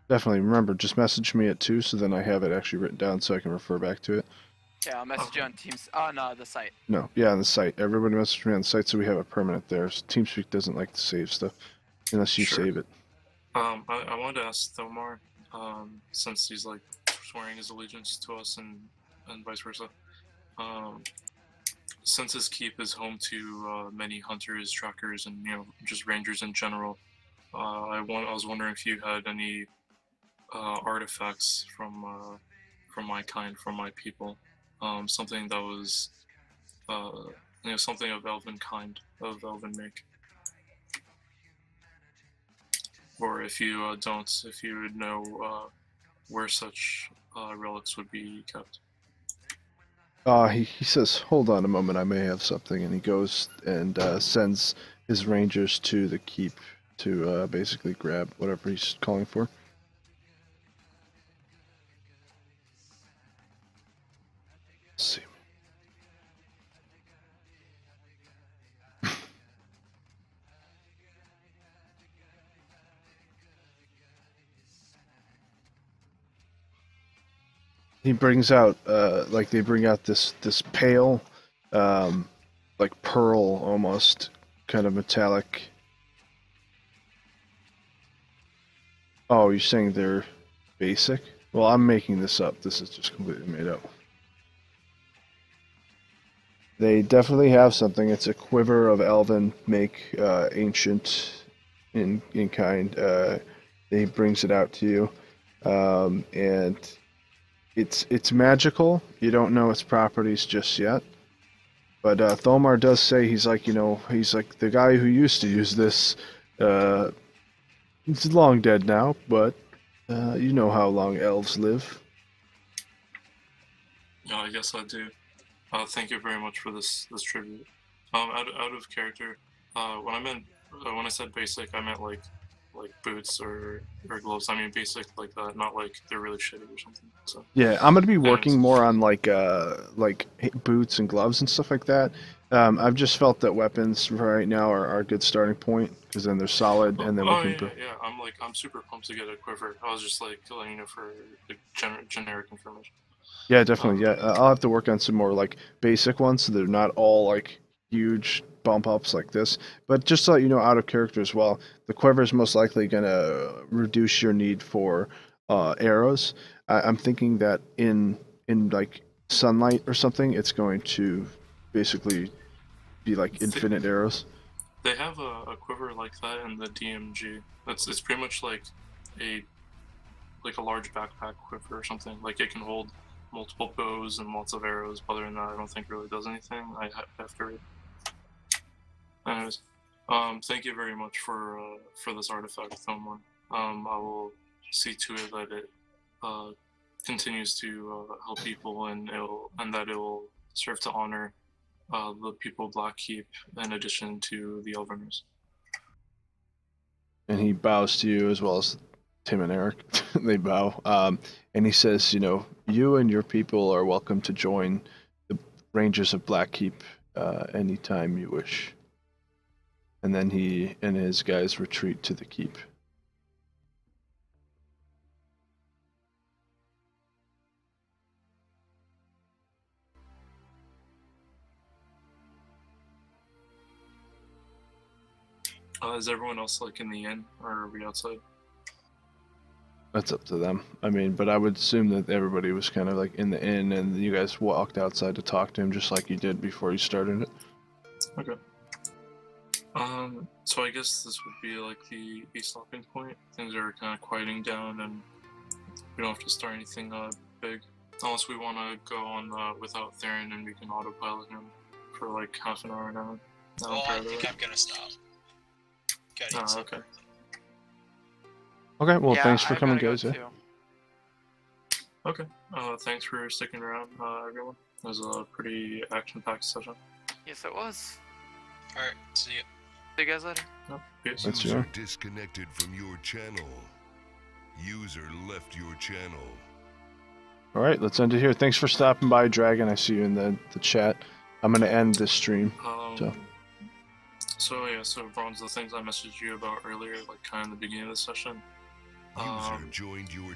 Definitely. Remember, just message me at 2 so then I have it actually written down so I can refer back to it. Yeah, I'll message you on Teams on the site. No, yeah, on the site. Everybody message me on the site so we have it permanent there. So TeamSpeak doesn't like to save stuff unless you save it. I wanted to ask Thomar, since he's like swearing his allegiance to us and vice versa. Since his keep is home to many hunters, trackers, and just rangers in general, I was wondering if you had any artifacts from my kind, from my people, something that was something of elven kind, of elven make. Or if you don't, if you would know where such relics would be kept. He says, hold on a moment, I may have something, and he goes and sends his rangers to the keep to basically grab whatever he's calling for. Let's see. He brings out, they bring out this pale, like pearl almost, kind of metallic. Oh, you're saying they're basic? Well, I'm making this up. This is just completely made up. They definitely have something. It's a quiver of elven make, ancient in kind. He brings it out to you, and it's magical. You don't know its properties just yet. But Thomar does say he's like the guy who used to use this. He's long dead now, but you know how long elves live. Yeah, I guess I do. Thank you very much for this tribute. Out of character, when I said basic, I meant like boots or gloves. I mean basic like that, not like they're really shitty or something. So yeah, I'm gonna be working more on like boots and gloves and stuff like that. I've just felt that weapons right now are a good starting point because then they're solid and then we can. Yeah. I'm super pumped to get a quiver. I was just like letting you know for the generic information. Yeah, definitely. Yeah, I'll have to work on some more like basic ones so they're not all like huge bump ups like this. But just so you know, out of character as well, the quiver is most likely gonna reduce your need for arrows. I'm thinking that in like sunlight or something, it's going to basically be like infinite arrows. They have a quiver like that in the DMG. It's pretty much like a large backpack quiver or something. Like it can hold multiple bows and lots of arrows. But other than that, I don't think it really does anything. I have to read. Anyways, thank you very much for this artifact, Thomar. I will see to it that it continues to help people and that it will serve to honor the people of Blackkeep in addition to the Elveners. And he bows to you as well as Tim and Eric. They bow. And he says, you and your people are welcome to join the Rangers of Blackkeep anytime you wish. And then he and his guys retreat to the keep. Is everyone else like in the inn, or are we outside? That's up to them. I mean, but I would assume that everybody was kind of like in the inn and you guys walked outside to talk to him just like you did before you started it. Okay. So I guess this would be like the stopping point. Things are kind of quieting down and we don't have to start anything big. Unless we want to go on without Theron and we can autopilot him for like half an hour now. Well, I think I'm gonna stop. Gotta eat something. Okay. Okay, well, Yeah, thanks for I coming, gotta go guys. Yeah. too. Okay. Thanks for sticking around, everyone. It was a pretty action-packed session. Yes, it was. Alright, see you. See you guys later. Yep. Peace. That's User you. disconnected from your channel. User left your channel. All right, let's end it here. Thanks for stopping by, Dragon. I see you in the chat. I'm going to end this stream. So yeah, so Bronze, the things I messaged you about earlier, like kind of the beginning of the session. User joined your